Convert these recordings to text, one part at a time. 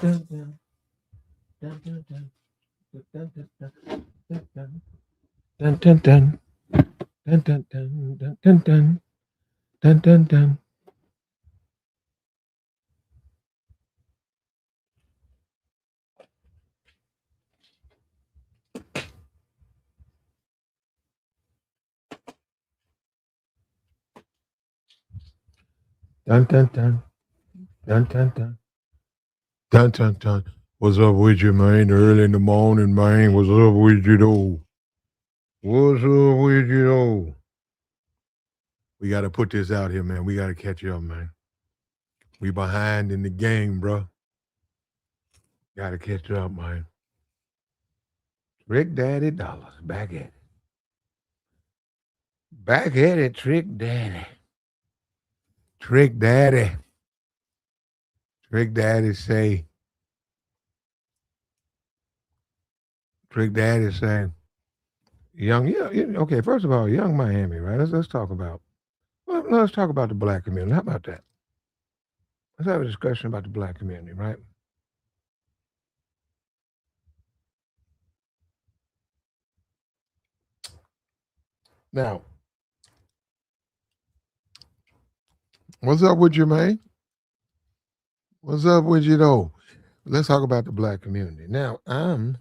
Dun, dun, dun, dun, dun, dun, dun, dun, dun, dun. Dun, dun, dun. Dun, dun, dun, dun, dun, dun. Dun, dun, dun. Dun, dun, dun. Dun, dun, dun. Dun, dun, dun. What's up with you, man? Early in the morning, man. What's up with you, though? What's up with you, though? We got to put this out here, man. We got to catch up, man. We behind in the game, bro. Got to catch up, man. Trick Daddy Dollars. Back at it. Back at it, Trick Daddy. Trick Daddy. Trick Daddy say, Trick Daddy saying, okay, first of all, Young Miami, right? Let's talk about, let's talk about the black community. How about that? Let's have a discussion about the black community, right? Now, what's up with you, man? What's up with you, though? Let's talk about the black community. Now, I'm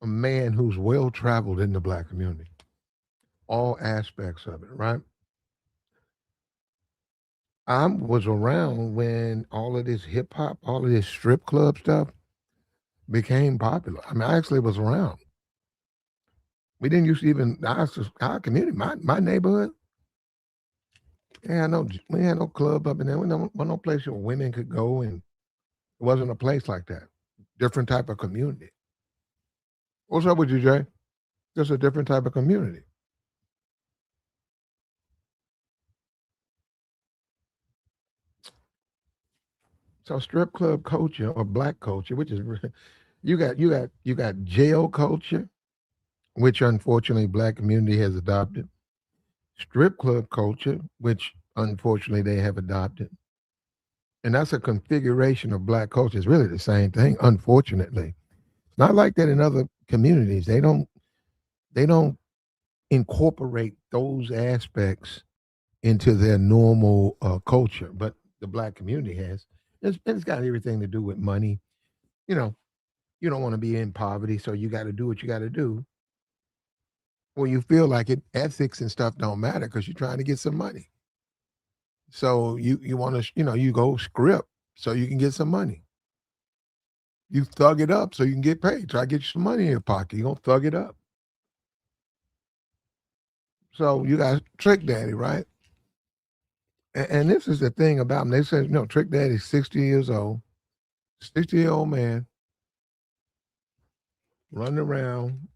a man who's well traveled in the black community, all aspects of it, right? I was around when all of this hip hop, all of this strip club stuff became popular. I mean, I actually was around. We didn't used to even our community, my neighborhood. We had no club up in there. We no place where women could go, and it wasn't a place like that. Different type of community. What's up with you, Jay? Just a different type of community. So strip club culture or black culture, which is you got jail culture, which unfortunately black community has adopted. Strip club culture, which unfortunately they have adopted. And that's a configuration of black culture. It's really the same thing, unfortunately. It's not like that in other communities. They don't incorporate those aspects into their normal culture, but the black community has. It's got everything to do with money. You know, you don't want to be in poverty, so you got to do what you got to do. Well, you feel like it, ethics and stuff don't matter because you're trying to get some money. So you want to, you go script so you can get some money. You thug it up so you can get paid. Try to get you some money in your pocket. You gonna thug it up. So you got Trick Daddy, right? And this is the thing about him. They said, Trick Daddy's 60 years old, 60-year-old man running around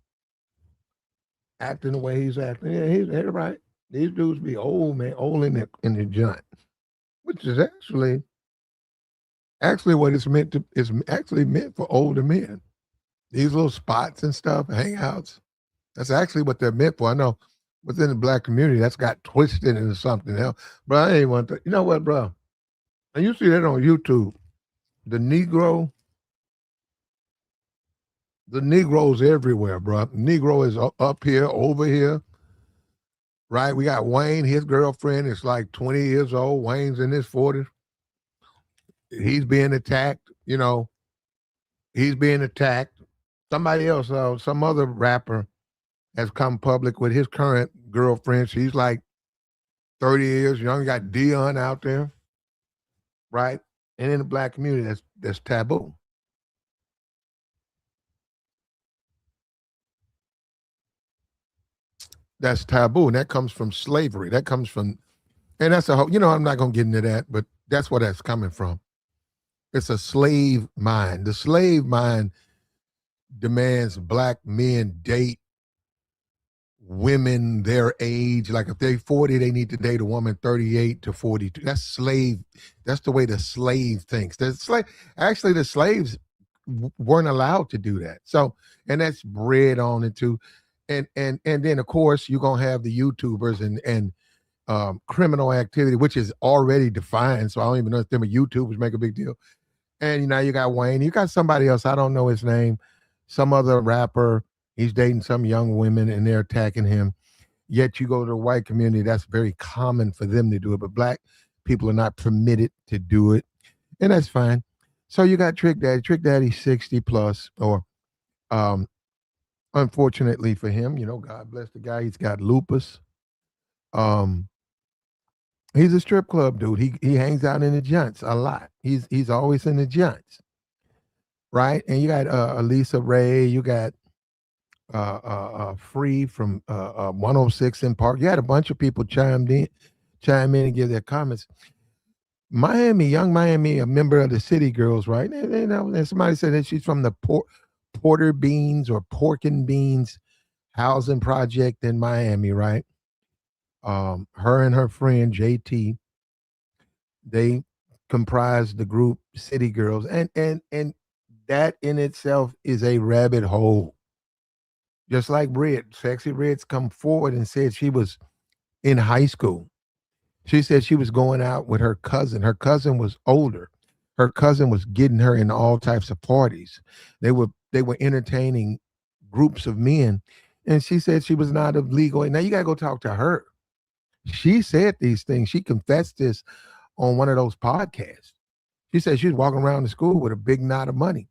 acting the way he's acting. Yeah, he's right. These dudes be old, man, old in the joint, which is actually what it's meant to. It's actually meant for older men. These little spots and stuff, hangouts. That's actually what they're meant for. I know within the black community that's got twisted into something else. But I ain't want to. You know what, bro? And you see that on YouTube. The Negro, the Negroes everywhere, bro. Negro is up here, over here, right? We got Wayne. His girlfriend is like 20 years old. Wayne's in his 40s. He's being attacked. He's being attacked. Somebody else, some other rapper has come public with his current girlfriend. She's like 30 years young. You got Dion out there, right? And in the black community, that's taboo. That's taboo. And that comes from slavery. That comes from, and that's a whole, I'm not going to get into that, but that's where that's coming from. It's a slave mind. The slave mind demands black men date women their age. Like if they're 40, they need to date a woman 38 to 42. That's slave. That's the way the slave thinks. Actually, the slaves weren't allowed to do that. So, and that's bred on into, and then of course you're gonna have the YouTubers and criminal activity, which is already defined. So I don't even know if them YouTubers make a big deal. And now you got Wayne. You got somebody else. I don't know his name. Some other rapper. He's dating some young women, and they're attacking him. Yet you go to the white community, that's very common for them to do it, but black people are not permitted to do it, and that's fine. So you got Trick Daddy. Trick Daddy 60 plus, or um, unfortunately for him, God bless the guy. He's got lupus. Um, he's a strip club dude. He hangs out in the joints a lot. He's always in the joints, right? And you got Elisa Ray. You got Free from 106 in Park. You had a bunch of people chime in and give their comments. Miami, young Miami, a member of the City Girls, right? And somebody said that she's from the Porter Beans or Pork and Beans housing project in Miami, right? Her and her friend JT, they comprise the group City Girls, and that in itself is a rabbit hole. Just like Red, Sexy Red's come forward and said she was in high school. She said she was going out with her cousin. Her cousin was older. Her cousin was getting her in all types of parties. They were entertaining groups of men, and she said she was not of legal age. Now you gotta go talk to her. She said these things. She confessed this on one of those podcasts. She said she was walking around the school with a big knot of money.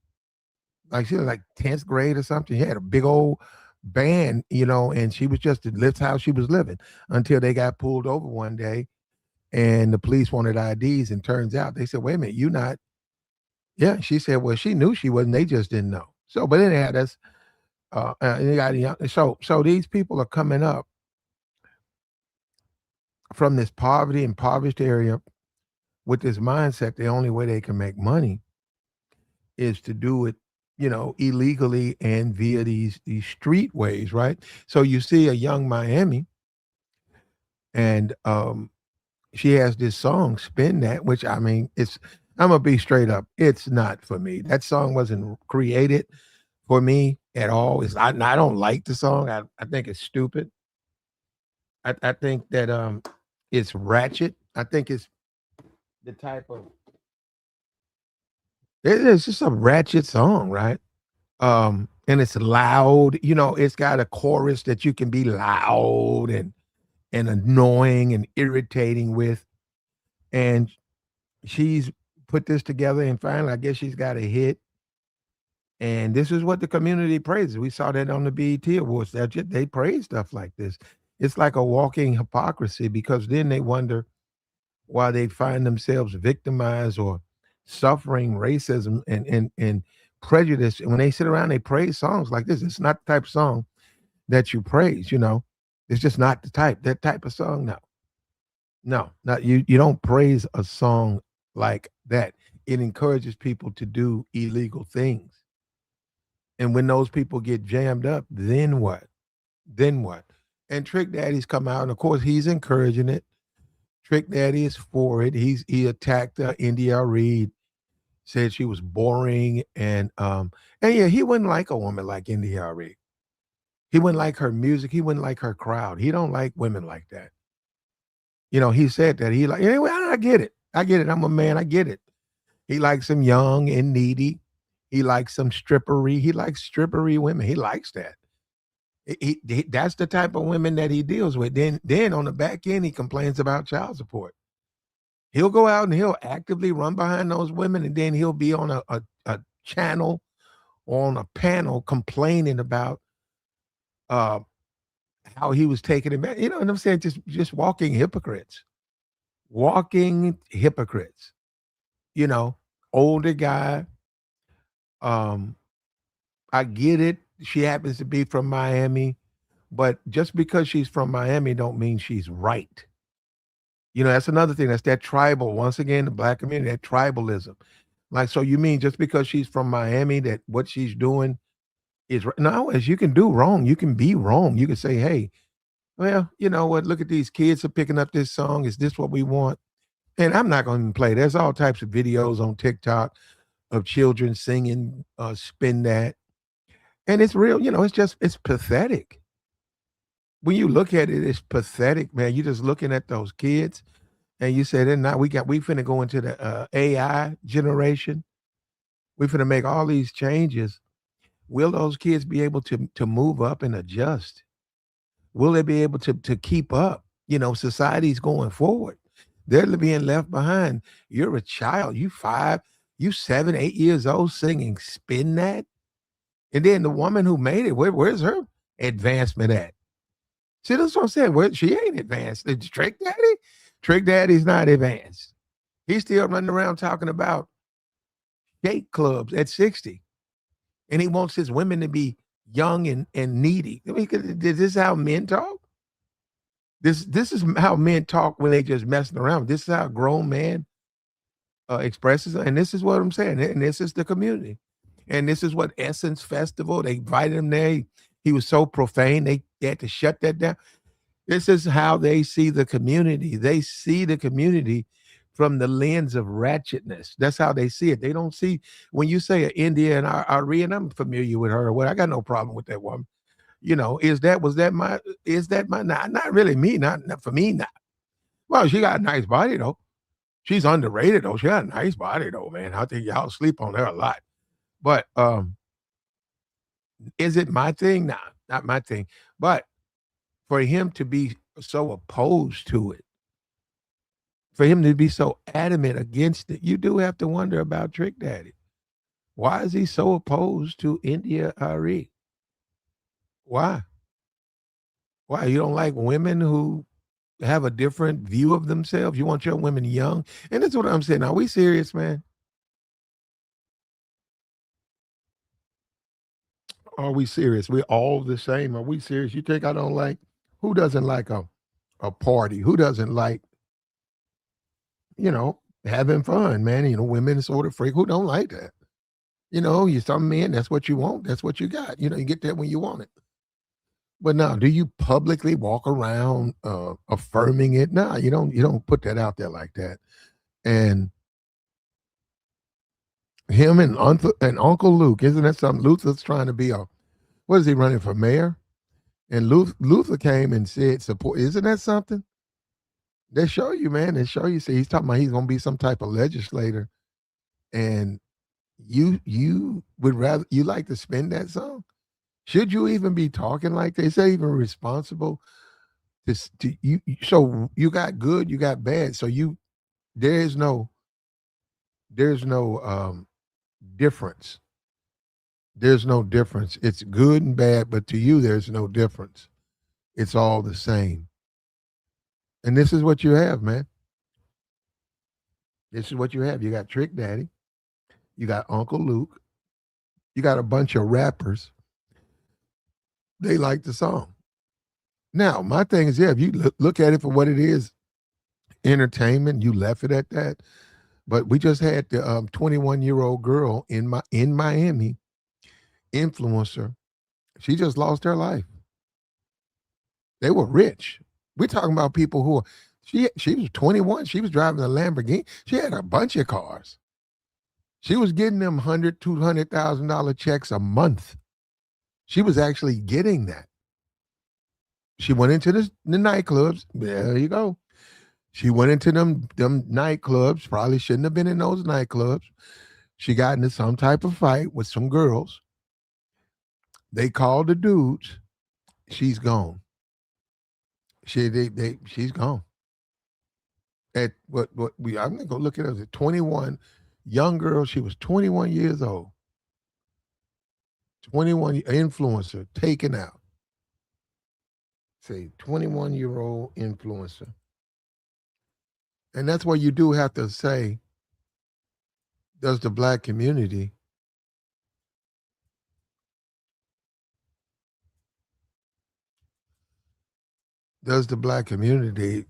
Like she was like 10th grade or something. She had a big old band, and she was just that's how she was living until they got pulled over one day and the police wanted IDs. And turns out they said, wait a minute, you not. Yeah. She said, well, she knew she wasn't. They just didn't know. So, but then they had us, they got young. So these people are coming up from this poverty, impoverished area with this mindset. The only way they can make money is to do it, illegally and via these street ways, right? So you see a young Miami, and she has this song, "Spin That," which I mean, I'm gonna be straight up, it's not for me. That song wasn't created for me at all. I don't like the song. I think it's stupid. I think that it's ratchet. I think it's the type of it's just a ratchet song, right? And it's loud. It's got a chorus that you can be loud and annoying and irritating with. And she's put this together, and finally, I guess she's got a hit. And this is what the community praises. We saw that on the BET Awards. They praise stuff like this. It's like a walking hypocrisy, because then they wonder why they find themselves victimized or suffering racism and prejudice. And when they sit around, they praise songs like this. It's not the type of song that you praise. It's just not that type of song. No, no, not you. You don't praise a song like that. It encourages people to do illegal things. And when those people get jammed up, then what? Then what? And Trick Daddy's come out, and of course he's encouraging it. Trick Daddy is for it. He attacked India Reed, said she was boring, and yeah, he wouldn't like a woman like India Reed. He wouldn't like her music. He wouldn't like her crowd. He don't like women like that. He said that he like anyway. I get it. I get it. I'm a man. I get it. He likes them young and needy. He likes some strippery. He likes strippery women. He likes that. That's the type of women that he deals with. Then on the back end, he complains about child support. He'll go out and he'll actively run behind those women, and then he'll be on a channel or on a panel complaining about uh, how he was taking it back. You know what I'm saying? Just walking hypocrites. Walking hypocrites. Older guy. Um, I get it. She happens to be from Miami, but just because she's from Miami don't mean she's right. That's another thing. That's that tribal. Once again, the black community, that tribalism. Like, so you mean just because she's from Miami that what she's doing is right? No, as you can do wrong, you can be wrong. You can say, hey, well, you know what? Look at these kids are picking up this song. Is this what we want? And I'm not going to play. There's all types of videos on TikTok of children singing "Spin That," and it's real. It's pathetic. when you look at it, it's pathetic, man. You just looking at those kids and you say, they're not, we finna go into the AI generation. We finna make all these changes. Will those kids be able to move up and adjust? Will they be able to keep up? Society's going forward. They're being left behind. You're a child. You 5, you 7, 8 years old singing "Spin That," and then the woman who made it, where's her advancement at? See, that's what I'm saying. Where she ain't advanced. It's Trick Daddy. Trick Daddy's not advanced. He's still running around talking about skate clubs at 60, and he wants his women to be young and needy. I mean, is this how men talk? This is how men talk when they just messing around. This is how a grown man expresses, and this is what I'm saying. And this is the community, and this is what Essence Festival. They invited him there. He was so profane. They had to shut that down. This is how they see the community. They see the community from the lens of ratchetness. That's how they see it. They don't see when you say an India and Arie, and I'm familiar with her. Well, I got no problem with that woman. Is that my not really me, not for me, not. Well, she got a nice body though. She's underrated though. She got a nice body though, man. I think y'all sleep on her a lot. But is it my thing? Nah, not my thing. But for him to be so opposed to it, for him to be so adamant against it, you do have to wonder about Trick Daddy. Why is he so opposed to India Ari? Why? Why? You don't like women who have a different view of themselves? You want your women young? And that's what I'm saying. Are we serious, man? Are we serious? We're all the same. Are we serious? You think I don't like? Who doesn't like a party? Who doesn't like, having fun, man? Women sort of freak. Who don't like that? You some men, that's what you want. That's what you got. You get that when you want it. But now, do you publicly walk around affirming it? No, you don't. You don't put that out there like that. And him and Uncle Luke, isn't that something? Luther's trying to be what is he running for mayor? And Luther came and said support. Isn't that something? They show you, man. They show you. See, he's talking about he's going to be some type of legislator, and you would rather you like to spend that song. Should you even be talking like that? Is that even responsible? So you got good, you got bad. So there's no there's no difference. There's no difference. It's good and bad, but to you, there's no difference. It's all the same. And this is what you have, man. This is what you have. You got Trick Daddy. You got Uncle Luke. You got a bunch of rappers. They like the song. Now, my thing is, yeah, if you look at it for what it is, entertainment, you left it at that. But we just had the 21-year-old girl in Miami, influencer. She just lost her life. They were rich. We're talking about people who she was 21. She was driving a Lamborghini. She had a bunch of cars. She was getting them $200,000 checks a month. She was actually getting that. She went into the nightclubs. There you go. She went into them nightclubs. Probably shouldn't have been in those nightclubs. She got into some type of fight with some girls. They called the dudes. She's gone. She's gone. At what we I'm gonna go look at her at 21, young girl. She was 21 years old. 21 influencer taken out. Say 21-year-old influencer. And that's where you do have to say, does the black community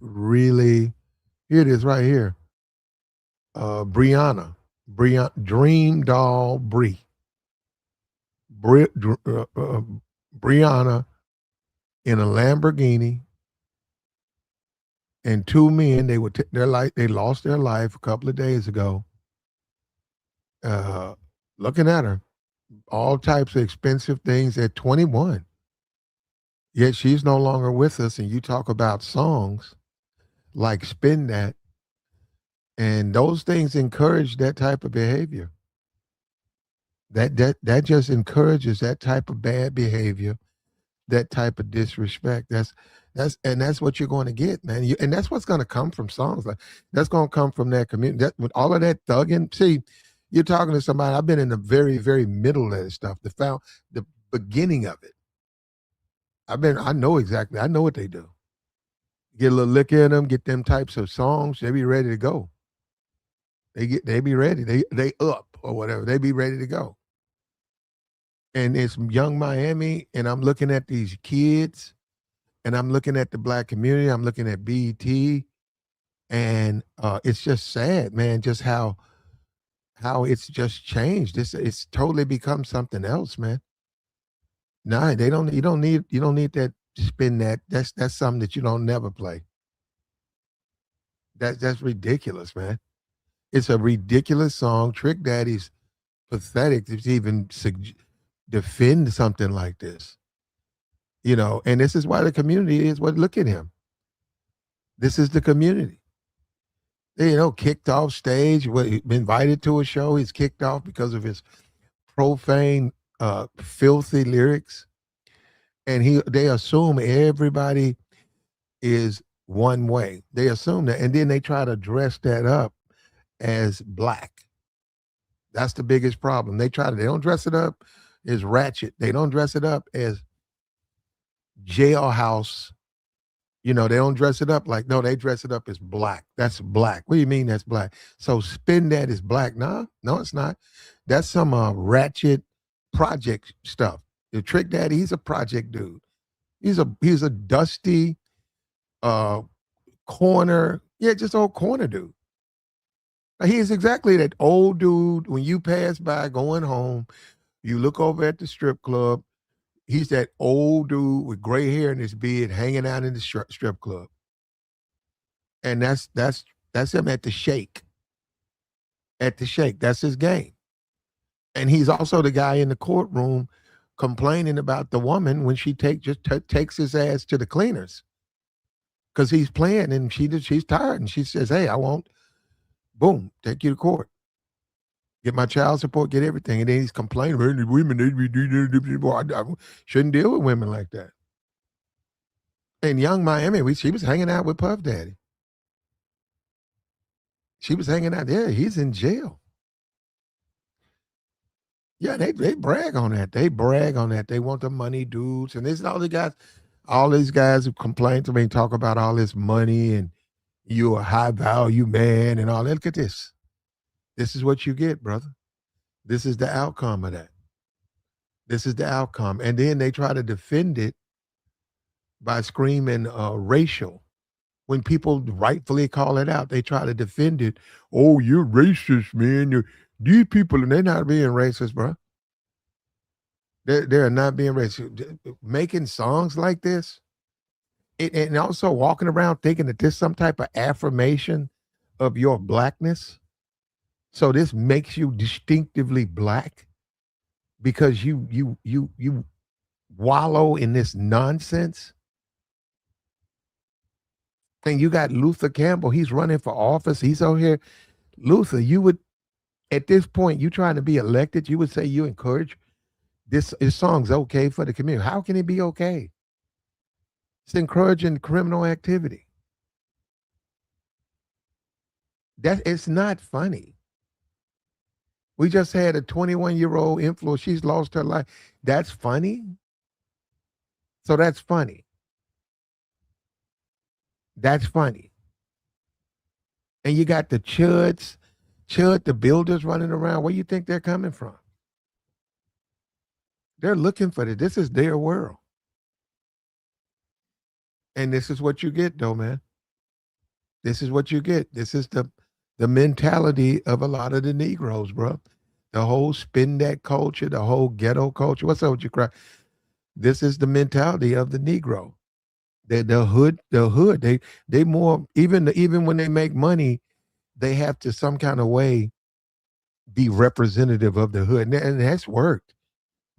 really, here it is right here. Dream Doll Brianna in a Lamborghini, and two men, they would their life, they lost their life a couple of days ago. Uh, Looking at her, all types of expensive things at 21. Yet she's no longer with us, and you talk about songs like Spin That, and those things encourage that type of behavior. That just encourages that type of bad behavior, that type of disrespect. That's what you're going to get, man. And that's what's going to come from songs like that's going to come from that community. That with all of that thugging. See, you're talking to somebody. I've been in the very, very middle of this stuff. The beginning of it. I know exactly. I know what they do. Get a little lick in them, get them types of songs, they be ready to go. They be ready. They up or whatever. They be ready to go. And it's young Miami, and I'm looking at these kids, and I'm looking at the black community. I'm looking at BET, and it's just sad, man. Just how it's just changed. It's totally become something else, man. Nah, they don't. You don't need that spin that. That's something that you don't never play. That's ridiculous, man. It's a ridiculous song. Trick Daddy's pathetic to even defend something like this. And this is why the community is what. Look at him. This is the community. Kicked off stage, invited to a show. He's kicked off because of his profane, filthy lyrics, and they assume everybody is one way. They assume that, and then they try to dress that up as black. That's the biggest problem. They don't dress it up as ratchet. They don't dress it up as jailhouse. They don't dress it up like, no, they dress it up as black. That's black. What do you mean that's black? So Spin That is black. Nah, no, it's not. That's some ratchet project stuff. The Trick Daddy, he's a project dude. He's a dusty uh corner, yeah, just old corner dude. He is exactly that old dude when you pass by going home, you look over at the strip club. He's that old dude with gray hair in his beard hanging out in the strip club. And that's him at the shake. At the shake. That's his game. And he's also the guy in the courtroom complaining about the woman when she takes his ass to the cleaners because he's playing and she's tired and she says, "Hey, I won't." Boom, take you to court. Get my child support, get everything. And then he's complaining, "The women, I shouldn't deal with women like that." In young Miami, she was hanging out with Puff Daddy. She was hanging out there. He's in jail. Yeah, they brag on that. They brag on that. They want the money dudes. And this all these guys who complain to me and talk about all this money and you're a high value man and all that. Look at this. This is what you get, brother. This is the outcome of that. This is the outcome. And then they try to defend it by screaming racial. When people rightfully call it out, they try to defend it. Oh, you're racist, man. These people, and they're not being racist, bro. They're not being racist. Making songs like this, and also walking around thinking that this some type of affirmation of your blackness. So this makes you distinctively black because you wallow in this nonsense. And you got Luther Campbell. He's running for office. He's over here. Luther, you would at this point, you trying to be elected, you would say you encourage this song's okay for the community. How can it be okay? It's encouraging criminal activity. That it's not funny. We just had a 21-year-old influencer. She's lost her life. That's funny. So that's funny. That's funny. And you got the Chud, the builders running around. Where you think they're coming from? They're looking for it. This is their world. And this is what you get, though, man. This is what you get. This is the mentality of a lot of the Negroes, bro. The whole spin that culture, the whole ghetto culture. What's up with you, cry? This is the mentality of the Negro. The hood. They more even when they make money, they have to some kind of way be representative of the hood, and that's worked.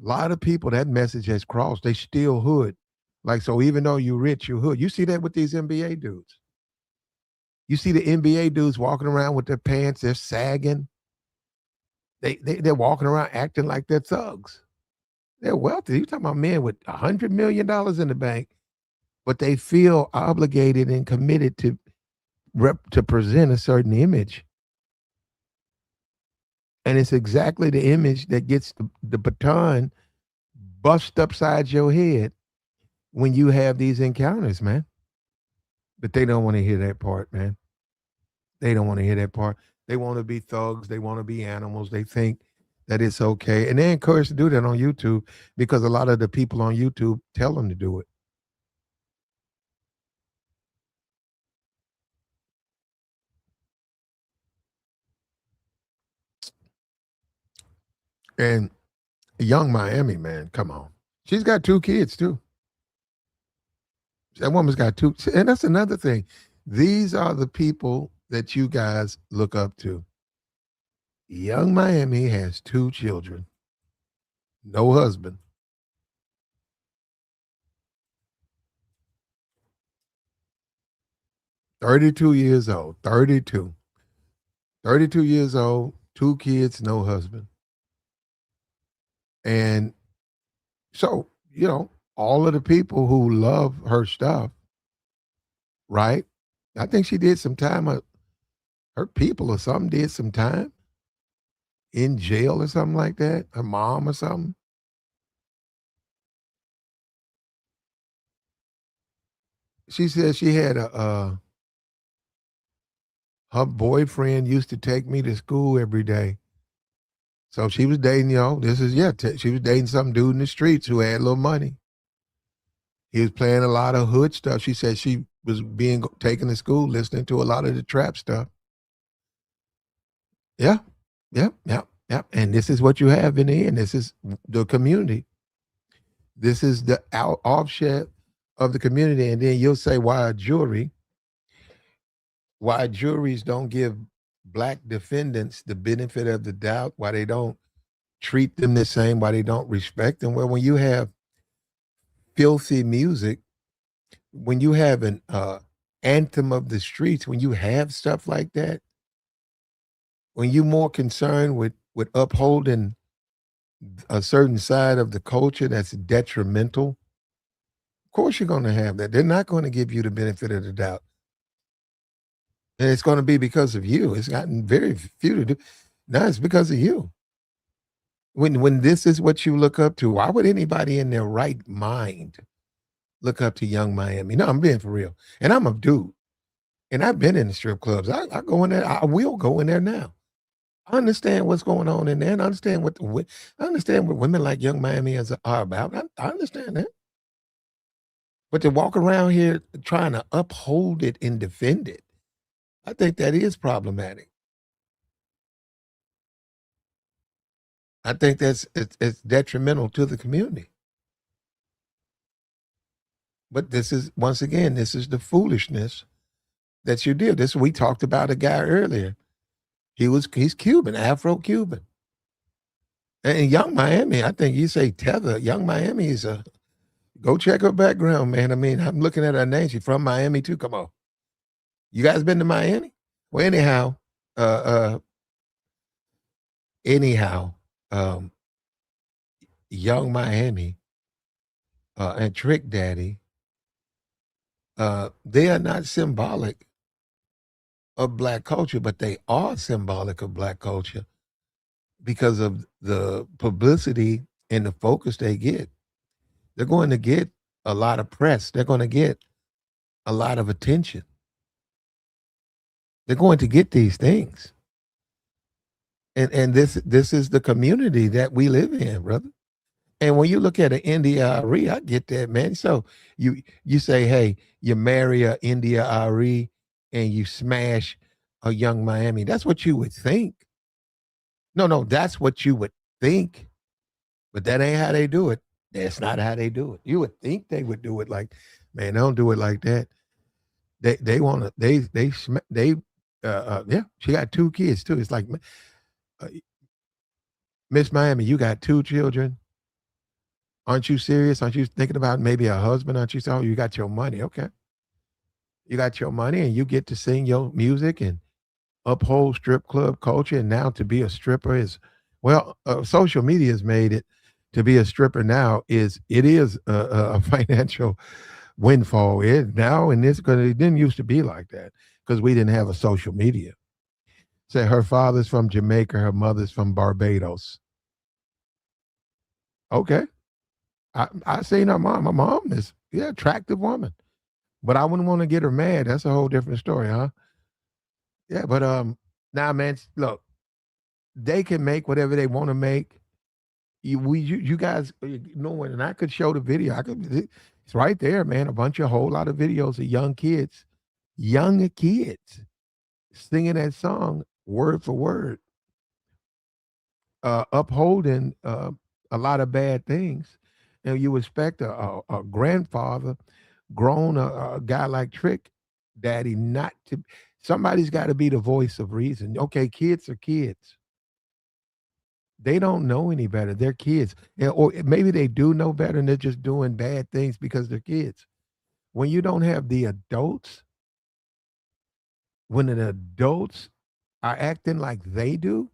A lot of people that message has crossed. They still hood. Like, so even though you rich, you hood. You see that with these NBA dudes. You see the NBA dudes walking around with their pants, they're sagging. They're walking around acting like they're thugs. They're wealthy. You talking about men with $100 million in the bank, but they feel obligated and committed to present a certain image. And it's exactly the image that gets the baton bust upside your head when you have these encounters, man. But they don't want to hear that part, man. They don't want to hear that part. They want to be thugs. They want to be animals. They think that it's okay. And they're encouraged to do that on YouTube because a lot of the people on YouTube tell them to do it. And young Miami, man, come on. She's got two kids too. That woman's got two. And that's another thing. These are the people that you guys look up to. Young Miami has two children, no husband. 32 years old. 32. 32 years old, two kids, no husband. And so, all of the people who love her stuff, right? I think she did some time, her people or something did some time in jail or something like that, her mom or something. She said she had her boyfriend used to take me to school every day. So she was dating, she was dating some dude in the streets who had a little money. He was playing a lot of hood stuff. She said she was being taken to school, listening to a lot of the trap stuff. Yeah, yeah, yeah, yeah. And this is what you have in the end. This is the community. This is the offset of the community. And then you'll say, why juries don't give black defendants the benefit of the doubt, why they don't treat them the same, why they don't respect them. Well, when you have filthy music, when you have an anthem of the streets, when you have stuff like that, when you're more concerned with upholding a certain side of the culture that's detrimental, of course you're going to have that. They're not going to give you the benefit of the doubt. And it's going to be because of you. It's gotten very few to do. Now it's because of you. When this is what you look up to, why would anybody in their right mind look up to Young Miami? No, I'm being for real. And I'm a dude. And I've been in the strip clubs. I go in there. I will go in there now. I understand what's going on in there, and I understand what women like Young Miami are about. I understand that. But to walk around here trying to uphold it and defend it, I think that is problematic. I think it's detrimental to the community. But this is once again, this is the foolishness that you did. This we talked about a guy earlier. He's Cuban, Afro Cuban. And Young Miami, I think you say tether. Young Miami is a go check her background, man. I mean, I'm looking at her name. She's from Miami too. Come on. You guys been to Miami? Well, uh uh anyhow, um, Young Miami and Trick Daddy, they are not symbolic of black culture, but they are symbolic of black culture because of the publicity and the focus they get. They're going to get a lot of press. They're going to get a lot of attention. They're going to get these things. And this is the community that we live in, brother. And when you look at an India Arie, I get that, man. So you say, hey, you marry a India Arie and you smash a Young Miami. That's what you would think. No, that's what you would think. But that ain't how they do it. That's not how they do it. You would think they would do it like, man, they don't do it like that. They want to yeah. She got two kids too. It's like, uh, Miss Miami, you got two children. Aren't you serious? Aren't you thinking about maybe a husband? Aren't you saying, oh, you got your money? Okay. You got your money and you get to sing your music and uphold strip club culture. And now to be a stripper is, well, social media has made it to be a stripper now it is a financial windfall. It now in this because it didn't used to be like that because we didn't have a social media. Say her father's from Jamaica, her mother's from Barbados. Okay, I seen her mom. My mom is yeah, attractive woman, but I wouldn't want to get her mad. That's a whole different story, huh? Yeah, but now man, look, they can make whatever they want to make. You guys know, and I could show the video. I could. It's right there, man. A bunch of whole lot of videos of young kids singing that song word for word, upholding a lot of bad things. And you expect a grandfather, grown a guy like Trick Daddy, not to. Somebody's got to be the voice of reason. Okay, kids are kids. They don't know any better. They're kids. Or maybe they do know better and they're just doing bad things because they're kids. When you don't have the adults, when the adults are acting like they do,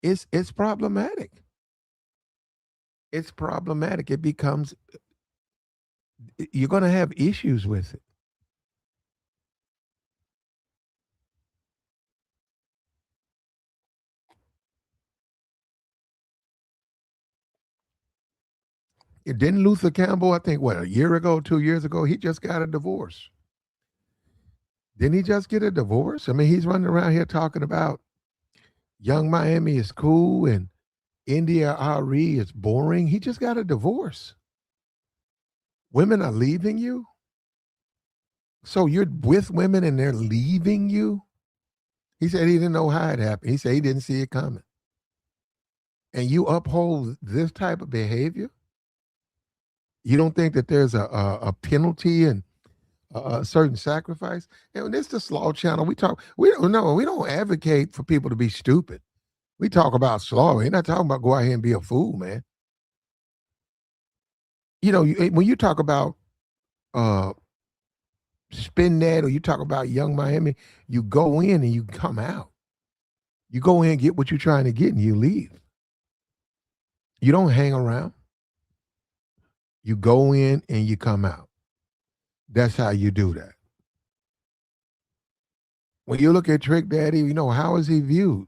it's problematic. It's problematic. It becomes you're going to have issues with it. Didn't Luther Campbell, I think, what, a year ago, 2 years ago, he just got a divorce. Didn't he just get a divorce? I mean, he's running around here talking about young Miami is cool and India Arie is boring. He just got a divorce. Women are leaving you. So you're with women and they're leaving you. He said he didn't know how it happened. He said he didn't see it coming. And you uphold this type of behavior. You don't think that there's a penalty and a certain sacrifice. And this is the Slaw Channel. We don't know. We don't advocate for people to be stupid. We talk about slaw. We're not talking about go out here and be a fool, man. When you talk about uh, spin that or you talk about young Miami, you go in and you come out. You go in and get what you're trying to get and you leave. You don't hang around. You go in and you come out. That's how you do that. When you look at Trick Daddy, how is he viewed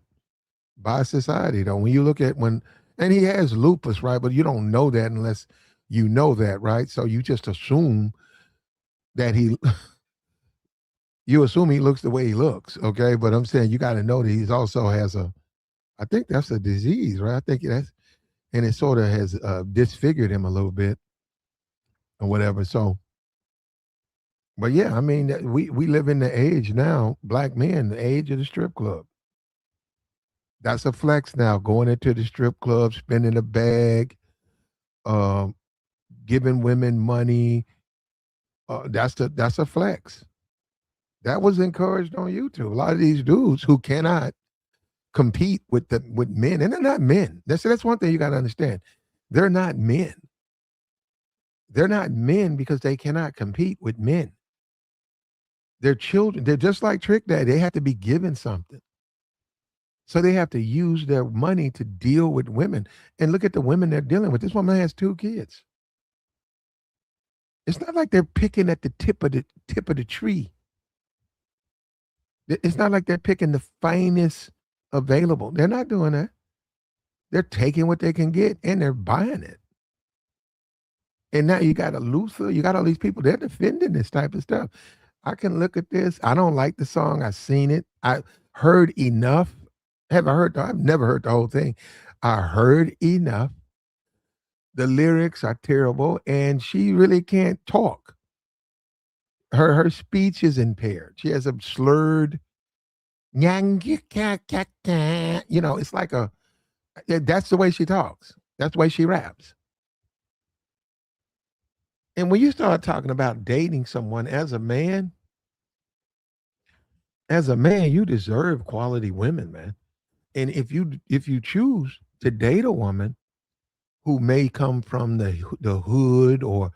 by society though? When you look at and he has lupus, right? But you don't know that unless you know that, right? So you just assume that you assume he looks the way he looks, okay? But I'm saying you got to know that he's also has I think that's a disease, right? I think and it sort of has disfigured him a little bit or whatever. So, but yeah, I mean, we live in the age now, black men, the age of the strip club. That's a flex now. Going into the strip club, spending a bag, um, giving women money. That's a flex. That was encouraged on YouTube. A lot of these dudes who cannot compete with men, and they're not men. That's one thing you got to understand. They're not men. They're not men because they cannot compete with men. They're children. They're just like Trick Daddy. They have to be given something. So they have to use their money to deal with women. And look at the women they're dealing with. This woman has 2 kids. It's not like they're picking at the tip of the tree. It's not like they're picking the finest available. They're not doing that. They're taking what they can get and they're buying it. And now you got a Luther, you got all these people, they're defending this type of stuff. I can look at this. I don't like the song. I've seen it. I heard enough. I've never heard the whole thing. I heard enough. The lyrics are terrible, and she really can't talk. Her speech is impaired. She has a slurred it's like that's the way she talks. That's the way she raps. And when you start talking about dating someone as a man, you deserve quality women, man. And if you choose to date a woman, who may come from the hood, or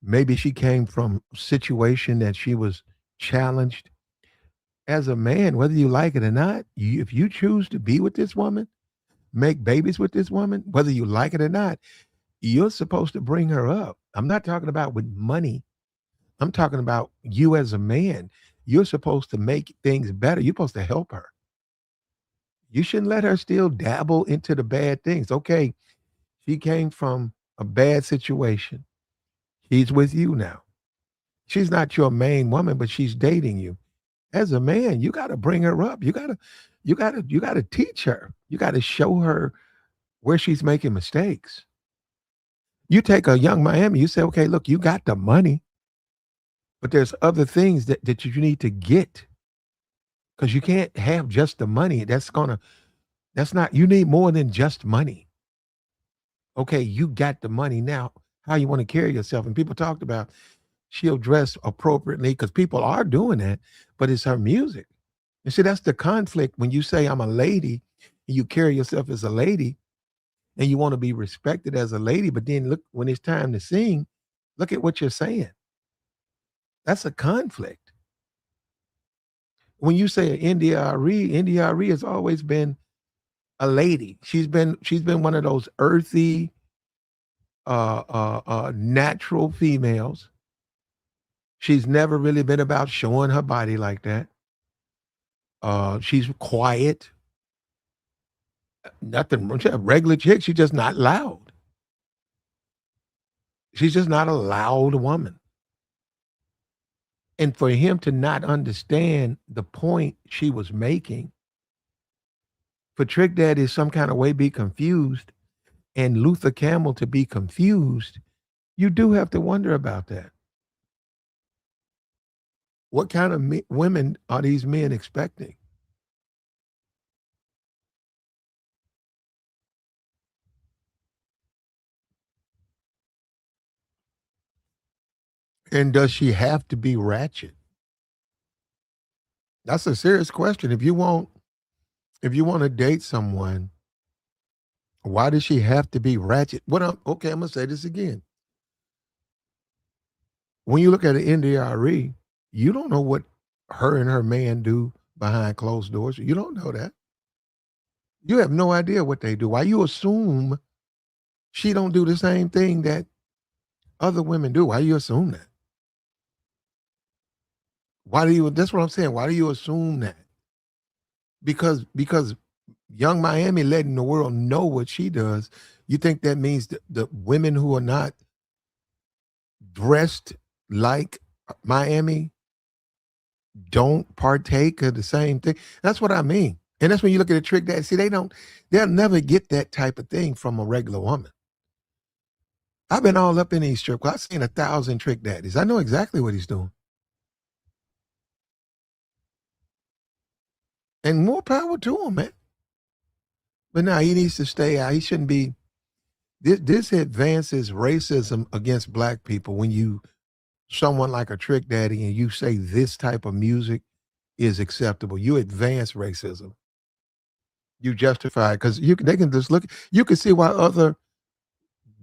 maybe she came from a situation that she was challenged. As a man, whether you like it or not, if you choose to be with this woman, make babies with this woman, whether you like it or not, you're supposed to bring her up. I'm not talking about with money. I'm talking about you as a man. You're supposed to make things better. You're supposed to help her. You shouldn't let her still dabble into the bad things. Okay, she came from a bad situation. She's with you now. She's not your main woman, but she's dating you. As a man, you got to bring her up. You got to teach her. You got to show her where she's making mistakes. You take a young Miami, you say, okay, look, you got the money, but there's other things that you need to get, because you can't have just the money. That's not, you need more than just money. Okay, you got the money now. How you want to carry yourself? And people talked about she'll dress appropriately because people are doing that, but it's her music. And see, that's the conflict when you say I'm a lady and you carry yourself as a lady and you want to be respected as a lady, but then look when it's time to sing, look at what you're saying. That's a conflict. When you say India Arie has always been a lady. She's been one of those earthy, natural females. She's never really been about showing her body like that. She's quiet. Nothing. She's a regular chick. She's just not loud. She's just not a loud woman. And for him to not understand the point she was making, for Trick Daddy some kind of way be confused, and Luther Campbell to be confused, you do have to wonder about that. What kind of women are these men expecting? And does she have to be ratchet? That's a serious question. If you want to date someone, why does she have to be ratchet? Okay, I'm gonna say this again. When you look at an NDRE, you don't know what her and her man do behind closed doors. You don't know that. You have no idea what they do. Why you assume she don't do the same thing that other women do? Why you assume that? Why do you? That's what I'm saying. Why do you assume that? Because young Miami letting the world know what she does. You think that means the women who are not dressed like Miami don't partake of the same thing? That's what I mean. And that's when you look at a trick that, see, they'll never get that type of thing from a regular woman. I've been all up in these strip clubs. I've seen 1,000 trick daddies. I know exactly what he's doing. And more power to him, man. But now he needs to stay out. He shouldn't be. This advances racism against black people when you, someone like a trick daddy, and you say this type of music is acceptable. You advance racism. You justify, because they can just look. You can see why other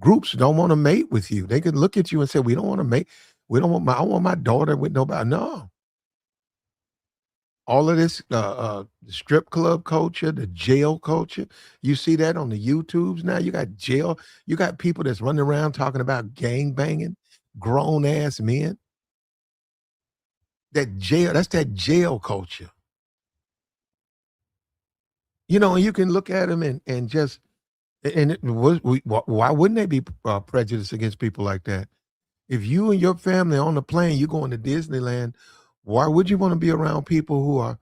groups don't want to mate with you. They can look at you and say, "We don't want to mate. We don't want my. I want my daughter with nobody." No, all of this strip club culture, the jail culture. You see that on the YouTubes now. You got jail. You got people that's running around talking about gang banging, grown ass men. That jail. That's that jail culture. And you can look at them and just, and why wouldn't they be prejudiced against people like that? If you and your family on the plane, you going to Disneyland, why would you want to be around people who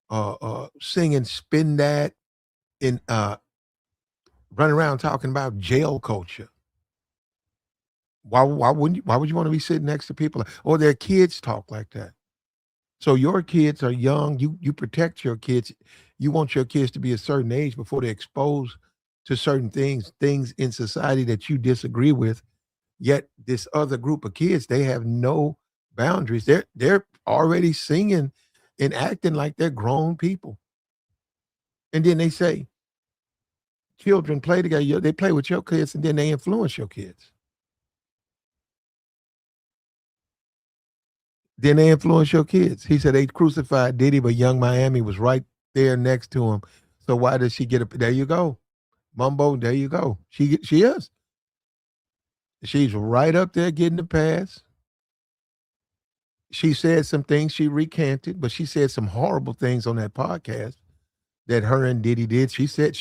are singing "Spin That" and running around talking about jail culture? Why would you want to be sitting next to people, or their kids talk like that? So your kids are young. You protect your kids. You want your kids to be a certain age before they're exposed to certain things in society that you disagree with. Yet this other group of kids, they have no boundaries. They're already singing and acting like they're grown people. And then they say, children play together. They play with your kids, and then they influence your kids. Then they influence your kids. He said they crucified Diddy, but Young Miami was right there next to him. So why does she get a? There you go, Mumbo. There you go. She is. She's right up there getting the pass. She said some things she recanted, but she said some horrible things on that podcast that her and Diddy did. She said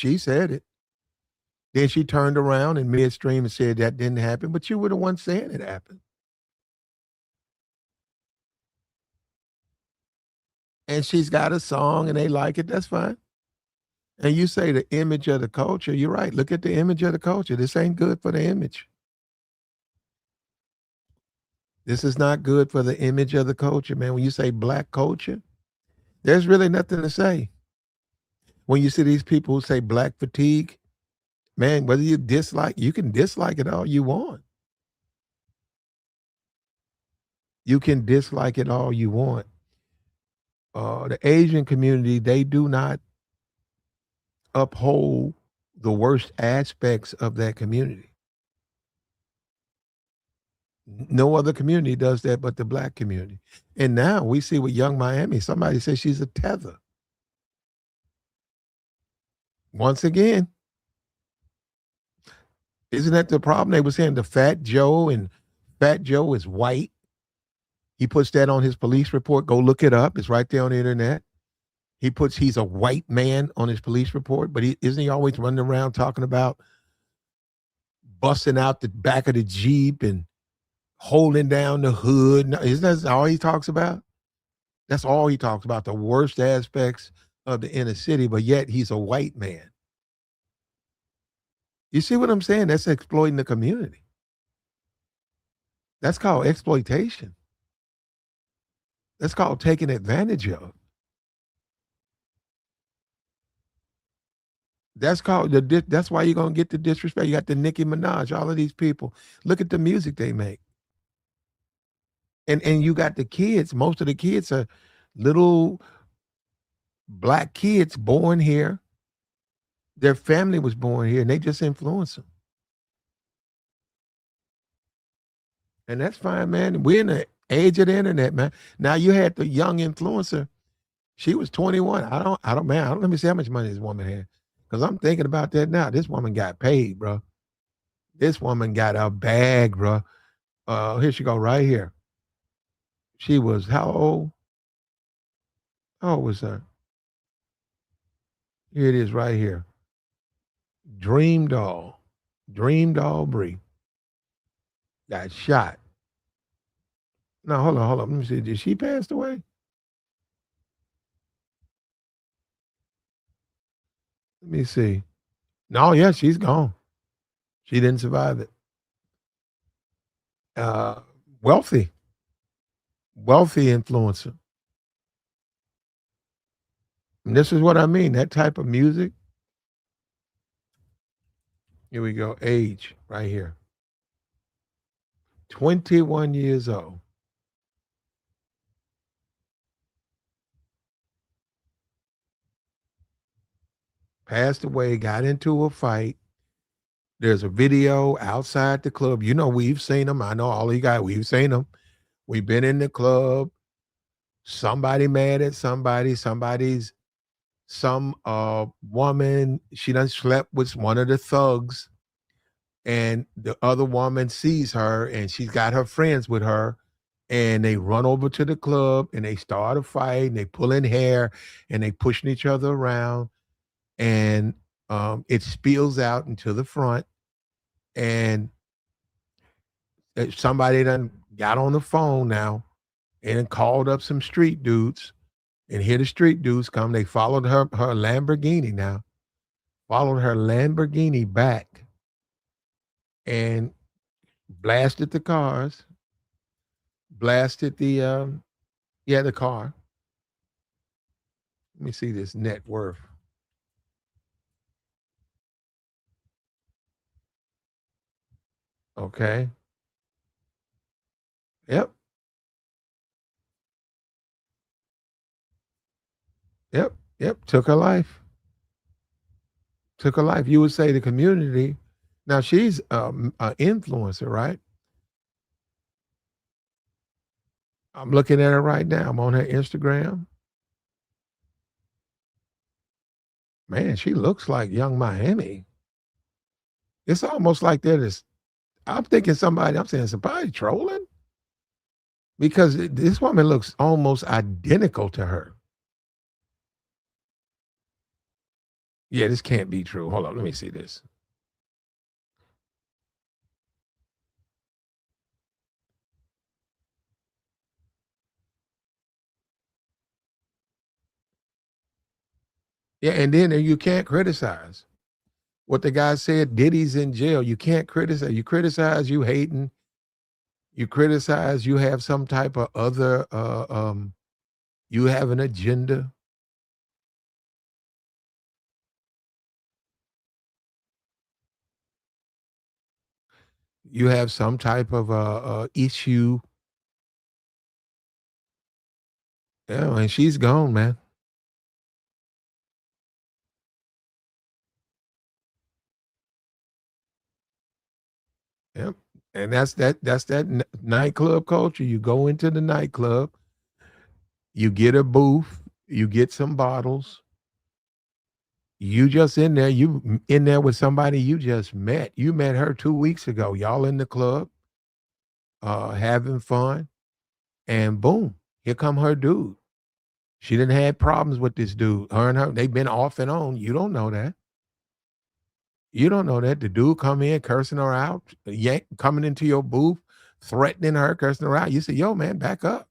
it. Then she turned around in midstream and said that didn't happen, but you were the one saying it happened. And she's got a song and they like it. That's fine. And you say the image of the culture. You're right. Look at the image of the culture. This ain't good for the image. This is not good for the image of the culture, man. When you say black culture, there's really nothing to say. When you see these people who say black fatigue, man, whether you can dislike it all you want. You can dislike it all you want. The Asian community, they do not uphold the worst aspects of that community. No other community does that but the black community. And now we see with Young Miami, somebody says she's a tether. Once again, isn't that the problem? They were saying the Fat Joe, and Fat Joe is white. He puts that on his police report. Go look it up. It's right there on the internet. He's a white man on his police report, but isn't he always running around talking about busting out the back of the Jeep and holding down the hood? Isn't that all he talks about? That's all he talks about, the worst aspects of the inner city, but yet he's a white man. You see what I'm saying? That's exploiting the community. That's called exploitation. That's called taking advantage of. That's why you're gonna get the disrespect. You got the Nicki Minaj, all of these people. Look at the music they make. And you got the kids. Most of the kids are little black kids born here. Their family was born here, and they just influence them. And that's fine, man. We're in the age of the internet, man. Now you had the young influencer. She was 21. Let me see how much money this woman had. Because I'm thinking about that now. This woman got paid, bro. This woman got a bag, bro. Here she go, right here. She was how old? How old was her? Here it is right here. Dream Doll. Dream Doll Bree got shot. No, hold on. Let me see. Did she pass away? Let me see. No, yeah, she's gone. She didn't survive it. Uh, wealthy, wealthy influencer. And this is what I mean. That type of music. Here we go. Age right here. 21 years old. Passed away, got into a fight. There's a video outside the club. You know, we've seen them. I know all you guys, we've seen them. We've been in the club. Somebody mad at somebody. Some woman, she done slept with one of the thugs, and the other woman sees her and she's got her friends with her, and they run over to the club and they start a fight and they pulling hair and they pushing each other around, and it spills out into the front, and somebody done got on the phone now and called up some street dudes, and here the street dudes come. They followed her Lamborghini now, followed her Lamborghini back and blasted the cars, blasted the car. Let me see this net worth. Okay. Yep. Yep. Yep. Took her life. Took her life. You would say the community. Now she's an influencer, right? I'm looking at her right now. I'm on her Instagram. Man, she looks like Young Miami. It's almost like that is. I'm thinking somebody. I'm saying somebody trolling because this woman looks almost identical to her. Yeah, this can't be true. Hold on, let me see this. Yeah, and then you can't criticize what the guy said. Diddy's in jail. You can't criticize. You criticize, you hating. You criticize, you have some type of other. You have an agenda. You have some type of issue. Yeah, and she's gone, man. Yep. And that's that nightclub culture. You go into the nightclub, you get a booth, you get some bottles. You just in there, you in there with somebody you just met. You met her 2 weeks ago. Y'all in the club, having fun, and boom, here come her dude. She didn't have problems with this dude. Her and her, they've been off and on. You don't know that. You don't know that. The dude come in cursing her out, coming into your booth, threatening her, cursing her out. You say, yo, man, back up.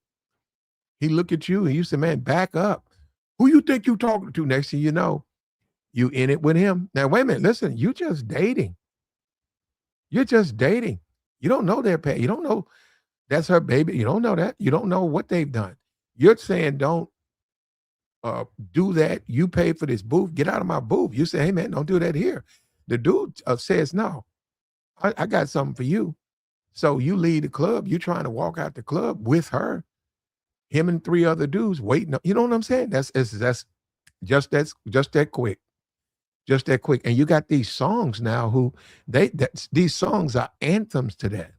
He look at you and you say, man, back up. Who you think you talking to? Next thing you know, you in it with him. Now, wait a minute. Listen, you just dating. You're just dating. You don't know their pay. You don't know that's her baby. You don't know that. You don't know what they've done. You're saying don't uh, do that. You pay for this booth. Get out of my booth. You say, hey, man, don't do that here. The dude says, no, I got something for you. So you leave the club. You trying to walk out the club with her, him and three other dudes waiting. You know what I'm saying? That's just that quick. Just that quick. And you got these songs now who these songs are anthems to that.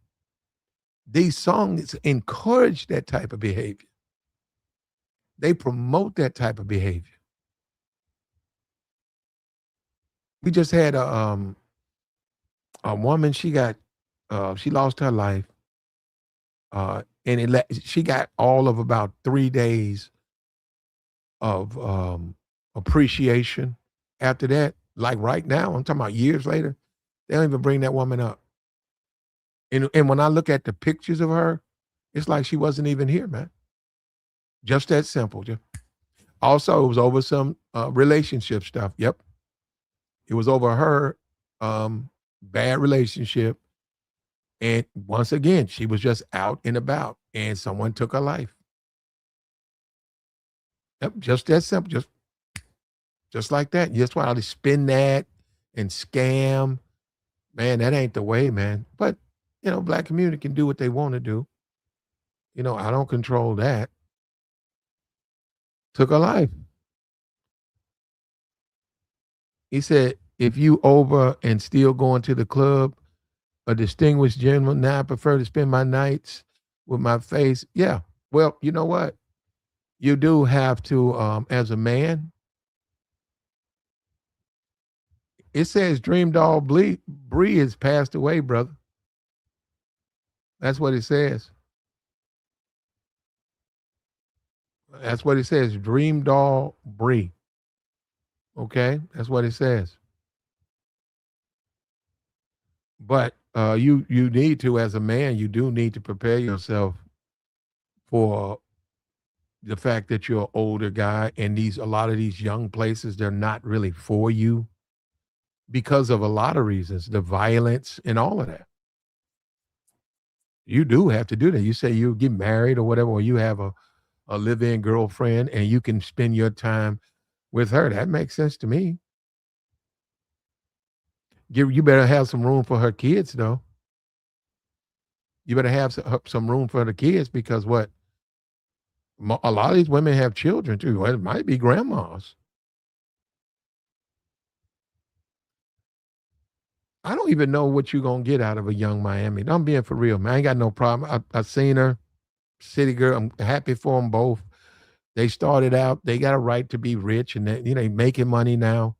These songs encourage that type of behavior. They promote that type of behavior. We just had a woman. She lost her life, and she got all of about 3 days of appreciation. After that, like right now, I'm talking about years later, they don't even bring that woman up. And when I look at the pictures of her, it's like she wasn't even here, man. Just that simple. Also, it was over some relationship stuff. Yep, it was over her bad relationship. And once again, she was just out and about, and someone took her life. Yep, just that simple. Just like that. That's why they spin that and scam. Man, that ain't the way, man. But black community can do what they want to do. I don't control that. Took her life. He said, if you over and still going to the club, a distinguished gentleman, now I prefer to spend my nights with my face. Yeah. Well, you know what? You do have to, as a man, it says Dream Doll Bree has passed away, brother. That's what it says. That's what it says. Dream Doll Bree. Okay. That's what it says. But you need to, as a man, you do need to prepare yourself for the fact that you're an older guy and a lot of these young places, they're not really for you because of a lot of reasons, the violence and all of that. You do have to do that. You say you get married or whatever, or you have a live-in girlfriend and you can spend your time with her. That makes sense to me. You better have some room for her kids, though. You better have some room for the kids because what? A lot of these women have children too. Well, it might be grandmas. I don't even know what you're gonna get out of a young Miami. I'm being for real, man. I ain't got no problem. I seen her, city girl. I'm happy for them both. They started out. They got a right to be rich, and they making money now.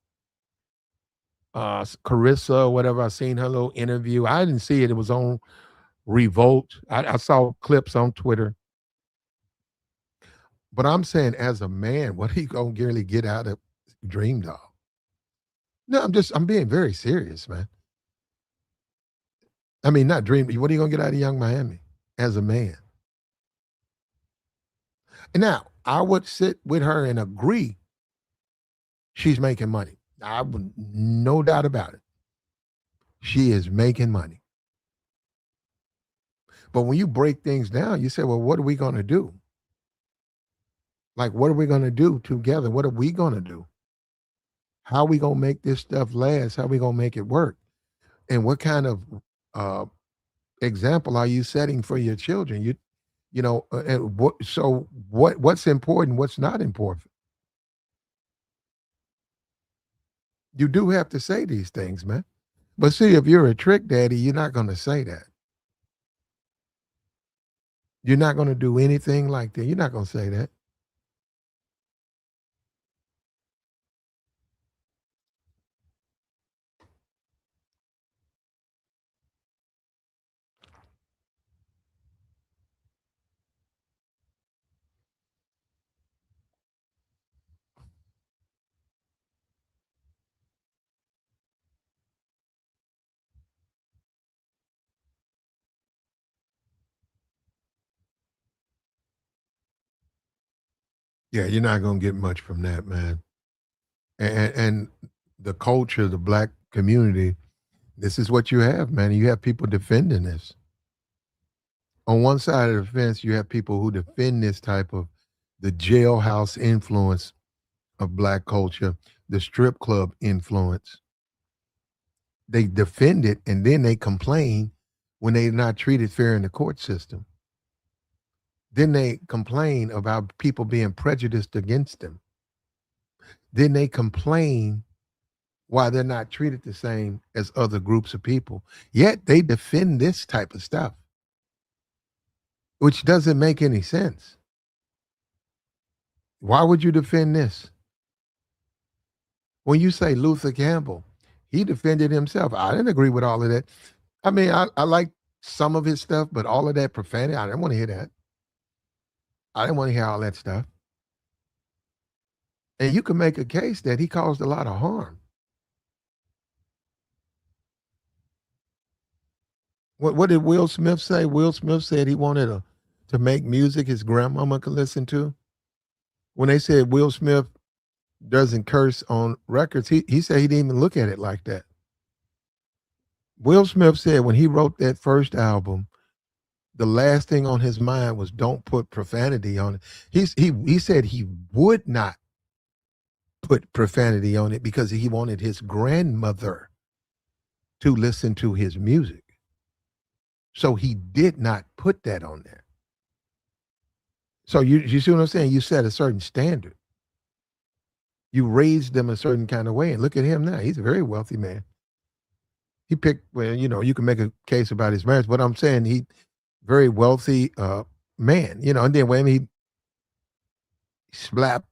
Carissa, whatever. I seen her little interview. I didn't see it. It was on Revolt. I saw clips on Twitter. But I'm saying, as a man, what are you gonna really get out of Dream Doll? No, I'm being very serious, man. I mean, not Dream. What are you gonna get out of Young Miami as a man? And now, I would sit with her and agree she's making money. I would, no doubt about it. She is making money. But when you break things down, you say, well, what are we going to do? Like, what are we going to do together? What are we going to do? How are we going to make this stuff last? How are we going to make it work? And what kind of uh, example are you setting for your children? And what's important? What's not important? You do have to say these things, man. But see, if you're a trick daddy, you're not going to say that. You're not going to do anything like that. You're not going to say that. Yeah, you're not going to get much from that, man. And the culture, the black community, this is what you have, man. You have people defending this. On one side of the fence, you have people who defend this type of the jailhouse influence of black culture, the strip club influence. They defend it and then they complain when they're not treated fair in the court system. Then they complain about people being prejudiced against them. Then they complain why they're not treated the same as other groups of people. Yet they defend this type of stuff, which doesn't make any sense. Why would you defend this? When you say Luther Campbell, he defended himself. I didn't agree with all of that. I mean, I like some of his stuff, but all of that profanity, I didn't want to hear that. I didn't want to hear all that stuff. And you can make a case that he caused a lot of harm. What did Will Smith say? Will Smith said he wanted to make music his grandmama could listen to. When they said Will Smith doesn't curse on records, he said he didn't even look at it like that. Will Smith said when he wrote that first album, the last thing on his mind was don't put profanity on it. He said he would not put profanity on it because he wanted his grandmother to listen to his music. So he did not put that on there. So you see what I'm saying? You set a certain standard. You raised them a certain kind of way. And look at him now. He's a very wealthy man. He picked, well, you can make a case about his marriage, but I'm saying he very wealthy man, and then when he slapped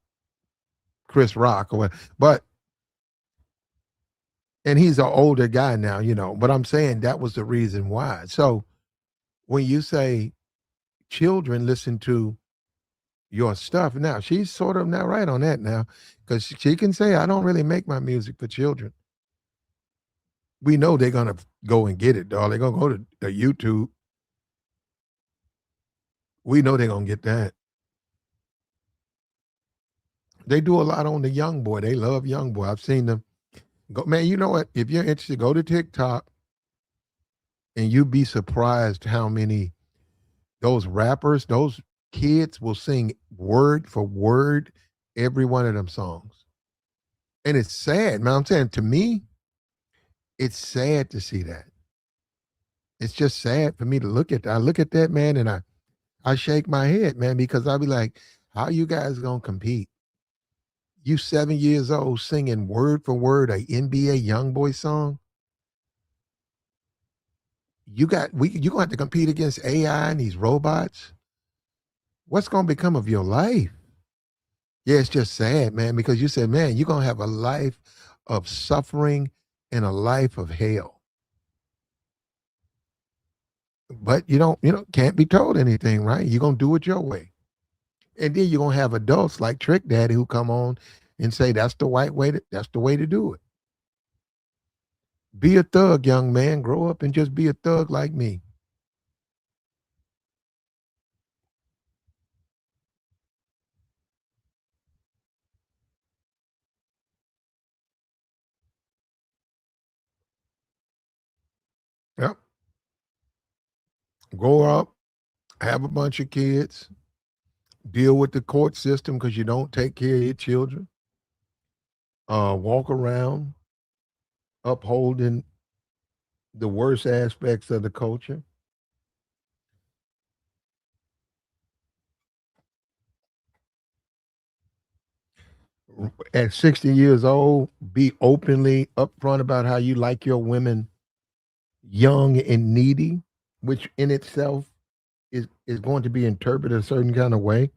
Chris Rock or what, but and he's an older guy now, but I'm saying that was the reason why. So when you say children listen to your stuff, now she's sort of not right on that now, because she can say, I don't really make my music for children. We know they're gonna go and get it, dog. They're gonna go to YouTube. We know they're gonna get that. They do a lot on the young boy. They love young boy. I've seen them go. Man, you know what? If you're interested, go to TikTok, and you'd be surprised how many those rappers, those kids will sing word for word every one of them songs. And it's sad, man. I'm saying, to me, it's sad to see that. It's just sad for me to look at that. I look at that, man, and I shake my head, man, because I'll be like, how you guys gonna compete? You 7 years old singing word for word a NBA YoungBoy song? you're gonna have to compete against AI and these robots. What's gonna become of your life? Yeah, it's just sad, man, because you said, man, you're gonna have a life of suffering and a life of hell. But can't be told anything, right? You're gonna do it your way. And then you're gonna have adults like Trick Daddy who come on and say that's the way to do it. Be a thug, young man. Grow up and just be a thug like me. Yep. Grow up, have a bunch of kids, deal with the court system because you don't take care of your children. Walk around upholding the worst aspects of the culture. At 60 years old, be openly upfront about how you like your women young and needy, which in itself is going to be interpreted a certain kind of way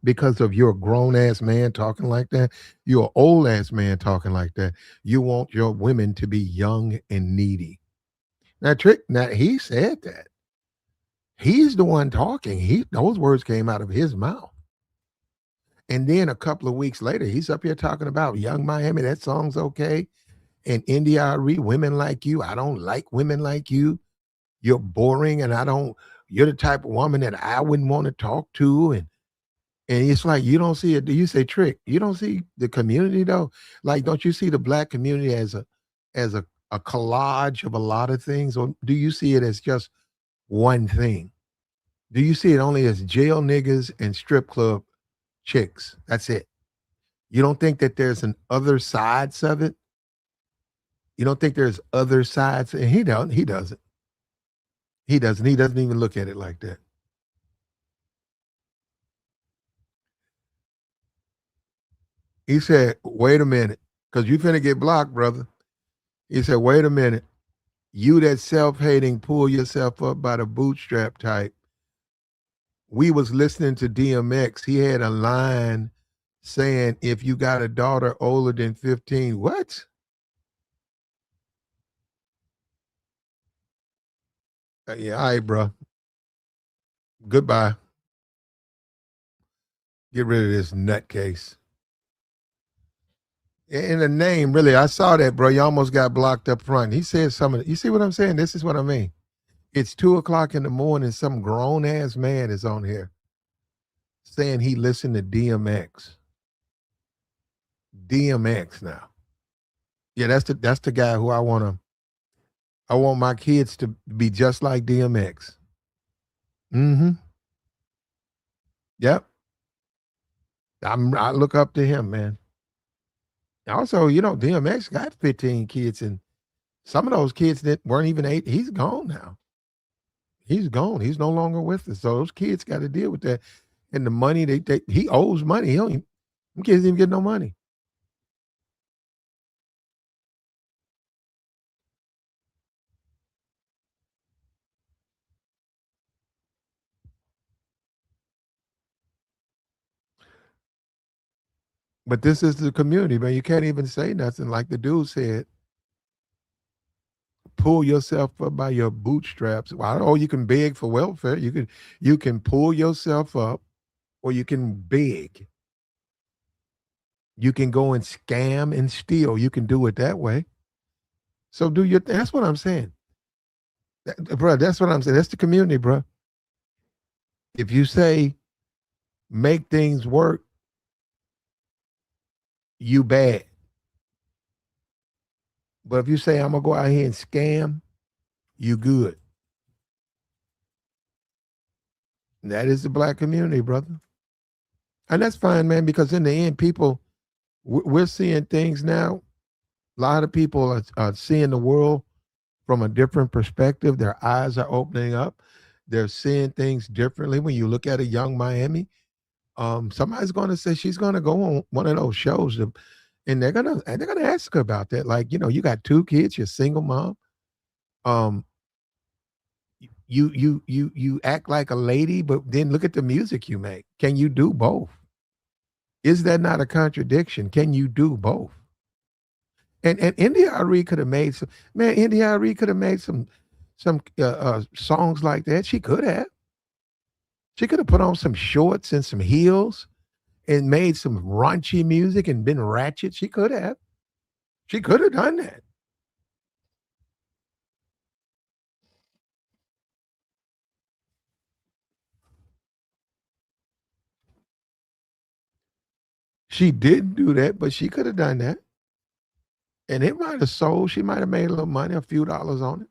because of your grown ass man talking like that. You're an old ass man talking like that. You want your women to be young and needy. Now he said that. He's the one talking. Those words came out of his mouth. And then a couple of weeks later, he's up here talking about Young Miami. That song's okay. And India Arie, women like you. I don't like women like you. You're boring, and you're the type of woman that I wouldn't want to talk to. And it's like you don't see it. Do you say Trick? You don't see the community though? Like, don't you see the black community as a collage of a lot of things? Or do you see it as just one thing? Do you see it only as jail niggas and strip club chicks? That's it. You don't think that there's an other sides of it? You don't think there's other sides? And he don't. He doesn't. He doesn't. He doesn't even look at it like that. He said, "Wait a minute, because you finna get blocked, brother." He said, "Wait a minute. You that self-hating, pull yourself up by the bootstrap type. We was listening to DMX. He had a line saying, if you got a daughter older than 15, what? Yeah, all right, bro. Goodbye. Get rid of this nutcase." In the name, really, I saw that, bro. You almost got blocked up front. He said something. You see what I'm saying? This is what I mean. It's 2 o'clock in the morning. Some grown ass man is on here saying he listened to DMX. DMX now. Yeah, that's the guy who I want my kids to be just like DMX. Mm-hmm. Yep. I look up to him, man. Also, DMX got 15 kids, and some of those kids that weren't even eight, he's gone now. He's gone. He's no longer with us. So those kids got to deal with that. And the money he owes money. He don't even, them kids didn't get no money. But this is the community, man. You can't even say nothing. Like the dude said, pull yourself up by your bootstraps. Well, oh, you can beg for welfare. You can pull yourself up, or you can beg. You can go and scam and steal. You can do it that way. So that's what I'm saying. Bro, that's what I'm saying. That's the community, bro. If you say make things work, you bad. But if you say I'm gonna go out here and scam, you good. That is the black community, brother. And that's fine, man, because in the end, we're seeing things now. A lot of people are seeing the world from a different perspective. Their eyes are opening up. They're seeing things differently. When you look at a young Miami, somebody's going to say she's going to go on one of those shows, and they're gonna ask her about that. Like, you got two kids, you're a single mom. Um, you act like a lady, but then look at the music you make. Can you do both? Is that not a contradiction? Can you do both? And India Arie could have made some, man. India Arie could have made some songs like that. She could have. She could have put on some shorts and some heels and made some raunchy music and been ratchet. She could have. She could have done that. She didn't do that, but she could have done that. And it might have sold. She might have made a little money, a few dollars on it.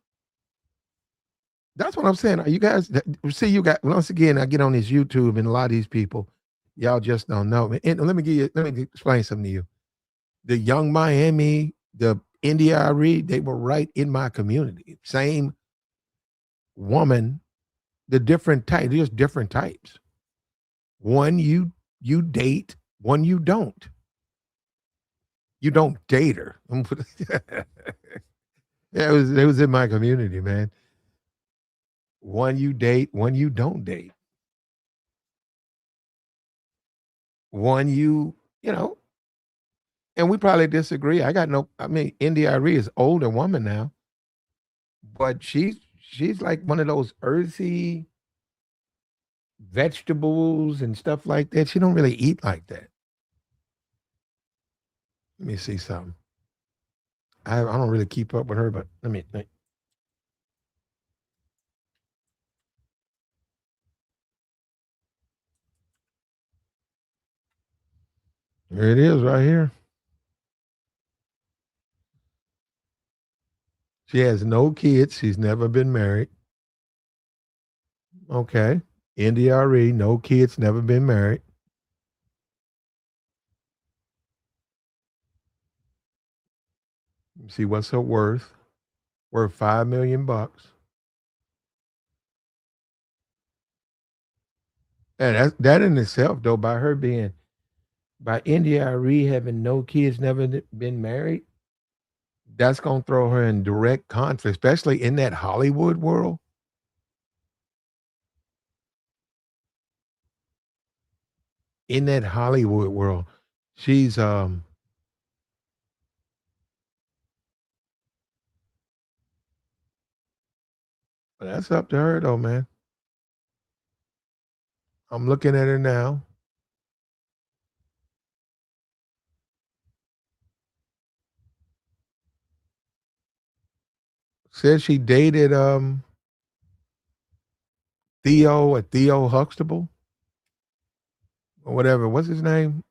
That's what I'm saying. You guys see, you got once again. I get on this YouTube, and a lot of these people, y'all just don't know. And let me explain something to you. The Young Miami, the India I read, they were right in my community. Same woman, the different types. There's different types. One you date, one you don't. You don't date her. Yeah, it was in my community, man. One you date, one you don't date. One you know, and we probably disagree. I got no. I mean, India Arie is older woman now, but she's like one of those earthy vegetables and stuff like that. She don't really eat like that. Let me see something. I don't really keep up with her, but let me think. Here it is right here. She has no kids. She's never been married. Okay. India Arie, no kids, never been married. See what's her worth. Worth 5 million bucks. And that in itself, though, by India Arie having no kids, never been married, that's gonna throw her in direct conflict, especially in that Hollywood world. In that Hollywood world, she's that's up to her though, man. I'm looking at her now. Says she dated Theo Huxtable or whatever. What's his name?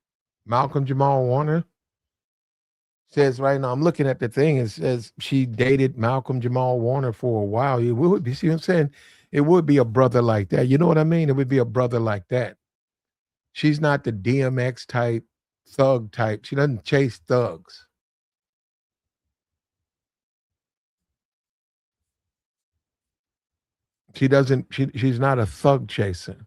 Malcolm Jamal Warner. Says right now, I'm looking at the thing. It says she dated Malcolm Jamal Warner for a while. It would be, see what I'm saying? It would be a brother like that. You know what I mean? It would be a brother like that. She's not the DMX type, thug type. She doesn't chase thugs. She doesn't. She's not a thug chaser.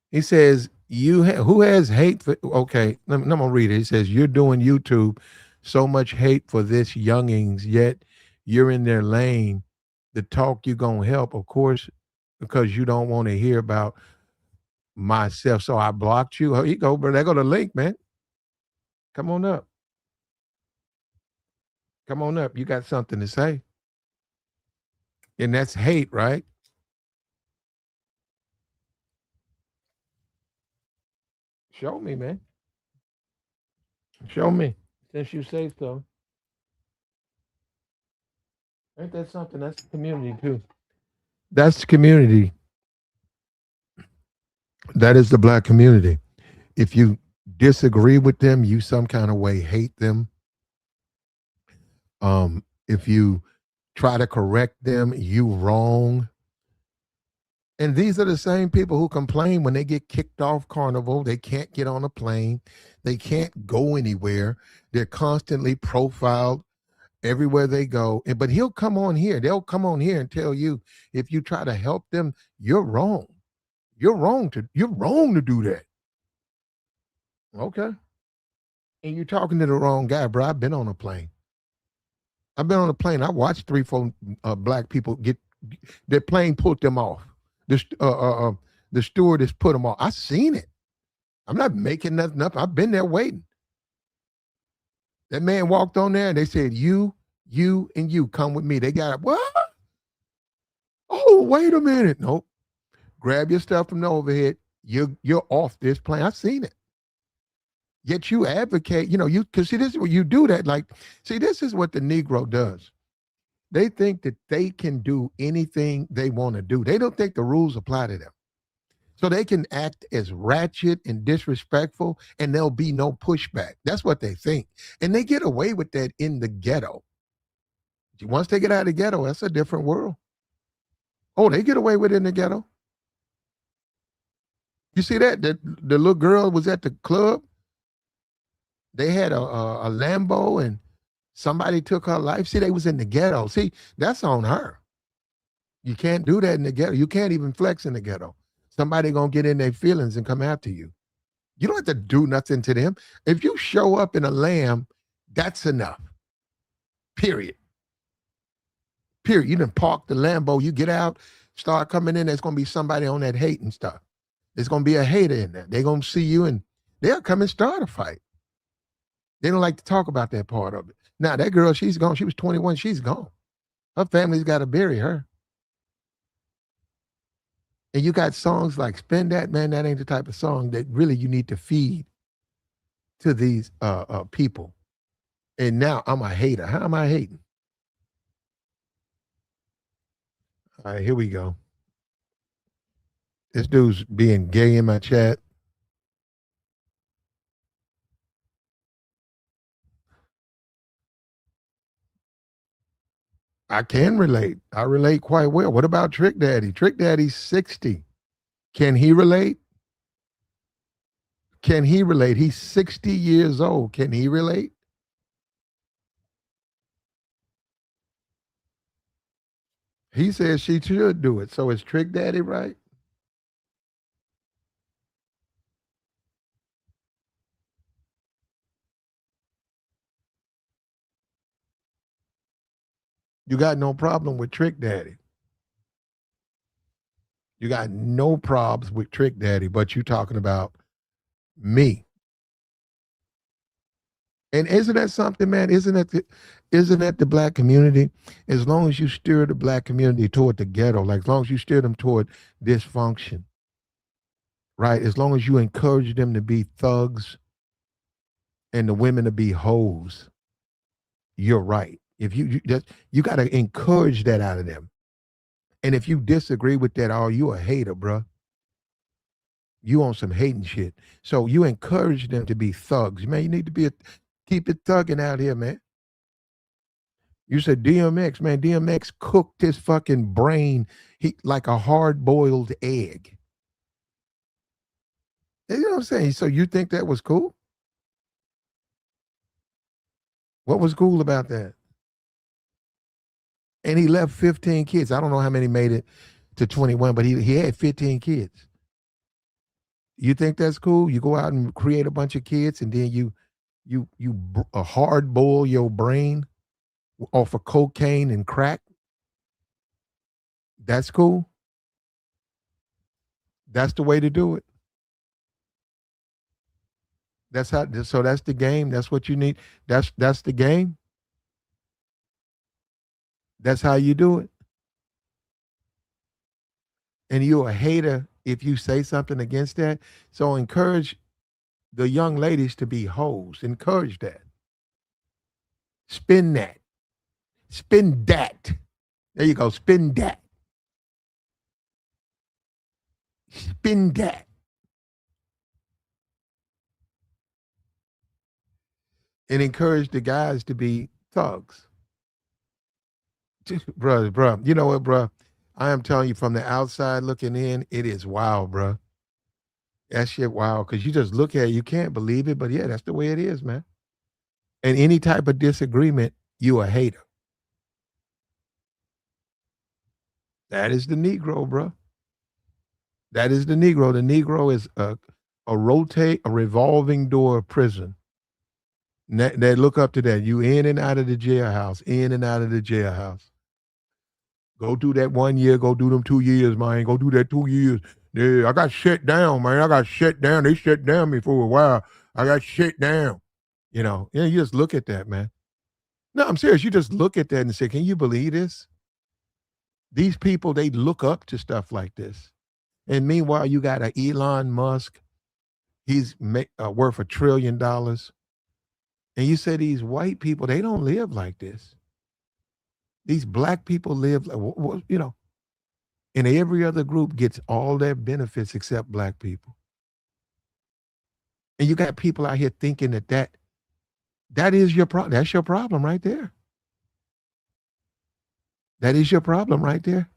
He says, who has hate for?" Okay, I'm gonna read it. He says, "You're doing YouTube, so much hate for this youngings, yet you're in their lane. The talk you gonna help, of course, because you don't want to hear about myself. So I blocked you. Oh, you go, but there go the link, man. Come on up. Come on up. You got something to say, and that's hate, right? Show me, man. Show me. Since you say so, ain't that something? That's the community too. That's the community. That is the black community. If you disagree with them, you some kind of way hate them. If you try to correct them, you wrong. And these are the same people who complain when they get kicked off Carnival. They can't get on a plane. They can't go anywhere. They're constantly profiled everywhere they go. But he'll come on here. They'll come on here and tell you if you try to help them, you're wrong. You're wrong to do that. Okay. And you're talking to the wrong guy, bro. I've been on a plane. I've been on a plane. I watched 3, 4 black people get their plane pulled them off. The the stewardess put them off. I seen it. I'm not making nothing up. I've been there waiting. That man walked on there and they said, you, and you come with me. They got what? Oh, wait a minute. Nope. Grab your stuff from the overhead. You're off this plane. I've seen it. Yet you advocate, you because see, this is what you do that. Like, see, this is what the Negro does. They think that they can do anything they want to do. They don't think the rules apply to them. So they can act as ratchet and disrespectful and there'll be no pushback. That's what they think. And they get away with that in the ghetto. Once they get out of the ghetto, that's a different world. Oh, they get away with it in the ghetto. You see that? The little girl was at the club. They had a Lambo and somebody took her life. See, they was in the ghetto. See, that's on her. You can't do that in the ghetto. You can't even flex in the ghetto. Somebody gonna get in their feelings and come after you. You don't have to do nothing to them. If you show up in a lamb, that's enough. Period. Period. You done park the Lambo. You get out, start coming in. There's gonna be somebody on that hating stuff. There's gonna be a hater in there. They're gonna see you and they'll come and start a fight. They don't like to talk about that part of it. Now that girl, she's gone. She was 21. She's gone. Her family's got to bury her. And you got songs like "Spin That," man. That ain't the type of song that really you need to feed to these people. And now I'm a hater. How am I hating? All right, here we go. This dude's being gay in my chat. I can relate. I relate quite well. What about Trick Daddy? Trick Daddy's 60. Can he relate? Can he relate? He's 60 years old. Can he relate? He says she should do it. So is Trick Daddy right? You got no problem with Trick Daddy. You got no problems with Trick Daddy, but you talking about me. And isn't that something, man? Isn't that the black community? As long as you steer the black community toward the ghetto, like as long as you steer them toward dysfunction, right? As long as you encourage them to be thugs and the women to be hoes, you're right. If you got to encourage that out of them. And if you disagree with that, oh, you a hater, bro. You on some hating shit. So you encourage them to be thugs. Man, you need to keep it thugging out here, man. You said DMX, man. DMX cooked his fucking brain like a hard boiled egg. You know what I'm saying? So you think that was cool? What was cool about that? And he left 15 kids. I don't know how many made it to 21, but he had 15 kids. You think that's cool? You go out and create a bunch of kids and then you hard boil your brain off of cocaine and crack? That's cool. That's the way to do it. That's how. So that's the game. That's what you need. That's the game. That's how you do it. And you're a hater if you say something against that. So encourage the young ladies to be hoes. Encourage that. Spin that. Spin that. There you go. Spin that. Spin that. And encourage the guys to be thugs. Bro. You know what, bro? I am telling you from the outside looking in, it is wild, bro. That shit wild. Cause you just look at it, you can't believe it. But yeah, that's the way it is, man. And any type of disagreement, you a hater. That is the Negro, bro. That is the Negro. The Negro is a revolving door prison. They look up to that. You in and out of the jailhouse, in and out of the jailhouse. Go do that 1 year, go do them 2 years, man. Go do that 2 years. Yeah, I got shut down, man. I got shut down. They shut down me for a while. I got shut down. Yeah, you just look at that, man. No, I'm serious. You just look at that and say, can you believe this? These people, they look up to stuff like this. And meanwhile, you got a Elon Musk. He's worth $1 trillion. And you say these white people, they don't live like this. These black people live, and every other group gets all their benefits except black people. And you got people out here thinking that is your problem. That's your problem right there. That is your problem right there.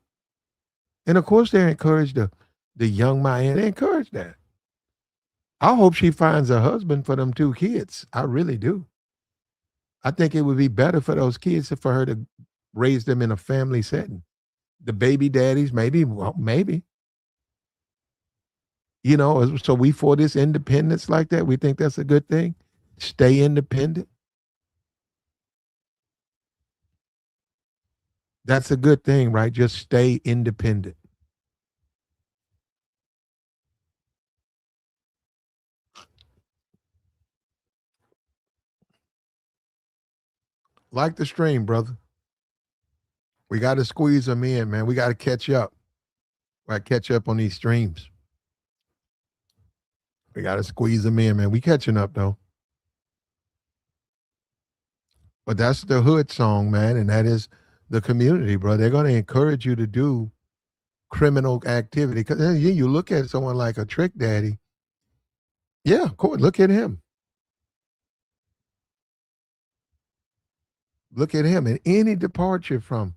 And of course, they encourage the young Maya. They encourage that. I hope she finds a husband for them 2 kids. I really do. I think it would be better for those kids for her to raise them in a family setting. The baby daddies, maybe, well, maybe. So we for this independence like that. We think that's a good thing. Stay independent. That's a good thing, right? Just stay independent. Like the stream, brother. We got to squeeze them in, man. We got to catch up. We got to catch up on these streams. We got to squeeze them in, man. We catching up, though. But that's the hood song, man. And that is the community, bro. They're going to encourage you to do criminal activity. Because you look at someone like a Trick Daddy. Yeah, of course. Look at him. Look at him. And any departure from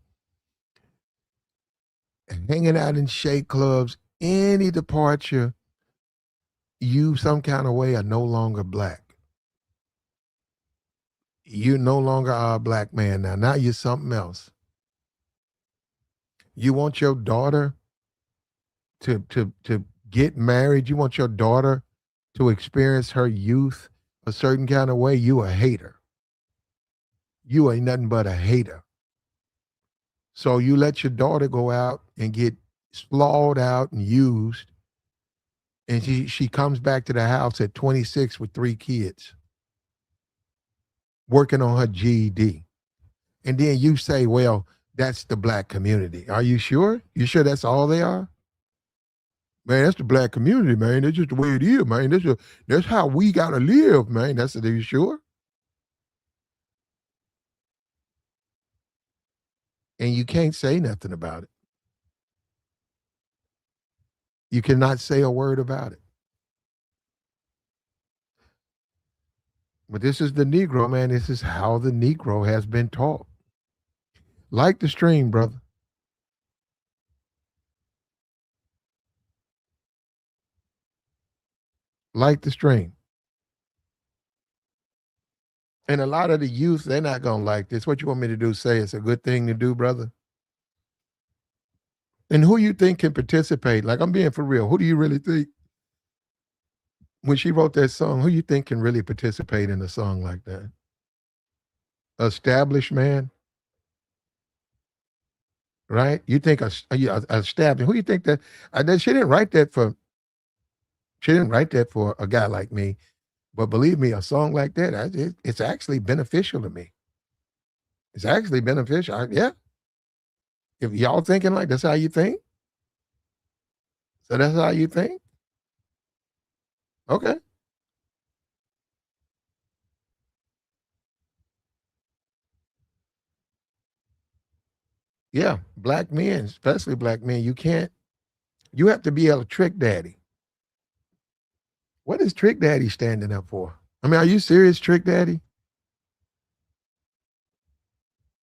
hanging out in shake clubs, any departure, you some kind of way are no longer black. You no longer are a black man now. Now you're something else. You want your daughter to get married. You want your daughter to experience her youth a certain kind of way. You a hater. You ain't nothing but a hater. So you let your daughter go out and get slawed out and used, and she comes back to the house at 26 with 3 kids, working on her GED. And then you say, well, that's the black community. Are you sure? You sure that's all they are? Man, that's the black community, man. That's just the way it is, man. That's how we gotta live, man. Are you sure? And you can't say nothing about it. You cannot say a word about it. But this is the Negro, man. This is how the Negro has been taught. Like the stream, brother. Like the stream. And a lot of the youth, they're not gonna like this. What you want me to do? Say it's a good thing to do, brother? And who you think can participate? Like, I'm being for real. Who do you really think, when she wrote that song, who you think can really participate in a song like that? Established man, right? You think established? Who you think that? She didn't write that for. She didn't write that for a guy like me. But believe me, a song like that, it's actually beneficial to me. It's actually beneficial. Yeah. If y'all thinking like that's how you think, so that's how you think. Okay. Yeah, black men, especially black men, you can't. You have to be a trick daddy. What is trick daddy standing up for? I mean, are you serious, trick daddy?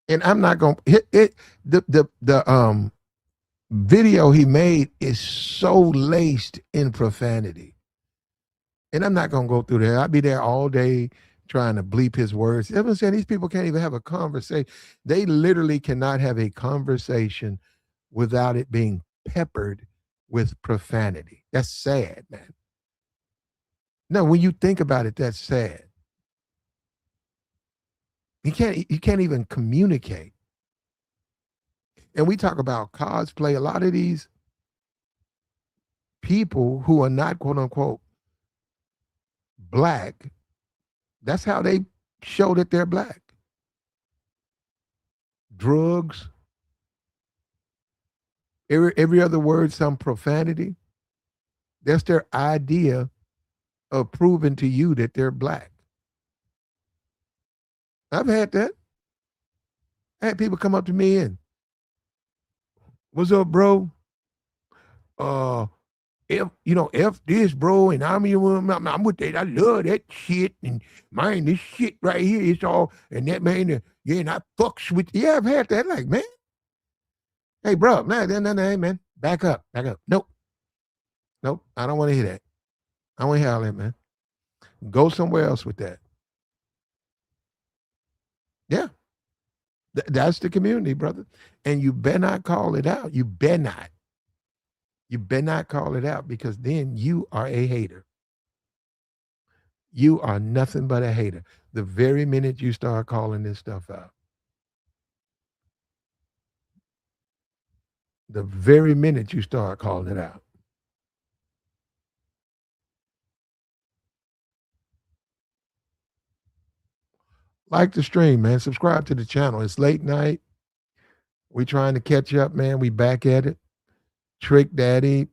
And I'm not gonna hit it. The video he made is so laced in profanity, and I'm not gonna go through there. I'll be there all day trying to bleep his words. I'm saying these people can't even have a conversation. They literally cannot have a conversation without it being peppered with profanity. That's sad, man. No, when you think about it, that's sad. You can't even communicate. And we talk about cosplay. A lot of these people who are not quote unquote black, that's how they show that they're black. Drugs, every other word, some profanity. That's their idea of proving to you that they're black. I've had that. I had people come up to me and, "What's up, bro? Uh, F this, bro, and I'm with that. I love that shit, and man, this shit right here is all, and that man, yeah, and I fucks with, yeah, I've had that. Like, man, hey, bro, man, no, hey, man, back up, back up. Nope, nope, I don't want to hear that. I don't want to hear all that, man. Go somewhere else with that. Yeah, that's the community, brother. And you better not call it out. You better not. You better not call it out because then you are a hater. You are nothing but a hater. The very minute you start calling this stuff out, the very minute you start calling it out. Like the stream, man. Subscribe to the channel. It's late night. We trying to catch up, man. We back at it. Trick Daddy,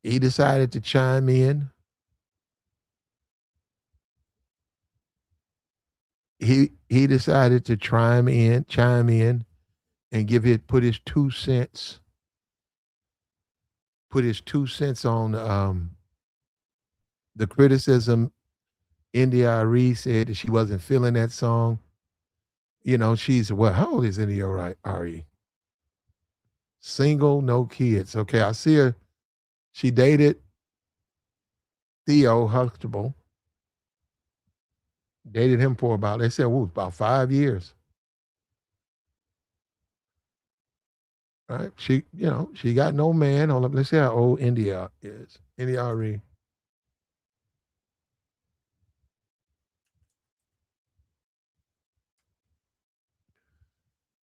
he decided to chime in. He decided to chime in and put his 2 cents, on the criticism. India Arie said that she wasn't feeling that song. She's what? How old is India Arie? Single, no kids. Okay, I see her. She dated Theo Huxtable. Dated him for they said, about 5 years. Right? She got no man. Hold up. Let's see how old India is. India Arie.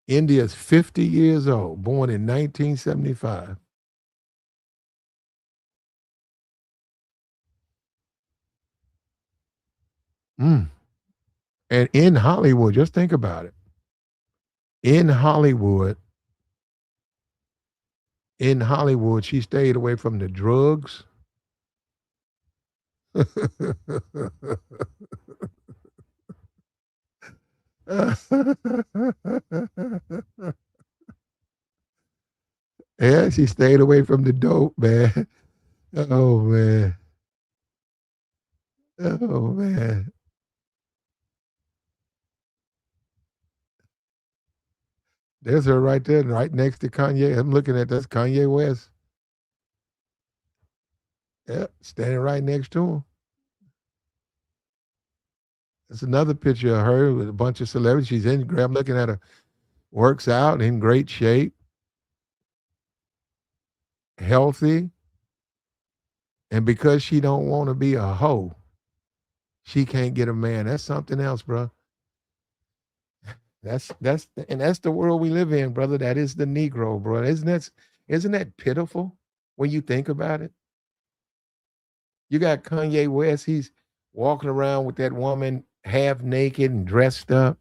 India's 50 years old, born in 1975. Mm. And in Hollywood, just think about it. In Hollywood, she stayed away from the drugs. Yeah, she stayed away from the dope, man. Oh man. Oh man. There's her right there, right next to Kanye. I'm looking at that's Kanye West. Yeah, standing right next to him. That's another picture of her with a bunch of celebrities. She's in. I'm looking at her. Works out, in great shape, healthy, and because she don't want to be a hoe, she can't get a man. That's something else, bro. That's the world we live in, brother. That is the Negro, bro. Isn't that pitiful when you think about it? You got Kanye West. He's walking around with that woman half naked and dressed up.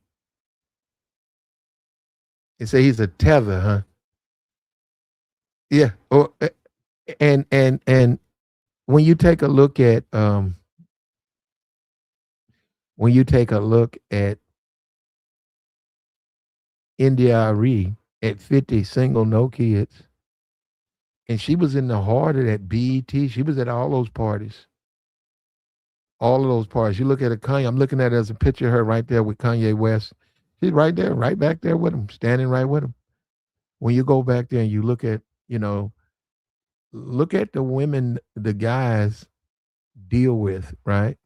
They say he's a tether, huh? Yeah. And when you take a look at India Arie at 50, single, no kids, and she was in the heart of that BET. She was at all those parties. All of those parties. You look at a Kanye. I'm looking at it as a picture of her right there with Kanye West. She's right there, right back there with him, standing right with him. When you go back there and you look at the women, the guys deal with, right?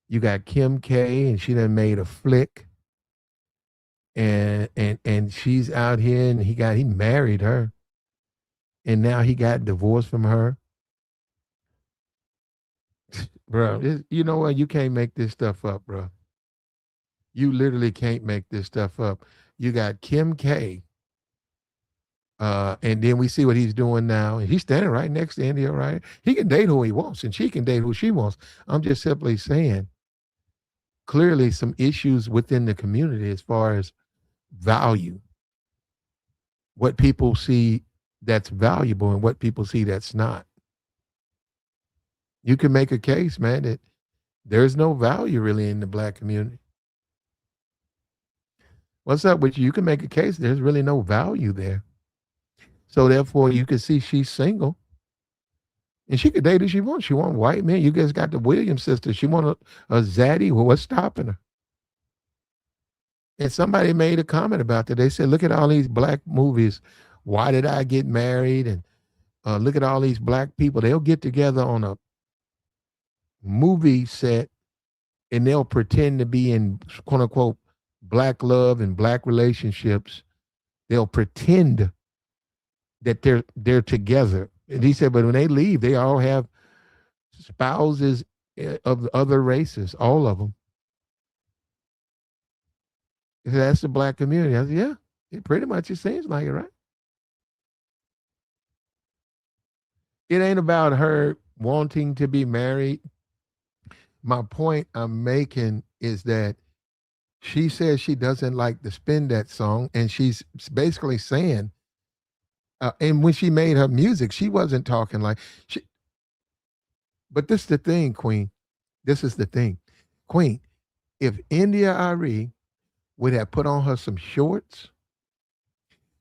You got Kim K, and she done made a flick, and she's out here, and he married her, and now he got divorced from her, bro. You know what? You can't make this stuff up, bro. You literally can't make this stuff up. You got Kim K, and then we see what he's doing now. And he's standing right next to India, right? He can date who he wants, and she can date who she wants. I'm just simply saying, clearly, some issues within the community as far as value, what people see that's valuable and what people see that's not. You can make a case, man, that there's no value really in the black community. What's up with you? You can make a case there's really no value there. So therefore, you can see she's single, and she could date who she wants. She want white men. You guys got the Williams sister. She want a zaddy. Well, what's stopping her? And somebody made a comment about that. They said, "Look at all these black movies. Why did I get married?" And look at all these black people. They'll get together on a movie set and they'll pretend to be in quote unquote black love and black relationships. They'll pretend that they're together. And he said, but when they leave, they all have spouses of other races, all of them. He said, that's the black community. I said, yeah, it pretty much it seems like it, right? It ain't about her wanting to be married. My point I'm making is that she says she doesn't like to spin that song, and she's basically saying, and when she made her music, she wasn't talking like she. But this is the thing, Queen. This is the thing, Queen. If India Arie would have put on her some shorts,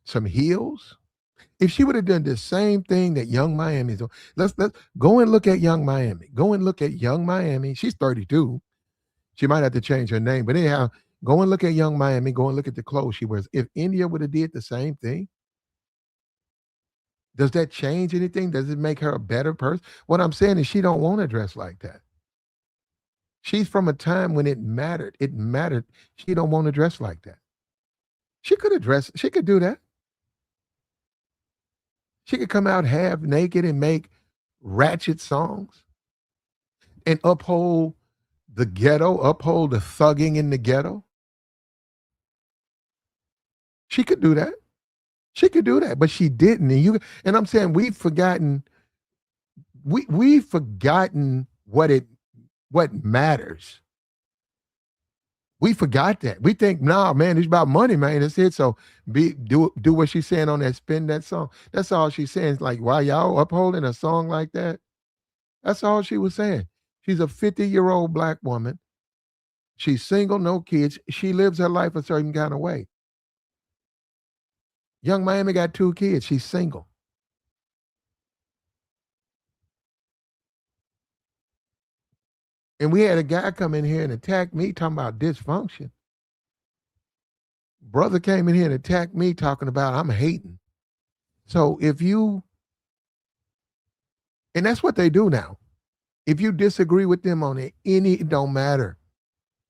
some heels, if she would have done the same thing that Young Miami's doing, let's go and look at Young Miami. Go and look at Young Miami. She's 32. She might have to change her name, but anyhow, go and look at Young Miami. Go and look at the clothes she wears. If India would have did the same thing, does that change anything? Does it make her a better person? What I'm saying is she don't want to dress like that. She's from a time when it mattered. It mattered. She don't want to dress like that. She could have dressed. She could do that. She could come out half naked and make ratchet songs and uphold the ghetto, uphold the thugging in the ghetto. She could do that. She could do that, but she didn't. And I'm saying we've forgotten we've forgotten what matters. We forgot that. We think, nah, man, it's about money, man. That's it. So do what she's saying on that spin that song. That's all she's saying. It's like, why y'all upholding a song like that? That's all she was saying. She's a 50-year-old black woman. She's single, no kids. She lives her life a certain kind of way. Young Miami got 2 kids. She's single. And we had a guy come in here and attack me talking about dysfunction. Brother came in here and attacked me talking about I'm hating. So and that's what they do now. If you disagree with them on it don't matter.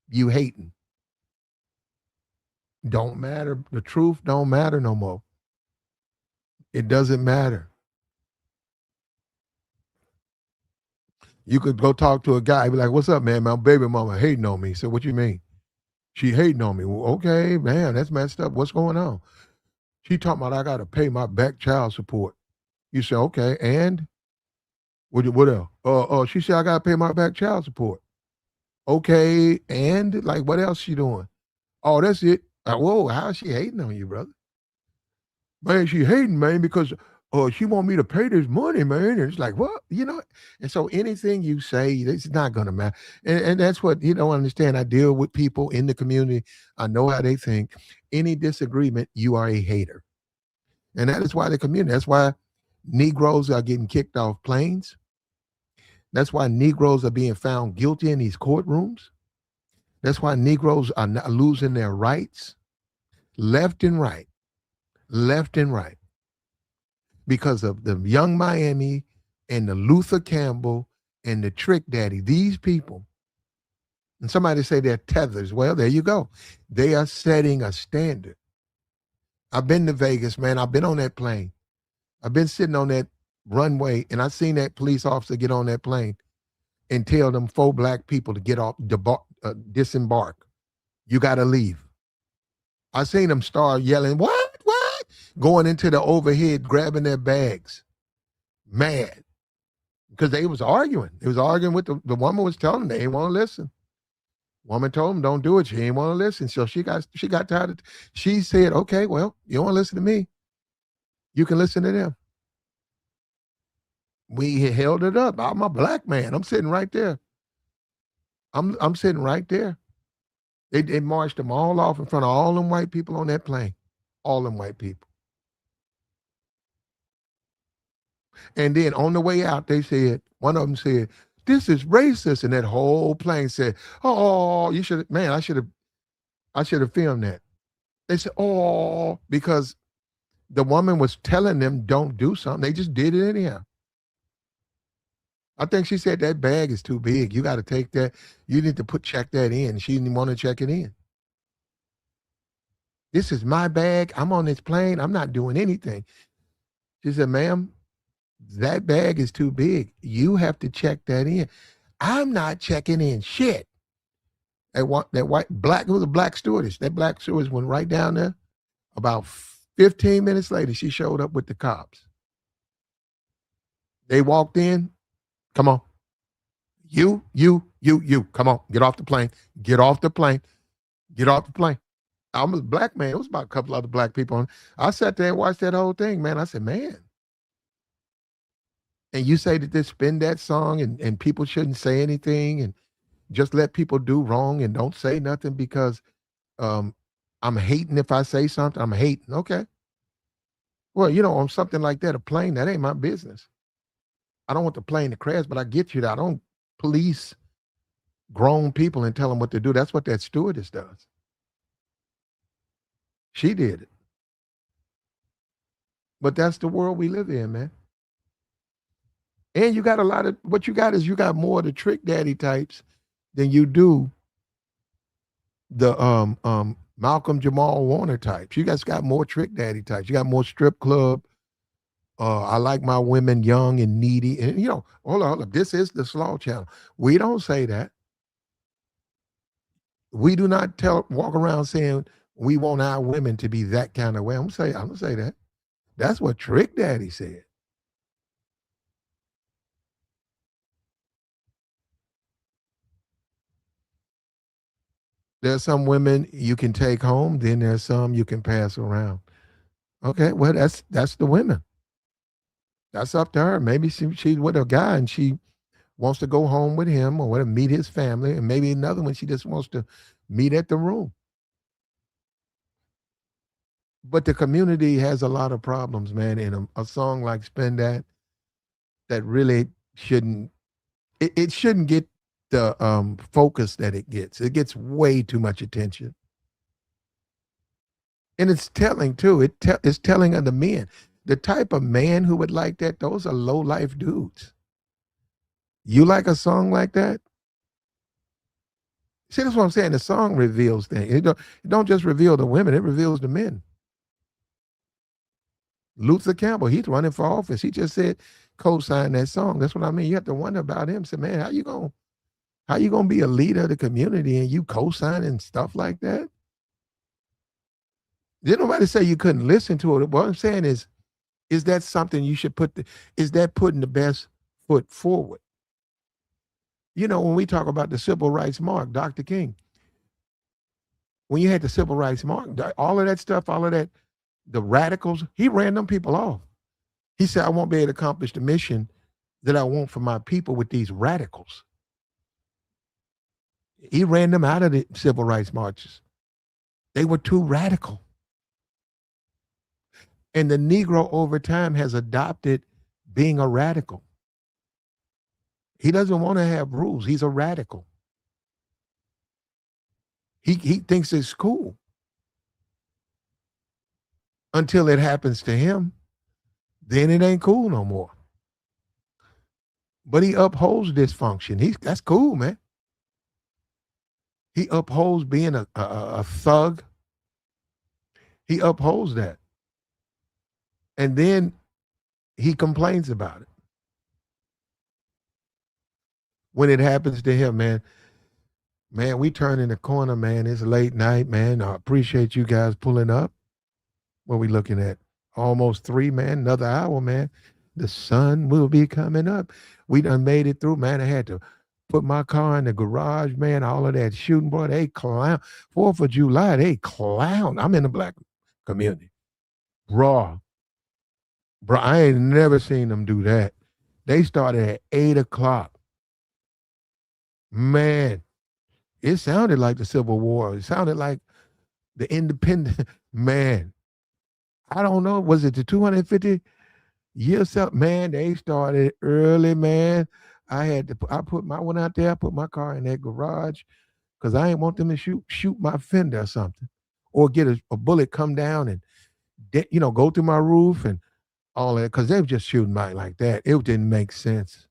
You hating. Don't matter. The truth don't matter no more. It doesn't matter. You could go talk to a guy, be like, what's up, man? My baby mama hating on me. He said, what you mean? She hating on me. Well, okay, man, that's messed up. What's going on? She talking about I gotta pay my back child support. You say, okay, and what else? She said I gotta pay my back child support. Okay, and like what else she doing? Oh, that's it. Whoa, how's she hating on you, brother? Man, she hating, man, because she want me to pay this money, man. And it's like, what? And so anything you say, it's not gonna matter. And that's what you don't understand. I deal with people in the community. I know how they think. Any disagreement, you are a hater. And that is why the community, that's why Negroes are getting kicked off planes. That's why Negroes are being found guilty in these courtrooms. That's why Negroes are not losing their rights left and right, left and right, because of the Young Miami and the Luther Campbell and the Trick Daddy. These people, and somebody say they're tethers. Well, there you go. They are setting a standard. I've been to Vegas, man. I've been on that plane. I've been sitting on that runway, and I've seen that police officer get on that plane and tell them 4 black people to get off, disembark. You got to leave. I seen them start yelling, what, what? Going into the overhead, grabbing their bags, mad. Because they was arguing. They was arguing with the woman was telling them they didn't want to listen. Woman told them don't do it. She didn't want to listen. So she got tired of she said, okay, well, you don't want to listen to me. You can listen to them. We held it up. I'm a black man. I'm sitting right there. I'm sitting right there. They marched them all off in front of all them white people on that plane. All them white people. And then on the way out, they said, one of them said, this is racist. And that whole plane said, oh, you should, man, I should have filmed that. They said, oh, because the woman was telling them don't do something. They just did it anyhow. I think she said that bag is too big. You got to take that. You need to check that in. She didn't want to check it in. This is my bag. I'm on this plane. I'm not doing anything. She said, ma'am, that bag is too big. You have to check that in. I'm not checking in shit. That white black, it was a black stewardess. That black stewardess went right down there. About 15 minutes later, she showed up with the cops. They walked in. Come on. You. Come on. Get off the plane. Get off the plane. Get off the plane. I'm a black man. It was about a couple other black people on. I sat there and watched that whole thing, man. I said, man. And you say that they spin that song and people shouldn't say anything and just let people do wrong and don't say nothing because um, I'm hating if I say something. I'm hating. Okay. Well, on something like that, a plane, that ain't my business. I don't want the plane to crash, but I get you that I don't police grown people and tell them what to do. That's what that stewardess does. She did it. But that's the world we live in, man. And you got a lot of what you got more of the trick daddy types than you do the Malcolm Jamal Warner types. You guys got more trick daddy types. You got more strip club. I like my women young and needy. And hold on. This is the Slaw Channel. We don't say that. We do not walk around saying we want our women to be that kind of way. I'm gonna say that. That's what Trick Daddy said. There's some women you can take home, then there's some you can pass around. Okay, well that's the women. That's up to her. Maybe she's with a guy and she wants to go home with him or want to meet his family, and maybe another one she just wants to meet at the room. But the community has a lot of problems, man. And a song like "Spend that really shouldn't it shouldn't get the focus that it gets. It gets way too much attention, and it's telling too. It's telling of the men. The type of man who would like that, those are low life dudes. You like a song like that? See, that's what I'm saying. The song reveals things. It don't just reveal the women, it reveals the men. Luther Campbell, he's running for office. He just said co-sign that song. That's what I mean. You have to wonder about him. Say, man, how you gonna be a leader of the community and you co-signing stuff like that? Did nobody say you couldn't listen to it? What I'm saying is that something you should is that putting the best foot forward? When we talk about the civil rights mark, Dr. King, when you had the civil rights mark, all of that stuff, all of that, the radicals, he ran them people off. He said, I won't be able to accomplish the mission that I want for my people with these radicals. He ran them out of the civil rights marches. They were too radical. And the Negro over time has adopted being a radical. He doesn't want to have rules. He's a radical. He thinks it's cool until it happens to him. Then it ain't cool no more. But he upholds dysfunction. That's cool, man. He upholds being a thug. He upholds that. And then he complains about it. When it happens to him, man, Man, we turning the corner, man. It's late night, man. I appreciate you guys pulling up. What we looking at? Almost 3, man. Another hour, man. The sun will be coming up. We done made it through, man. I had to put my car in the garage, man. All of that shooting, boy. They clown. 4th of July, they clown. I'm in the black community. Raw. Bro, I ain't never seen them do that. They started at 8 o'clock. Man, it sounded like the Civil War. It sounded like the independent man. I don't know. Was it the 250 years up? Man, they started early, man. I put my one out there, I put my car in that garage because I ain't want them to shoot my fender or something. Or get a bullet come down and go through my roof and all that. Because they were just shooting mine like that. It didn't make sense.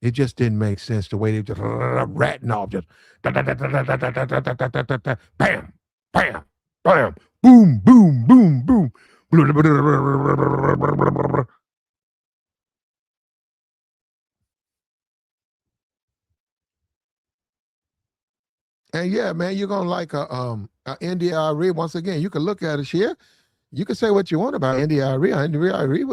It just didn't make sense the way they just ratting off, just bam, bam, bam, boom, boom, boom, boom. And yeah, man, you're gonna like a India Arie. Once again, you can look at it here. You can say what you want about India Arie. India Arie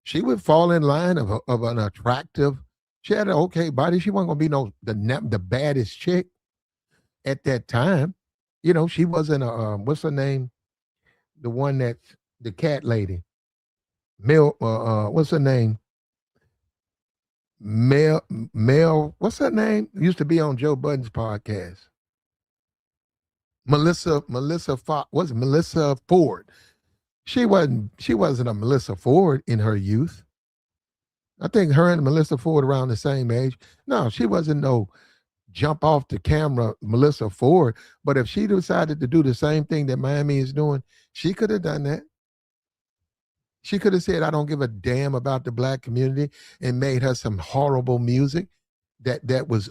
she would fall in line of an attractive. She had an okay body. She wasn't gonna be the baddest chick at that time. She wasn't a what's her name? The one that's the cat lady. What's her name? Mel, what's her name? Used to be on Joe Budden's podcast. Was it Melissa Ford? She wasn't a Melissa Ford in her youth. I think her and Melissa Ford around the same age. No, she wasn't no jump off the camera Melissa Ford. But if she decided to do the same thing that Miami is doing, she could have done that. She could have said, I don't give a damn about the black community and made her some horrible music that was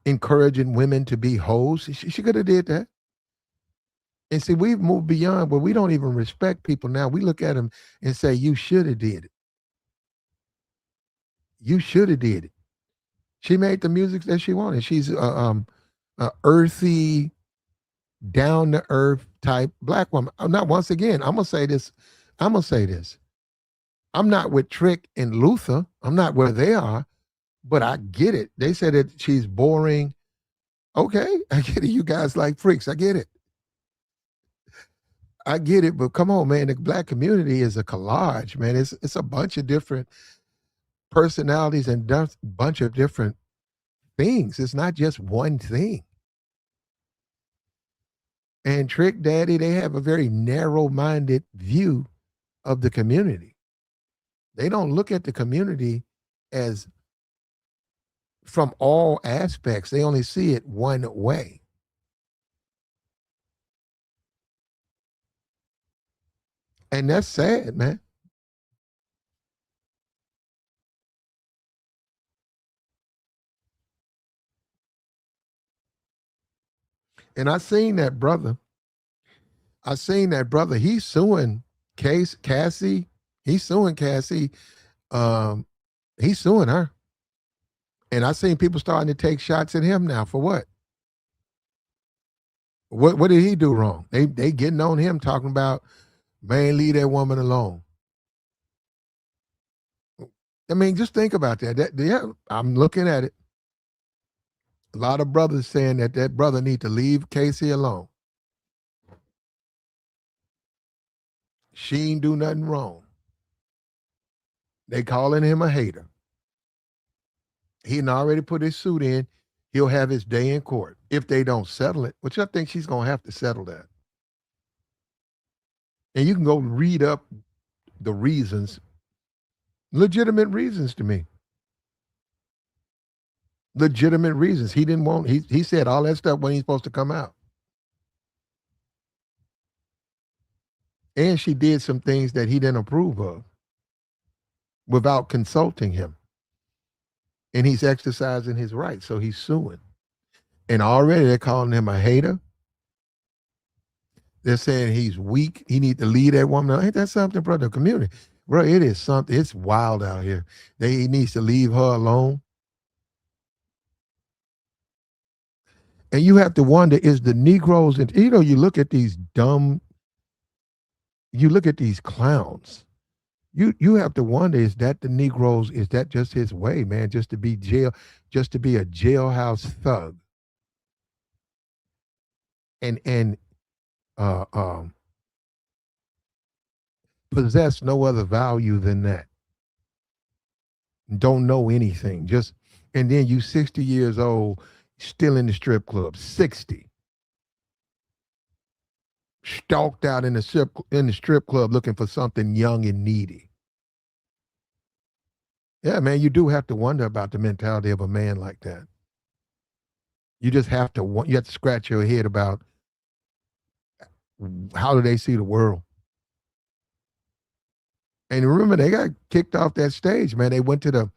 encouraging women to be hoes. She could have did that. And see, we've moved beyond where we don't even respect people now. We look at them and say, you should have did it. You should have did it. She made the music that she wanted. She's a earthy, down to earth type black woman. Not once again, I'm gonna say this. I'm gonna say this. I'm not with Trick and Luther. I'm not where they are, but I get it. They said that she's boring. Okay, I get it. You guys like freaks. I get it. I get it, but come on, man. The black community is a collage, man. It's a bunch of different personalities and a bunch of different things. It's not just one thing. And Trick Daddy, they have a very narrow-minded view of the community. They don't look at the community as from all aspects. They only see it one way. And that's sad, man. And I seen that brother. I seen that brother. He's suing Cassie. He's suing Cassie. Um, he's suing her. And I seen people starting to take shots at him now for what? What did he do wrong? They getting on him talking about, man, leave that woman alone. I mean, just think about that. Yeah, I'm looking at it. A lot of brothers saying that brother need to leave Casey alone. She ain't do nothing wrong. They calling him a hater. He already put his suit in. He'll have his day in court if they don't settle it, which I think she's gonna have to settle that. And you can go read up the reasons, legitimate reasons to me. Legitimate reasons. He didn't want. He said all that stuff when he's supposed to come out. And she did some things that he didn't approve of without consulting him. And he's exercising his right, so he's suing. And already they're calling him a hater. They're saying he's weak. He need to lead that woman. Ain't that something, brother? Community, bro. It is something. It's wild out here. He needs to leave her alone. And you have to wonder, is the Negroes, and you look at these dumb, you look at these clowns. You have to wonder, is that the Negroes, is that just his way, man, just to be a jailhouse thug and uh um possess no other value than that. Don't know anything. Just and then you 60 years old, still in the strip club. 60. Stalked out in the strip club looking for something young and needy. Yeah, man, you do have to wonder about the mentality of a man like that. You just have to you have to scratch your head about how do they see the world. And remember, they got kicked off that stage, man. They went to the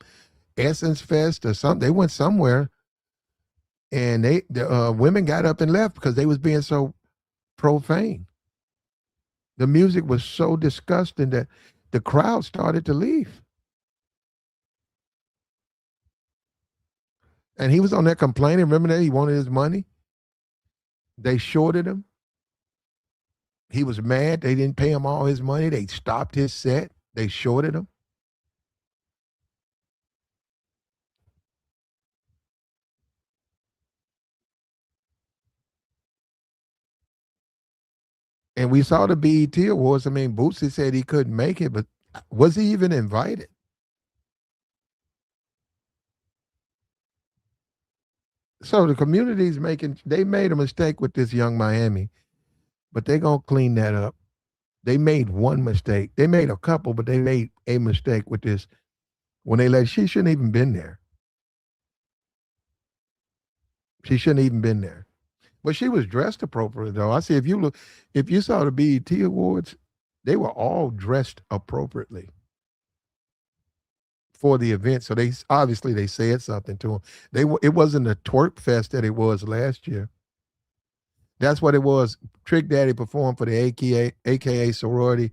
Essence Fest or something. They went somewhere, and the women got up and left because they was being so profane. The music was so disgusting that the crowd started to leave. And he was on there complaining. Remember that he wanted his money. They shorted him. He was mad. They didn't pay him all his money. They stopped his set. They shorted him. And we saw the BET Awards. I mean, Bootsy said he couldn't make it, but was he even invited? So the community's they made a mistake with this Young Miami, but they're going to clean that up. They made one mistake. They made a couple, but they made a mistake with this when she shouldn't even been there. She shouldn't even been there. But she was dressed appropriately, though. I see if you saw the BET Awards, they were all dressed appropriately for the event. So they obviously they said something to them. It wasn't a twerk fest that it was last year. That's what it was. Trick Daddy performed for the AKA sorority,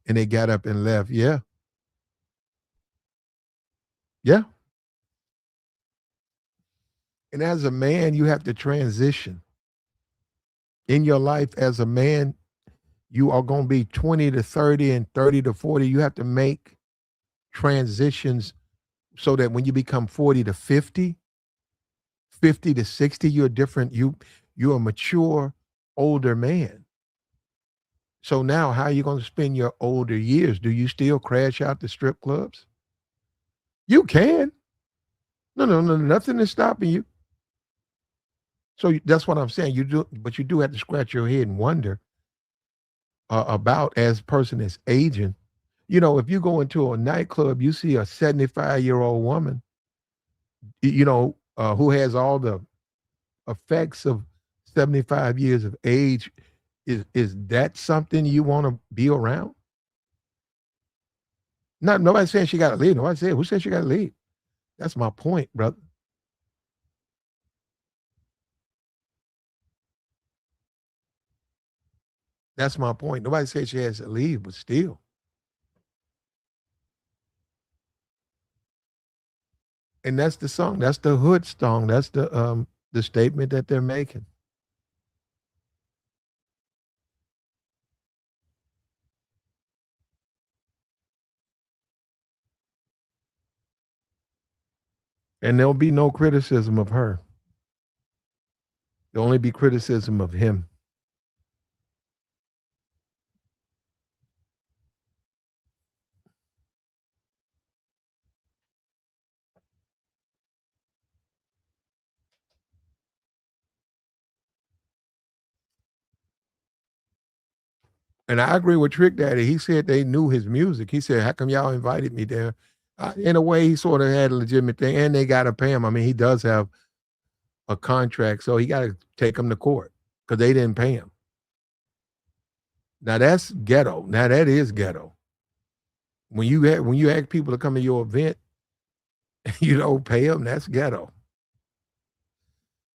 and they got up and left. Yeah, yeah. And as a man, you have to transition in your life. As a man, you are going to be 20 to 30 and 30 to 40. You have to make transitions so that when you become 40 to 50, 50 to 60, you're different. You're a mature, older man. So now how are you going to spend your older years? Do you still crash out the strip clubs? You can. No, no, no, nothing is stopping you. So that's what I'm saying. You do, but you do have to scratch your head and wonder about as a person is aging. If you go into a nightclub, you see a 75-year-old woman, who has all the effects of 75 years of age. Is that something you want to be around? Not nobody saying she got to leave. Nobody said who said she got to leave. That's my point, brother. That's my point. Nobody said she has to leave, but still. And that's the song. That's the hood song. That's the statement that they're making. And there'll be no criticism of her. There'll only be criticism of him. And I agree with Trick Daddy. He said they knew his music. He said, "How come y'all invited me there?" In a way, he sort of had a legitimate thing, and they got to pay him. I mean, he does have a contract, so he got to take him to court because they didn't pay him. Now that's ghetto. Now that is ghetto. When you ask people to come to your event, you don't pay them. That's ghetto.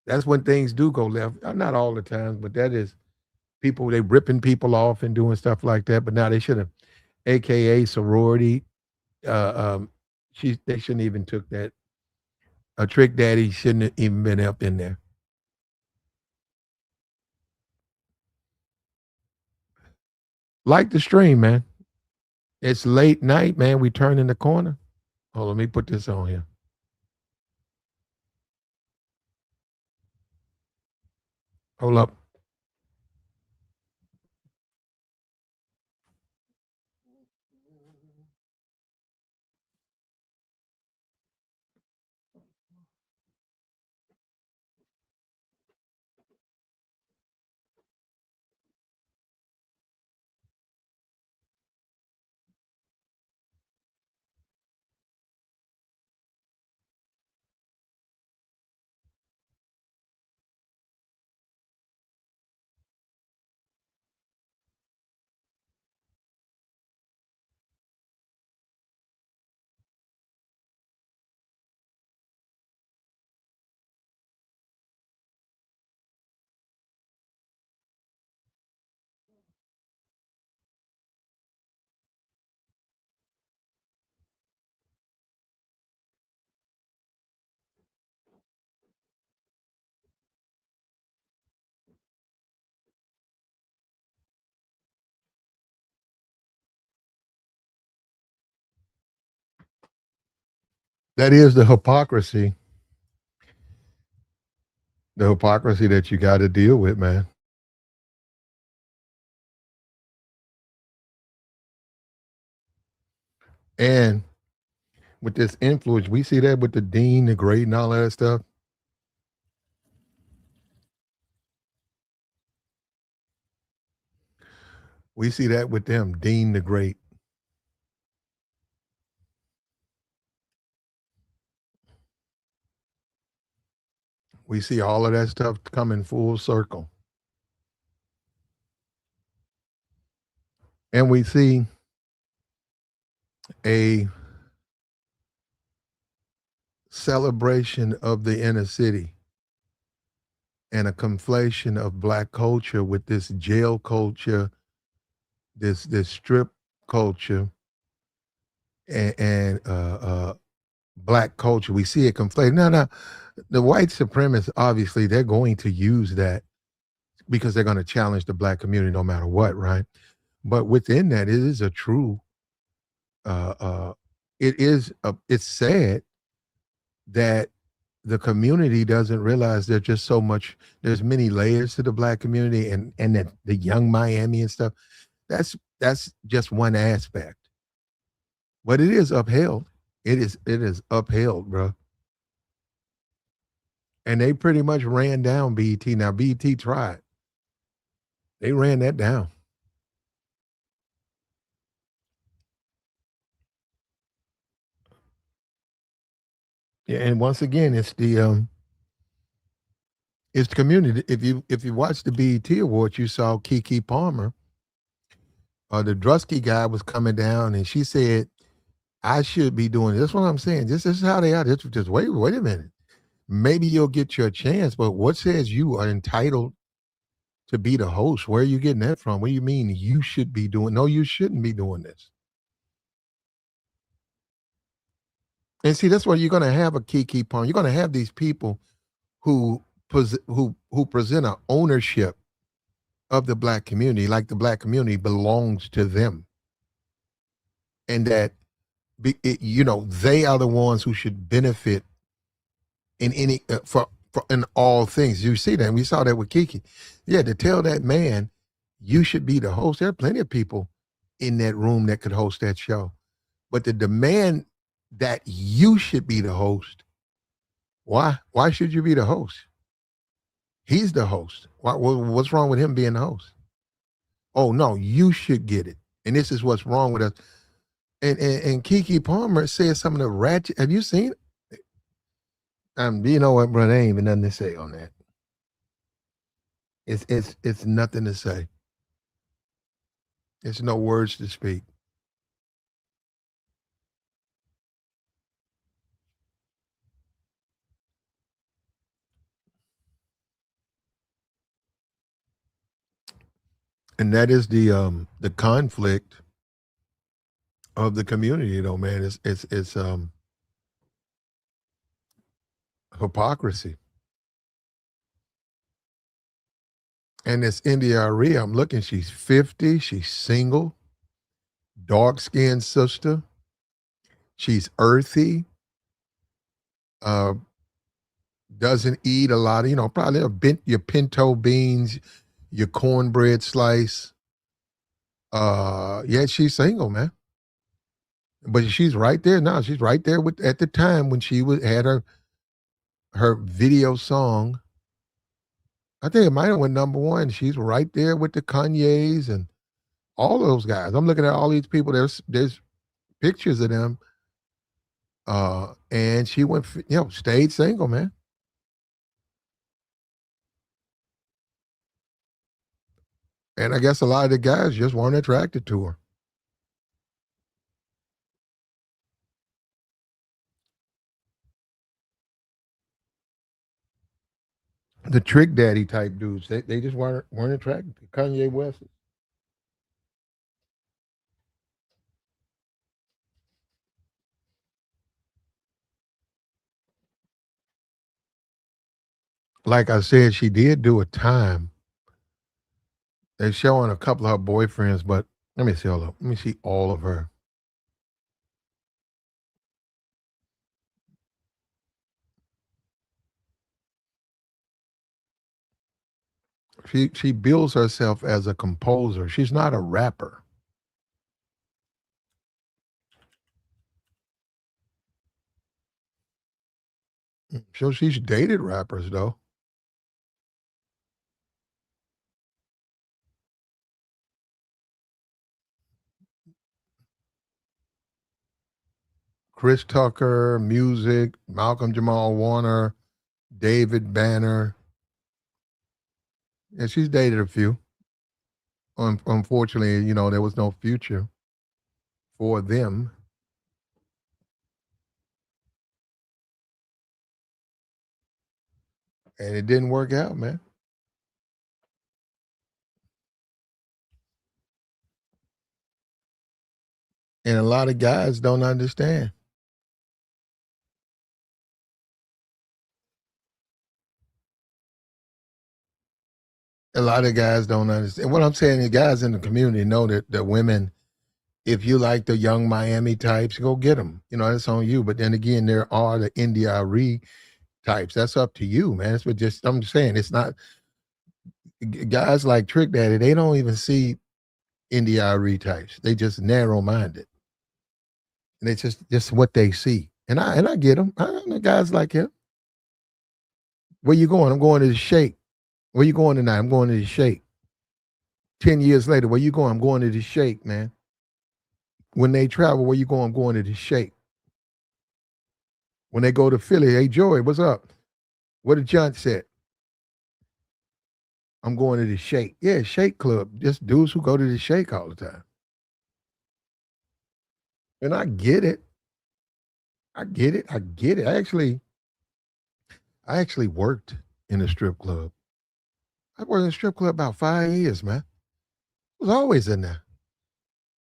That's when things do go left. Not all the time, but that is people they ripping people off and doing stuff like that. But now they should have, AKA sorority. They shouldn't even took that. A Trick Daddy shouldn't have even been up in there. Like the stream, man. It's late night, man. We turn in the corner. Oh, let me put this on here. Hold up. That is the hypocrisy that you got to deal with, man. And with this influence, we see that with the dean, the grade, and all that stuff. We see that with them, dean the great. We see all of that stuff coming full circle. And we see a celebration of the inner city and a conflation of black culture with this jail culture, this strip culture, and black culture. We see it conflated. Now, the white supremacists obviously they're going to use that because they're going to challenge the black community no matter what, right? But within that, it is a true. Uh, uh, it's sad that the community doesn't realize there's just so much. There's many layers to the black community, and that the young Miami and stuff. That's just one aspect, but it is upheld. It is upheld, bro. And they pretty much ran down BET. Now BET tried. They ran that down. Yeah, and once again, it's the community. If you watch the BET Awards, you saw Kiki Palmer, the Drusky guy was coming down, and she said, "I should be doing this." That's what I'm saying. This is how they are. Just wait a minute. Maybe you'll get your chance, but what says you are entitled to be the host? Where are you getting that from? What do you mean you should be doing? No, you shouldn't be doing this. And see, that's why you're going to have a Kiki Palmer. You're going to have these people who present a ownership of the black community, like the black community belongs to them, and that they are the ones who should benefit in any for in all things. You see that, and we saw that with Kiki. Yeah, to tell that man you should be the host. There are plenty of people in that room that could host that show, but the demand that you should be the host. Why? Why should you be the host? He's the host. What's wrong with him being the host? Oh no, you should get it. And this is what's wrong with us. And Kiki Palmer said some of the ratchet. Have you seen? You know what, bro? There ain't even nothing to say on that. It's nothing to say. It's no words to speak. And that is the conflict of the community, though, man. It's hypocrisy. And this India Arie, I'm looking, she's 50, she's single, dark skinned sister, she's earthy, uh, doesn't eat a lot of, probably your pinto beans, your cornbread slice. Yeah, she's single, man. But she's right there now. She's right there with at the time when she had her video song. I think it might have went number one. She's right there with the Kanyes and all those guys. I'm looking at all these people. There's pictures of them. And she went, stayed single, man. And I guess a lot of the guys just weren't attracted to her. The trick daddy type dudes, they just weren't attracted to Kanye West. Like I said, she did do a time. They're showing a couple of her boyfriends, but let me see all of. Let me see all of her. She bills herself as a composer. She's not a rapper. So she's dated rappers though. Chris Tucker, music, Malcolm Jamal Warner, David Banner. Yeah, she's dated a few. Unfortunately, there was no future for them, and it didn't work out, man. And a lot of guys don't understand. A lot of guys don't understand. What I'm saying, the guys in the community know that the women, if you like the young Miami types, go get them. That's on you. But then again, there are the India Arie types. That's up to you, man. That's what just I'm saying. It's not guys like Trick Daddy. They don't even see India Arie types. They just narrow minded, and it's just what they see. And I get them. I know guys like him. Where you going? I'm going to the Shake. Where you going tonight? I'm going to the Shake. 10 years later, where you going? I'm going to the Shake, man. When they travel, where you going? I'm going to the Shake. When they go to Philly, hey Joey, what's up? What did John said? I'm going to the Shake. Yeah, Shake Club. Just dudes who go to the Shake all the time. And I get it. I get it. I get it. I actually worked in a strip club. I worked in a strip club about 5 years, man. I was always in there.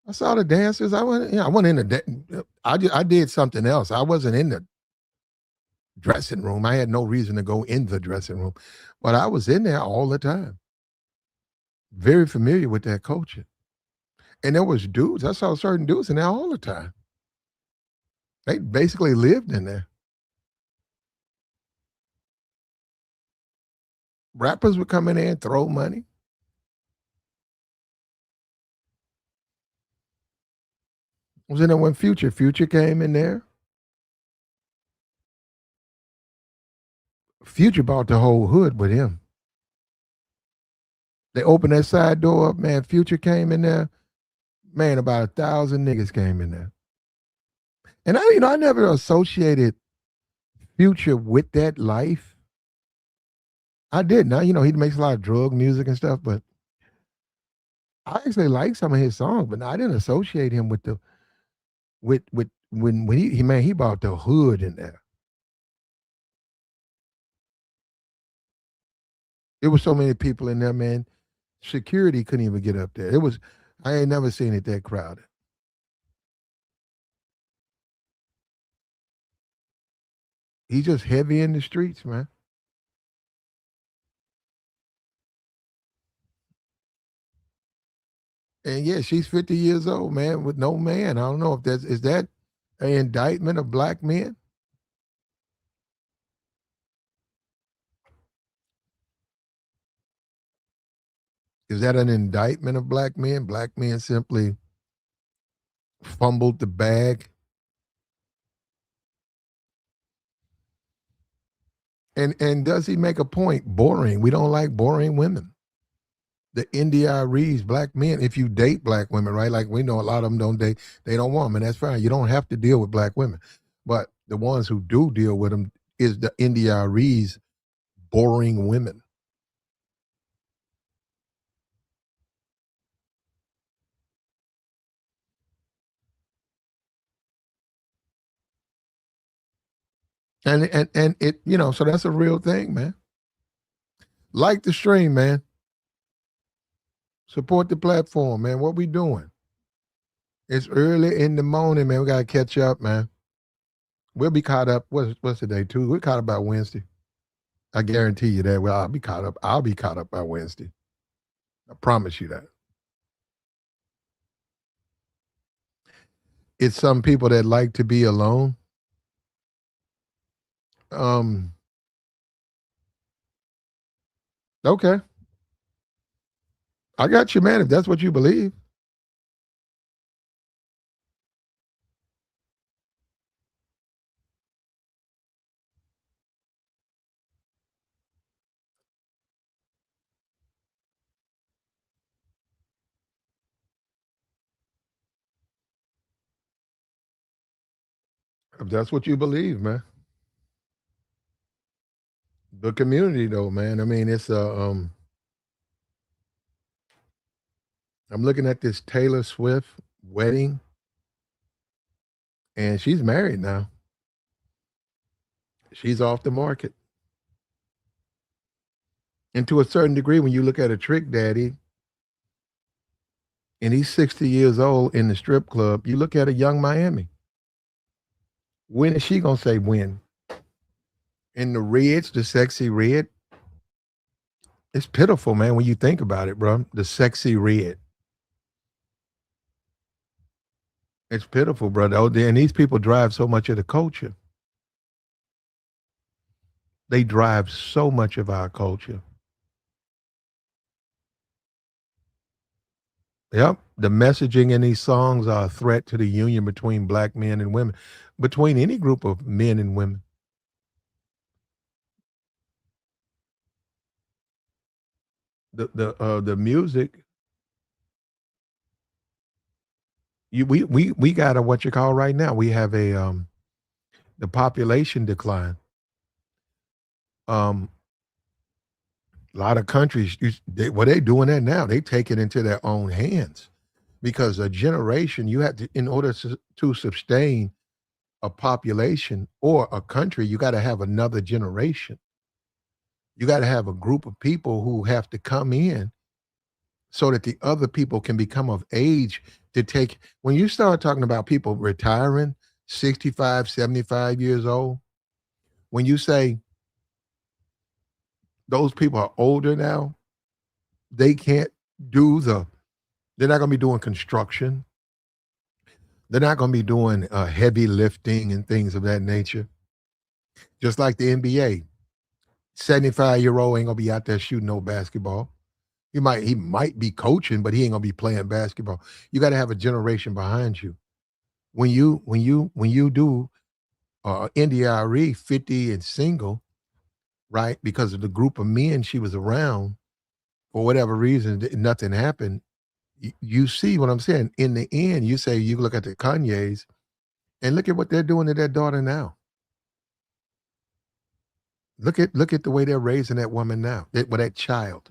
I saw the dancers. I went in the. I did something else. I wasn't in the dressing room. I had no reason to go in the dressing room, but I was in there all the time. Very familiar with that culture. And there was dudes. I saw certain dudes in there all the time. They basically lived in there. Rappers would come in there and throw money. I was in there when Future came in there. Future bought the whole hood with him. They opened that side door up, man. Future came in there. Man, about 1,000 niggas came in there. And I never associated Future with that life. I did. Now, he makes a lot of drug music and stuff, but I actually like some of his songs, but I didn't associate him with the with when he bought the hood in there. There was so many people in there, man. Security couldn't even get up there. I ain't never seen it that crowded. He's just heavy in the streets, man. And yeah, she's 50 years old, man, with no man. I don't know if that's is that an indictment of black men? Is that an indictment of black men? Black men simply fumbled the bag. And does he make a point? Boring. We don't like boring women. The NDIREs, black men, if you date black women, right? Like we know a lot of them don't date, they don't want them, and that's fine. You don't have to deal with black women. But the ones who do deal with them is the NDIREs, boring women. And it, so that's a real thing, man. Like the stream, man. Support the platform, man. What we doing? It's early in the morning, man. We gotta catch up, man. We'll be caught up. What's the day? Tuesday. We're caught up by Wednesday. I guarantee you that. Well, I'll be caught up. I'll be caught up by Wednesday. I promise you that. It's some people that like to be alone. Um, okay. I got you, man. If that's what you believe. If that's what you believe, man. The community though, man. I mean, it's I'm looking at this Taylor Swift wedding, and she's married now. She's off the market. And to a certain degree, when you look at a trick daddy and he's 60 years old in the strip club, you look at a young Miami. When is she gonna say when? In the reds, the sexy red. It's pitiful, man, when you think about it, bro. The sexy red. It's pitiful, brother. Oh, and these people drive so much of the culture. They drive so much of our culture. Yep. The messaging in these songs are a threat to the union between black men and women, between any group of men and women. The music, we got a what you call right now. We have a the population decline. Um, a lot of countries, they doing that now. They take it into their own hands because a generation you have to, in order to sustain a population or a country, you got to have another generation. You got to have a group of people who have to come in so that the other people can become of age to take. When you start talking about people retiring 65, 75 years old, when you say those people are older now, they can't do they're not going to be doing construction. They're not going to be doing heavy lifting and things of that nature. Just like the NBA, 75-year-old ain't going to be out there shooting no basketball. He might be coaching, but he ain't gonna be playing basketball. You got to have a generation behind you. When you do NDRE 50 and single, right? Because of the group of men she was around, for whatever reason, nothing happened. You see what I'm saying? In the end, you say you look at the Kanyes and look at what they're doing to their daughter now. Look at the way they're raising that woman now, with that child.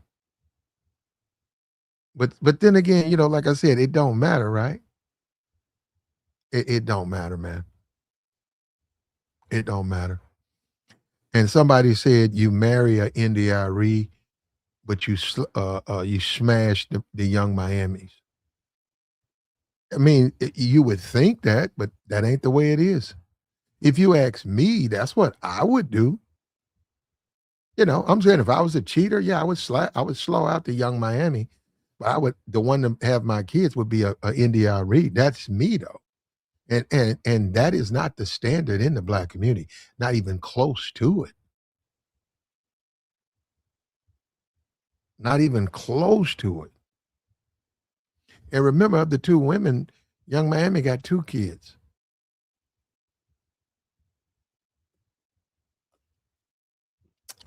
But then again, like I said, it don't matter, right? It don't matter, man. It don't matter. And somebody said you marry a NDIRE, but you smash the young Miamis. I mean, you would think that, but that ain't the way it is. If you ask me, that's what I would do. I'm saying if I was a cheater, yeah, I would slow out the young Miami. But I would the one to have my kids would be a India Arie. That's me though. And that is not the standard in the black community, not even close to it. Not even close to it. And remember, of the two women, Young Miami got two kids.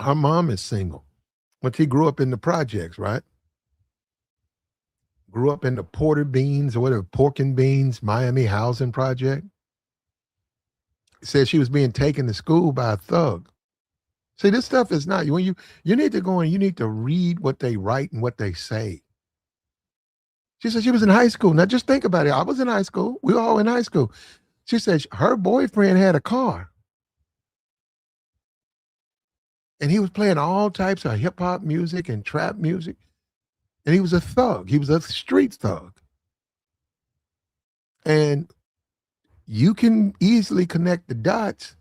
Her mom is single, but she grew up in the projects, right? Grew up in the Porter Beans or whatever, Pork and Beans, Miami Housing Project. Said she was being taken to school by a thug. See, this stuff is not when you need to go and you need to read what they write and what they say. She said she was in high school. Now just think about it. I was in high school. We were all in high school. She said her boyfriend had a car and he was playing all types of hip hop music and trap music. And he was a thug. He was a street thug. And you can easily connect the dots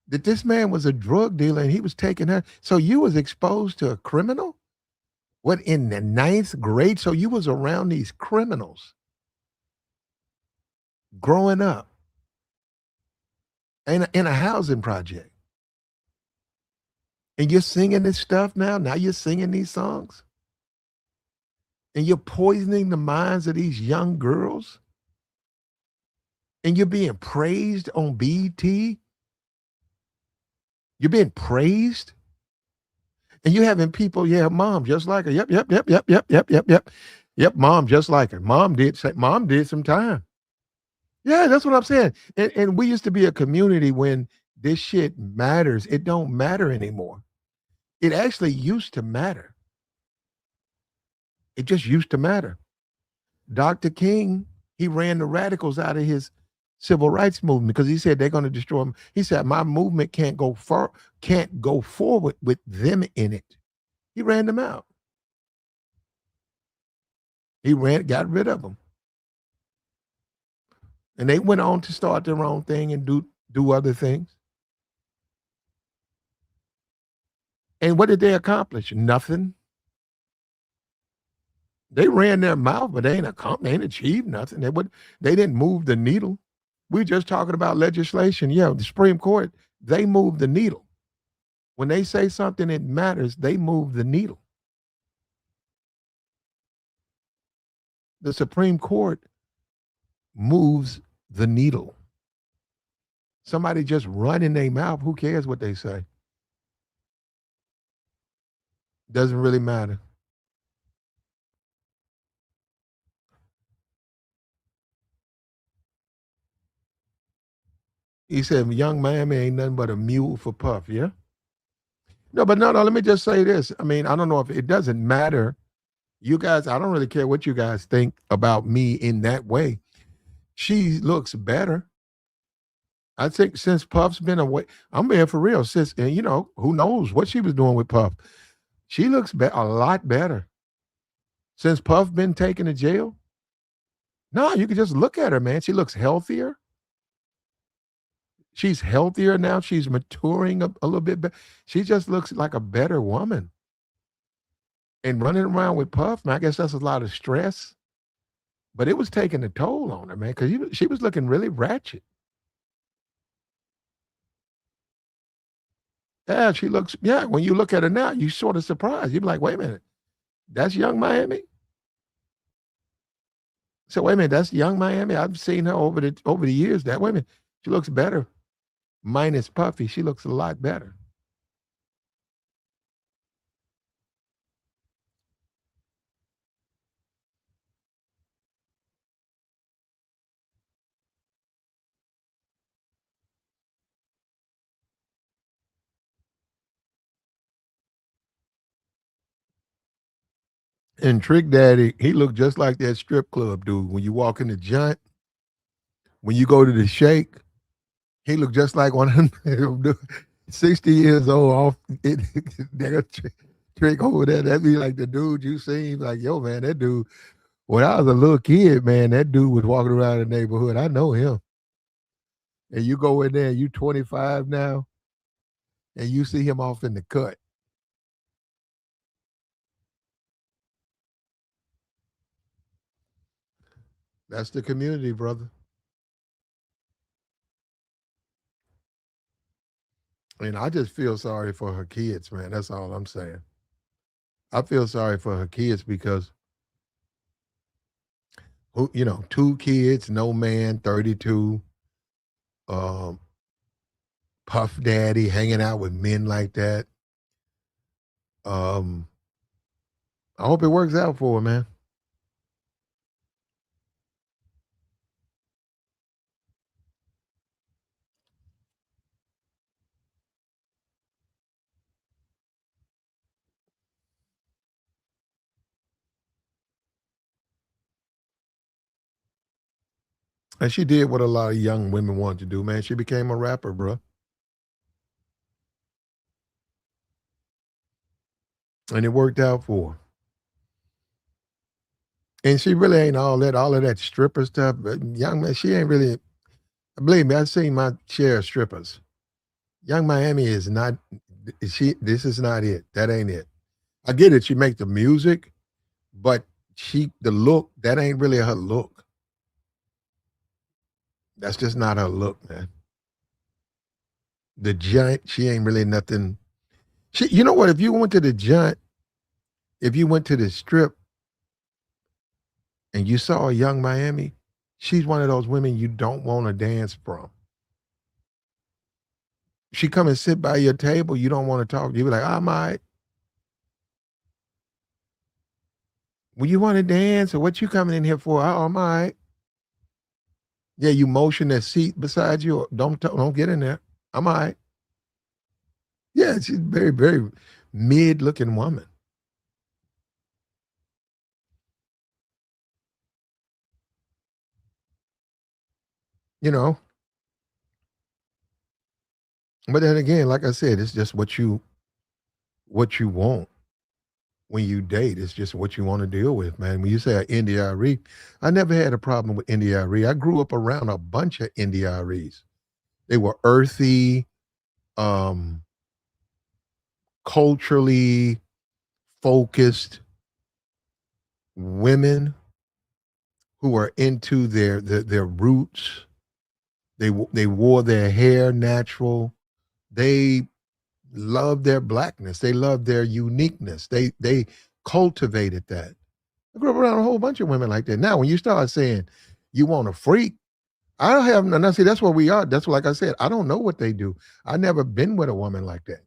that this man was a drug dealer and he was taking her. So you was exposed to a criminal? What, in the ninth grade? So you was around these criminals growing up in a housing project. And you're singing this stuff now. Now you're singing these songs. And you're poisoning the minds of these young girls. And you're being praised on BT. You're being praised. And you're having people, yeah, mom, just like her. Yep, yep, yep, yep, yep, yep, yep, yep. Yep, mom, just like her. Mom did some time. Yeah, that's what I'm saying. And we used to be a community when this shit matters. It don't matter anymore. It actually used to matter. It just used to matter. Dr. King, he ran the radicals out of his civil rights movement because he said they're going to destroy him. He said my movement can't go forward with them in it. He ran them out. Got rid of them. And they went on to start their own thing and do other things. And what did they accomplish? Nothing. They ran their mouth, but they ain't achieved nothing. They didn't move the needle. We're just talking about legislation. Yeah, the Supreme Court, they move the needle. When they say something that matters, they move the needle. The Supreme Court moves the needle. Somebody just running their mouth, who cares what they say? Doesn't really matter. He said, Young Miami ain't nothing but a mule for Puff, yeah? No, but no, let me just say this. I mean, I don't know if it doesn't matter. You guys, I don't really care what you guys think about me in that way. She looks better. I think since Puff's been away, I'm being for real. Since, and who knows what she was doing with Puff. She looks a lot better. Since Puff been taken to jail. No, you can just look at her, man. She looks healthier. She's healthier now. She's maturing a little bit better. She just looks like a better woman. And running around with Puff, man, I guess that's a lot of stress. But it was taking a toll on her, man, because she was looking really ratchet. Yeah, she looks, yeah, when you look at her now, you sort of surprised. You're like, wait a minute, that's Young Miami? So wait a minute, that's Young Miami? I've seen her over the years. That wait a minute, she looks better. Minus Puffy, she looks a lot better. And Trick Daddy, he looked just like that strip club dude. When you walk in the joint, when you go to the shake, he looked just like one of them 60 years old off it, Trick over there. That'd be like the dude you seen. Like, yo, man, that dude, when I was a little kid, man, that dude was walking around the neighborhood. I know him. And you go in there, and you 25 now, and you see him off in the cut. That's the community, brother. And I just feel sorry for her kids, man. That's all I'm saying. I feel sorry for her kids because who, two kids, no man, 32, um, Puff Daddy hanging out with men like that. Um, I hope it works out for her, man. And she did what a lot of young women want to do, man. She became a rapper, bro. And it worked out for her. And she really ain't all of that stripper stuff. But young man, she ain't really. Believe me, I've seen my share of strippers. Young Miami is not. She. This is not it. That ain't it. I get it. She make the music, but the look, that ain't really her look. That's just not her look, man. The giant, she ain't really nothing. You know what? If you went to the giant, if you went to the strip and you saw a young Miami, she's one of those women you don't want to dance from. She come and sit by your table, you don't want to talk. You be like, I'm all right. Well, you want to dance or what you coming in here for? Oh, I'm all right. Yeah, you motion that seat beside you. Don't get in there. I'm all right. Yeah, she's very, very mid looking woman. You know, but then again, like I said, it's just what you want when you date. It's just what you want to deal with, man. When you say India, I never had a problem with India. I grew up around a bunch of India. They were earthy, um, culturally focused women who are into their roots. They wore their hair natural. They loved their blackness. They loved their uniqueness. They cultivated that. I grew up around a whole bunch of women like that. Now, when you start saying you want a freak, I don't have none. See, that's where we are. That's like I said. I don't know what they do. I never been with a woman like that.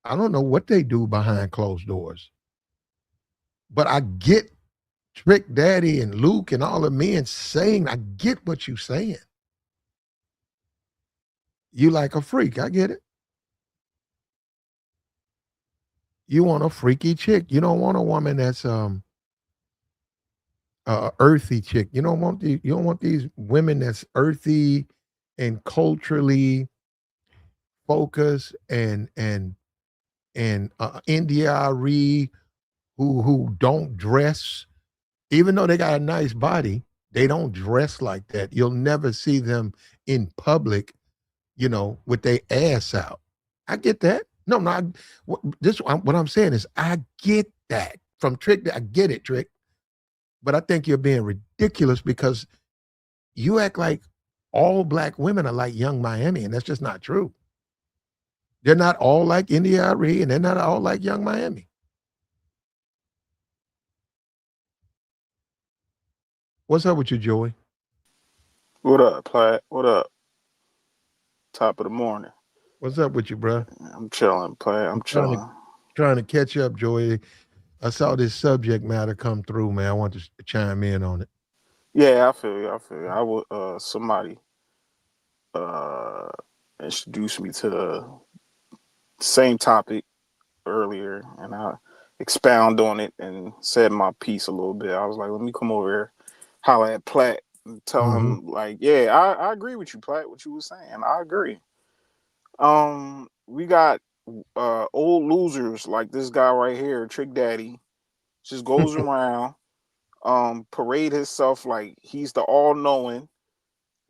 I don't know what they do behind closed doors. But I get Trick Daddy and Luke and all the men saying, I get what you saying. You like a freak. I get it. You want a freaky chick. You don't want a woman that's earthy chick. You don't want these women that's earthy and culturally focused and India who don't dress, even though they got a nice body, they don't dress like that. You'll never see them in public, with their ass out. I get that. No, no. What I'm saying is, I get that from Trick. I get it, Trick. But I think you're being ridiculous because you act like all black women are like Young Miami, and that's just not true. They're not all like India Arie, and they're not all like Young Miami. What's up with you, Joey? What up, Platt? What up? Top of the morning. What's up with you, bro? I'm chilling, Platt. I'm I'm trying to chilling. trying to catch up, Joey. I saw this subject matter come through, man. I want to chime in on it. Yeah, I feel you. I feel you. I would somebody uh introduced me to the same topic earlier, and I expound on it and said my piece a little bit. I was like, let me come over here, holler at Platt, and tell Hmm. him like, yeah, I agree with you, Platt. What you was saying, I agree. We got old losers like this guy right here, Trick Daddy, just goes around parade himself like he's the all-knowing,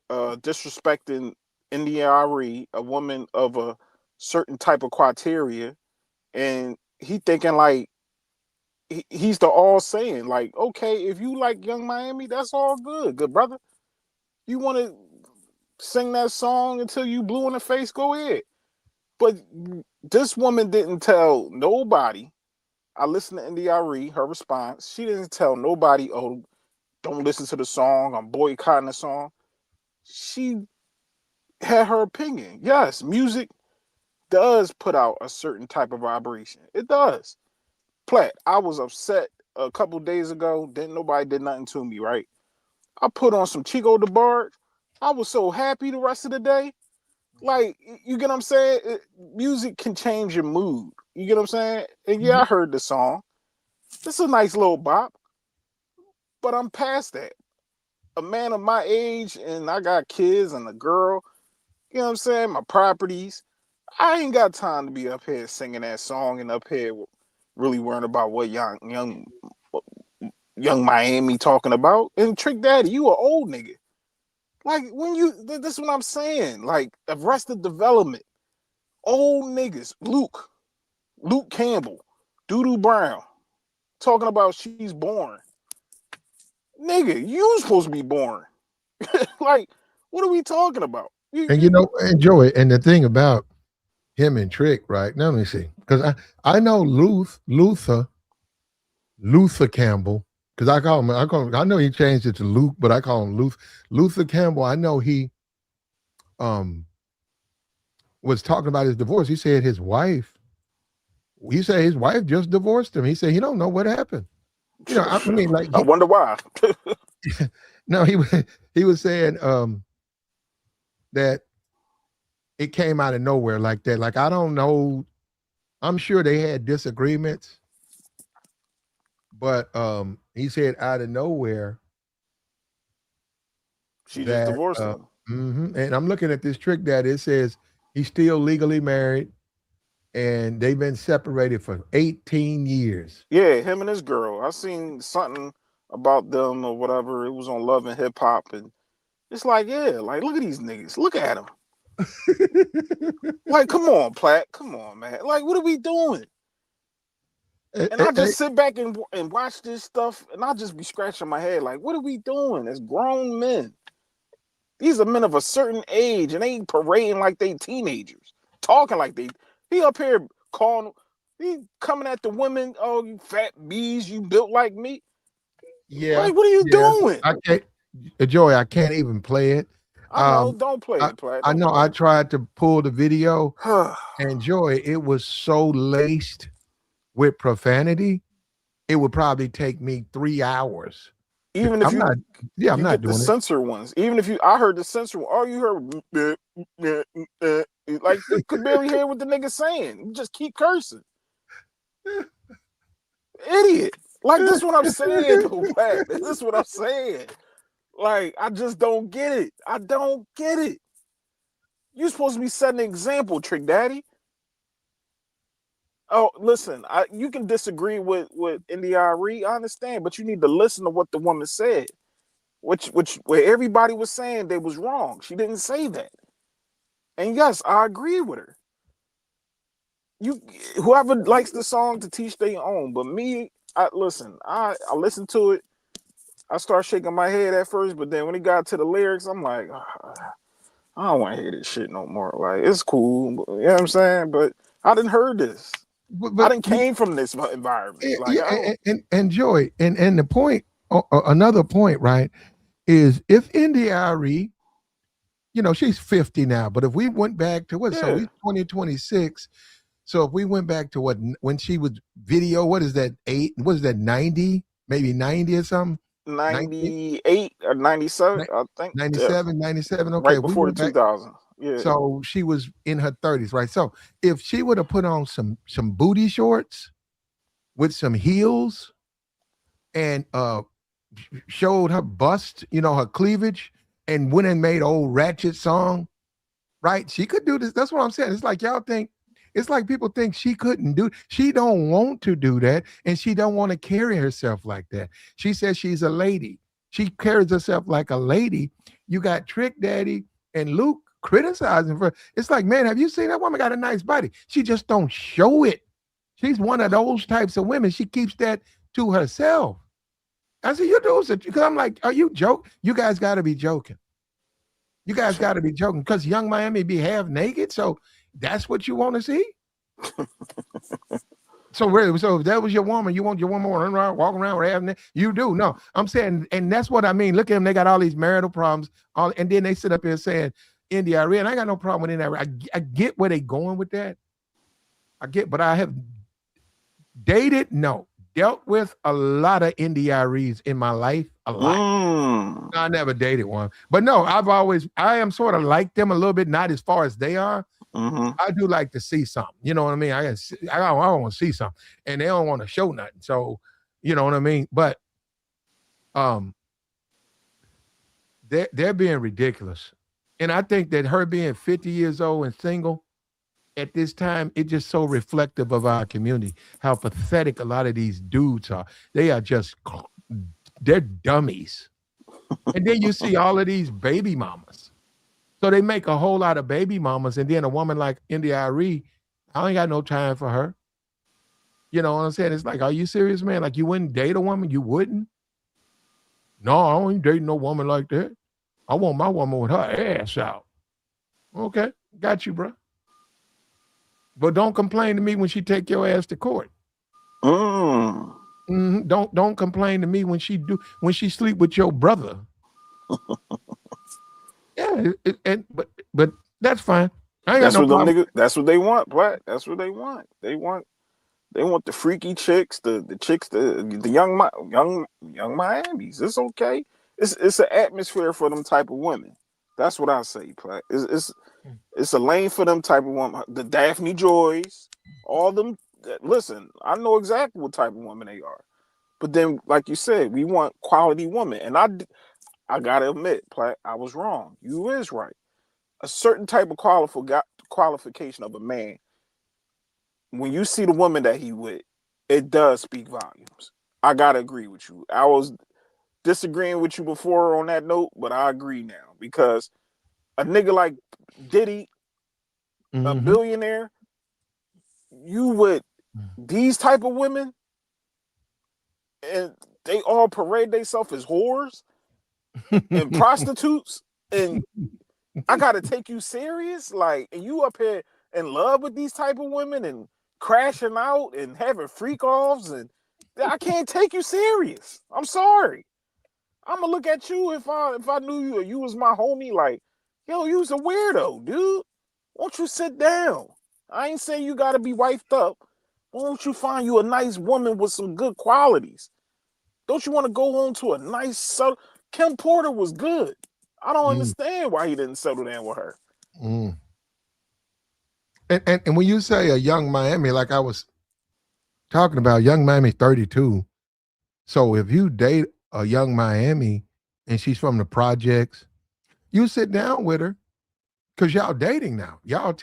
disrespecting India Arie, a woman of a certain type of criteria, and he thinking like he's the all saying. Like, okay, if you like Young Miami, that's all good, good brother. You want to sing that song until you blue in the face? Go ahead. But this woman didn't tell nobody. I listened to India Arie, her response. She didn't tell nobody, oh, don't listen to the song. I'm boycotting the song. She had her opinion. Yes, music does put out a certain type of vibration. It does. Platt, I was upset a couple days ago. Didn't nobody did nothing to me, right? I put on some Chico DeBarge. I was so happy the rest of the day. Like, you get what I'm saying? Music can change your mood. You get what I'm saying? And yeah, I heard the song. It's a nice little bop, but I'm past that. A man of my age, and I got kids and a girl, you know what I'm saying? My properties. I ain't got time to be up here singing that song and up here really worrying about what young Miami talking about. And Trick Daddy, you an old nigga. Like, when you, this is what I'm saying. Like, Arrested Development, old niggas, Luke Campbell, Doodoo Brown, talking about she's born. Nigga, you supposed to be born. Like, what are we talking about? And enjoy it. And the thing about him and Trick, right? Now let me see. Because I know Luther Campbell, because I know he changed it to Luke, but I call him Luther Campbell. I know he um was talking about his divorce. He said his wife just divorced him. He said he don't know what happened. I mean, like I wonder why. no, he was saying that it came out of nowhere like that. Like, I don't know. I'm sure they had disagreements, but he said out of nowhere She just that divorced him. and I'm looking at this Trick that it says he's still legally married and they've been separated for 18 years. Yeah, him and his girl. I seen something about them or whatever. It was on Love and Hip Hop, and it's like, yeah, like, look at these niggas. Look at them. Like, come on, Platt. Come on, man. Like, what are we doing? And I just sit back and watch this stuff, and I just be scratching my head, like, what are we doing as grown men? These are men of a certain age, and they ain't parading like they teenagers, talking like they. He up here calling, he coming at the women. Oh, you fat bees, you built like me. Yeah, Like, what are you doing? I can't, Joy. I can't even play it. I know, don't play it, Platt. I know. I tried to pull the video, it. and Joy, it was so laced with profanity. It would probably take me 3 hours. Even if I'm not. Yeah, I'm you not get the doing it. censor ones. Even if I heard the censor one. All you heard, like, you could barely hear what the nigga saying. You just keep cursing. Idiot. Like, this is what I'm saying, though, Pat. This is what I'm saying. Like, I just don't get it. I don't get it. You're supposed to be setting an example, Trick Daddy. Oh, listen, you can disagree with India Arie, I understand, but you need to listen to what the woman said. Which where everybody was saying they was wrong. She didn't say that. And yes, I agree with her. You, whoever likes the song to teach their own. But me, I listened to it. I started shaking my head at first, but then when it got to the lyrics, I'm like, I don't want to hear this shit no more. Like, it's cool, you know what I'm saying? But I didn't heard this. I But didn't came from this environment. Like, yeah, I don't. and Joy, and the point, another point, right, is if India Arie, she's 50 now, but if we went back to so Yeah, we 2026. So if we went back to when she was video, what is that, what is that, 90, maybe 90 or something? 90, 98 or 97, I think. Yeah, 97, 97. Okay, right if we before the went back, 2000s. Yeah. so she was in her 30s, right? So if she would have put on some booty shorts with some heels and showed her bust, her cleavage, and went and made old ratchet song, right? She could do this. That's what I'm saying. It's like y'all think. It's like people think she couldn't do. She don't want to do that, and she don't want to carry herself like that. She says she's a lady. She carries herself like a lady. You got Trick Daddy and Luke criticizing her. It's like, man, have you seen that woman got a nice body? She just don't show it. She's one of those types of women. She keeps that to herself. I said, you do it because I'm like, are you joke? You guys got to be joking. You guys got to be joking because Young Miami be half naked. So that's what you want to see. So really, so if that was your woman, you want your woman running around, walking around with having you do. No, I'm saying, and that's what I mean. Look at them; they got all these marital problems, all, and then they sit up here saying India Arie, and I got no problem with India Arie. I get where they going with that. I get, but I have dated, no, dealt with a lot of India Aries in my life, a lot. Mm. No, I never dated one, but no, I am sort of like them a little bit, not as far as they are. Mm-hmm. I do like to see something. You know what I mean? I want to see something, and they don't want to show nothing. So, you know what I mean? But um, they're being ridiculous, and I think that her being 50 years old and single at this time, it's just so reflective of our community. How pathetic a lot of these dudes are. They are just they're dummies. And then you see all of these baby mamas. So they make a whole lot of baby mamas, and then a woman like India Arie, I ain't got no time for her. You know what I'm saying? It's like, are you serious, man? Like you wouldn't date a woman? You wouldn't? No, I don't date no woman like that. I want my woman with her ass out. Okay, got you, bro. But don't complain to me when she take your ass to court. Mm. Don't complain to me when she sleep with your brother. Yeah, but that's fine. I ain't got That's no what them problem. niggas. That's what they want, Black. That's what they want. They want the freaky chicks, the chicks, the young Miamis. It's okay. It's an atmosphere for them type of women. That's what I say, Platt. It's a lane for them type of women. The Daphne Joys, all them. Listen, I know exactly what type of women they are. But then, like you said, we want quality women, and I gotta admit, Platt, I was wrong. You is right. A certain type of qualification of a man, when you see the woman that he with, it does speak volumes. I gotta agree with you. I was disagreeing with you before on that note, but I agree now because a nigga like Diddy, a Mm-hmm. billionaire, you with these type of women, and they all parade themselves as whores and prostitutes, and I gotta take you serious, like, and you up here in love with these type of women and crashing out and having freak offs, and I can't take you serious. I'm sorry. I'm gonna look at you if I knew you or you was my homie, like, yo, you's a weirdo, dude. Won't you sit down? I ain't saying you gotta be wifed up. Won't you find you a nice woman with some good qualities? Don't you want to go home to a nice subtle? Kim Porter was good. I don't Mm, understand why he didn't settle down with her. mm. And when you say a young Miami, like I was talking about, young Miami 32. So if you date a young Miami and she's from the projects, you sit down with her because y'all dating now. Y'all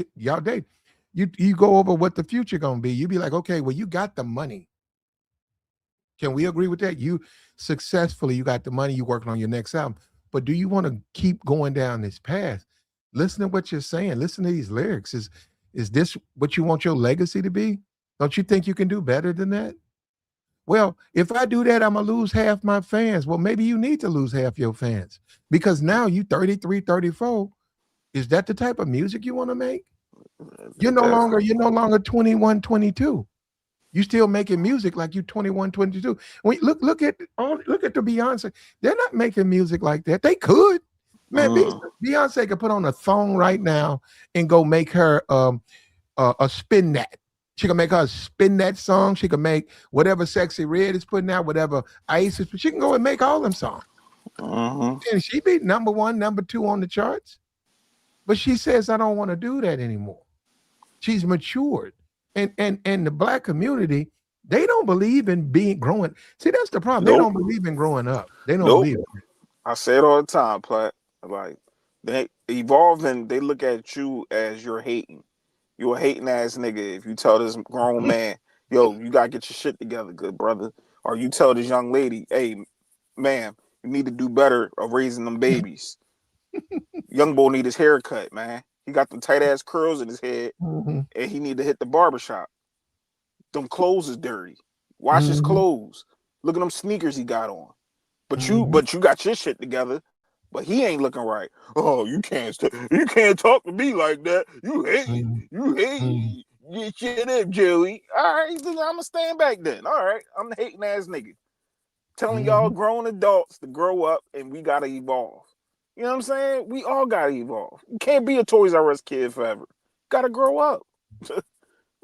date. You go over what the future gonna be. You be like, okay, well, you got the money. Can we agree with that? You successfully, you got the money, you working on your next album. But do you want to keep going down this path? Listen to what you're saying. Listen to these lyrics. Is this what you want your legacy to be? Don't you think you can do better than that? Well, if I do that, I'm gonna lose half my fans. Well, maybe you need to lose half your fans because now you 33, 34. Is that the type of music you want to make? That's You're no longer 21, 22. You still making music like you 21, 22. When look at the Beyonce. They're not making music like that. They could. Man, mm, Beyonce could put on a thong right now and go make her a spin that. She can make her spin that song. She can make whatever Sexy Red is putting out, whatever Ice is. She can go and make all them songs. mm-hmm. And she be number one, number two on the charts. But she says, I don't want to do that anymore. She's matured. And the black community, they don't believe in being growing. See, that's the problem. They Nope, don't believe in growing up. They don't nope. believe it. I say it all the time, Platt. Like they evolve and they look at you as you're hating. You a hating ass nigga if you tell this grown man, yo, you gotta get your shit together, good brother. Or you tell this young lady, hey, ma'am, you need to do better of raising them babies. Young boy need his hair cut, man. He got the tight ass curls in his head Mhm, and he need to hit the barbershop. Them clothes is dirty. Wash his mhm, clothes. Look at them sneakers he got on. Mm-hmm. But you got your shit together. But he ain't looking right. Oh, you can't talk to me like that. You hate, you Mm-hmm. hate. Get shit up, Joey. All right, then I'ma stand back then. All right, I'm the hating ass nigga telling y'all Mm-hmm. grown adults to grow up and we gotta evolve. You know what I'm saying? We all gotta evolve. You can't be a Toys R Us kid forever. Gotta grow up.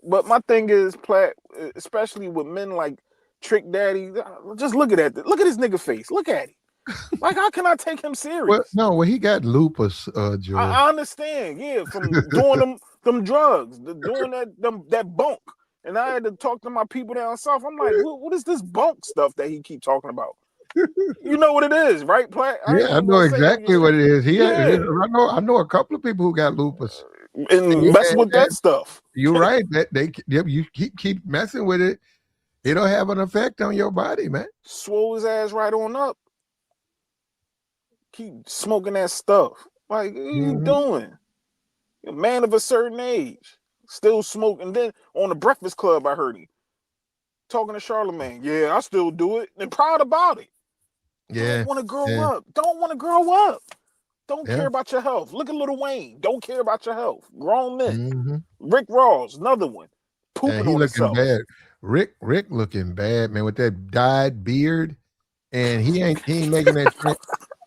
But my thing is, Platt, especially with men like Trick Daddy, just look at that. Look at his nigga face. Look at it. Like, how can I take him Well, serious? no, well, he got lupus, Joy. I understand, yeah, from doing them drugs, doing that bunk. And I had to talk to my people down south. I'm like, what is this bunk stuff that he keep talking about? You know what it is, right, Platt? I ain't Yeah, I even know gonna say no exactly shit. what it is. Yeah, I know a couple of people who got lupus, and, and mess with that stuff. you're right that you keep messing with it, it'll have an effect on your body, man. Swole his ass right on up. Keep smoking that stuff. Like, what are you Hmm. doing? You're a man of a certain age, still smoking. Then on the Breakfast Club, I heard him talking to Charlemagne. Yeah, I still do it and proud about it. Don't Yeah, want to grow yeah, up. Don't want to grow up. Don't care yeah. about your health. Look at Lil Wayne. Don't care about your health. Grown men. Hmm. Rick Ross, another one, Yeah, pooping he on looking himself. bad. Rick looking bad, man, with that dyed beard, and he ain't making that.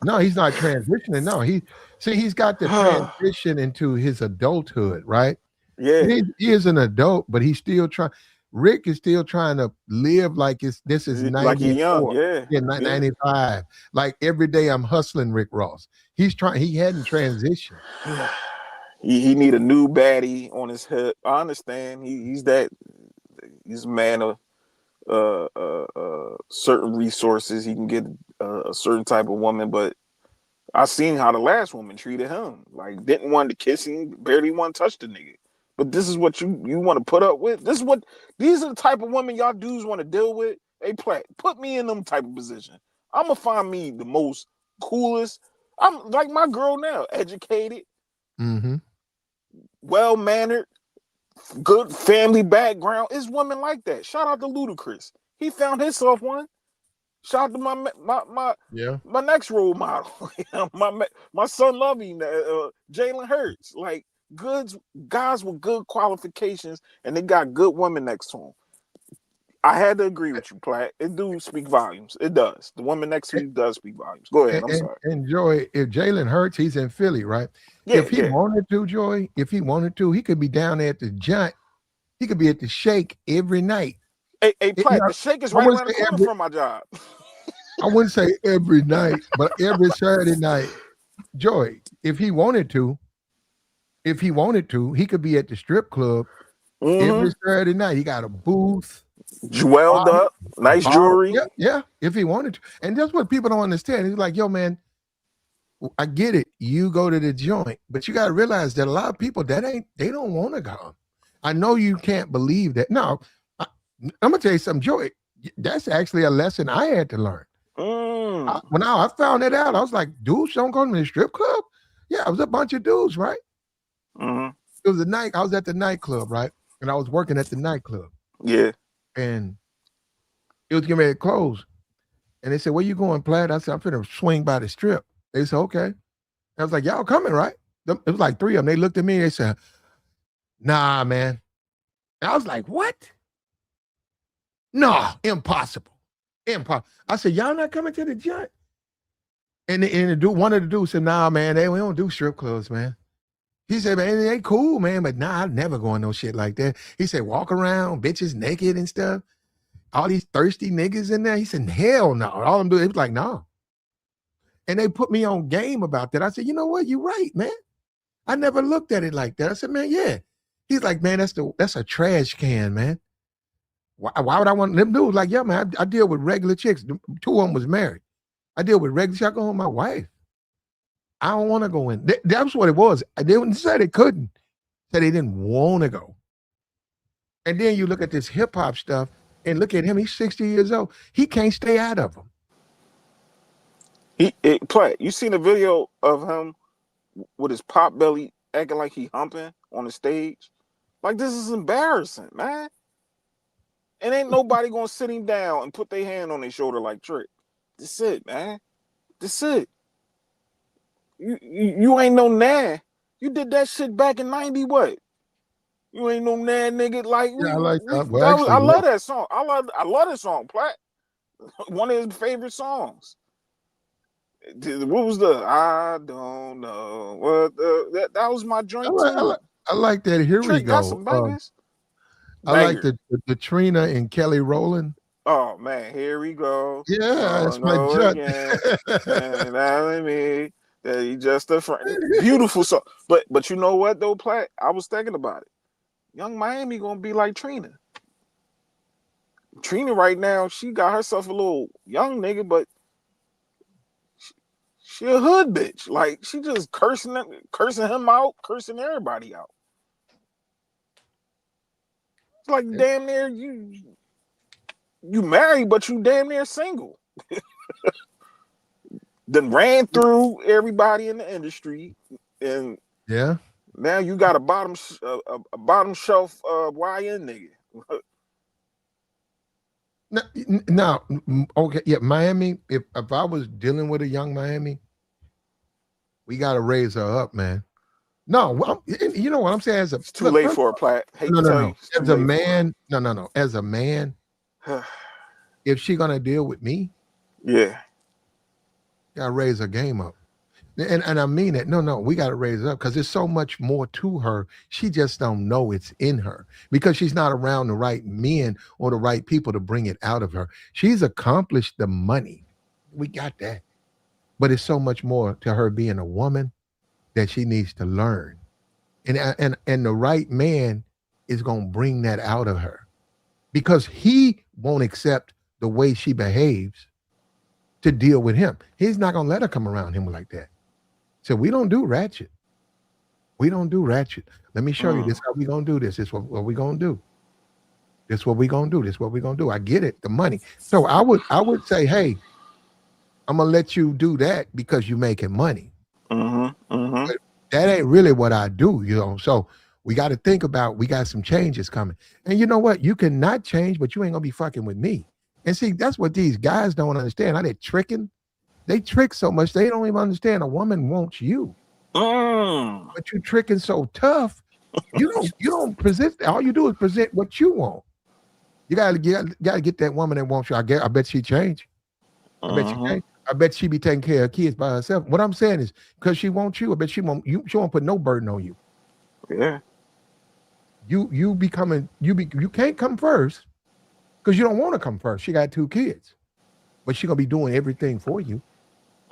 No, he's not transitioning. No, he's got the transition into his adulthood, right? Yeah, He is an adult, but he's still trying. Rick is still trying to live like this is like he young. 94, Yeah, yeah, yeah. 95. Like every day I'm hustling Rick Ross. He's trying, he hadn't transitioned. He need a new baddie on his hip. I understand. He's a man of certain resources. He can get a certain type of woman, but I seen how the last woman treated him. Like, didn't want to kiss him, barely want to touch the nigga. But this is what you want to put up with. These are the type of women y'all dudes want to deal with. Hey, Platt, put me in them type of position. I'm gonna find me the most coolest. I'm like my girl now, educated, Hmm. well mannered, good family background. It's women like that. Shout out to Ludacris. He found himself one. Shout out to Yeah. my next role model. My son Lovey, Jalen Hurts. Like, good guys with good qualifications, and they got good women next to them. I had to agree with you, Platt. It do speak volumes. It does. The woman next to you does speak volumes. Go ahead. I'm sorry. And Joy, if Jalen Hurts, he's in Philly, right? Yeah, If he yeah. wanted to, Joy, if he wanted to, he could be down there at the Giant. He could be at the Shake every night. Hey, You Platt. know, The shake is I right wouldn't around the say corner every. from my job. I wouldn't say every night, but every Saturday night. Joy, if he wanted to, he could be at the strip club every Mm-hmm. Saturday night. He got a booth, Jeweled bottle, up, nice bottle. jewelry. Yeah, yeah. If he wanted to, and that's what people don't understand. He's like, yo, man, I get it. You go to the joint, but you got to realize that a lot of people they don't want to go. I know you can't believe that. No, I'm gonna tell you something, Joey. That's actually a lesson I had to learn. Mm. When I found that out, I was like, dudes don't go to the strip club. Yeah, it was a bunch of dudes, right? Mm-hmm. It was a night. I was at the nightclub, right? And I was working at the nightclub, Yeah. and it was getting ready to close. And they said, "Where you going, Platt?" I said, "I'm finna swing by the strip." They said, "Okay." I was like, "Y'all coming, right?" It was like three of them. They looked at me. They said, "Nah, man." And I was like, "What? No, impossible, impossible." I said, "Y'all not coming to the joint?" And the dude, one of the dudes said, "Nah, man, we don't do strip clubs, man." He said, "Man, it ain't cool, man, but nah, I'd never go on no shit like that." He said, "Walk around, bitches naked and stuff. All these thirsty niggas in there." He said, "Hell no." All I'm doing, it was like, "No." And they put me on game about that. I said, "You know what? You're right, man. I never looked at it like that." I said, "Man, yeah." He's like, "Man, that's a trash can, man. Why would I want them dudes?" Like, yeah, man, I deal with regular chicks. Two of them was married. I deal with regular chicks. I go home with my wife. I don't want to go in. That's what it was. They didn't say they couldn't. Said they didn't want to go. And then you look at this hip hop stuff and look at him. He's 60 years old. He can't stay out of them. Platt, you seen a video of him with his pop belly acting like he humping on the stage? Like, this is embarrassing, man. And ain't nobody gonna sit him down and put their hand on their shoulder like Trick. That's it, man. That's it. You ain't no nah. You did that shit back in 90 what? You ain't no nah nigga. Like Yeah, I like we that. Well, that was actually, I no. love that song. I love that song, Platt. One of his favorite songs. What was the I don't know. What that was my I joint like, I too. like, I like that. Here we Trick got go. some bangers. I like Banger. the Trina and Kelly Rowland. Oh man, here we go. Yeah, Oh it's my no jut. again. And I me that he just a friend. Beautiful song. But you know what though, Platt? I was thinking about it. Young Miami gonna be like Trina. Trina right now, she got herself a little young nigga, but she a hood bitch. Like she just cursing him out, cursing everybody out. It's like damn near you married, but you damn near single. Then ran through everybody in the industry, and Yeah. now you got a bottom shelf YN nigga. Now, okay, yeah, Miami. If I was dealing with a young Miami, we got to raise her up, man. No, well, you know what I'm saying? As a It's too look, late for a Platt. Hate no, to no, tell no. you, it's too As a late for man, no, no, no. As a man, her. if she gonna deal with me, Yeah. gotta raise her game up. And I mean it. No, no, we got to raise it up because there's so much more to her. She just don't know it's in her because she's not around the right men or the right people to bring it out of her. She's accomplished the money. We got that. But it's so much more to her being a woman that she needs to learn. And the right man is going to bring that out of her because he won't accept the way she behaves to deal with him. He's not going to let her come around him like that. So we don't do ratchet. We don't do ratchet. Let me show you Mm. this. How we gonna do this? This what we gonna do. This what we gonna do. This what we gonna do. I get it. The money. So I would say, hey, I'm gonna let you do that because you making money. Mm-hmm. Mm-hmm. But that ain't really what I do. So we got to think about. We got some changes coming. And you know what? You can not change, but you ain't gonna be fucking with me. And see, that's what these guys don't understand. How they tricking? They trick so much they don't even understand. A woman wants you. Mm. But you tricking so tough, you don't present. All you do is present what you want. You gotta get that woman that wants you. I bet she change. I bet she Mm-hmm. change. I bet she be taking care of kids by herself. What I'm saying is because she wants you, I bet she won't you she won't put no burden on you. Yeah. You becoming you can't come first because you don't want to come first. She got two kids, but she gonna be doing everything for you.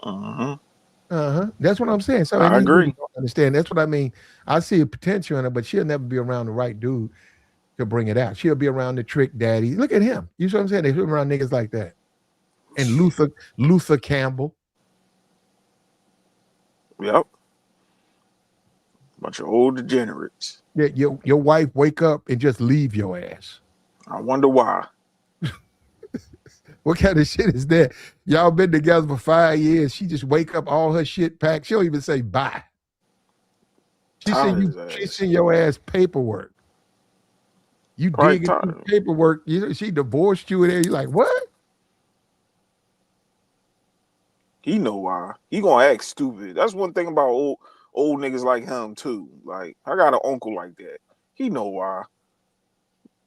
Mm-hmm. That's what I'm saying. So, and I these niggas agree. don't understand. That's what I mean. I see a potential in her, but she'll never be around the right dude to bring it out. She'll be around the trick daddy. Look at him. You see what I'm saying? They be around niggas like that. And Luther Campbell. Yep. Bunch of old degenerates. Yeah, your wife wake up and just leave your ass. I wonder why. What kind of shit is that? Y'all been together for 5 years. She just wake up all her shit packed. She don't even say bye. She send Tired of you. his She ass. send your ass paperwork. You Probably dig tired into of him. paperwork. She divorced you, and you like what? He know why. He gonna act stupid. That's one thing about old niggas like him too. Like I got an uncle like that. He know why.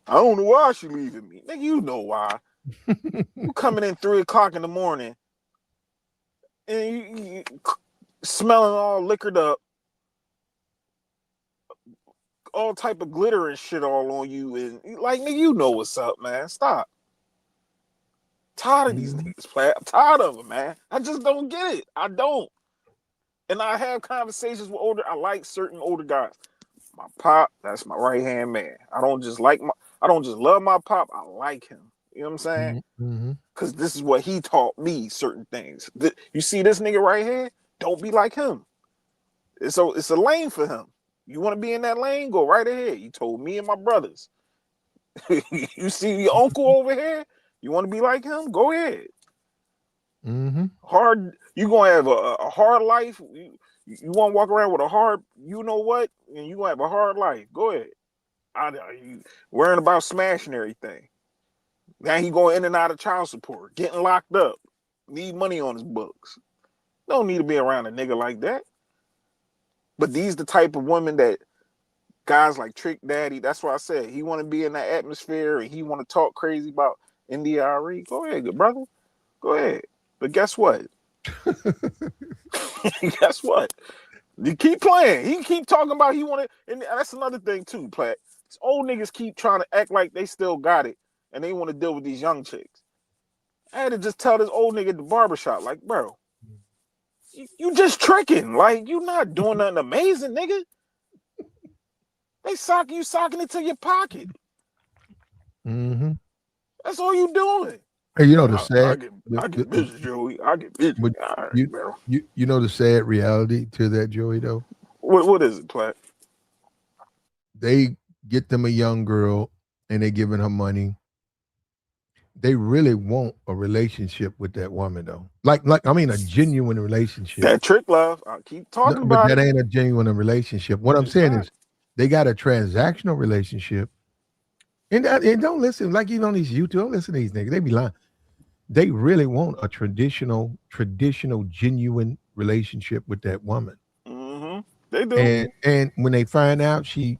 I don't know why she leaving me. Nigga, you know why. You coming in 3 o'clock in the morning and you smelling all liquored up, all type of glitter and shit all on you, and like nigga, you know what's up, man. Stop. Tired of these Mhm. niggas, Platt. I'm tired of them, man. I just don't get it. I don't. And I have conversations with older. I like certain older guys. My pop, that's my right hand man. I don't just love my pop. I like him. You know what I'm saying? Mhm. Mhm. Because this is what he taught me certain things. You see this nigga right here? Don't be like him. It's a lane for him. You want to be in that lane? Go right ahead. He told me and my brothers. You see your uncle over here? You want to be like him? Go ahead. Mhm. Hard. You gonna have a hard life. You want to walk around with a hard. You know what? And you gonna have a hard life. Go ahead. You worrying about smashing everything. Now he going in and out of child support, getting locked up, need money on his books. Don't need to be around a nigga like that. But these the type of women that guys like Trick Daddy. That's why I said he want to be in that atmosphere and he want to talk crazy about Arie. Go ahead, good brother. Go ahead. But guess what? Guess what? You keep playing. He keep talking about he want to, and that's another thing too, Platt. These old niggas keep trying to act like they still got it and they want to deal with these young chicks. I had to just tell this old nigga at the barbershop, like, bro, you just tricking. Like, you not doing nothing amazing, nigga. They socking it to your pocket. Mm-hmm. That's all you doing. Hey, you know Man, the I sad, get I get business, Joey. I get but business. All right, you bro. you know the sad reality to that, Joey. Though What is it, Platt? they get them a young girl and they giving her money. They really want a relationship with that woman, though. Like I mean, a genuine relationship. That trick love. I keep No, talking but about that it. ain't a genuine relationship. What I'm It's saying not. is, they got a transactional relationship. And don't listen, like even on these YouTube, don't listen to these niggas. They be lying. They really want a traditional, genuine relationship with that woman. Mm-hmm. They do. And when they find out she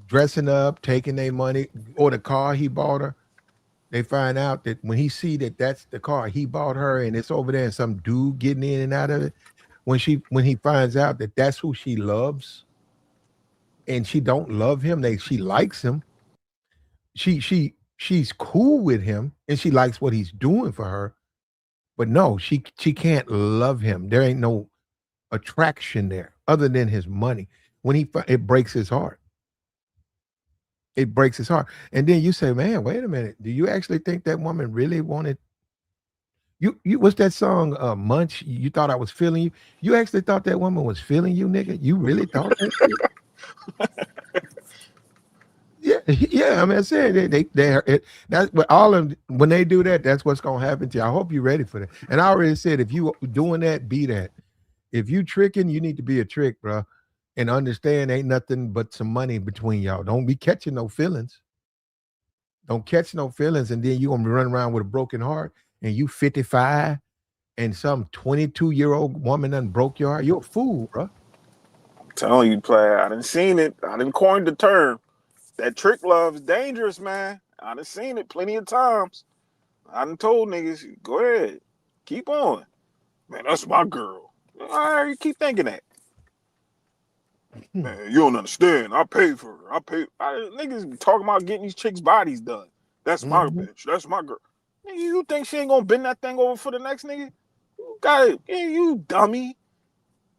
dressing up, taking their money or the car he bought her, they find out that when he see that that's the car he bought her and it's over there and some dude getting in and out of it, when he finds out that that's who she loves and she don't love him, she likes him. She's cool with him and she likes what he's doing for her. But no, she can't love him. There ain't no attraction there other than his money. It breaks his heart. It breaks his heart. And then you say, man, wait a minute. Do you actually think that woman really wanted you? What's that song? Munch. You thought I was feeling you. You actually thought that woman was feeling you, nigga. You really thought that shit? Yeah, yeah. I mean, I said that's what all of when they do that. That's what's gonna happen to you. I hope you're ready for that. And I already said, if you doing that, be that. If you tricking, you need to be a trick, bro, and understand ain't nothing but some money between y'all. Don't be catching no feelings. Don't catch no feelings, and then you gonna be running around with a broken heart, and you 55, and some 22-year-old woman done broke your heart. You're a fool, bro. I'm telling you, Platt. I didn't seen it. I didn't coin the term. That trick love is dangerous, man. I done seen it plenty of times. I done told niggas, go ahead. Keep on. Man, that's my girl. All right, you keep thinking that. Man, you don't understand. I paid for her. Niggas be talking about getting these chicks' bodies done. That's my Mhm. bitch. That's my girl. Nigga, you think she ain't gonna bend that thing over for the next nigga? You got it. Yeah, you dummy.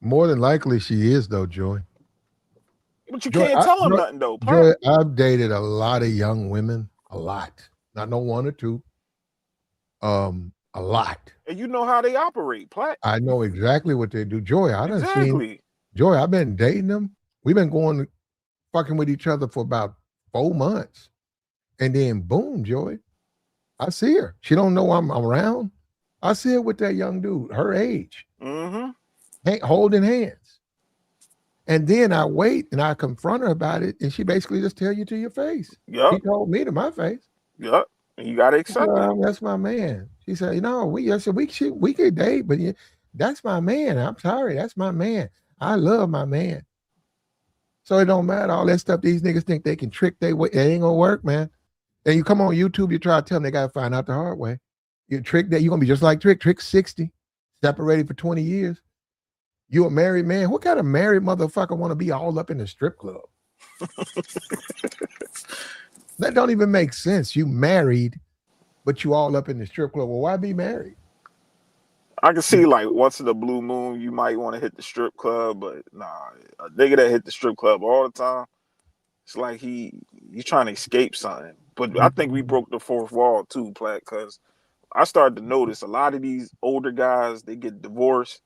More than likely, she is though, Joy. But you can't tell him nothing though, Platt. Joy, I've dated a lot of young women, a lot, not no one or two, a lot. And you know how they operate, Platt. I know exactly what they do. Joy, I done seen Exactly. Joy. I've been dating them. We've been going fucking with each other for about 4 months, and then boom, Joy, I see her. She don't know I'm around. I see her with that young dude, her age, Mm-hmm. holding hands. And then I wait and I confront her about it, and she basically just tell you to your face. She Yup. told me to my face. Yup. And you gotta She said, accept it. That's my man." She said, "No, I said we could date, but that's my man. I'm sorry, that's my man. I love my man. So it don't matter all that stuff. These niggas think they can trick their way. It ain't gonna work, man. And you come on YouTube, you try to tell them they gotta find out the hard way. You trick that you're gonna be just like Trick. Trick 60, separated for 20 years. You a married man. What kind of married motherfucker want to be all up in the strip club? That don't even make sense. You married, but you all up in the strip club. Well, why be married? I can see like once in a blue moon you might want to hit the strip club, but nah, a nigga that hit the strip club all the time, it's like he's trying to escape something. But I think we Mhm. broke the fourth wall too, Platt, because I started to notice a lot of these older guys they get divorced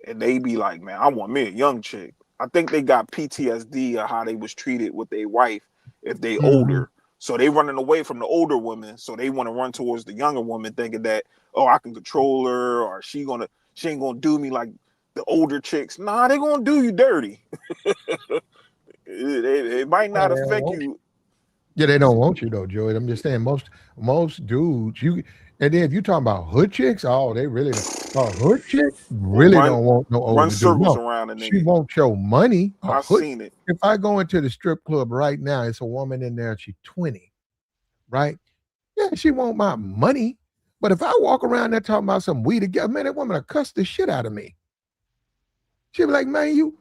and they be like, man, I want me a young chick. I think they got PTSD of how they was treated with their wife if they Mhm. older. So they running away from the older woman. So they want to run towards the younger woman, thinking that, oh, I can control her, or she ain't gonna do me like the older chicks. Nah, they gonna do you dirty. It might not affect Well, you. Yeah, they don't want you though, Joey. I'm just saying most dudes you and then if you talking about hood chicks, oh, they really don't. A hood chick Or really don't want no run older dude. circles No, around a she nigga. wants your money. A I hood. seen it. If I go into the strip club right now, it's a woman in there. She's 20, right? Yeah, she want my money. But if I walk around there talking about some weed together, man, that woman will cuss the shit out of me. She'll be like, man,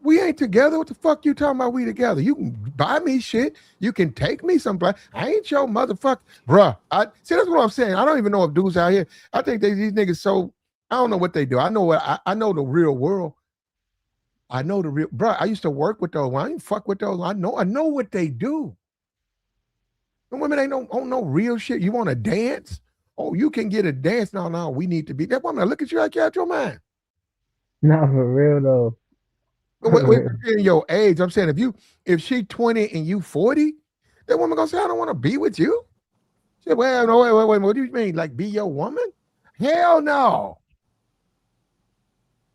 we ain't together. What the fuck you talking about? We together. You can buy me shit. You can take me someplace. I ain't your motherfucker, bruh. I see. That's what I'm saying. I don't even know if dudes out here. I think these niggas so. I don't know what they do. I know what I know the real world. I know the real, bruh. I used to work with those. I ain't fuck with those. I know what they do. The women ain't no real shit. You want to dance? Oh, you can get a dance. No, we need to be that woman. Look at you like you out your mind. Not for real though. With your age, I'm saying if she 20 and you 40, that woman gonna say, I don't want to be with you. She said, well, no, wait. What do you mean? Like be your woman? Hell no.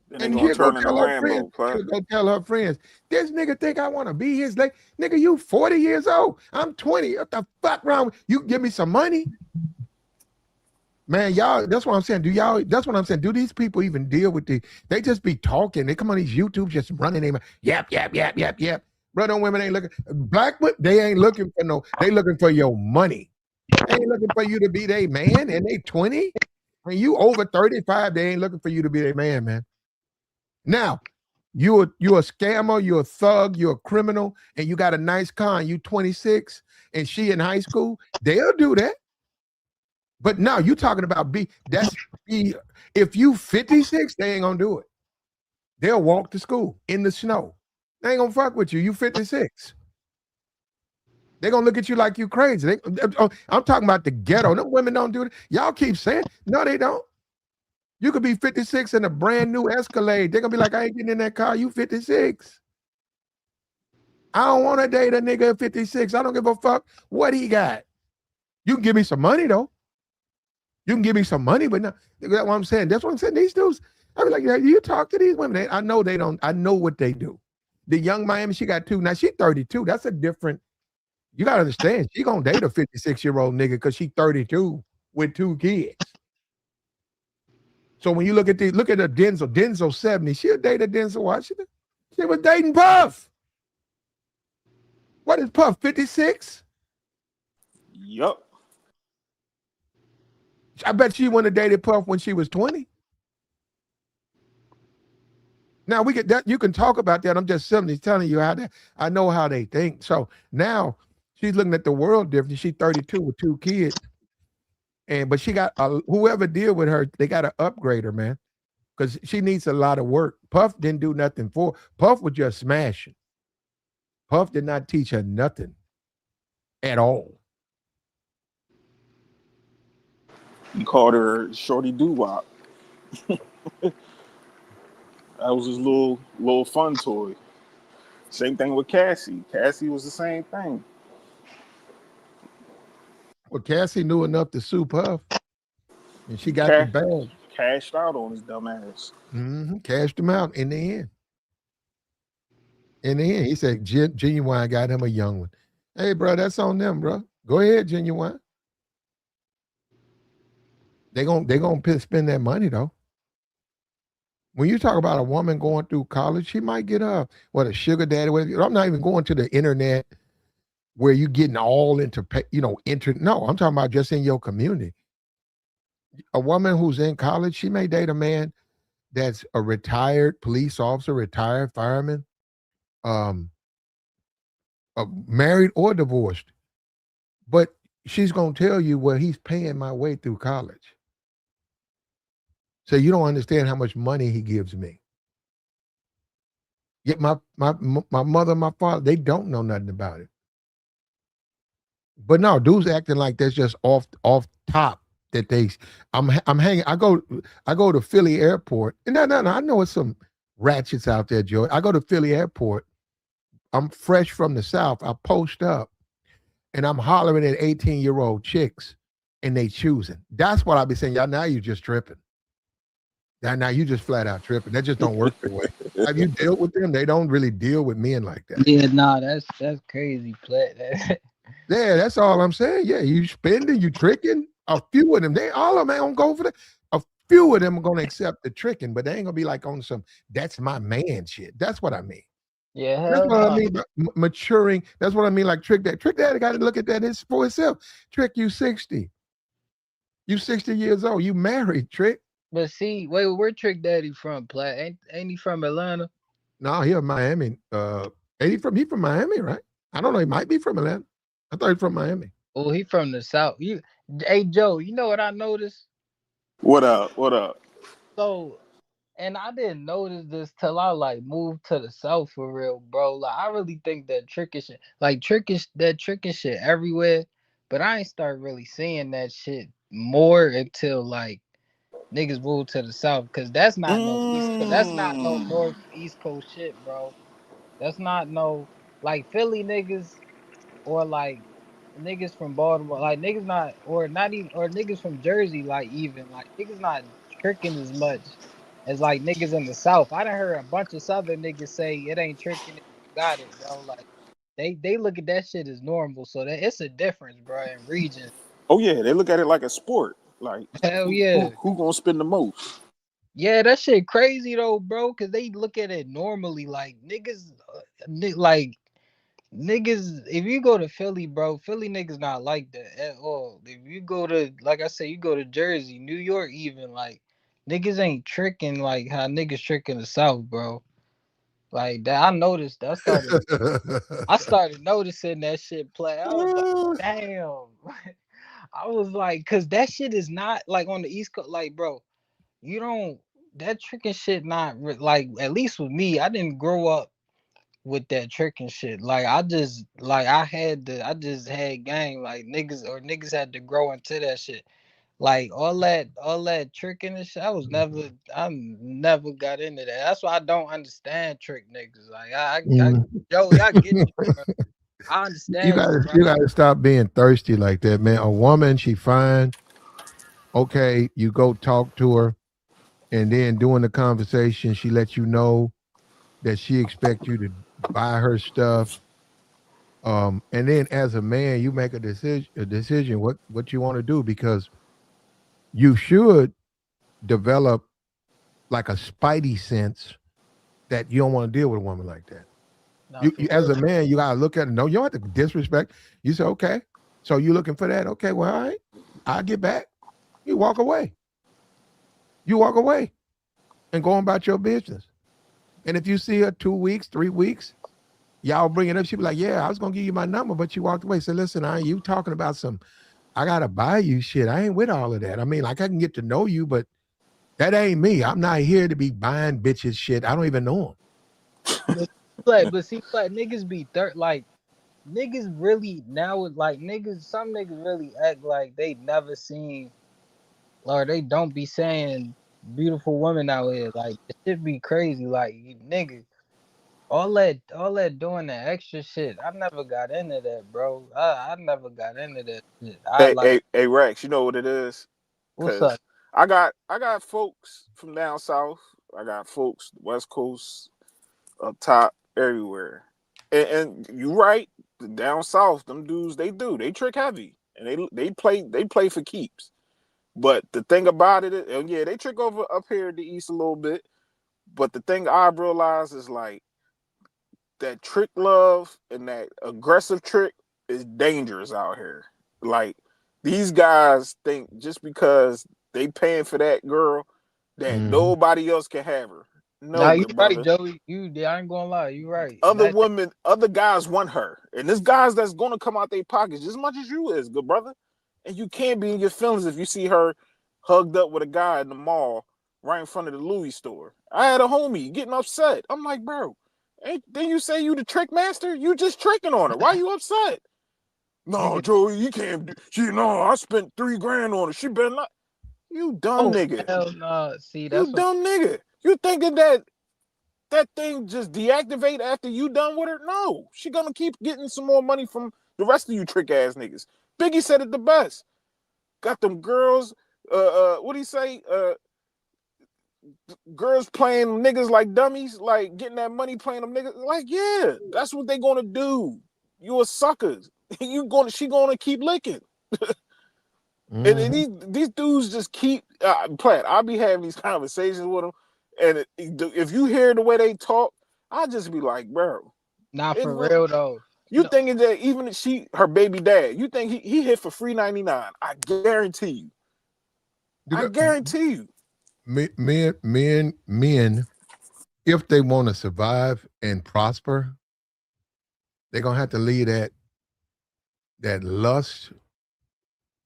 Then they And gonna she'll go turn into tell her friends. Rambo, plat. She'll go tell her friends, this nigga think I want to be his like, nigga, you 40 years old. I'm 20. What the fuck wrong? You give me some money? Man, y'all, that's what I'm saying. That's what I'm saying. Do these people even deal with they just be talking. They come on these YouTube just running their mouth. Yap. Brother and women ain't looking. Black women, they ain't looking for they looking for your money. They ain't looking for you to be their man and they 20. When you over 35, they ain't looking for you to be their man. Now, you a scammer, you're a thug, you're a criminal, and you got a nice car and you 26 and she in high school, they'll do that. But now you talking about if you 56, they ain't gonna do it. They'll walk to school in the snow. They ain't gonna fuck with you. You 56. They're gonna look at you like you crazy. I'm talking about the ghetto. No women don't do it. Y'all keep saying, no, they don't. You could be 56 in a brand new Escalade. They're gonna be like, I ain't getting in that car. You 56. I don't want to date a nigga at 56. I don't give a fuck what he got. You can give me some money though. You can give me some money, but no, that's what I'm saying. That's what I'm saying. These dudes, I be like, yeah, you talk to these women. I know they don't. I know what they do. The young Miami, she got two. Now she 32. That's a different. You gotta understand. She gonna date a 56-year-old nigga because she 32 with 2 kids. So when you look at a Denzel 70. She'll date a Denzel Washington. She was dating Puff. What is Puff? 56? Yup. I bet she wouldn't have dated Puff when she was 20. Now we get that you can talk about that. I'm just simply telling you I know how they think. So now she's looking at the world differently. She's 32 with 2 kids, but she got whoever deal with her, they got to upgrade her, man, because she needs a lot of work. Puff didn't do nothing for. Puff was just smashing. Puff did not teach her nothing at all. He called her Shorty Doo Wop. That was his little fun toy. Same thing with Cassie. Cassie was the same thing. Well, Cassie knew enough to sue Puff, and she got the Ca- bag. Cashed out on his dumb ass. Cashed him out in the end. In the end, he said Genuine got him a young one. Hey, bro, that's on them, bro. Go ahead, Genuine. They gonna spend that money though. When you talk about a woman going through college, she might get a sugar daddy. I'm not even going to the internet where you getting all into No, I'm talking about just in your community. A woman who's in college, she may date a man that's a retired police officer, retired fireman, um, married or divorced. But she's gonna tell you, well, he's paying my way through college. So you don't understand how much money he gives me. Yet my mother, my father, they don't know nothing about it. But no, dudes acting like that's just off top that I'm hanging. I go to Philly Airport, and no, I know it's some ratchets out there, Joey. I go to Philly Airport. I'm fresh from the South. I post up, and I'm hollering at 18-year-old chicks, and they choosing. That's what I be saying. Y'all, now you just tripping. Now you just flat out tripping. That just don't work that way. Have you dealt with them? They don't really deal with men like that. Yeah, nah, that's crazy, Plat. Yeah, that's all I'm saying. Yeah, you spending, you tricking. A few of them, they all of them ain't gonna go for that. A few of them are gonna accept the tricking, but they ain't gonna be like on some that's my man shit. That's what I mean. Yeah, That's hell what I no. mean by maturing. That's what I mean. Like trick that. Trick that. Got to look at that for itself. Trick, you 60. You 60 years old. You married. Trick. But see, wait, where Trick Daddy from? Plat? Ain't he from Atlanta? No, he from Miami. Ain't he from Miami, right? I don't know. He might be from Atlanta. I thought he from Miami. Oh, he from the South. Hey Joe, you know what I noticed? What up? What up? So, and I didn't notice this till I like moved to the South for real, bro. Like I really think that tricking shit everywhere, but I ain't start really seeing that shit more until like niggas moved to the South, cause that's not no Mm. North East Coast shit, bro. That's not no like Philly niggas or like niggas from Baltimore, like niggas not or not even or niggas from Jersey, like even like niggas not tricking as much as like niggas in the South. I done heard a bunch of Southern niggas say it ain't tricking if you got it, bro. Like they look at that shit as normal, so that it's a difference, bro, in region. Oh yeah, they look at it like a sport. Like Hell who yeah. who who gonna spend the most? Yeah, that shit crazy though, bro. Cause they look at it normally, like niggas, like niggas. If you go to Philly, bro, Philly niggas not like that at all. If you go to, like I said, you go to Jersey, New York, even like niggas ain't tricking like how niggas trick in the South, bro. Like that, I noticed. I started noticing that shit play. I was like, damn. I was like, cause that shit is not like on the East Coast, like, bro. You don't that tricking shit not like at least with me, I didn't grow up with that tricking shit. Like I just had game like niggas had to grow into that shit. Like all that tricking and shit. I never got into that. That's why I don't understand trick niggas. Like I Mm. Joey, I get you, bro. I You understand you, gotta bro. you gotta stop being thirsty like that, man. A woman, she fine. Okay, you go talk to her, and then during the conversation, she lets you know that she expect you to buy her stuff. And then as a man, you make a decision what you want to do because you should develop like a spidey sense that you don't want to deal with a woman like that. Not You, for you as real. a man, you gotta look at it. No, you don't have to disrespect. You say, okay, so you looking for that? Okay, well, all right, I'll get back. You walk away. You walk away and go on about your business. And if you see her 2 weeks, 3 weeks, y'all bring it up. She be like, "Yeah, I was gonna give you my number, but you walked away." Say, "Listen, you talking about some? I gotta buy you shit. I ain't with all of that. I mean, like I can get to know you, but that ain't me. I'm not here to be buying bitches shit. I don't even know them." But see, like niggas be like niggas really now like niggas. Some niggas really act like they never seen or they don't be saying beautiful women out here. Like it should be crazy. Like nigga, all that doing the extra shit. I never got into that, bro. I never got into that shit. I Hey, like hey, hey, Rex, you know what it is? what's up? Cause I got folks from down south. I got folks West Coast, up top, everywhere. And you right, down south, them dudes they trick heavy and they play for keeps. But the thing about it is, and yeah, they trick over up here in the east a little bit. But the thing I've realized is like that trick love and that aggressive trick is dangerous out here. Like these guys think just because they paying for that girl that Mhm. nobody else can have her. No, Nah, you good right, brother. Joey. I ain't gonna lie, you right. And Other women, other guys want her. And there's guys that's gonna come out their pockets just as much as you is, good brother. And you can't be in your feelings if you see her hugged up with a guy in the mall right in front of the Louis store. I had a homie getting upset. I'm like, bro, ain't then you say you the trick master? You just tricking on her. Why you upset? No, nigga, Joey, you can't do she no, I spent 3 grand on her. She better not. You dumb oh nigga. hell no. See, You that's what dumb nigga. You thinking that thing just deactivate after you done with her? No, she gonna keep getting some more money from the rest of you trick ass niggas. Biggie said it the best. Got them girls. What do you say? Girls playing niggas like dummies, like getting that money playing them niggas. Like, yeah, that's what they gonna do. You a sucker. she gonna keep licking. And Mm-hmm. these dudes just keep Platt. I'll be having these conversations with them, and if you hear the way they talk, I just be like, bro, Not it for will. real though. You No, thinking that even if her baby dad, you think he hit for $3.99? I guarantee you. I guarantee you. Men, if they want to survive and prosper, they're gonna have to leave that lust.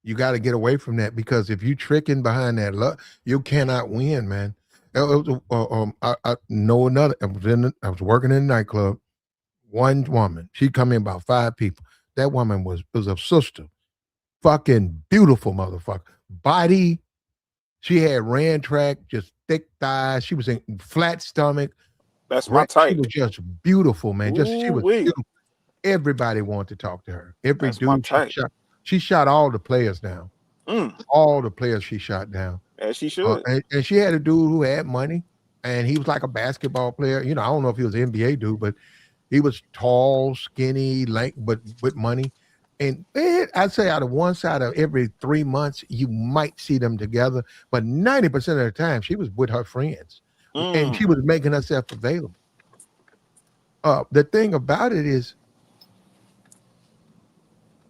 You got to get away from that because if you tricking behind that lust, you cannot win, man. I know another. I was working in a nightclub. One woman, she come in about five people. That woman was a sister, fucking beautiful motherfucker, body. She had ran track, just thick thighs. She was in flat stomach. That's my She type. was just beautiful, man. Just she Ooh was wee. beautiful. Everybody wanted to talk to her. Every That's my dude type. she shot all the players down. Mm, All the players she shot down. as she should. And she had a dude who had money, and he was like a basketball player. You know, I don't know if he was an NBA dude, but he was tall, skinny, lank, but with money. And I'd say out of one side of every 3 months, you might see them together. But 90% of the time, she was with her friends, and she Mm. was making herself available. The thing about it is,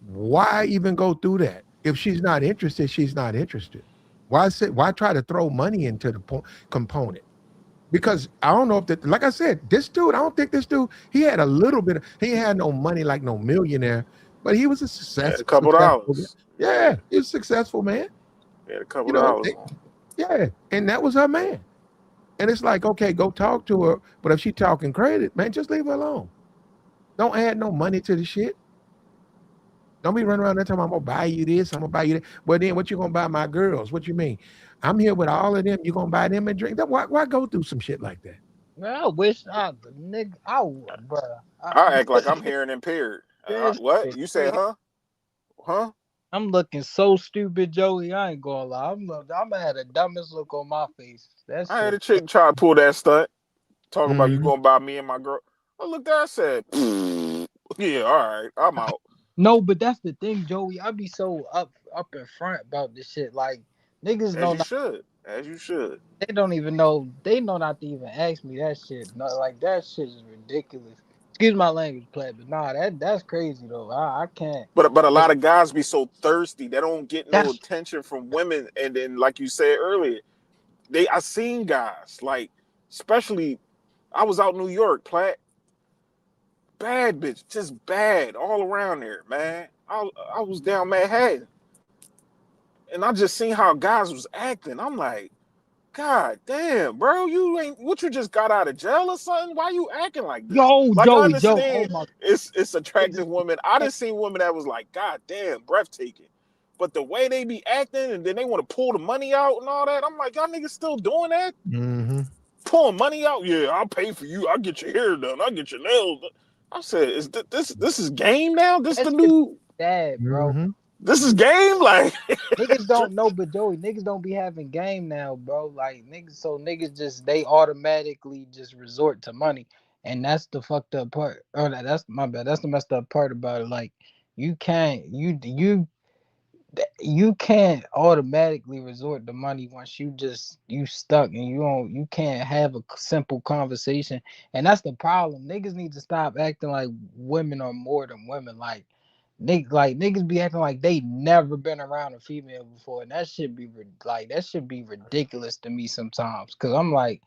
why even go through that? If she's not interested, she's not interested. Why try to throw money into the component? Because I don't know if that, like I said, this dude, I don't think this dude, he had a little bit, he had no money like no millionaire, but he was a Had a couple successful, dollars. Yeah. yeah, he was a successful man. Had a couple You know, dollars. yeah, and that was her man. And it's like, okay, go talk to her, but if she talking credit, man, just leave her alone. Don't add no money to the shit. Don't be running around there talking, I'm gonna buy you this, I'm gonna buy you that. Well, then what you gonna buy my girls? What you mean? I'm here with all of them. You gonna buy them a drink? Why go through some shit like that? man, I wish I nigga bro. I act like I'm hearing impaired. That What? shit You say, crazy. huh? Huh? I'm looking so stupid, Joey. I ain't gonna lie. I'm gonna have the dumbest look on my face. That I had shit. a chick try to pull that stunt. Talk about you Mhm. going to buy me and my girl. I looked at her, I said, yeah, all right, I'm out. No, but that's the thing, Joey. I be so up in front about this shit. Like niggas As know you not. should. As you should. They don't even know. They know not to even ask me that shit. No, like that shit is ridiculous. Excuse my language, play, but nah, that's crazy though. I can't. But a Like lot of guys be so thirsty. They don't get no that's attention from women. And then, like you said earlier, I seen guys, like, especially, I was out in New York, Platt. Bad bitch. Just bad all around there, man. I was down Manhattan. And I just seen how guys was acting. I'm like, God damn, bro, you ain't what you just got out of jail or something? Why you acting like this? yo, Like I Joe. Oh understand my. it's attractive women. I done seen women that was like, God damn, breathtaking. But the way they be acting and then they want to pull the money out and all that, I'm like, y'all niggas still doing that? Mhm. Pulling money out? Yeah, I'll pay for you. I'll get your hair done. I'll get your nails done. I said, is this is game now? This That the shit new sad, bro. Mhm. this is game? Like Niggas don't know, but Joey, niggas don't be having game now, bro. Like niggas, so niggas just they automatically just resort to money, and that's the fucked up part. Or that's my bad. That's the messed up part about it. Like you can't, you can't automatically resort to money once you stuck and you can't have a simple conversation, and that's the problem. Niggas need to stop acting like women are more than women. Like niggas be acting like they never been around a female before, and that should be that should be ridiculous to me sometimes. Cause I'm like,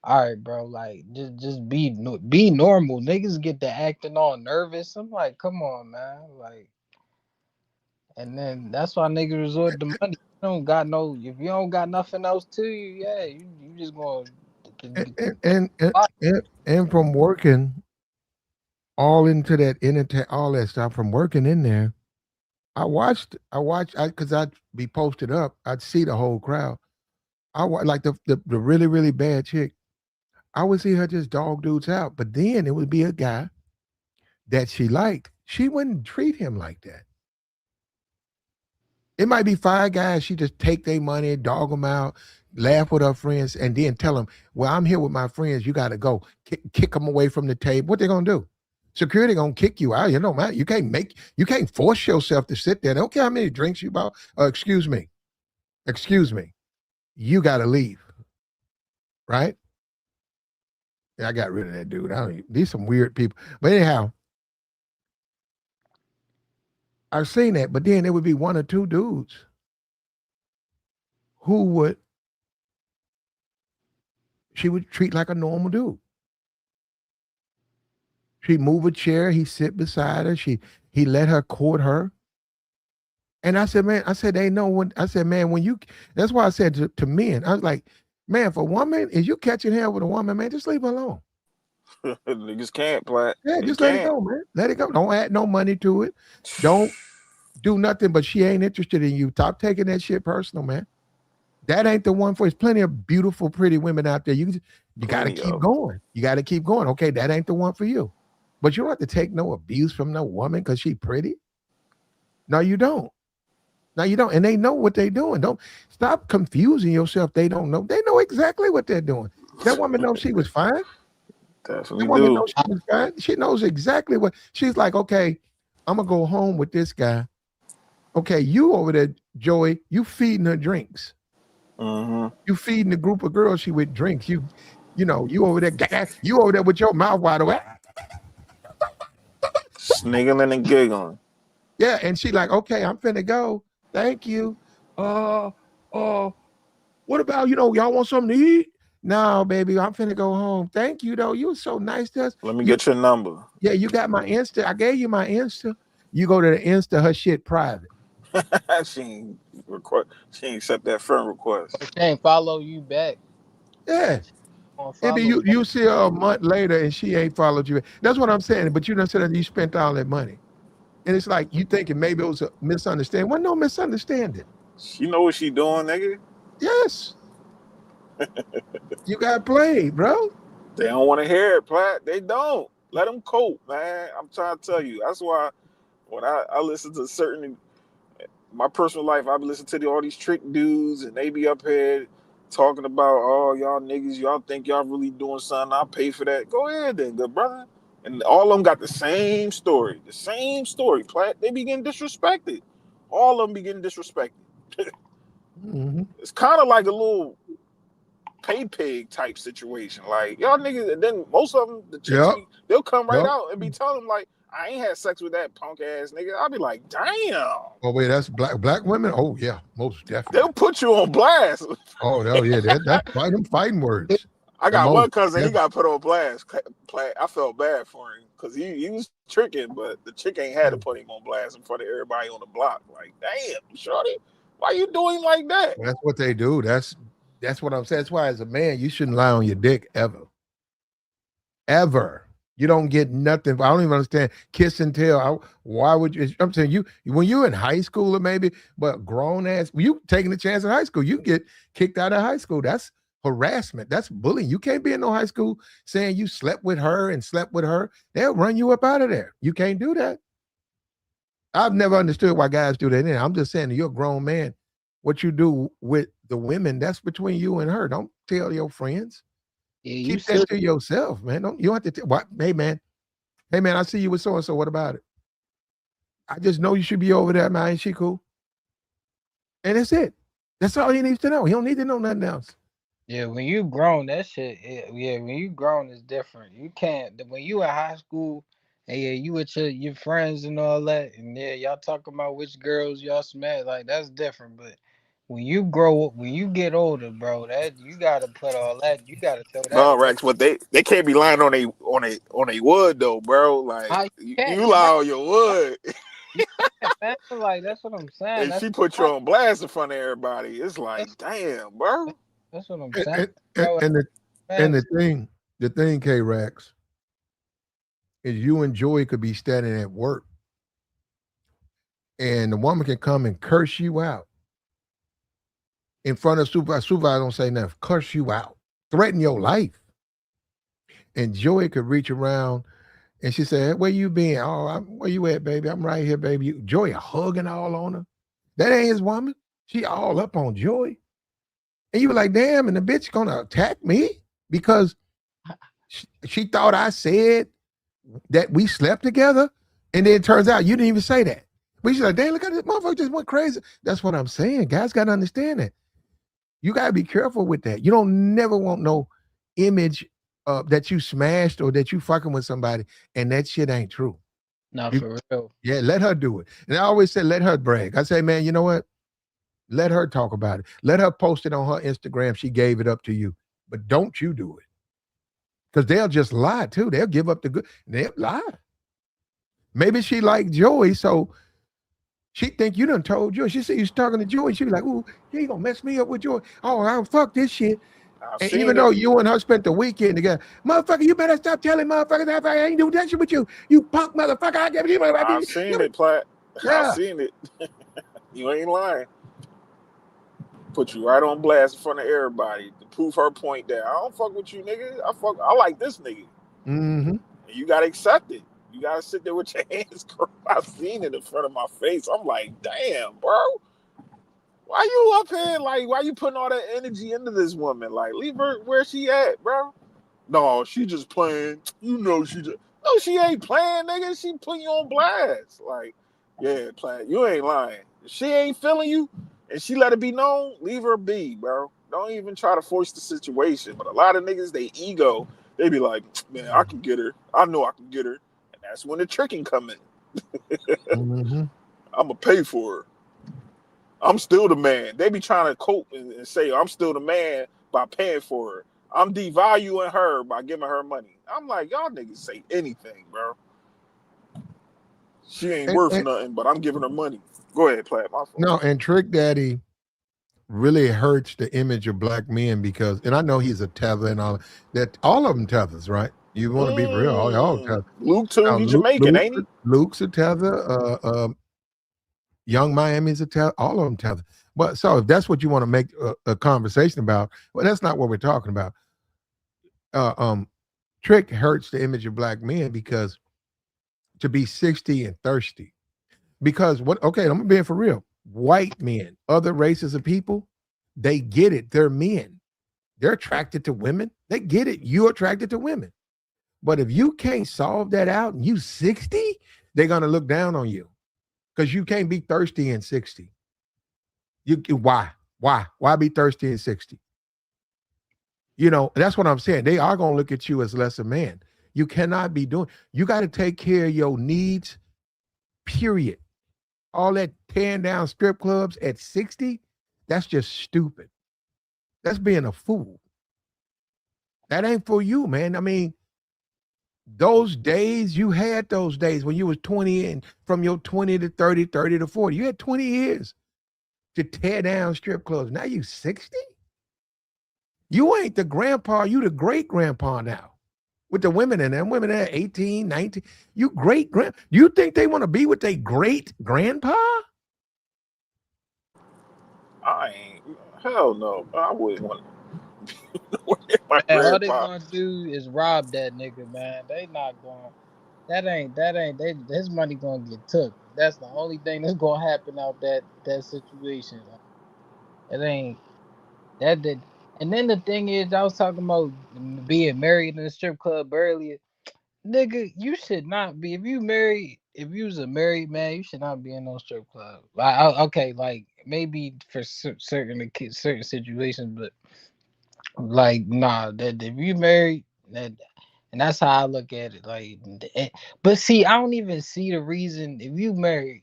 all right, bro, like just be normal. Niggas get to acting all nervous. I'm like, come on, man, like, and then that's why niggas resort to money. You don't got no, if you don't got nothing else to you, yeah, you just gonna. And and from working all into that all that stuff from working in there, I because I'd be posted up, I'd see the whole crowd. Like the really really bad chick. I would see her just dog dudes out, but then it would be a guy that she liked. She wouldn't treat him like that. It might be five guys. She just take their money, dog them out, laugh with her friends, and then tell them, "Well, I'm here with my friends. You got to go." Kick them away from the table. What they gonna do? Security gonna kick you out. You know, man, you can't force yourself to sit there. They don't care how many drinks you bought. Excuse me. You got to leave, right? Yeah, I got rid of that dude. These some weird people. But anyhow, I've seen that. But then there would be one or two dudes who she would treat like a normal dude. She'd move a chair. He'd sit beside her. He let her court her. And I said, man, they know when, I said, man, that's why I said to men, I was like, man, for a woman, is you catching hell with a woman, man, just leave her alone. Niggas can't, Plat. Yeah, They just let it can't. go, man. Let it go. Don't add no money to it. Don't do nothing, but she ain't interested in you. Stop taking that shit personal, man. That ain't the one for. There's plenty of beautiful, pretty women out there. You got to Plenty keep of. going. You got to keep going. Okay, that ain't the one for you. But you don't have to take no abuse from no woman because she pretty. No, you don't. No, you don't. And they know what they doing. Don't stop confusing yourself. They don't know. They know exactly what they're doing. That woman knows she was fine. That Definitely woman do. knows she was fine. She knows exactly what she's like. Okay, I'm gonna go home with this guy. Okay, you over there, Joey, you feeding her drinks. Mm-hmm. You feeding the group of girls she with drinks. You know, you over there, you over there with your mouth wide open. Sniggling and giggling. Yeah, and she like, okay, I'm finna go. Thank you. Uh, what about, y'all want something to eat? No, baby, I'm finna go home. Thank you, though. You were so nice to us. Let me get your number. Yeah, you got my Insta. I gave you my Insta. You go to the Insta, her shit private. she ain't She ain't accept that friend request. Or she ain't follow you back. Yeah. She gonna It be follow you back. you see her a month later and she ain't followed you. That's what I'm saying. But you done said that you spent all that money. And it's like you thinking maybe it was a misunderstanding. Well, no misunderstanding. She know what she doing, nigga. Yes. You got played, bro. They don't want to hear it, Plat. They don't. Let them cope, man. I'm trying to tell you. That's why when I listen to certain my personal life, I be listening to all these trick dudes, and they be up here talking about, oh, y'all niggas, y'all think y'all really doing something. I'll pay for that. Go ahead then, good brother. And all of them got the same story. The same story, Plat. They be getting disrespected. All of them be getting disrespected. Mm-hmm. It's kind of like a little pay pig type situation. Like y'all niggas, and then most of them, the chicks Yep. they'll come right Yep. out and be telling them like, I ain't had sex with that punk ass nigga. I'll be like, damn. Oh wait, that's black women. Oh yeah, most They'll definitely. put you on blast. Oh no, yeah, that's fighting words. I The got one most. cousin, he Def- got put on blast. I felt bad for him because he was tricking, but the chick ain't had to put him on blast in front of everybody on the block. Like, damn, shorty, why you doing like that? That's what they do. That's what I'm saying. That's why as a man, you shouldn't lie on your dick ever. Ever. You don't get nothing. I don't even understand kiss and tell. Why would you? I'm saying you when you're in high school or maybe, but grown ass, you taking a chance in high school. You get kicked out of high school. That's harassment. That's bullying. You can't be in no high school saying you slept with her and slept with her. They'll run you up out of there. You can't do that. I've never understood why guys do that. I'm just saying, you're a grown man. What you do with the women, that's between you and her. Don't tell your friends. Yeah, you Keep that still. to yourself, man. Don't you don't have to what? Hey man, I see you with so and so. What about it? I just know you should be over there, man. Ain't she cool? And that's it. That's all he needs to know. He don't need to know nothing else. Yeah, when you grown, that shit. Yeah, when you grown, it's different. You can't. When you in high school, and yeah, you with your friends and all that, and yeah, y'all talking about which girls y'all smash. Like that's different. But when you grow up, when you get older, bro, that you gotta put all that. You gotta throw that No, away. Rex, but they can't be lying on a wood though, bro. Like How you can't? you You lie have. on your wood, You can't, man. Like that's what I'm saying. and she put you on blast in front of everybody. It's That's like, damn, bro. that's what I'm And, saying, and, and, bro. and the and Man, the thing, K Rex, is you and Joy could be standing at work and the woman can come and curse you out in front of supervisor. Supervisor don't say nothing, curse you out, threaten your life. And Joy could reach around and she said, "Where you been? Oh, where you at, baby? I'm right here, baby." Joy hugging all on her. That ain't his woman. She all up on Joy. And you were like, damn, and the bitch gonna attack me because she thought I said that we slept together, and then it turns out you didn't even say that. We should like, damn, look at this motherfucker just went crazy. That's what I'm saying. Guys got to understand that. You got to be careful with that. You don't never want no image that you smashed or that you fucking with somebody and that shit ain't true. Not You, for real. yeah, let her do it. And I always say, let her brag. I say, man, you know what? Let her talk about it. Let her post it on her Instagram. She gave it up to you, but don't you do it because they'll just lie too. They'll give up the good. They'll lie. Maybe she like Joey, so she think you done told Joey. She said you was talking to Joey. She be like, "Ooh, he gonna mess me up with Joey. Oh, I don't fuck this shit." I've And even seen it. though you and her spent the weekend together, motherfucker, you better stop telling motherfuckers that I ain't do that shit with you. You punk motherfucker. I give I've seen it, Platt. I've yeah. seen it. You ain't lying. Put you right on blast in front of everybody to prove her point that I don't fuck with you, nigga. I like this nigga. Mm-hmm. And you gotta accept it. You gotta sit there with your hands crossed. I've seen it in front of my face. I'm like, damn, bro. Why you up here? Like, why you putting all that energy into this woman? Like, leave her where she at, bro. No, she just playing. You know she just. No, she ain't playing, nigga. She putting you on blast. Like, yeah, playing. You ain't lying. If she ain't feeling you, and she let it be known, leave her be, bro. Don't even try to force the situation. But a lot of niggas, they ego, they be like, man, I can get her. I know I can get her. And that's when the tricking come in. Mm-hmm. I'ma pay for her. I'm still the man. They be trying to cope and say I'm still the man by paying for her. I'm devaluing her by giving her money. I'm like, y'all niggas say anything, bro. She ain't worth And nothing, but I'm giving her money. Go ahead, play it. My fault. no, and Trick Daddy really hurts the image of black men because, and I know he's a tether and all that. All of them tethers, right? You want to be real? All tether. Luke too. Now, He Jamaican, ain't he? Luke's a tether. Young Miami's a tether. All of them tether. But so if that's what you want to make a conversation about, well, that's not what we're talking about. Uh, um, Trick hurts the image of black men because to be 60 and thirsty. Because what? Okay, I'm being for real. White men, other races of people, they get it. They're men. They're attracted to women. They get it. You're attracted to women. But if you can't solve that out and you 60, they're gonna look down on you because you can't be thirsty in 60. Why? Why be thirsty in 60? You know, that's what I'm saying. They are gonna look at you as less a man. You cannot be doing, you got to take care of your needs, period. All that tearing down strip clubs at 60, that's just stupid. That's being a fool. That ain't for you, man. I mean, those days, you had those days when you was 20 and from your 20 to 30, 30 to 40. You had 20 years to tear down strip clubs. Now you 60? You ain't the grandpa, you the great grandpa now. With the women in them, women at 18, 19. You great grand. You think they want to be with their great grandpa? I ain't. Hell no. I wouldn't want to. My Man, all they grandpa. gonna do is rob that nigga, man. They not going. That ain't. His money gonna get took. That's the only thing that's gonna happen out that situation. It ain't that did. And then the thing is, I was talking about being married in a strip club earlier. Nigga, you should not be. If you married, if you was a married man, you should not be in no strip club. Okay, like maybe for certain situations, but like nah. That if you married, that and that's how I look at it. Like, but see, I don't even see the reason if you married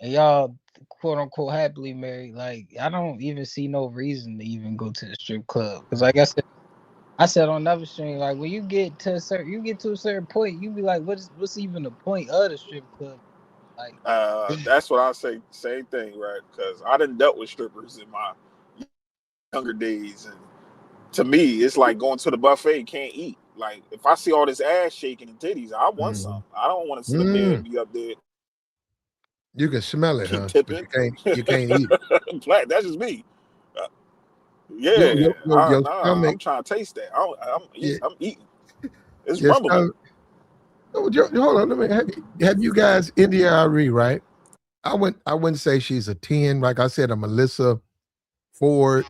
and y'all quote unquote happily married. Like, I don't even see no reason to even go to the strip club because, like I said on another stream, like when you get to a certain point, you be like, what's even the point of the strip club? Like, That's what I say. Same thing, right? Because I done dealt with strippers in my younger days, and to me, it's like going to the buffet and can't eat. Like if I see all this ass shaking and titties, I want some. Mm. I don't want to sit up there and Mm. be up there You can smell it, huh? But tipping. you can't eat it. Black, that's just me. Uh, Your yeah, your your, your nah, stomach, I'm trying to taste that. your, I'm eating. It's your rumbling. stomach. Oh, hold on, let me have you guys India Arie, right? I wouldn't say she's a 10. Like I said, a Melissa Ford.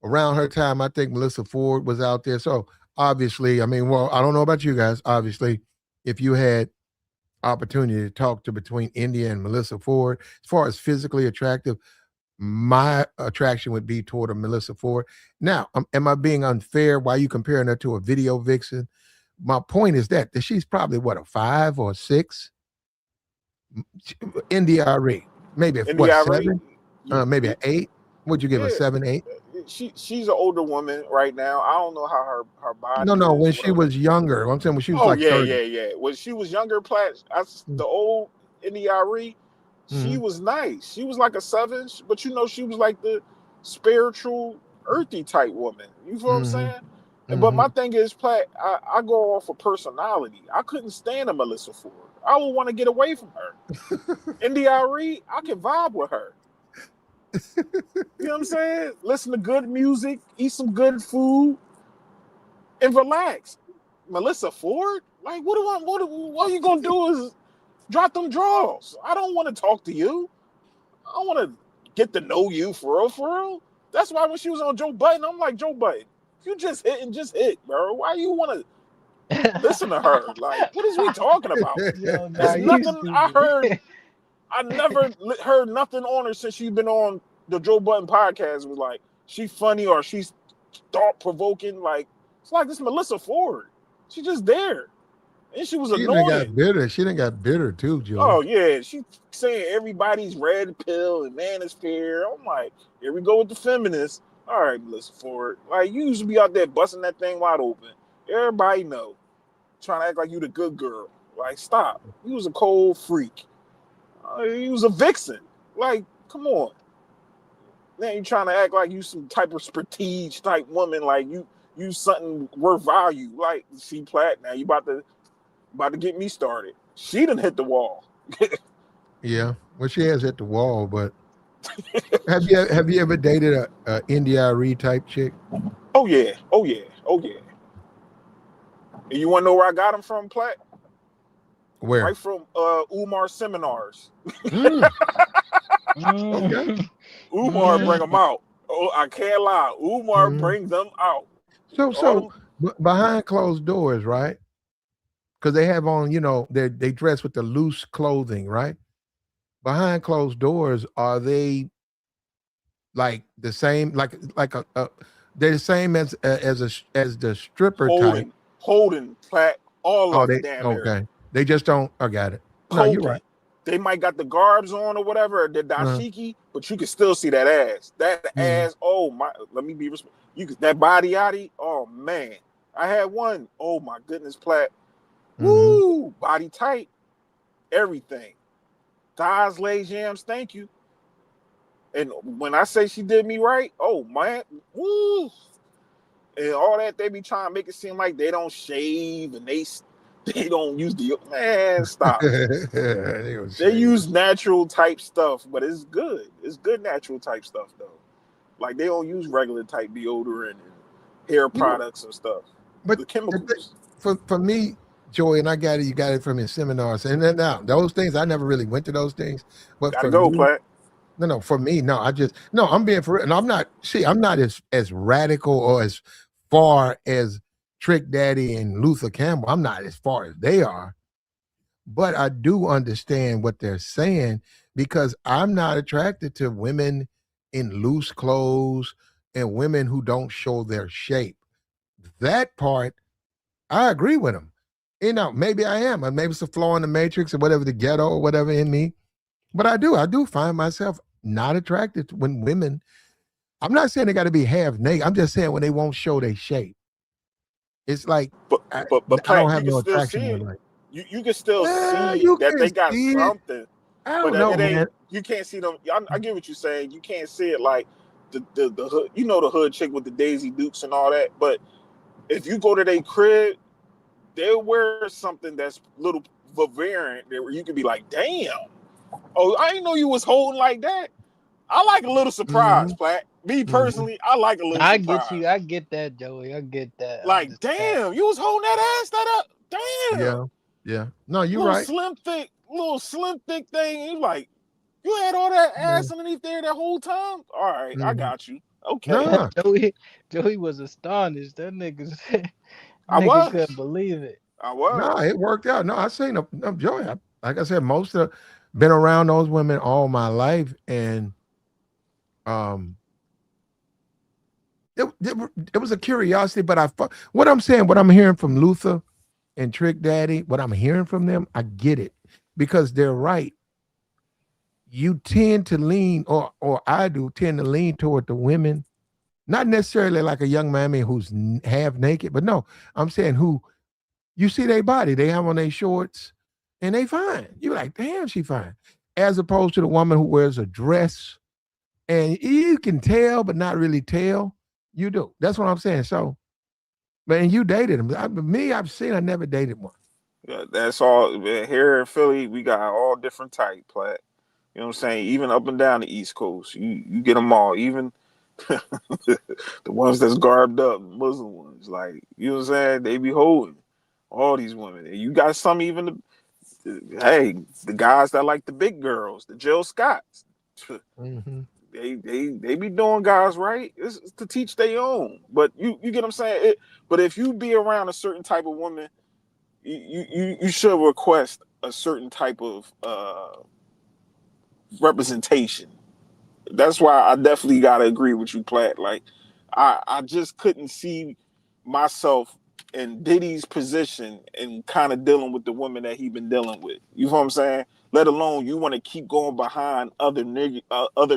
Around her time, I think Melissa Ford was out there. So obviously, I mean, well, I don't know about you guys, obviously. if you had opportunity to talk to between India and Melissa Ford, as far as physically attractive, my attraction would be toward a Melissa Ford. Now, am I being unfair? Why are you comparing her to a video vixen? My point is that she's probably what, a 5 or 6. India Arie, maybe what, Indiari, 7, you, maybe you, an 8. Would you give a yeah, 7, 8? she's an older woman right now. I don't know how her No, body no. is, When she whatever. was younger, I'm saying when she was Oh like yeah, 30. yeah, yeah. When she was younger, the old Indiari, she Mm-hmm. was nice. She was like a 7, but she was like the spiritual, earthy type woman. You feel what I'm Mm-hmm. saying? But Mm-hmm. my thing is, Platt, I go off of personality. I couldn't stand a Melissa Ford. I would want to get away from her. Indiari, I can vibe with her. You know what I'm saying? Listen to good music, eat some good food, and relax. Melissa Ford? Like, what are you gonna do is drop them draws. I don't want to talk to you. I want to get to know you for real, for real. That's why when she was on Joe Budden, I'm like, Joe Budden, you just hit and just hit, bro. Why you want to listen to her? Like, what is we talking about? Yo, nah, It's you nothing I stupid. heard. I never heard nothing on her since she's been on the Joe Budden podcast. It was like, she funny or she's thought provoking. Like, it's like this Melissa Ford. She just there. And she was She done annoying. got bitter. She done got bitter too, Joey. Oh yeah, she saying everybody's red pill and manosphere. I'm like, here we go with the feminists. All right, Melissa Ford. Like you used to be out there busting that thing wide open. Everybody know. Trying to act like you the good girl. Like stop. You was a cold freak. You was a vixen. Like, come on. Now you trying to act like you some type of prestige type woman. Like you something worth value. Like see Platt. Now you about to get me started. She done hit the wall. Yeah. Well, she has hit the wall, but have you ever dated a India Arie type chick? Oh yeah, oh yeah, oh yeah. And you want to know where I got him from, Platt? Where? Right from Umar seminars. Mm, okay. Mm, Umar bring mm. them out. Oh, I can't lie. Umar Mm. bring them out. So, All so them. behind closed doors, right? Because they have on, they dress with the loose clothing, right? Behind closed doors, are they like the same, like they're the same as the stripper type? Holding Platt. All Oh, of them, they damn near. okay. They just don't. I got it. No, you're right. Coking. They might got the garbs on or whatever, the Uh, dashiki, but you can still see that ass. That mm, ass, oh my, let me be respectful. That body yaddy, oh man. I had one. Oh my goodness, Platt. mm-hmm. Woo! Body tight, everything. Thighs, legs, yams, thank you. And when I say she did me right, oh man, woo! And all that they be trying to make it seem like they don't shave and they don't use the man. Stop. They was They shady. use natural type stuff, but it's good. It's good natural type stuff though. Like they don't use regular type deodorant and hair You know, products and stuff. but The chemicals. for me, Joy, and I got it. You got it from your seminars, and then now those things I never really went to those things. But Gotta for go, me, Platt. no, for me, no. I just no. I'm being for real, and I'm not. See, I'm not as radical or as far as Trick Daddy and Luther Campbell. I'm not as far as they are, but I do understand what they're saying because I'm not attracted to women in loose clothes and women who don't show their shape. That part, I agree with them. Maybe I am, or maybe it's a flaw in the matrix or whatever, the ghetto or whatever in me. But I do find myself not attracted to when women. I'm not saying they got to be half naked. I'm just saying when they won't show their shape. It's like But I, but I don't Platt, you have can no still attraction see with it. like. You can still see You that can they got see it. something, I but don't know, it ain't. man. You can't see them. I get what you're saying. You can't see it like the hood. You know the hood chick with the Daisy Dukes and all that. But if you go to their crib, they'll wear something that's little variant there where you could be like, damn. Oh, I didn't know you was holding like that. I like a little surprise, Hmm. Platt. Me Hmm. personally, I like a little I get you. surprise. I get that, Joey. I get that. I Like, understand. damn, you was holding that ass that up. Damn. Yeah, yeah. No, you're right. Little slim thick thing. You like, you had all that Yeah. ass underneath there that whole time? All right, I Hmm. got you. Okay. Nah, Joey was astonished. That nigga I nigga was. couldn't believe it. I No, was. it worked out. No, I seen them Joey. Like I said, most of been around those women all my life, and um, it was a curiosity. But what I'm saying, what I'm hearing from Luther and Trick Daddy, what I'm hearing from them, I get it because they're right. You tend to lean, or I do tend to lean toward the women, not necessarily like a young mammy who's half naked, but no, I'm saying who you see their body, they have on their shorts, and they fine. You're like, damn, she fine. As opposed to the woman who wears a dress, and you can tell, but not really tell. You do. That's what I'm saying. So, man, you dated him. Me, I've seen. I never dated one. Yeah, that's all. Here in Philly, we got all different type plat. You know what I'm saying? Even up and down the East Coast, you get them all. Even the ones that's garbed up, Muslim ones, like you know what I'm saying? They be holding all these women. And you got some even hey, the guys that like the big girls, the Jill Scotts. Mm-hmm. They be doing guys right. It's to teach their own. But you get what I'm saying? But if you be around a certain type of woman, you should request a certain type of representation. That's why I definitely gotta agree with you, Platt. Like I just couldn't see myself in Diddy's position and kind of dealing with the women that he been dealing with. You know what I'm saying? Let alone you want to keep going behind other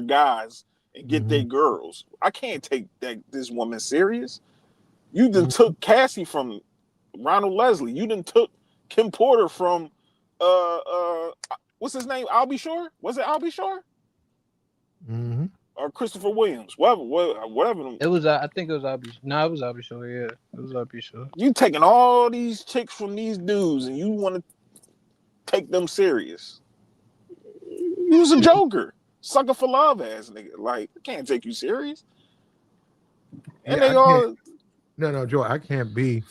guys and get Mm-hmm. their girls. I can't take this woman serious. You done Mm-hmm. took Cassie from Ronald Leslie. You done took Kim Porter from what's his name? Albie Shore? Was it Albie Shore? Mm-hmm. Or Christopher Williams? Whatever. It was I think it was Abi. No, it was Abi Show. Yeah, it was Abi Show. You taking all these chicks from these dudes and you want to take them serious. You was a joker. Sucker for love ass nigga. Like, I can't take you serious. And Yeah, they I can't. all No, Joy, I can't be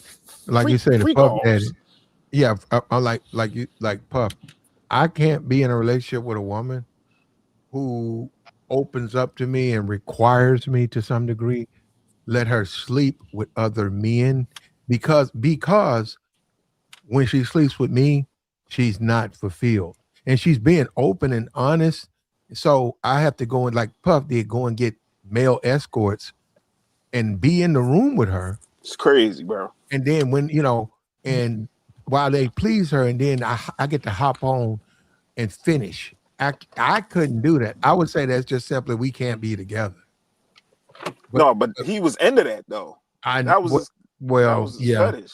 like you freak say the freak puff offs. daddy. Yeah, I like you like Puff. I can't be in a relationship with a woman who opens up to me and requires me to some degree let her sleep with other men because when she sleeps with me, she's not fulfilled. And she's being open and honest. So I have to go and like Puff did go and get male escorts and be in the room with her. It's crazy, bro. And then when, and while they please her, and then I get to hop on and finish. I couldn't do that. I would say that's just simply we can't be together. But No, but he was into that though. I That was his that well, was his yeah. fetish.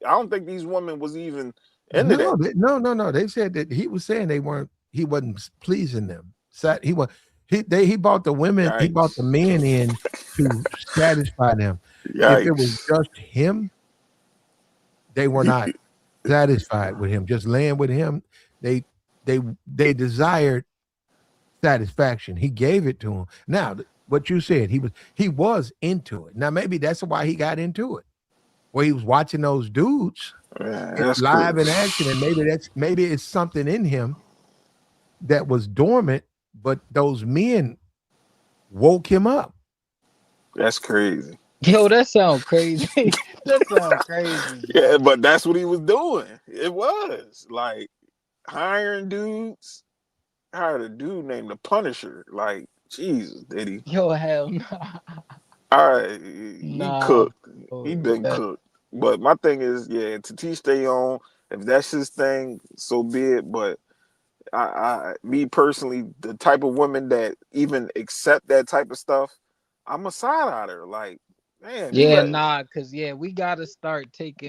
I don't think these women was even into No, that. no. They said that he was saying he wasn't pleasing them. He was he bought the women, he bought the Yikes. men in to satisfy them. If it was Yikes. just him, they were He, not satisfied with him. Just laying with him, they they desired satisfaction. He gave it to him. Now, what you said, he was into it. Now, maybe that's why he got into it. Where he was watching those dudes man, that's live in crazy. action, and maybe it's something in him that was dormant, but those men woke him up. That's crazy. Yo, that sound crazy. That sound crazy, Yeah, bro. but that's what he was doing. It was like hiring dudes. Hired a dude named the Punisher. Like, Jesus, did he? Yo, hell nah. All right, he Nah, cooked. He bro. been cooked. But my thing is, yeah, to teach their own. If that's his thing, so be it. But me personally, the type of women that even accept that type of stuff, I'm a side eye her. Like, man, you Yeah, let nah, cause yeah, we gotta start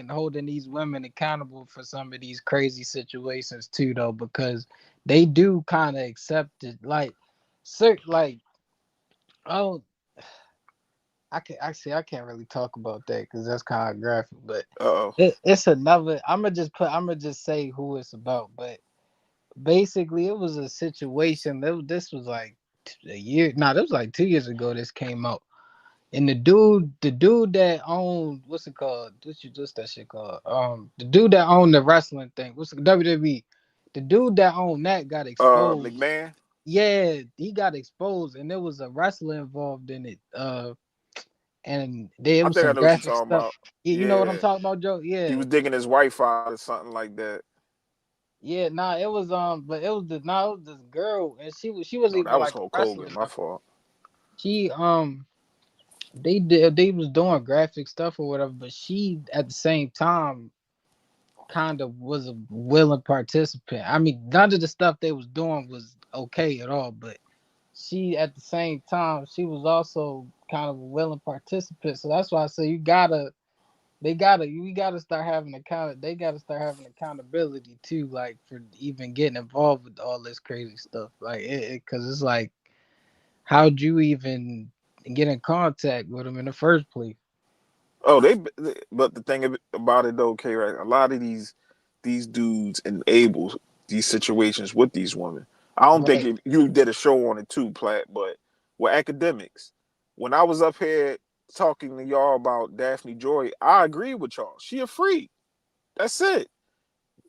holding these women accountable for some of these crazy situations too, though, because they do kind of accept it. Like, like, oh, I can't really talk about that because that's kind of graphic, but oh, it's another. I'm gonna just say who it's about, but basically, it was a situation. This was like a year. Nah, this was like 2 years ago. This came out. And the dude that owned what's it called? What's that shit called? The dude that owned the wrestling thing. What's the WWE? The dude that owned that got exposed. McMahon. Yeah, he got exposed, and there was a wrestler involved in it. and there I was think I some know what you're graphic talking stuff. about. You know what I'm Yeah, talking about, Joe? he Yeah, was digging his wife out or something like that. yeah. Nah, it was but it was this girl, and she was No, even that was like Hulk a wrestler Hogan. My though. fault. She they was doing graphic stuff or whatever, but she at the same time kind of was a willing participant. I mean, none of the stuff they was doing was okay at all, but she at the same time she was also kind of a willing participant. So that's why I say we gotta start having they gotta start having accountability too, like for even getting involved with all this crazy stuff. Like because it's like how'd you even get in contact with them in the first place? Oh, but the thing about it though, okay, right? A lot of these dudes enable these situations with these women. I don't think Right. you did a show on it too, Platt, but with academics, when I was up here talking to y'all about Daphne Joy, I agree with y'all. She a freak. That's it.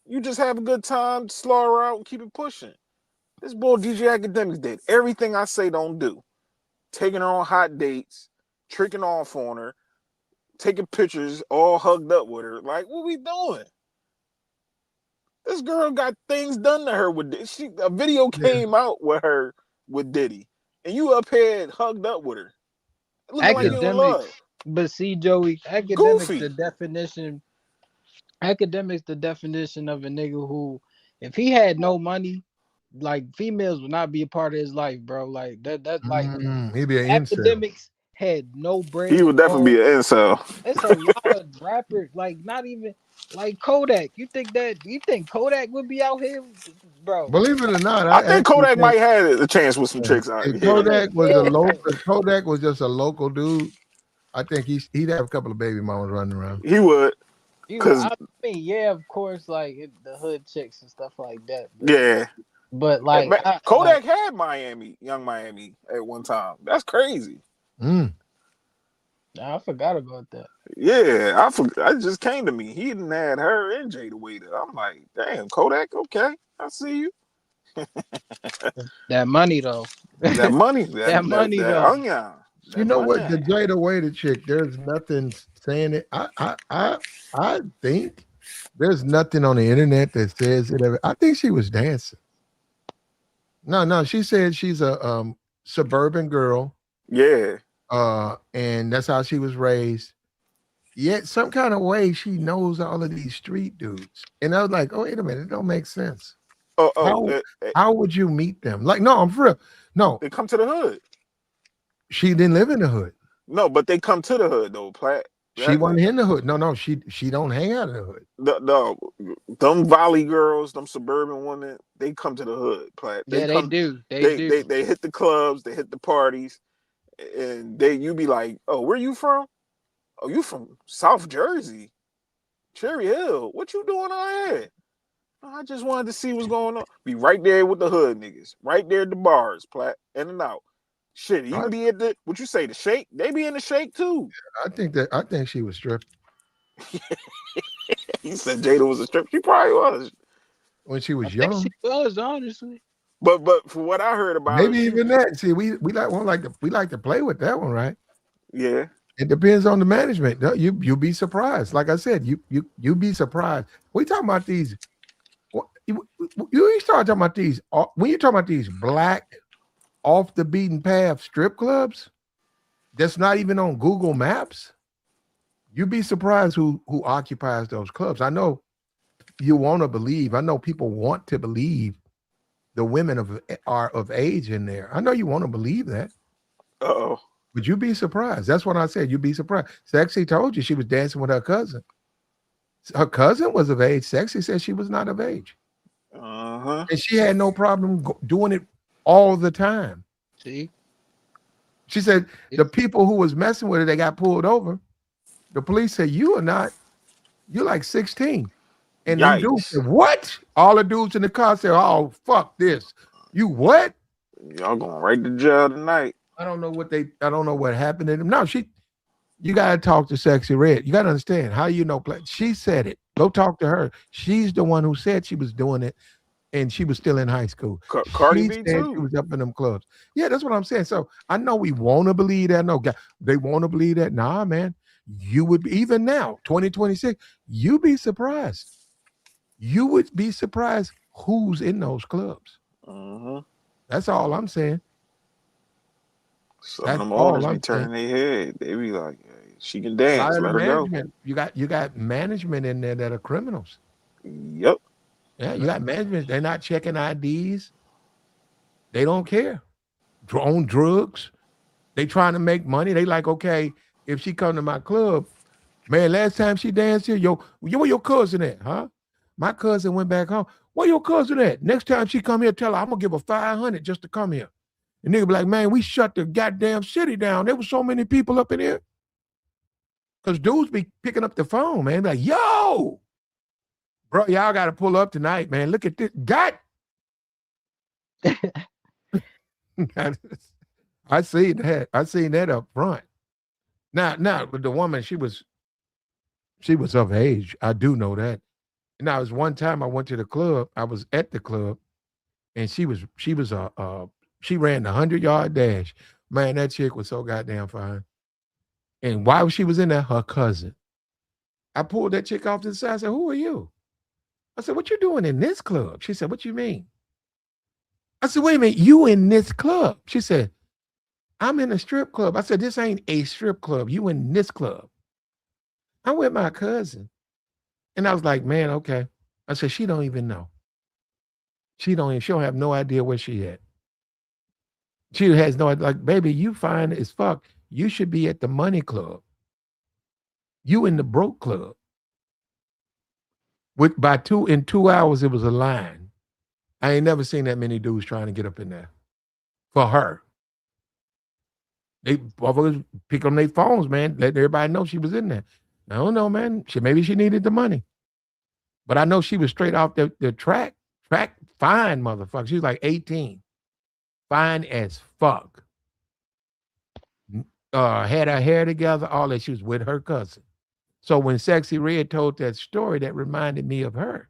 You just have a good time, slow her out, and keep it pushing. This boy DJ Academics did everything I say don't do. Taking her on hot dates, tricking off on her, taking pictures all hugged up with her. Like, what we doing? This girl got things done to her with a video Yeah. came out with her with Diddy, and you up here hugged up with her, looking like Yeah. you in love. Academics, but see, Joey, Goofy. academics the definition of a nigga who, if he had no money, like females would not be a part of his life, bro. Like that like He'd be an incel. academics had no bread He at would definitely be all. an incel. It's a lot of rappers, like not even like Kodak. You think Kodak would be out here, bro? Believe it or not, I I think actually Kodak think might have a chance with some chicks out if here. Yeah, Kodak was a yeah. local, if Kodak was just a local dude, I think he'd have a couple of baby mamas running around. He would, You, cause I mean, yeah, of course, like the hood chicks and stuff like that, yeah, but like, Kodak had Miami, Young Miami at one time. That's crazy. Mm. I forgot about that. Yeah, I just came to me. He didn't had her and Jada Waiter. I'm like, damn, Kodak, okay, I see you. That money though, That money, that money though. onion, You that know money. what? The Jada Waiter chick, there's nothing saying it. I think there's nothing on the internet that says it. I think she was dancing. No, no, she said she's a suburban girl, Yeah. and that's how she was raised. Yet some kind of way she knows all of these street dudes. And I was like, oh, wait a minute, it don't make sense. Oh, oh, How how would you meet them? Like, no, I'm for real. No, they come to the hood. she didn't live in the hood. No, but they come to the hood though, Platt. She wasn't in the hood. No, no, she don't hang out in the hood. Them Valley girls, them suburban women, they come to the hood, Platt. They Yeah, they come, do. They do. they hit the clubs, they hit the parties, and you be like, oh, where you from? Oh, you from South Jersey, Cherry Hill. What you doing out here? "Oh, I just wanted to see what's going on. Be right there with the hood niggas, right there at the bars, Platt, in and out. Shit, I, even be at the what you say, the shake. They be in the shake too. I think she was stripped He said Jada was a strip. She probably was. when she I was think she young. was honestly. But for what I heard about her, Maybe even that. See, we like to play with that one, right? yeah, It depends on the management. No, you'll be surprised. Like I said, you be surprised. We talking about these. You start talking about these when you talk about these black off the beaten path strip clubs. That's not even on Google Maps. You'd be surprised who occupies those clubs. I know you want to believe. I know people want to believe the women are of age in there. I know you want to believe that. oh, But you'd be surprised. That's what I said. You'd be surprised. Sexy told you she was dancing with her cousin. Her cousin was of age. Sexy said she was not of age. uh-huh. And she had no problem doing it all the time. See, She said the people who was messing with her, they got pulled over. The police said, you are not, you're like 16. And them dudes Yikes. said, what? All the dudes in the car said, oh, fuck this. You what? Y'all going right to jail tonight. I don't know what happened to them. No, you got to talk to Sexy Red. You got to understand how you know. She said it. Go talk to her. She's the one who said she was doing it and she was still in high school. Cardi She B said she too. was up in them clubs. Yeah, that's what I'm saying. So I know we want to believe that. No, they want to believe that. Nah, man. You would be, even now, 2026, you'd be surprised. You would be surprised who's in those clubs. Hmm. That's all I'm saying. Some of That's them all owners be I'm saying. turning their head. They be like, hey, she can A lot dance. of the Let her go. management, you got management in there that are criminals. Yep. Yeah, you got management. They're not checking IDs. They don't care. On drugs. They trying to make money. They like, okay, if she come to my club, man, last time she danced here, where your cousin at, huh? My cousin went back home. Where your cousin at? Next time she come here, tell her I'm gonna give her 500 just to come here. And nigga be like, man, we shut the goddamn city down. There was so many people up in here. Cause dudes be picking up the phone, man. Like, yo, bro, y'all gotta pull up tonight, man. Look at this. God. I seen that. I seen that up front. Now, with the woman, she was of age. I do know that. Now, it was one time I went to the club. I was at the club, and she ran the 100-yard dash. Man, that chick was so goddamn fine. And while she was in there, her cousin. I pulled that chick off to the side. I said, "Who are you?" I said, "What you doing in this club?" She said, "What you mean?" I said, "Wait a minute, you in this club?" She said, "I'm in a strip club." I said, "This ain't a strip club. You in this club?" I'm with my cousin. And I was like, man, okay. I said, she don't even know. She don't have no idea where she at. She has no idea. Like, baby, you fine as fuck. You should be at the money club. You in the broke club. In 2 hours, it was a line. I ain't never seen that many dudes trying to get up in there for her. They motherfuckers pick on their phones, man. Let everybody know she was in there. I don't know, man. Maybe she needed the money. But I know she was straight off the track. Track fine, motherfucker. She was like 18. Fine as fuck. Had her hair together, all that. She was with her cousin. So when Sexy Red told that story, that reminded me of her.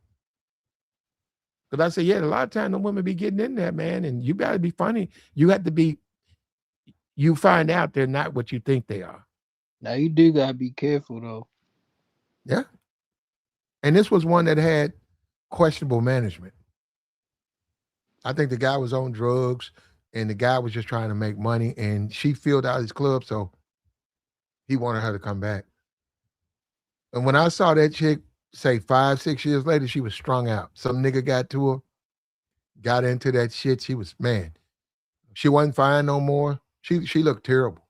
Because I said, yeah, a lot of times the women be getting in there, man, and you gotta be funny. You have to be, you find out they're not what you think they are. Now you do gotta be careful though. Yeah. And this was one that had questionable management. I think the guy was on drugs and the guy was just trying to make money and she filled out his club, so he wanted her to come back. And when I saw that chick, say 5, 6 years later, she was strung out. Some nigga got to her, got into that shit. She was, man, she wasn't fine no more. She looked terrible.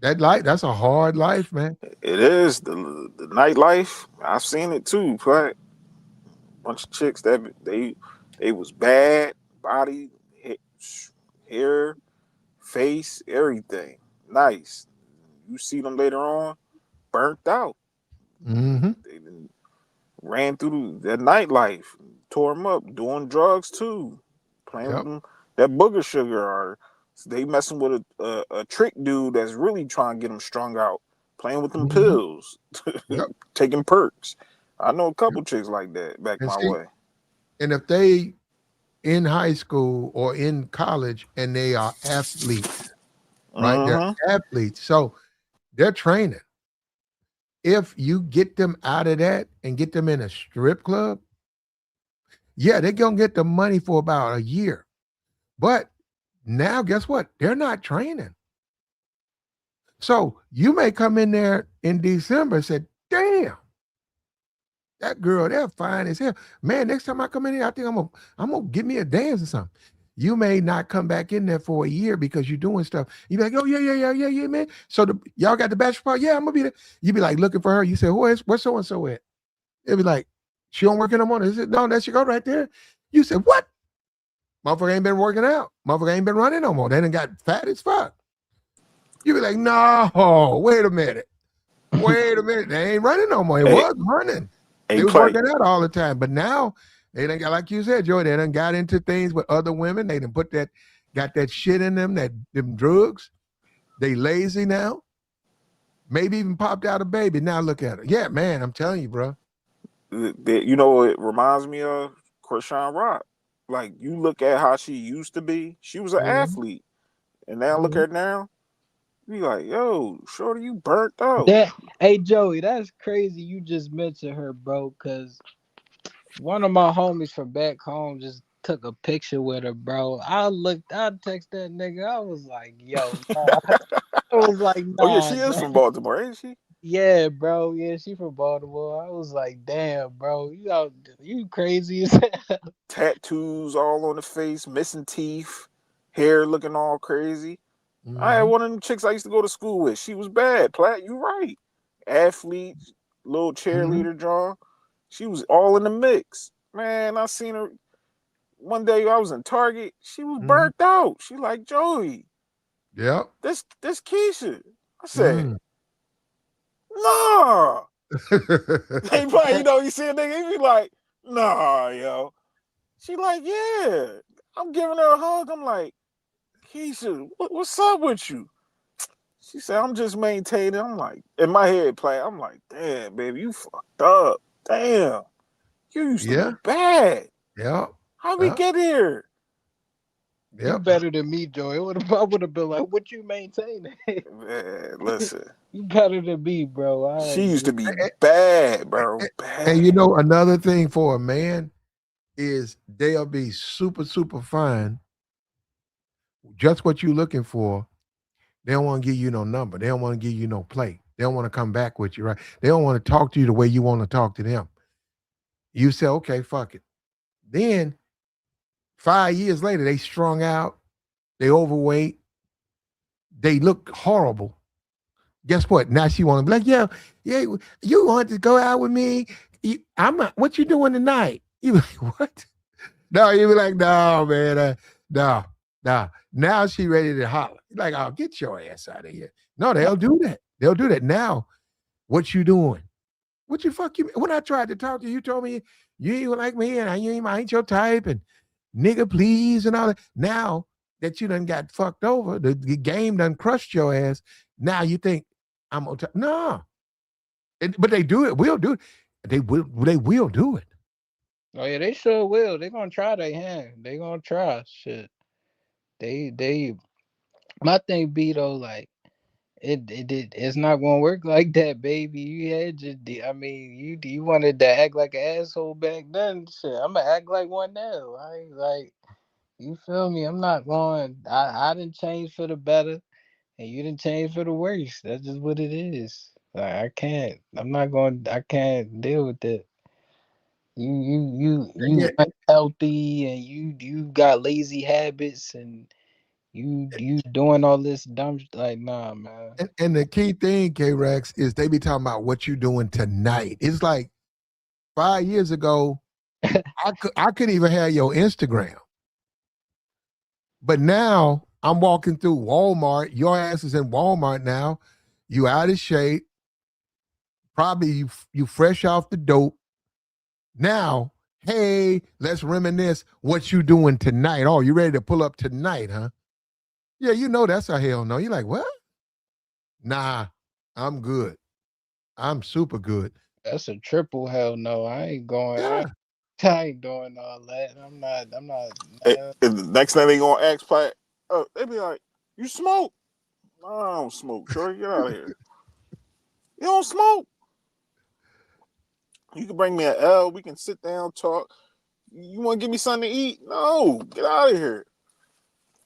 That's a hard life, man. It is the nightlife. I've seen it too. But bunch of chicks that they was bad, body, hair, face, everything. Nice. You see them later on, burnt out. Mm-hmm. They done ran through that nightlife, tore them up, doing drugs too, playing with Yep. them. That booger sugar, or they messing with a trick dude that's really trying to get them strung out, playing with them Mm-hmm. pills, Yep. taking perks. I know a Yep. couple chicks like that back And my see, way. and if they in high school or in college and they are athletes, right? They're Mm-hmm. athletes. So they're training. If you get them out of that and get them in a strip club, yeah, they're gonna get the money for about a year. But now guess what? They're not training. So you may come in there in December and say, damn, that girl, they're fine as hell. Man, next time I come in here, I think I'm gonna give me a dance or something. You may not come back in there for a year because you're doing stuff. You be like, oh yeah, yeah, yeah, yeah, yeah, man. So y'all got the bachelor party? Yeah, I'm gonna be there. You be like looking for her. You say, where's so and so at? It'll be like, she don't work in the morning. Is it? No, that's your girl right there. You said, what? Motherfucker ain't been working out. Motherfucker ain't been running no more. They done got fat as fuck. You be like, no, wait a minute. Wait a minute. They ain't running no more. It Hey, was running. hey, They was Clay. working out all the time. But now they done got, like you said, Joey, they done got into things with other women. They done got that shit in them, them drugs. They lazy now. Maybe even popped out a baby. Now look at her. Yeah, man, I'm telling you, bro. You know what it reminds me of? Krishan Rock. Like you look at how she used to be, she was an Mhm, athlete, and now look mhm. at her now. You be like, yo, shorty, you burnt out. That hey Joey, that's crazy. You just mentioned her, bro. Cause one of my homies from back home just took a picture with her, bro. I text that nigga. I was like, yo, nah. I was like, Oh yeah, nah, she is man. from Baltimore, ain't she? Yeah, bro. Yeah, she from Baltimore. I was like, damn, bro. You crazy as hell. Tattoos all on the face, missing teeth, hair looking all crazy. I had Mhm, one of them chicks I used to go to school with. She was bad. Platt, you right. Athlete, little mhm, cheerleader, John. She was all in the mix. Man, I seen her one day. I was in Target. She was mhm. burnt out. She like Joey. Yep. This Keisha. I said, Mm. nah. They probably, you see a nigga, he be like, nah, yo. She like, yeah. I'm giving her a hug. I'm like, Keisha, what's up with you? She said, I'm just maintaining. I'm like, in my head play, I'm like, damn, baby, you fucked up. Damn. You used to be Yeah. bad. Yep. How we Yep. get here? You Yep. better than me, Joey. I would have been like, what you maintaining? Man, listen. You better than me, bro. I She used ain't. to be bad, bro. And you Bad. know another thing for a man is they'll be super, super fine, just what you're looking for. They don't want to give you no number. They don't want to give you no play. They don't want to come back with you, right? They don't want to talk to you the way you want to talk to them. You say, okay, fuck it. Then 5 years later, they strung out, they overweight, they look horrible. Guess what? Now she want to be like, yeah, yeah, you want to go out with me? I'm not, what you doing tonight? You be like, what? No, you be like, no, man, no, no. Now she ready to holler. Like, oh, get your ass out of here. No, they'll do that. They'll do that. Now, what you doing? What you fuck you? When I tried to talk to you, you told me you ain't like me and I ain't your type and nigga, please and all that. Now that you done got fucked over, the game done crushed your ass. Now you think I'm gonna no, but they do it. Will do it. They will do it. Oh yeah, they sure will. They gonna try their hand. They gonna try shit. They. My thing be though, like it's not gonna work like that, baby. You had just, I mean, you wanted to act like an asshole back then. Shit, I'm gonna act like one now. I ain't like, you feel me? I'm not going. I didn't change for the better, and you didn't change for the worse. That's just what it is. Like I can't. I'm not going. I can't deal with that. You Yeah, unhealthy, and you got lazy habits, and you doing all this dumb like, nah, man. and the key thing, K Rex, is they be talking about what you doing tonight. It's like 5 years ago, I couldn't even have your Instagram. But now I'm walking through Walmart. Your ass is in Walmart now. You out of shape. Probably you fresh off the dope. Now, hey, let's reminisce. What you doing tonight? Oh, you ready to pull up tonight, huh? Yeah, you know that's a hell no. You're like, what? Nah, I'm good. I'm super good. That's a triple hell no. I ain't going. Yeah. I ain't doing all that. I'm not. I'm not. And the next thing they gonna ask Platt, they be like, you smoke? No, I don't smoke, shorty. Get out of here. You don't smoke? You can bring me an L. We can sit down, talk. You want to give me something to eat? No, get out of here.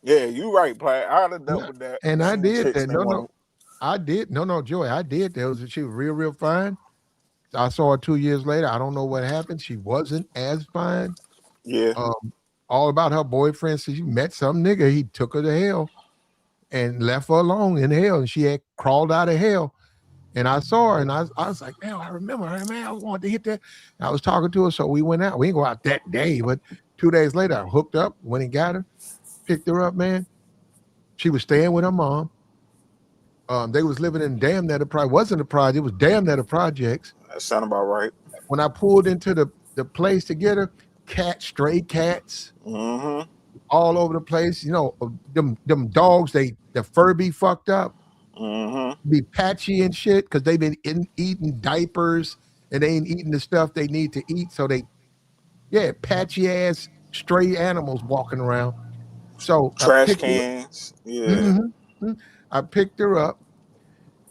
Yeah, you right, Platt. I'd have dealt Yeah. with that. And I Seen did chicks that. and they No, want no. I did. No, no, Joy. I did. She was real, real fine. I saw her 2 years later. I don't know what happened. She wasn't as fine. to, yeah. Um, all about her boyfriend. So she met some nigga. He took her to hell and left her alone in hell. And she had crawled out of hell. And I saw her and I was like, man, I remember her, man. I wanted to hit that. And I was talking to her. So we went out. We didn't go out that day, but 2 days later, I hooked up, went and got her, picked her up, man. She was staying with her mom. They was living in damn near the project. Wasn't a project. It was damn near the projects. That sound about right. When I pulled into the place to get her, stray cats Mm-hmm. all over the place. You know, them dogs, the fur be fucked up, Mm-hmm. be patchy and shit because they've been eating diapers and they ain't eating the stuff they need to eat. So they Yeah, patchy ass stray animals walking around. So I Trash picked her up. cans. Yeah. Mhm, mhm. I picked her up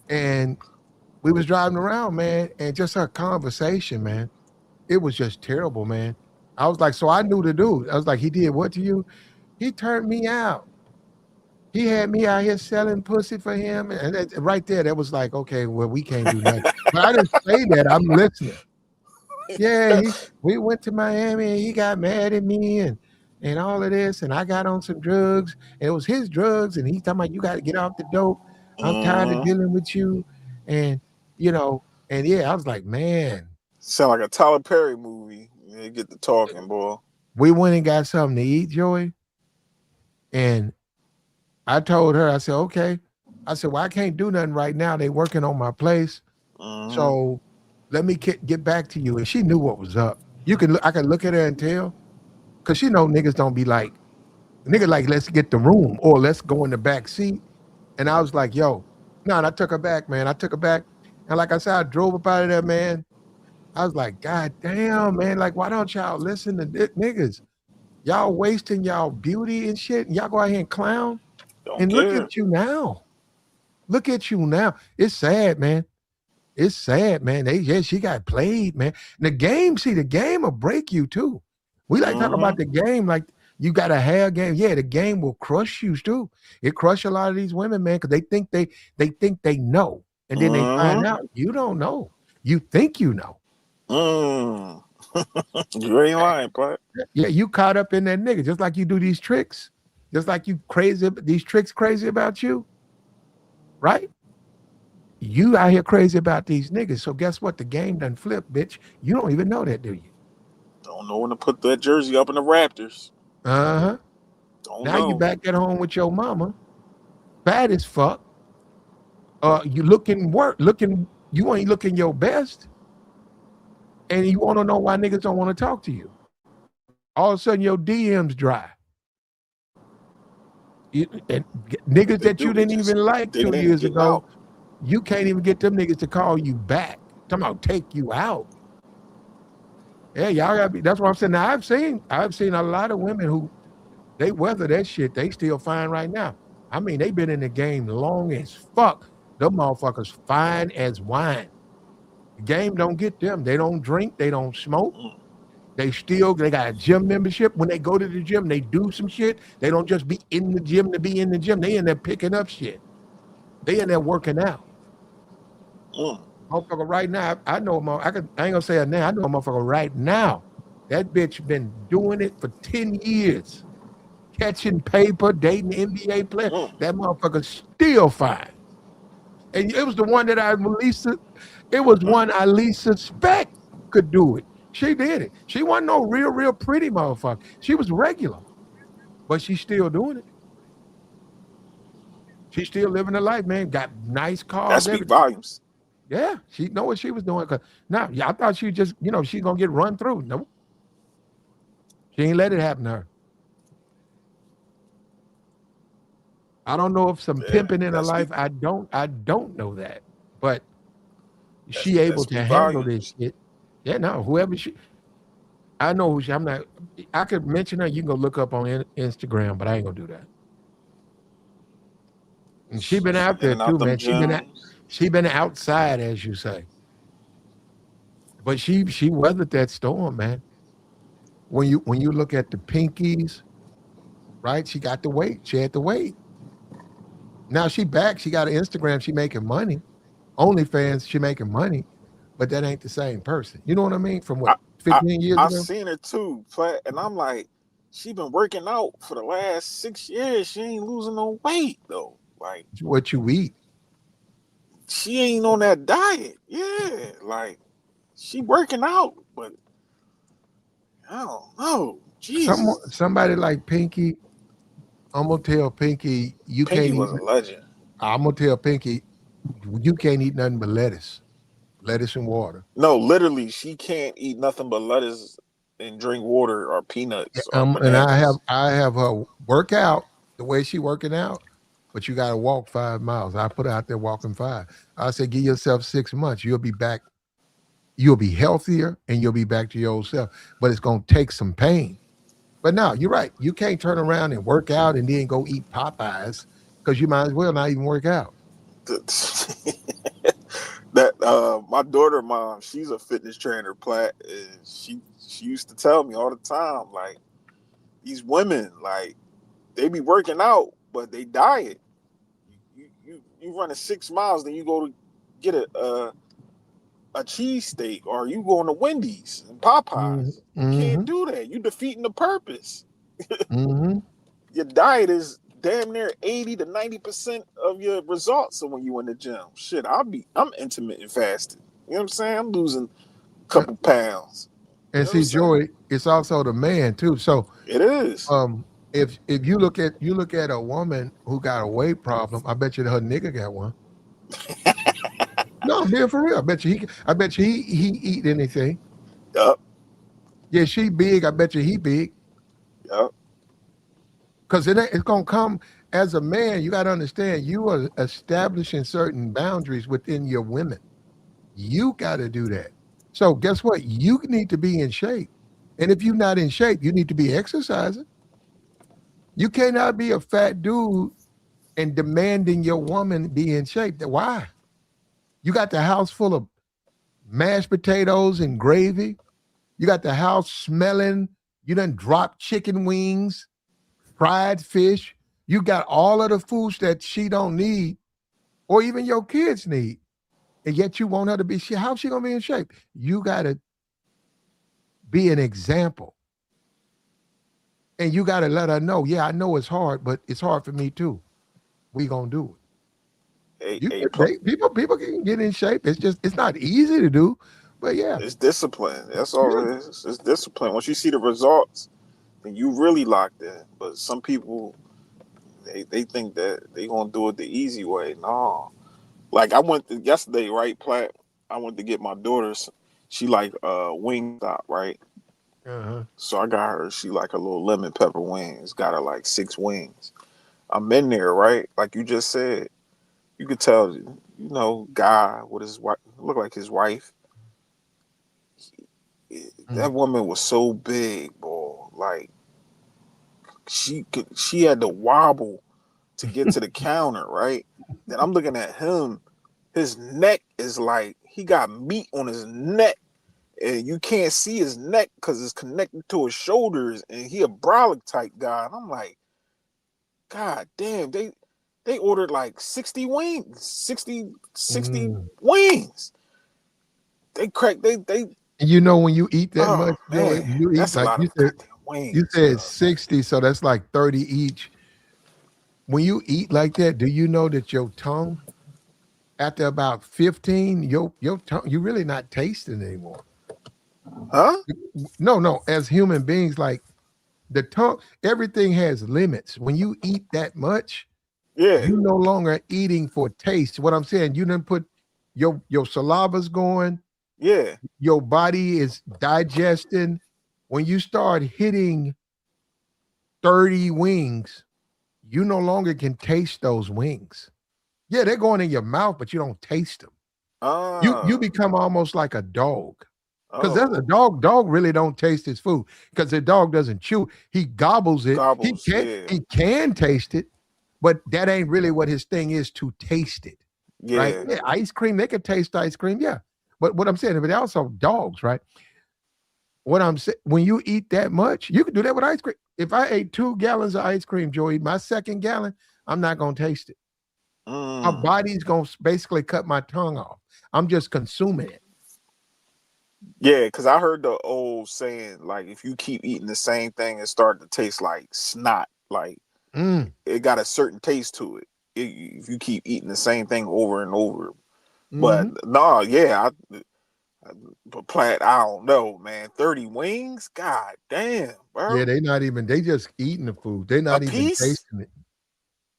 and we was driving around, man, and just her conversation, man. It was just terrible, man. I was like, so I knew the dude. I was like, he did what to you? He turned me out. He had me out here selling pussy for him. And right there, that was like, okay, well, we can't do nothing. But I didn't say that. I'm listening. Yeah, we went to Miami and he got mad at me and all of this. And I got on some drugs. And it was his drugs. And he's talking about you got to get off the dope. I'm tired of Mm-hmm. dealing with you. And you know, and yeah, I was like, man, Sound like a Tyler Perry movie. You get the talking, boy. we went and got something to eat, Joey. And I told her, I said, okay. I said, well, I can't do nothing right now. They working on my place. Mm-hmm. So let me get back to you. And she knew what was up. I could look at her and tell, because she know niggas don't be like, nigga like, let's get the room or let's go in the back seat. And I was like, yo, no, and I took her back, man. I took her back. And like I said, I drove up out of there, man. I was like, God damn, man. Like, why don't y'all listen to niggas? Y'all wasting y'all beauty and shit. And y'all go out here and clown. Don't And look care. at you now. Look at you now. It's sad, man. It's sad, man. She got played, man. The game, see, the game will break you too. We like talk Mm-hmm. about the game like you got a hair game. Yeah, the game will crush you too. It crush a lot of these women, man, because they think they know, and then they find Mm-hmm. out you don't know. You think you know. Mm. You ain't lying, but Yeah, you caught up in that nigga, just like you do these tricks, just like you crazy these tricks crazy about you, right? You out here crazy about these niggas. So guess what? The game done flipped, bitch. You don't even know that, do you? don't know when to put that jersey up in the Raptors. Uh-huh. Don't Now you know. back at home with your mama, fat as fuck. You looking, you ain't looking your best. And you want to know why niggas don't want to talk to you. All of a sudden your DMs dry. And niggas They that do. you They didn't just even like they two ain't years getting ago, out. you can't even get them niggas to call you back. Talking about take you out. Yeah, y'all gotta be. That's what I'm saying. Now I've seen a lot of women who they weather that shit. They still fine right now. I mean, they been in the game long as fuck. Them motherfuckers fine as wine. The game don't get them. They don't drink. They don't smoke. Mm. They got a gym membership. When they go to the gym, they do some shit. They don't just be in the gym to be in the gym. They in there picking up shit. They in there working out. Mm. Motherfucker, right now, I know. I ain't gonna say her name. I know a motherfucker right now. That bitch been doing it for 10 years, catching paper, dating NBA player. Mm. That motherfucker still fine. And it was the one that it was one I least suspect could do it. She did it. She wasn't no real pretty motherfucker. She was regular, but she's still doing it. She's still living her life, man. Got nice That cars, speak everything. volumes. Yeah, she know what she was doing. Cause now, yeah, I thought she just, she's gonna get run through. No, she ain't let it happen to her. I don't know if some Yeah, pimping in her that speak life. I don't know that, but that she that able to speak handle this volumes. shit. Yeah, no, whoever she, I know who she. I'm not. I could mention her. You can go look up on Instagram, but I ain't gonna do that. And she been She out in there and out too, them man. gyms. She been outside, as you say. But she weathered that storm, man. When you look at the pinkies, right? She got the weight. She had the weight. Now she back. She got an Instagram. She making money. OnlyFans. She making money, but that ain't the same person. You know what I mean? From I what I 15 years I ago. seen her too, and I'm like, she been working out for the last 6 years. She ain't losing no weight though. Like It's what you eat. she ain't on that diet. Yeah, like she working out, but I don't know. Jesus, Somebody like Pinky. I'm gonna tell Pinky you Pinky can't eat. was a legend. I'm gonna tell Pinky you can't eat nothing but lettuce and water. No, literally, she can't eat nothing but lettuce and drink water or Yeah, peanuts or and I have bananas. I have her work out the way she working out, but you got to walk 5 miles. I put her out there walking five. I said, give yourself 6 months. You'll be back. you'll be healthier and you'll be back to your old self. But it's gonna take some pain. But no, you're right. You can't turn around and work out and then go eat Popeyes because you might as well not even work out. That my daughter mom, she's a fitness trainer, Plat, and she used to tell me all the time, like, these women, like, they be working out, but they diet. You running 6 miles, then you go to get a cheesesteak, or you going to Wendy's and Popeyes. You can't Mm-hmm. do that. You defeating the purpose. Mm-hmm. Your diet is damn near 80 to 90% of your results. So when you in the gym, shit, I'm intermittent fasting. You know what I'm saying? I'm losing a Yeah. couple pounds. You And know what I'm see, saying? Joy, it's also the man too. So It is. if you look at a woman who got a weight problem, I bet you her nigga got one. No, I'm being for real. I bet you he eat anything. Yup. Yeah, she big. I bet you he big. Yup. Because it's gonna come as a man. You got to understand. You are establishing certain boundaries within your women. You got to do that. So guess what? You need to be in shape. And if you're not in shape, you need to be exercising. You cannot be a fat dude and demanding your woman be in shape. Why? You got the house full of mashed potatoes and gravy. You got the house smelling. You done dropped chicken wings, fried fish. You got all of the foods that she don't need, or even your kids need, and yet you want her to be. How's she gonna be in shape? You gotta be an example, and you gotta let her know. Yeah, I know it's hard, but it's hard for me too. We gonna do it. A You a people can get in shape. It's not easy to do, but yeah, It's discipline. That's all yeah. it is. It's discipline. Once you see the results, then you really locked in. But some people, they think that they gonna do it the easy way. No. Like, I went to yesterday, right, Plat? I went to get my daughter's. She like wing stop, right? Uh-huh. So I got her. She like a little lemon pepper wings. Got her like 6 wings. I'm in there, right? Like you just said, you could tell, guy with his wife, look like his wife. Mm. That woman was so big, boy. Like, she had to wobble to get to the counter, right? Then I'm looking at him. His neck is like he got meat on his neck, and you can't see his neck because it's connected to his shoulders, and he a brolic type guy. And I'm like, God damn, they ordered like 60 wings, 60 Mm. wings. They crack they And you know when you eat that oh much, Joey, man, when you eat that's a like lot you of said, goddamn you wings, said bro. 60, so that's like 30 each. When you eat like that, do you know that your tongue, after about 15, your tongue, you're really not tasting anymore. Huh? No, no. As human beings, like the tongue, everything has limits. When you eat that much, Yeah, you no longer eating for taste. What I'm saying, you didn't put your saliva's going, yeah. your body is digesting. When you start hitting 30 wings, you no longer can taste those wings. Yeah, they're going in your mouth, but you don't taste them. You Ah, become almost like a dog. Because as a oh, dog really don't taste his food because the dog doesn't chew. He gobbles it. He gobbles. can Yeah, he can taste it, but that ain't really what his thing is to taste it, right? yeah. Yeah, ice cream, they can taste ice cream, yeah. But what I'm saying, but also dogs, right? What I'm saying, when you eat that much, you can do that with ice cream. If I ate 2 gallons of ice cream, Joey, my second gallon, I'm not gonna taste it. My Mm. body's gonna basically cut my tongue off. I'm just consuming it. Yeah, because I heard the old saying, like, if you keep eating the same thing, it start to taste like snot. Like, Mm, it got a certain taste to it. If you keep eating the same thing over and over. But mhm. no, yeah, but Plat, I don't know, man. 30 wings? God damn, Yeah, bro. they just eating the food. They're A not even piece tasting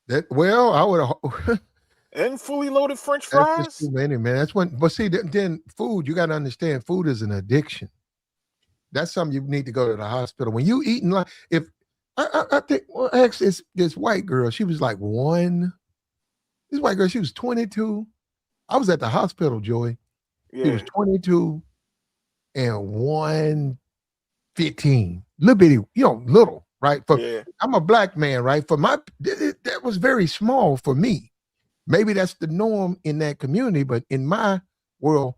it. Well, I would and fully loaded French that's just too fries? many, man. That's when but see then food, you gotta understand food is an addiction. That's something you need to go to the hospital. When you eating like if I think well, actually it's this white girl, she was like this white girl, she was 22. I was at the hospital, Joey. She was Yeah. 22. and 115. Little bitty, little, right? For Yeah. I'm a black man, right? For that was very small for me. Maybe that's the norm in that community, but in my world,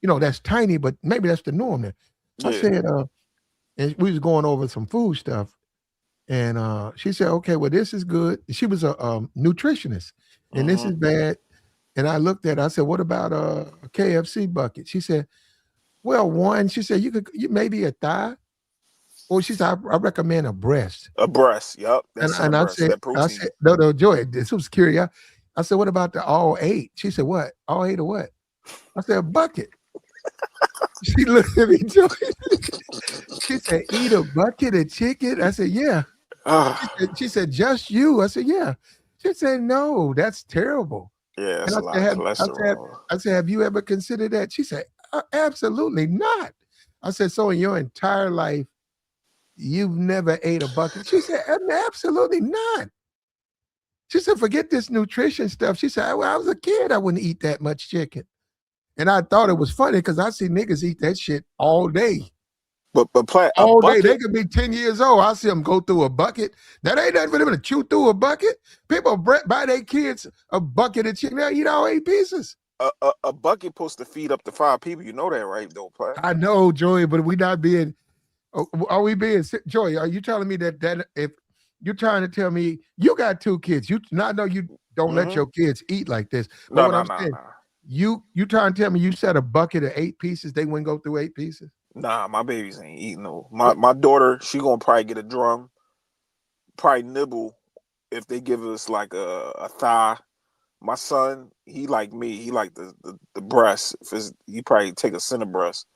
that's tiny, but maybe that's the norm there. I Yeah. said, and we was going over some food stuff, and she said, okay, well, this is good. She was a nutritionist, and this Mm-hmm. is bad. And I looked at her, I said, what about a KFC bucket? She said, well, one, she said, maybe a thigh. Or she said, I recommend a breast. A breast. Yup. That And center I breast. said, That protein. no, no, Joy, this was curious. I said, what about the all eight? She said, what? All eight of what? I said, a bucket. She looked at me, Joy. She said, eat a bucket of chicken? I said, yeah. Ah, She said, just you? I said, yeah. She said, no, that's terrible. yeah, And that's a lot of cholesterol. I said, have you ever considered that? She said, absolutely not. I said, so in your entire life, you've never ate a bucket? She said, absolutely not. She said, forget this nutrition stuff. She said, when I was a kid, I wouldn't eat that much chicken. And I thought it was funny because I see niggas eat that shit all day. But play a All day. They bucket. could be 10 years old. I see them go through a bucket. That ain't nothing for them to chew through a bucket. People buy their kids a bucket of chicken. They'll eat all 8 pieces. A bucket supposed to feed up to 5 people. You know that, right? Though, play. I know, Joey, but we not being, are we being, Joey, are you telling me that if you're trying to tell me you got 2 kids, I know you don't let Mm-hmm. your kids eat like this, but No, what no, I'm no, saying, no. you trying to tell me you said a bucket of 8 pieces, they wouldn't go through 8 pieces? Nah, my babies ain't eating no. My What? my daughter, she gonna probably get a drum, probably nibble if they give us like a thigh. My son, he like me, he like the breast. He probably take a center breast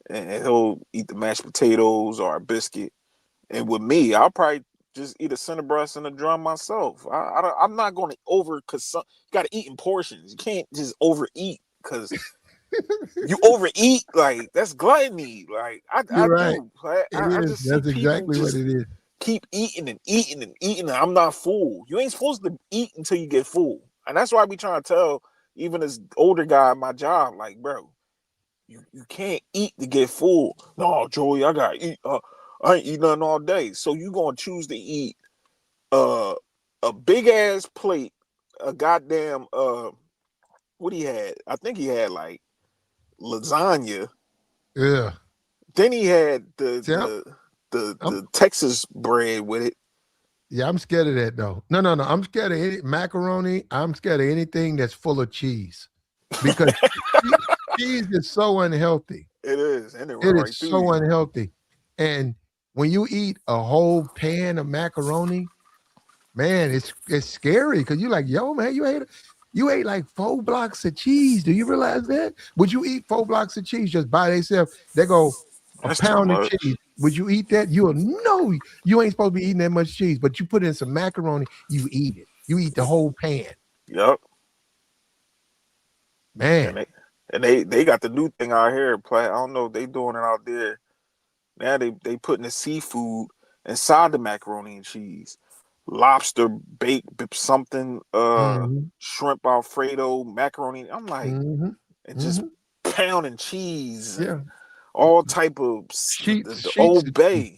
and he'll eat the mashed potatoes or a biscuit. And with me, I'll probably just eat a center breast and a drum myself. I'm not going to over because you got to eat in portions. You can't just overeat because you overeat like that's gluttony. Like I You're right. do. It I is. just see That's people exactly what just it is. keep eating and eating and eating. And I'm not full. You ain't supposed to eat until you get full. And that's why I be trying to tell even this older guy at my job, like, bro, you can't eat to get full. No, Joey, I gotta eat. I ain't eat nothing all day. So you gonna choose to eat uh a big ass plate, a goddamn what he had? I think he had like lasagna. Yeah. Then he had the See, I'm the Texas bread with it. yeah, I'm scared of that though. No, no, no. I'm scared of any macaroni. I'm scared of anything that's full of cheese because che- cheese is so unhealthy. It is, and it It run is right through so you. unhealthy. And when you eat a whole pan of macaroni, man, it's scary because you're like, yo, man, you ate like 4 blocks of cheese. Do you realize that? Would you eat 4 blocks of cheese just by themselves? They go a That's too pound of cheese. much. Would you eat that? You'll know you ain't supposed to be eating that much cheese, but you put in some macaroni, you eat it. You eat the whole pan. Yep. And Man. they got the new thing out here. Play. I don't know if they doing it out there. Now they putting the seafood inside the macaroni and cheese. Lobster baked something, Hmm. shrimp Alfredo, macaroni. I'm like, Hmm. and just Hmm. pounding cheese and Yeah. all type of the Sheets of cheese.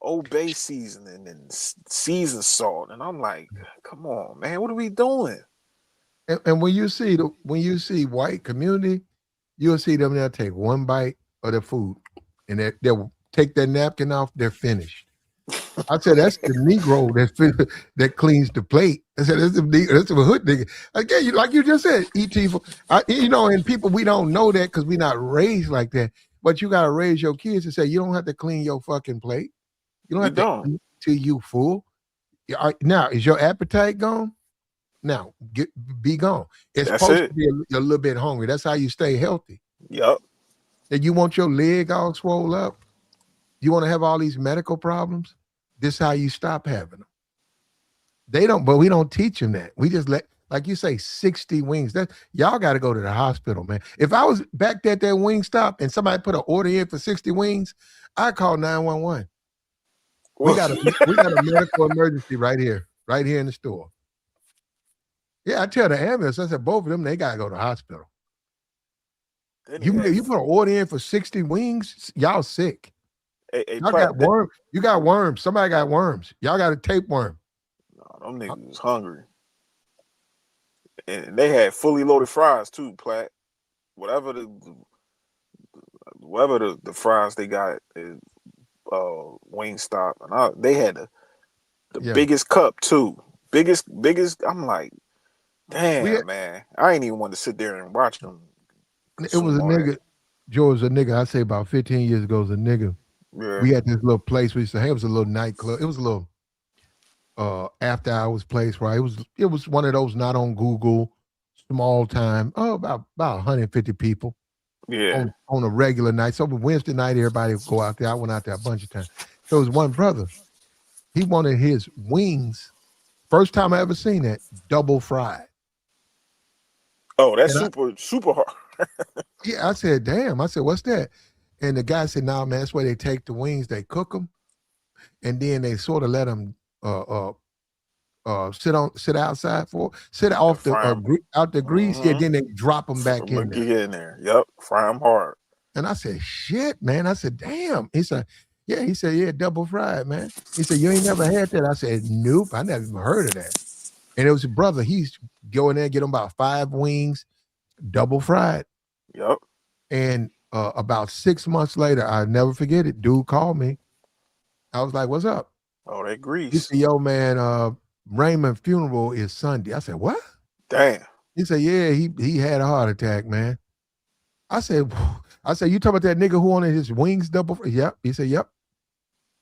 Old Bay seasoning and season salt. And I'm like, come on, man, what are we doing? And when you see white community, you'll see them they'll take one bite of the food and they'll take their napkin off, they're finished. I said that's the Negro that cleans the plate. I said that's the hood nigga. Again, like you just said, and people we don't know that because we're not raised like that. But you gotta raise your kids to say you don't have to clean your fucking plate. You don't You have to don't. eat till you full. Now, is your appetite gone? Now, be gone. It's That's supposed to it. be a little bit hungry. That's how you stay healthy. Yep. And you want your leg all swole up. You want to have all these medical problems. This is how you stop having them. They don't, but we don't teach them that. We just like you say, 60 wings. That y'all got to go to the hospital, man. If I was back at that wing stop and somebody put an order in for 60 wings, I call 911. We Well, got a we got a medical emergency right here in the store. Yeah, I tell the ambulance, I said both of them, they gotta go to the hospital. Then he You had put an order in for 60 wings. Y'all sick. a Y'all plat. got worm. You got worms. Somebody got worms. Y'all got a tapeworm. No, them niggas was hungry, and they had fully loaded fries too. Plat, whatever the fries they got is Wingstop, and they had the Yeah. biggest cup too. Biggest. I'm like, We damn man, I ain't even want to sit there and watch them it was consume a all that. nigga. Joe was a nigga. I say about 15 years ago was a nigga. Yeah, We had this little place we used to have. It was a little nightclub. It was a little after hours place, right? It was one of those not on Google, small time. Oh, about 150 people yeah, on a regular night. So Wednesday night, everybody would go out there. I went out there a bunch of times. So it was one brother. He wanted his wings. First time I ever seen that, double fried. oh, that's And super hard. I said, damn. I said, what's that? And the guy said, nah, man, that's where they take the wings, they cook them, and then they sort of let them uh, uh, sit outside for sit And off the fry them. out the grease. Yeah, Mm-hmm. then they drop them back in there. Get in there. Yep, fry them hard. And I said, shit, man. I said, damn. He said, yeah. He said, yeah, double fried, man. He said, you ain't never had that. I said, nope, I never even heard of that. And it was a brother. He's go in there, get him about 5 wings, double fried. Yep. And about 6 months later, I never forget it. Dude called me. I was like, what's up? Oh, that He grease. said, yo, man, Raymond funeral is Sunday. I said, what? Damn. He said, yeah, he had a heart attack, man. I said, I said, you talking about that nigga who wanted his wings double? Yep. He said, yep.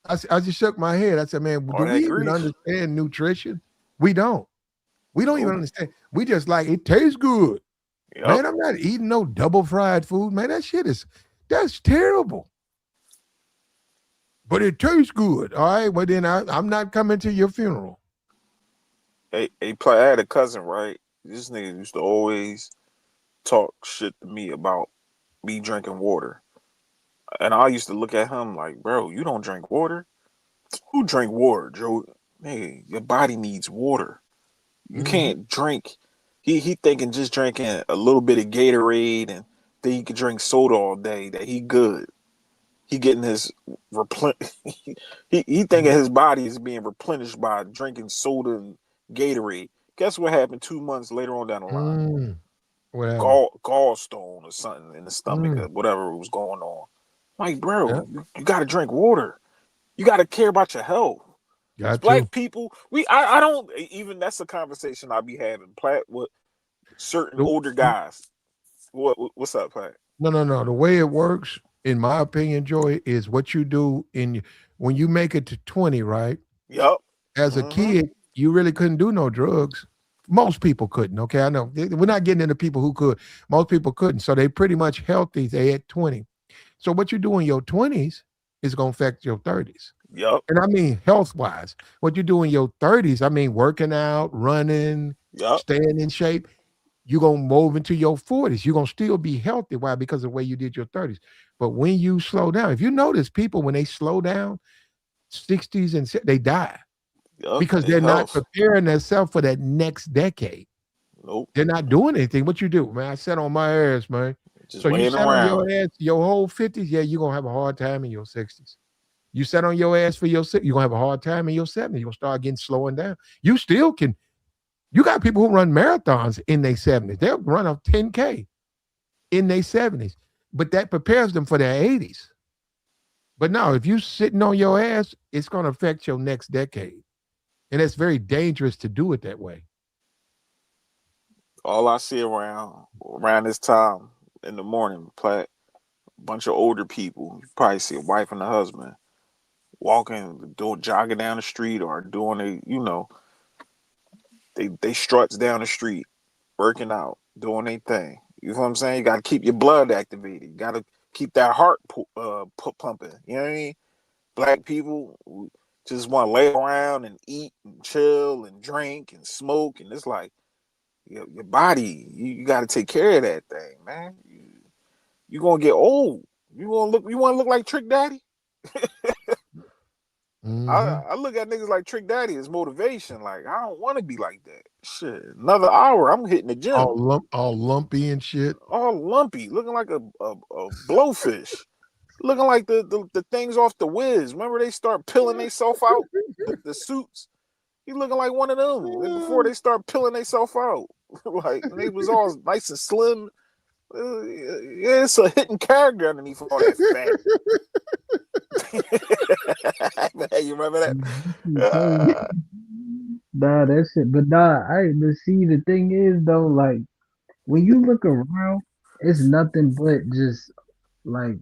I just shook my head. I said, man, All do we that even grease. understand nutrition? We don't. We don't even Nope. understand. We just like it tastes good. Yep. Man, I'm not eating no double fried food. Man, that's terrible. But it tastes good. All right. Well, then I'm not coming to your funeral. I had a cousin, right? This nigga used to always talk shit to me about me drinking water. And I used to look at him like, bro, you don't drink water? Who drink water, Joe? Hey, your body needs water. You Mm-hmm. can't drink. He thinking just drinking a little bit of Gatorade and then he could drink soda all day that he good. He getting his he thinking his body is being replenished by drinking soda and Gatorade. Guess what happened 2 months later on down the line? Whatever. Gallstone or something in the stomach or Mm. whatever was going on. Like, Yeah. bro, you got to drink water. You got to care about your health. As Got to. black people, I don't even that's a conversation I be having. Platt with certain The- older guys. What's up, Platt? no. The way it works, in my opinion, Joy, is what you do when you make it to 20, right? Yup. As a Mm-hmm. kid, you really couldn't do no drugs. Most people couldn't. Okay, I know we're not getting into people who could. Most people couldn't. So they pretty much healthy. They at 20. So what you do in your 20s is gonna affect your 30s. Yup. And I mean health wise. What you do in your 30s, I mean working out, running, Yup. staying in shape, you're gonna move into your 40s. You're gonna still be healthy. Why? Because of the way you did your 30s. But when you slow down, if you notice people when they slow down, 60s they die Yup. because And they're not health. preparing themselves for that next decade. Nope. They're not doing anything. What you do, man? I sat on my ass, man. Just So you laying sat on around. your ass your whole 50s, yeah, you're gonna have a hard time in your 60s. You sat on your ass for your you're gonna have a hard time in your 70s. You're gonna start getting slowing down. You still can, you got people who run marathons in their 70s. They'll run a 10K in their 70s, but that prepares them for their 80s. But no, if you sitting on your ass, it's gonna affect your next decade. And it's very dangerous to do it that way. All I see around this time in the morning, Platt, a bunch of older people. You probably see a wife and a husband walking, doing jogging down the street or doing they struts down the street, working out, doing their thing. You know what I'm saying? You got to keep your blood activated. You got to keep that heart pumping. You know what I mean? Black people just want to lay around and eat and chill and drink and smoke, and it's like your body. You got to take care of that thing, man. You gonna get old. You want to look like Trick Daddy? Mm-hmm. I look at niggas like Trick Daddy as motivation. Like I don't want to be like that. Shit, another hour, I'm hitting the gym, All lumpy and shit. all lumpy, looking like a blowfish, looking like the things off the Wiz. Remember they start peeling themselves out the suits. He looking like one of them before they start peeling themselves out. Like they was all nice and slim. Yeah, it's a hidden character underneath all that fat. You remember that? That shit crazy. Nah, that shit. But nah, but see, the thing is though, like when you look around, it's nothing but just like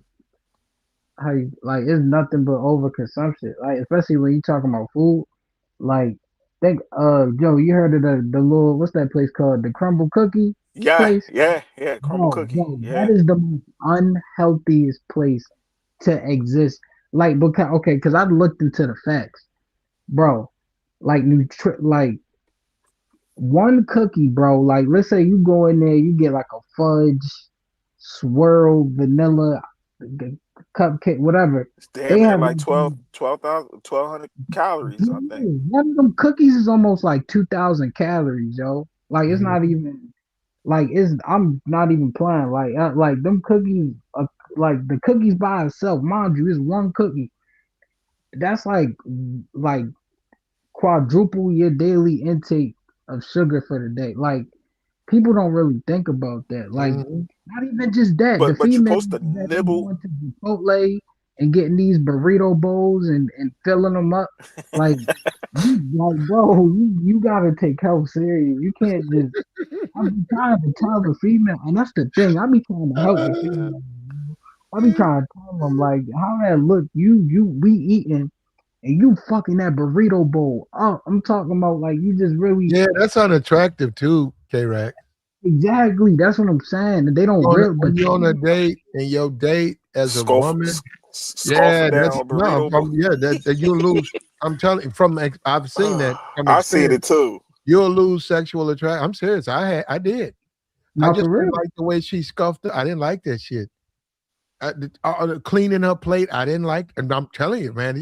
how you like it's nothing but overconsumption. Like especially when you talking about food. Like think Joe, you heard of the little what's that place called? The Crumble Cookie Yeah, place? yeah, yeah. Crumble cookie. Bro, that Yeah. is the most unhealthiest place to exist. Like because okay, because I've looked into the facts, bro. Like one cookie, bro. Like let's say you go in there, you get like a fudge, swirl, vanilla, g- cupcake, whatever. It's They damn near have like like 12,000, 1,200 calories, I think. one of them cookies is almost like 2,000 calories, yo. Like it's not Mhm. even like it's. I'm not even playing. Like them cookies, like the cookies by itself, mind you, is one cookie. That's like quadruple your daily intake of sugar for the day. Like people don't really think about that. Like Mhm. not even just that. The But you're females supposed to that be nibble. going to Chipotle and getting these burrito bowls and filling them up. Like you like bro, you gotta take health serious. You can't just I be trying to tell the female, and that's the thing. I be trying to help the Uh, female. I be trying to tell them like how that look. We eating and you fucking that burrito bowl. Oh, I'm talking about like you just really yeah, that's unattractive too, K-Rack. exactly. That's what I'm saying. And they don't real, but When you're on a date and your date as a Scoff, woman, scoffing yeah, down that's a no, burrito bowl. yeah, that you'll lose. I'm telling you I've seen that from I seen experience. it too. You'll lose sexual attraction. I'm serious. I did. I not for just didn't real. like the way she scuffed it. I didn't like that shit. Cleaning her plate, I didn't like, and I'm telling you, man,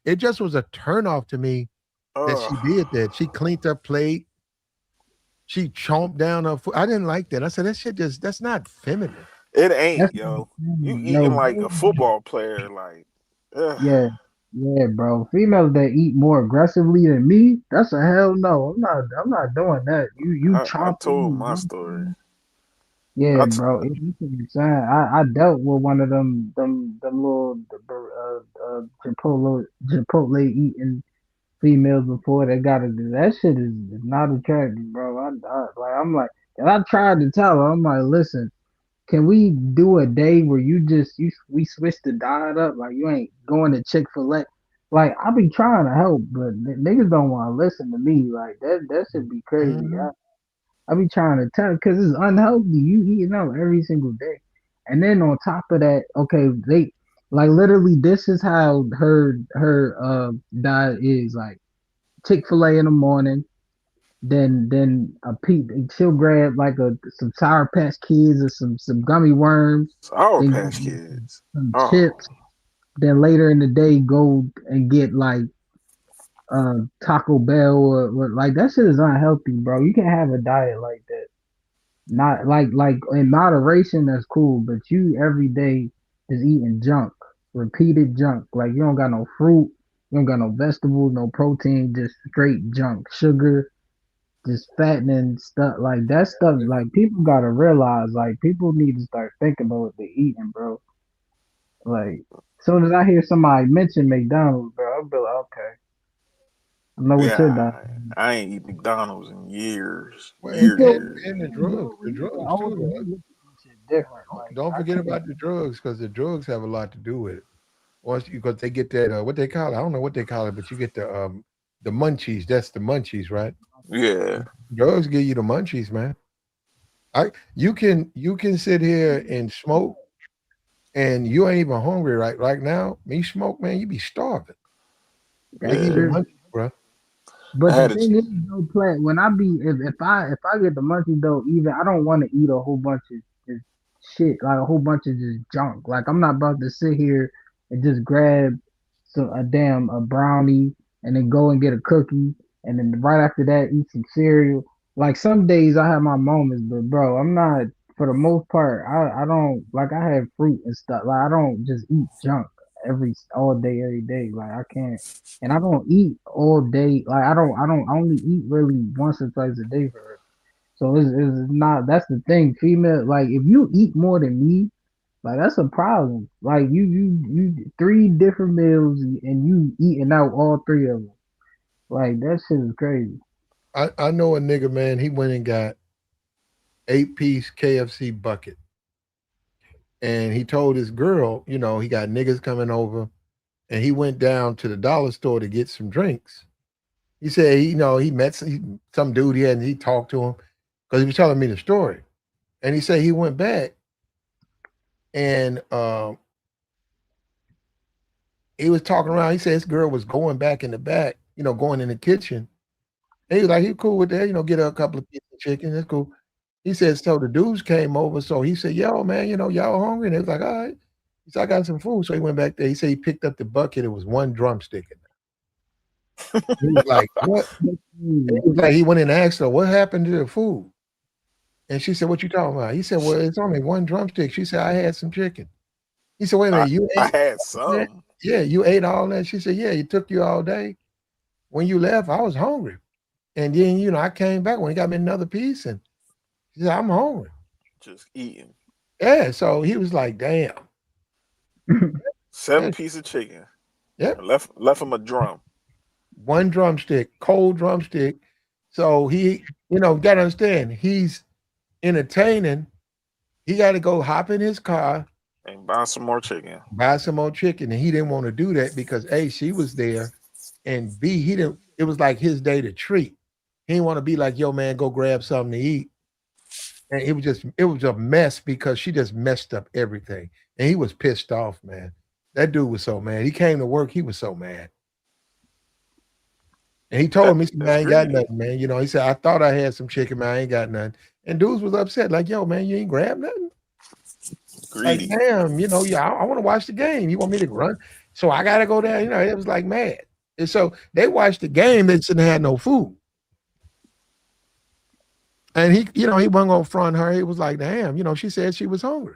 it just was a turn off to me that Uh, she did that. She cleaned her plate. She chomped down her food. I didn't like that. I said that shit just that's not feminine. it ain't, That's what I'm yo. You saying. eating No, like a football player, like. Ugh. yeah, yeah, bro. Females that eat more aggressively than me, that's a hell no. I'm not doing that. You I told chomping, my story. munching. Yeah, I t- bro. It's insane. I dealt with one of them little Chipotle eating females before they got to do that shit is not attractive, bro. I'm like, and I tried to tell her, I'm like, listen, can we do a day where we switch the diet up? Like you ain't going to Chick-fil-A. Like I be trying to help, but niggas don't want to listen to me. Like that should be crazy. Mhm. I be trying to tell because it's unhealthy. You eating out every single day, and then on top of that, okay, they like literally this is how her diet is like Chick-fil-A in the morning, then she'll grab like some Sour Patch Kids or some gummy worms, Sour then Patch get Kids. some Oh, chips. Then later in the day, go and get like Taco Bell or like that shit is unhealthy, bro. You can't have a diet like that. Not like in moderation, that's cool, but you every day is eating junk, repeated junk. Like you don't got no fruit, you don't got no vegetables, no protein, just straight junk, sugar, just fattening stuff. Like that stuff. Like people gotta realize, like people need to start thinking about what they're eating, bro. Like soon as I hear somebody mention McDonald's, bro, I'll be like, okay, I know what you're yeah. doing. I ain't eat McDonald's in years. Well, You Years, feel years. and the when you get drugs too. older, you look at this shit different. Like Don't I forget can't. about the drugs because the drugs have a lot to do with it. Once you because they get that what they call it, I don't know what they call it, but you get the munchies. That's the munchies, right? Yeah. Drugs give you the munchies, man. I you can sit here and smoke and you ain't even hungry right now. Me smoke, man, you be starving. They That's give you the Yeah. true. munchies, bro. I But the had it. thing is, though, Plat, when I be if I get the munchies though, even I don't want to eat a whole bunch of just shit, like a whole bunch of just junk. Like I'm not about to sit here and just grab. a brownie, and then go and get a cookie, and then right after that eat some cereal. Like some days I have my moments, but bro, I'm not for the most part. I don't like I have fruit and stuff. Like I don't just eat junk all day every day. Like I can't, and I don't eat all day. Like I only eat really once or twice a day for real. So it's not that's the thing. Female, like if you eat more than me, like that's a problem. Like you three different meals and you eating out all three of them. Like that shit is crazy. I know a nigga, man. He went and got 8-piece KFC bucket, and he told his girl, he got niggas coming over, and he went down to the dollar store to get some drinks. He said, he met some dude he had, and he talked to him because he was telling me the story. And he said he went back and he was talking around. He said his girl was going back in the back, going in the kitchen. And he was like, he cool with that, get her a couple of pieces of chicken. That's cool. He said, so the dudes came over. So he said, yo, man, y'all hungry? And they was like, all right. He said, I got some food. So he went back there. He said he picked up the bucket. It was one drumstick in there. He was like, what? He was like, he went in and asked her, what happened to the food? And she said, what you talking about? He said, well, it's only one drumstick. She said, I had some chicken. He said, wait a I, minute, you I ate had that? some. Yeah, you ate all that? She said, yeah, it took you all day. When you left, I was hungry. And then, I came back when he got me another piece and she said, I'm hungry. Just eating. Yeah, so he was like, damn. Seven Yeah, piece of chicken. yep. And left him a drum. One drumstick, cold drumstick. So he, got to understand, he's entertaining. He got to go hop in his car, And buy some more chicken. buy some more chicken. And he didn't want to do that because A, she was there. And B, he didn't, it was like his day to treat. He didn't want to be like, yo, man, go grab something to eat. And it was a mess because she just messed up everything. And he was pissed off, man. That dude was so mad. He came to work, he was so mad. And he told me, he said, man, That's I ain't got greedy. nothing, man. He said, I thought I had some chicken, man. I ain't got nothing. And dudes was upset, like, yo, man, you ain't grab nothing? Like, Greedy. damn, yeah, I want to watch the game. You want me to run? So I gotta go there. It was like mad. And so they watched the game, they didn't have no food. And he wasn't gonna front her. He was like, damn, she said she was hungry.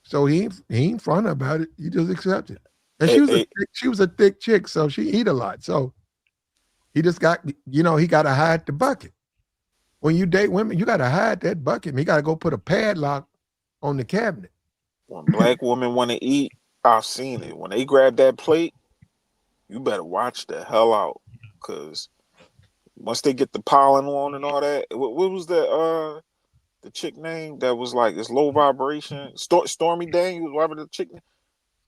So he ain't front about it. He just accepted. And Hey, hey, she was a thick chick, so she eat a lot. So he just got, he gotta hide the bucket. When you date women, you gotta hide that bucket. He gotta go put a padlock on the cabinet. when black women want to eat, I've seen it. When they grab that plate, you better watch the hell out. Cause once they get the pollen on and all that, what was the chick name that was like this low vibration? Stormy Daniels, whatever the chick.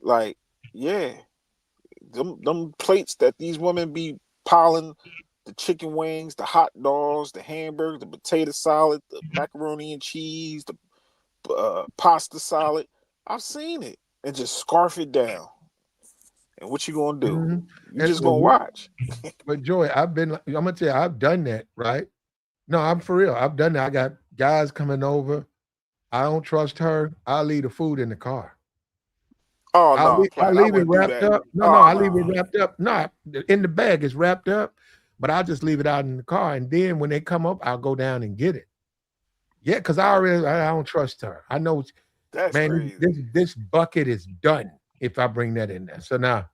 Like, yeah, them plates that these women be piling the chicken wings, the hot dogs, the hamburgers, the potato salad, the macaroni and cheese, the pasta salad. I've seen it and just scarf it down. And what you gonna do? Mhm. You And just gonna watch. but Joy, I'm gonna tell you, I've done that, right? No, I'm for real. I've done that. I got guys coming over. I don't trust her. I'll leave the food in the car. Oh I'll no, leave, I'll Platt, I leave it wouldn't do wrapped that. up. No, Oh I leave it no, wrapped up. No, in the bag, it's wrapped up, but I'll just leave it out in the car. And then when they come up, I'll go down and get it. Yeah, because I don't trust her. I know, that's man, crazy. this bucket is done if I bring that in there. So now,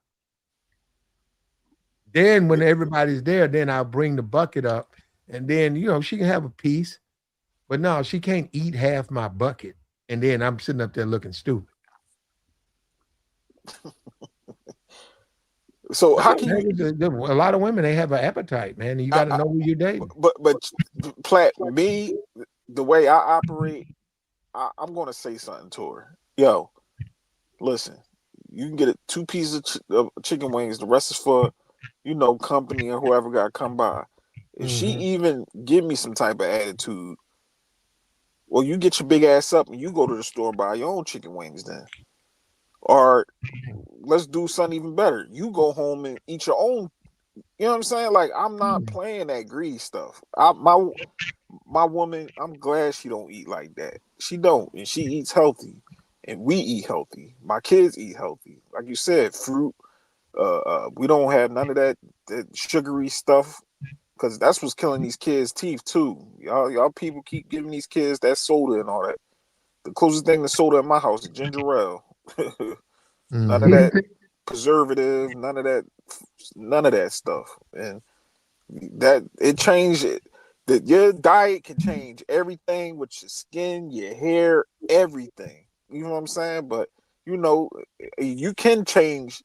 then when Yeah, everybody's there, then I'll bring the bucket up, and then she can have a piece, but no, she can't eat half my bucket, and then I'm sitting up there looking stupid. so No, how can man, you? a lot of women they have an appetite, man, and you I, got to I, know who you're dating. but Platt, me, the way I operate, I'm gonna say something to her. Yo, listen, you can get 2 pieces of chicken wings. The rest is for, company or whoever got to come by. If she Hmm. even give me some type of attitude, well, you get your big ass up and you go to the store and buy your own chicken wings then. Or let's do something even better. You go home and eat your own. You know what I'm saying? Like I'm not playing that greedy stuff. My woman, I'm glad she don't eat like that. She don't, and she eats healthy, and we eat healthy. My kids eat healthy, like you said, fruit. We don't have none of that sugary stuff because that's what's killing these kids' teeth too. Y'all people keep giving these kids that soda and all that. The closest thing to soda in my house is ginger ale. None of Mm-hmm. that preservative, none of that stuff. And that it changed it. That your diet can change everything with your skin, your hair, everything. You know what I'm saying? But you know, you can change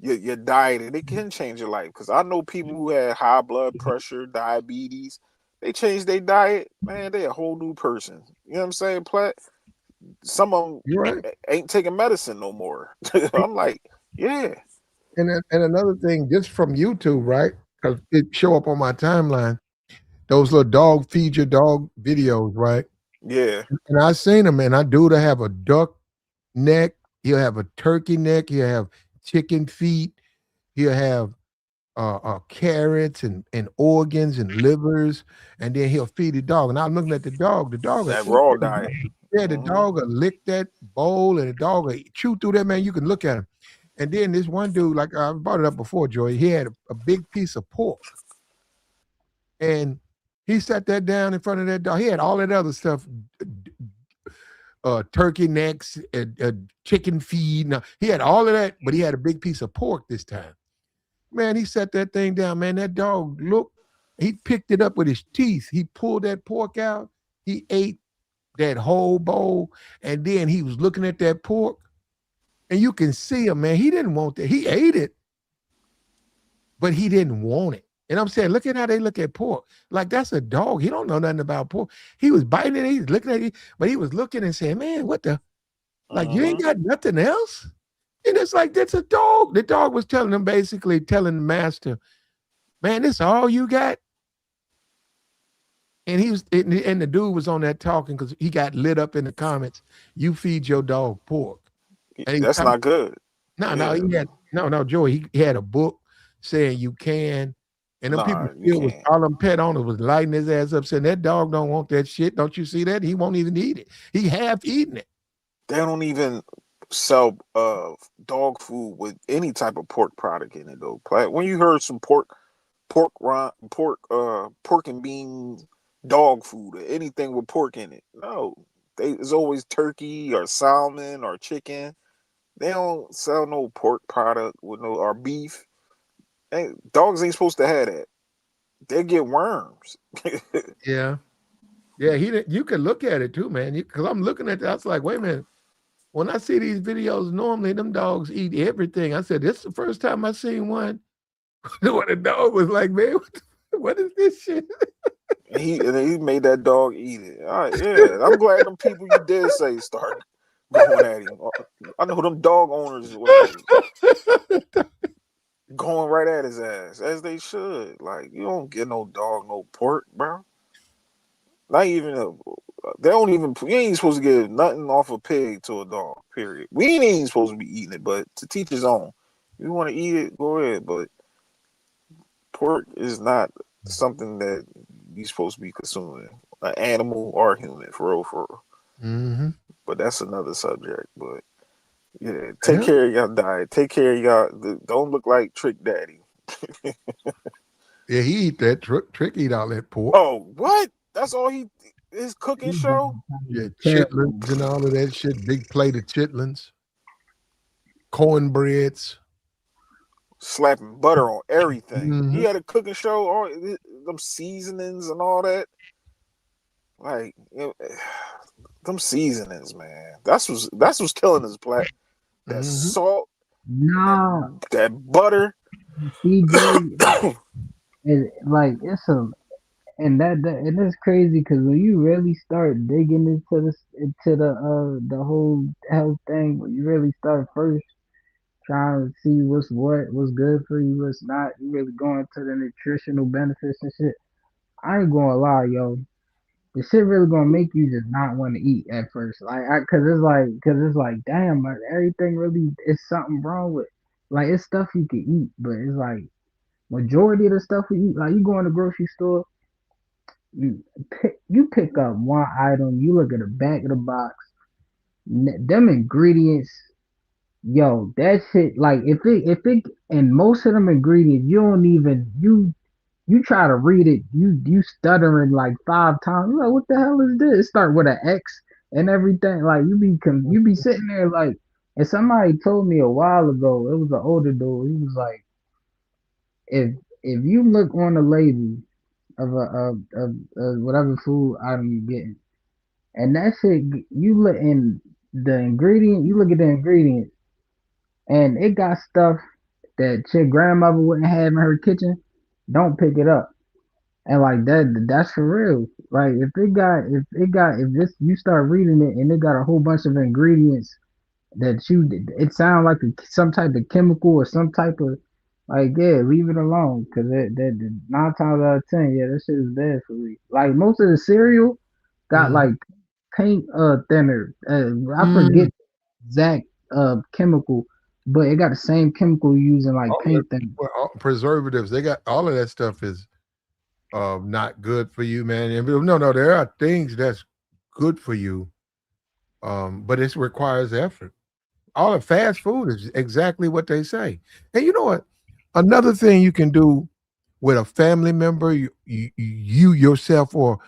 your diet and it can change your life. Because I know people who had high blood pressure, diabetes, they changed their diet, man, they a whole new person. You know what I'm saying, Platt? Some of them You're right. ain't taking medicine no more. I'm like, yeah, And another thing, just from YouTube, right? Because it show up on my timeline. Those little dog feed your dog videos, right? yeah, And I seen them, and I do to have a duck neck. He'll have a turkey neck. He'll have chicken feet. He'll have carrots and organs and livers, and then he'll feed the dog. And I'm looking at the dog. The dog will that eat raw that. diet. Yeah, the Hmm. dog will lick that bowl, and the dog will chew through that. Man, you can look at him. And then this one dude, like I brought it up before, Joey, he had a big piece of pork, and he sat that down in front of that dog. He had all that other stuff, turkey necks, chicken feed. Now, he had all of that, but he had a big piece of pork this time. Man, he set that thing down. Man, that dog looked. He picked it up with his teeth. He pulled that pork out. He ate that whole bowl, and then he was looking at that pork, and you can see him, man. He didn't want that. He ate it, but he didn't want it. And I'm saying, look at how they look at pork. Like that's a dog. He don't know nothing about pork. He was biting it. He was looking at it, but he was looking and saying, "Man, what the? Like you ain't Hmm. got nothing else." And it's like that's a dog. The dog was telling him basically, telling the master, "Man, this all you got." And he was, and the dude was on that talking because he got lit up in the comments. You feed your dog pork, and he was That's talking. not good. No, no, Yeah, he had no, Joey. He had a book saying you can, and them people nah, you still was can't. all them pet owners was lighting his ass up saying that dog don't want that shit. Don't you see that? He won't even eat it. He half eating it. They don't even sell dog food with any type of pork product in it though. When you heard some pork and beans dog food or anything with pork in it, no, it's always turkey or salmon or chicken. They don't sell no pork product with no or beef. Dogs ain't supposed to have that. They get worms. Yeah, yeah. He didn't. You can look at it too, man. Because I'm looking at that. I was like, wait a minute. When I see these videos, normally them dogs eat everything. I said, this is the first time I seen one where the dog was like, man, what is this shit? And he made that dog eat it. All right, yeah. I'm glad them people you did say started going at him. I know them dog owners was going right at his ass as they should. Like you don't get no dog no pork, bro. Not even they don't even. You ain't supposed to give nothing off a pig to a dog. Period. We ain't even supposed to be eating it, but to teach his own. If you want to eat it, go ahead. But pork is not something that you supposed to be consuming, an animal or human, for real, for real. Mm-hmm. But that's another subject. But yeah, take Yeah. care of your diet. Take care of y'all. Don't look like Trick Daddy. Yeah, he eat that trick eat all that pork. Oh, what? That's all he his cooking show. Yeah, Terrible. chitlins and all of that shit. Big plate of chitlins, cornbreads. Slapping butter on everything. He Mm-hmm. had a cooking show, all them seasonings and all that. Like them seasonings, man. That's what's killing us, Black. That Mm-hmm. salt and Nah, that butter. CJ, like it's a and that's crazy because when you really start digging into the whole health thing, when you really start first trying to see what's good for you, what's not, you really go into the nutritional benefits and shit. I ain't gonna lie, yo. The shit really gonna make you just not want to eat at first, cause it's like, damn, like everything really is something wrong with, like it's stuff you can eat, but it's like majority of the stuff we eat, like you go in the grocery store, you pick up one item, you look at the back of the box, them ingredients Yo, that shit, like if it and most of them ingredients, you don't even you try to read it, you stuttering like 5 times. You're like, what the hell is this? It start with an X and everything. Like you be sitting there like, and somebody told me a while ago, it was an older dude. He was like, if you look on the label of a whatever food item you getting, and that shit, you look in the ingredient, you look at the ingredients, and it got stuff that your grandmother wouldn't have in her kitchen, don't pick it up. And like that's for real. Like if this you start reading it and it got a whole bunch of ingredients that it sounds like some type of chemical or some type of like yeah, leave it alone because that 9 times out of 10, yeah, that shit is bad for me. Like most of the cereal got Mhm. like paint thinner. I Mm. forget exact chemical, but it got the same chemical using like All that, paint thinner. well, preservatives. They got all of that stuff is not good for you, man. And no, no, there are things that's good for you, but it requires effort. All the fast food is exactly what they say. And you know what? Another thing you can do with a family member, you yourself, or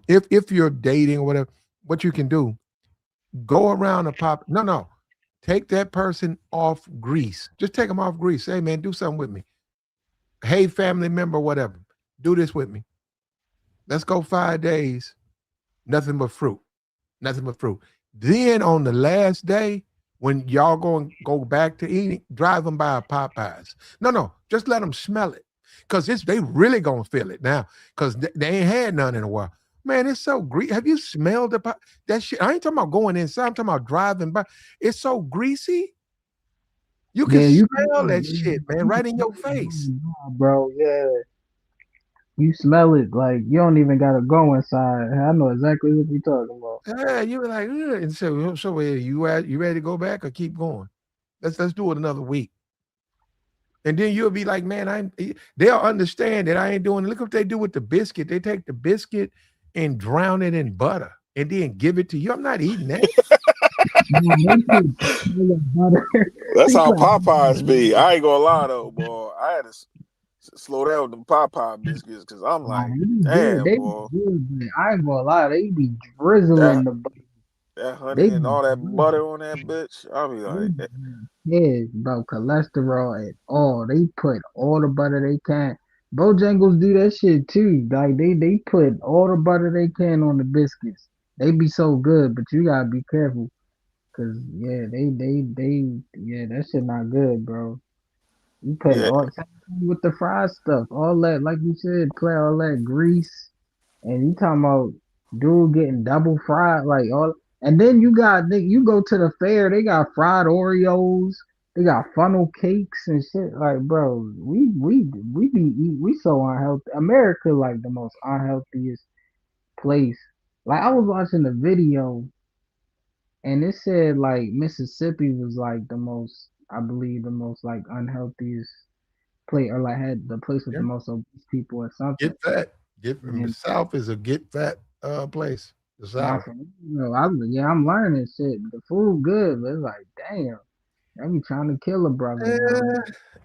if you're dating or whatever, what you can do, go around the pop. No, no, take that person off grease. Just take them off grease. Hey, man, do something with me. Hey, family member, whatever, do this with me. Let's go 5 days, nothing but fruit, nothing but fruit. Then on the last day, when y'all go back to eating, drive them by a Popeyes. No, no, just let them smell it, cause they really gonna feel it now, cause they ain't had none in a while. Man, it's so greasy. Have you smelled that shit? I ain't talking about going inside. I'm talking about driving by. It's so greasy. You can Yeah, smell that shit, man, you can right in your smell it face. going on, bro. Yeah, you smell it like you don't even gotta go inside. I know exactly what you're talking about. Yeah, you were like, "Ugh," and so you ready to go back or keep going? Let's do it another week. And then you'll be like, man, they'll understand that I ain't doing it. Look what they do with the biscuit. They take the biscuit and drown it in butter and then give it to you. I'm not eating that. No, they put peanut butter. That's They how put Popeyes be. I ain't gonna lie though, boy. I had to slow down with the Popeye biscuits because I'm nah, like, they be good. damn, They be boy, good, but I ain't gonna lie, they be that drizzling the butter. that honey They and be all that butter drizzling. on that bitch. I'll be They like, don't care about cholesterol at all. They put all the butter they can. Bojangles do that shit too. Like they put all the butter they can on the biscuits. They be so good, but you gotta be careful. Cause yeah, yeah, that shit not good, bro. You put yeah, all same thing with the fried stuff, all that, like you said, play all that grease, and you talking about dude getting double fried, like all, and then you go to the fair, they got fried Oreos, they got funnel cakes and shit, like bro, we so unhealthy. America like the most unhealthiest place. Like I was watching the video and it said like Mississippi was like the most, I believe, the most like unhealthiest place, or like had the place with Yeah. the most obese people or something. Get fat. Get from the And South is a get fat place. The not South. for me, yeah, I'm learning shit. The food good, but it's like damn, I be trying to kill a brother now.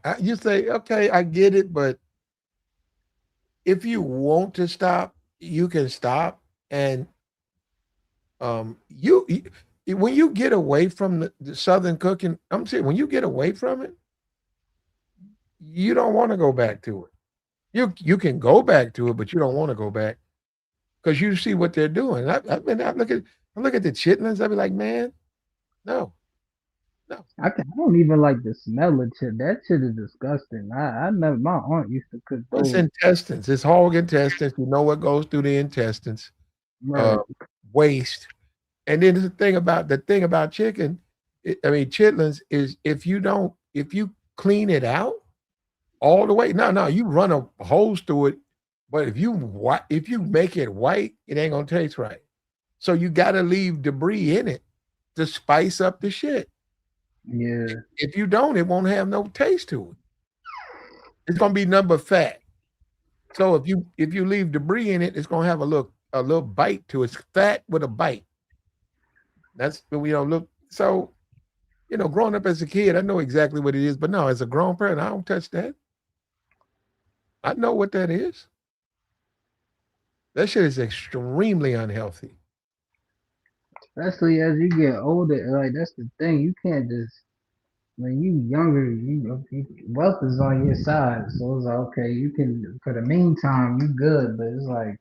Eh, you say, okay, I get it, but if you want to stop, you can stop. And when you get away from the Southern cooking, I'm saying when you get away from it, you don't want to go back to it. You can go back to it, but you don't want to go back because you see what they're doing. I look at the chitlins. I be like, man, no, no. I don't even like the smell of shit. That shit is disgusting. I never. My aunt used to cook Well, it's those. intestines. It's hog intestines. You know what goes through the intestines. Uh, Right. waste. And then the thing about chicken, I mean chitlins, is if you clean it out all the way, no, no, you run a hose through it, but if you make it white, it ain't gonna taste right. So you got to leave debris in it to spice up the shit. Yeah. If you don't, it won't have no taste to it. It's gonna be number fat. So if you leave debris in it, it's gonna have a little bite to it. It's fat with a bite. That's we don't look. So Growing up as a kid, I know exactly what it is, but no, as a grown person, I don't touch that. I know what that is. That shit is extremely unhealthy. Especially as you get older, like that's the thing. You can't just when you younger, wealth is on your side. So it's like okay, you can for the meantime you good, but it's like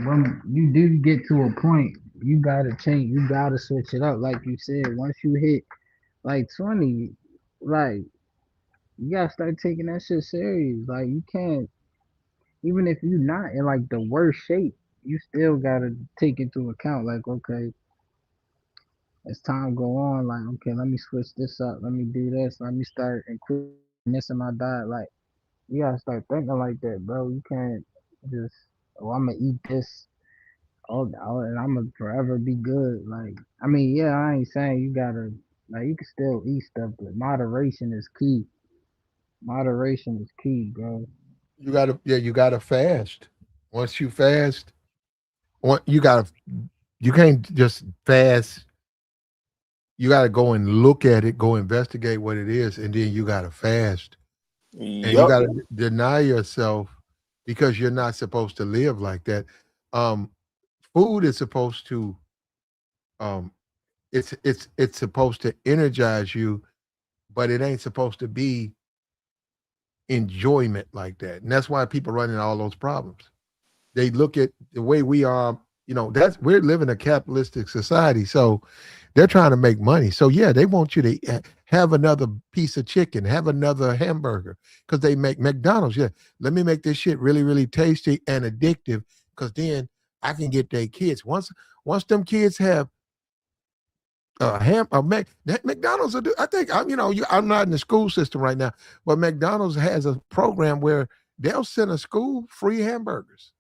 when you do get to a point, you gotta change. You gotta switch it up. Like you said, once you hit like 20, like you gotta start taking that shit serious. Like you can't, even if you're not in like the worst shape, you still gotta take into account. Like okay, as time go on, like okay, let me switch this up. Let me do this. Let me start incorporating this in my diet. Like you gotta start thinking like that, bro. You can't just oh I'm gonna eat this and I'm gonna forever be good. Like I mean, yeah, I ain't saying you gotta like you can still eat stuff, but moderation is key. Moderation is key, bro. You gotta fast. Once you fast, you gotta, you can't just fast. You gotta go and look at it, go investigate what it is, and then you gotta fast. And you Yup. gotta deny yourself because you're not supposed to live like that. Um, Food is supposed to, um, it's supposed to energize you, but it ain't supposed to be enjoyment like that. And that's why people run into all those problems. They look at the way we are, that's we're living a capitalistic society. So they're trying to make money. So yeah, they want you to have another piece of chicken, have another hamburger, because they make McDonald's. Yeah, let me make this shit really, really tasty and addictive, because then I can get their kids. Once them kids have McDonald's. I think I'm not in the school system right now, but McDonald's has a program where they'll send a school free hamburgers.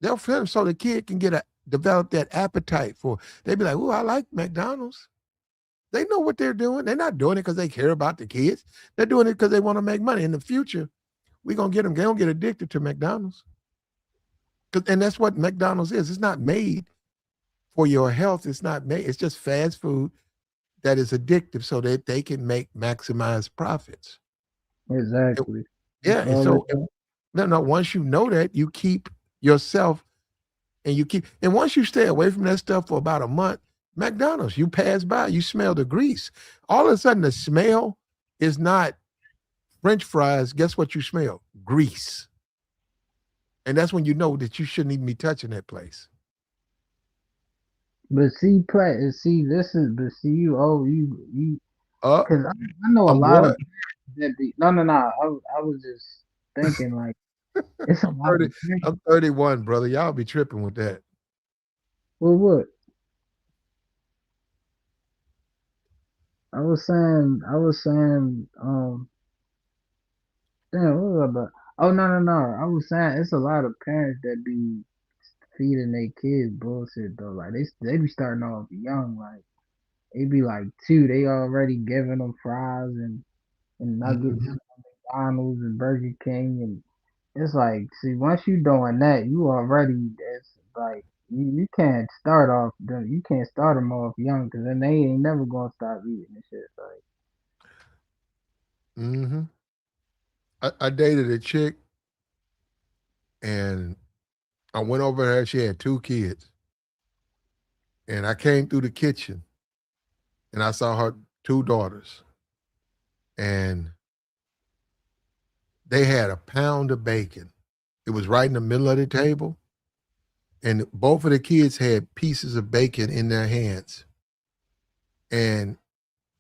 They'll film so the kid can develop that appetite for. They be like, "Oh, I like McDonald's." They know what they're doing. They're not doing it because they care about the kids. They're doing it because they want to make money. In the future, we're gonna get them. They don't get addicted to McDonald's, and that's what McDonald's is. It's not made for your health. It's not made. It's just fast food that is addictive so that they can make maximize profits. Exactly. Yeah, That's and all it so is. no, once you know that, you keep yourself, and once you stay away from that stuff for about a month, McDonald's, you pass by, you smell the grease. All of a sudden, the smell is not French fries. Guess what you smell? Grease. And that's when you know that you shouldn't even be touching that place. But see, Pratt, and see, this is, but see, Uh, cause I know a I'm lot of what? parents that be, no. I was just thinking, like, it's a I'm lot 30. of parents. I'm 31, brother. Y'all be tripping with that. Well, what? I was saying, damn, what was I about? Oh, no. I was saying, it's a lot of parents that be feeding their kids bullshit, though. Like, they be starting off young, like, they be like two, they already giving them fries and nuggets Mhm. from McDonald's and Burger King, and it's like, see, once you doing that, you already it's like you can't start off you can't start them off young because then they ain't never gonna stop eating and shit. Like, Mhm. I dated a chick, and I went over her. She had two kids, and I came through the kitchen, and I saw her two daughters, and they had a pound of bacon. It was right in the middle of the table, and both of the kids had pieces of bacon in their hands, and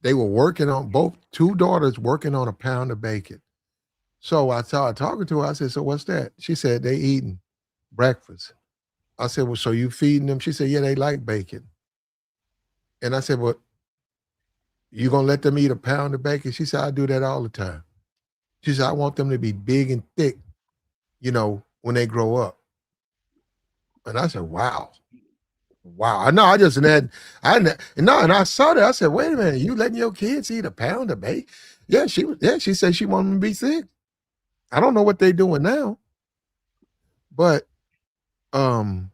they were working on both two daughters working on a pound of bacon. So I started talking to her. I said, "So what's that?" She said, "They eating breakfast." I said, "Well, so you feeding them?" She said, "Yeah, they like bacon." And I said, "Well, you gonna let them eat a pound of bacon?" She said, "I do that all the time." She said, "I want them to be big and thick, when they grow up." And I said, "Wow, wow." I know. I just had, I no, and I saw that. I said, "Wait a minute, you letting your kids eat a pound of bacon?" Yeah, she was. Yeah, she said she wanted them to be thick. I don't know what they're doing now, but um,